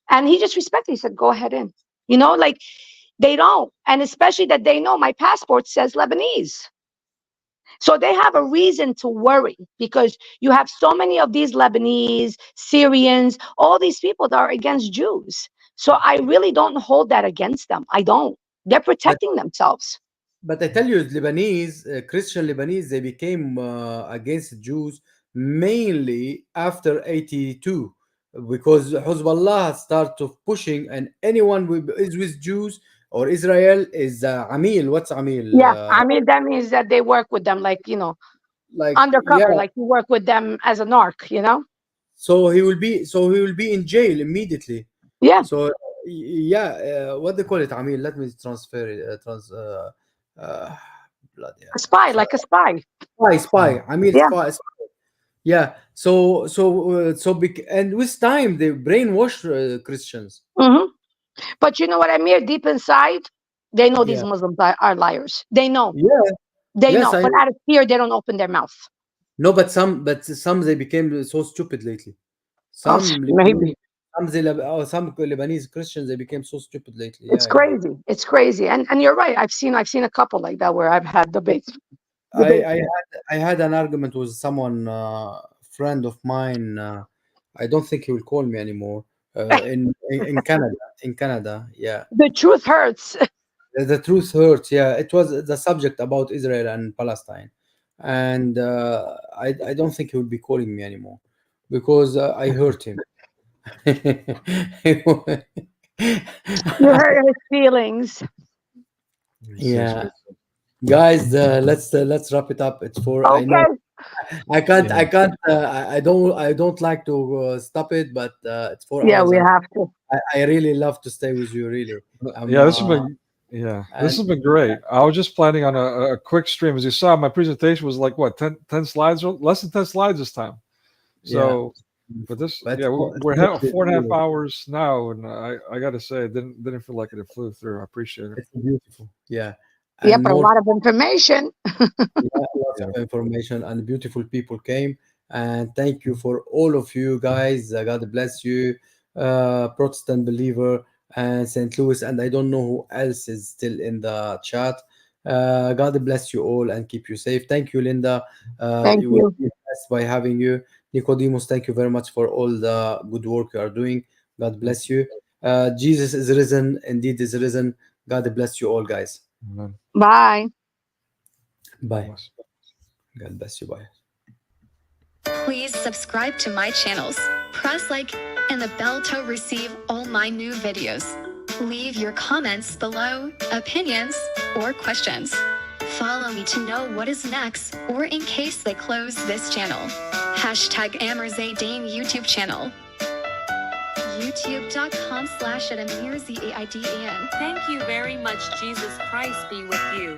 And he just respected. He said, go ahead in. Like they don't. And especially that they know my passport says Lebanese. So they have a reason to worry because you have so many of these Lebanese, Syrians, all these people that are against Jews. So I really don't hold that against them. I don't. They're protecting themselves. But I tell you, Lebanese, Christian Lebanese, they became against Jews mainly after 82 because Hezbollah started pushing, and anyone who is with Jews or Israel is Amil. What's Amil? Yeah, Amir, that means that they work with them like, undercover, like you work with them as a narc, So he will be in jail immediately. Yeah. So what they call it, Amil? Let me transfer it. A spy, like a spy. Spy. I mean, Yeah. spy. Yeah. And with time they brainwash Christians. Mm-hmm. But you know what, Amir? Deep inside, they know these Yeah. Muslims are liars. They know. Yeah. They Yes, know. But out of fear, they don't open their mouth. No, but some they became so stupid lately. Some maybe. Some Lebanese Christians, they became so stupid lately. It's crazy. It's crazy. And you're right. I've seen a couple like that where I've had debates. I had an argument with someone, friend of mine. I don't think he will call me anymore. In Canada. In Canada, yeah. The truth hurts. The truth hurts. Yeah, it was the subject about Israel and Palestine, and I don't think he will be calling me anymore because I hurt him. You hurt his feelings. Yeah, guys, let's wrap it up. It's for okay. I know I don't like to stop it, but it's 4 hours. Yeah, we have to. I really love to stay with you. Really. This has been great. I was just planning on a quick stream. As you saw, my presentation was like what 10 slides, or less than 10 slides this time. So, but we're having 4.5 hours now, and I got to say, it didn't feel like it flew through. I appreciate it. It's beautiful. Yeah. Yeah, but a lot of information. Lots of information, and beautiful people came. And thank you for all of you guys. God bless you, Protestant believer and St. Louis. And I don't know who else is still in the chat. God bless you all and keep you safe. Thank you, Linda. Thank you. Will be blessed by having you. Nicodemus, thank you very much for all the good work you are doing. God bless you. Jesus is risen. Indeed is risen. God bless you all, guys. Amen. Bye. Bye. God bless you. Bye. Please subscribe to my channels, press like and the bell to receive all my new videos. Leave your comments below, opinions, or questions. Follow me to know what is next, or in case they close this channel. #Amir Zaidain YouTube channel. YouTube.com/@AmirZaidan. Thank you very much. Jesus Christ be with you.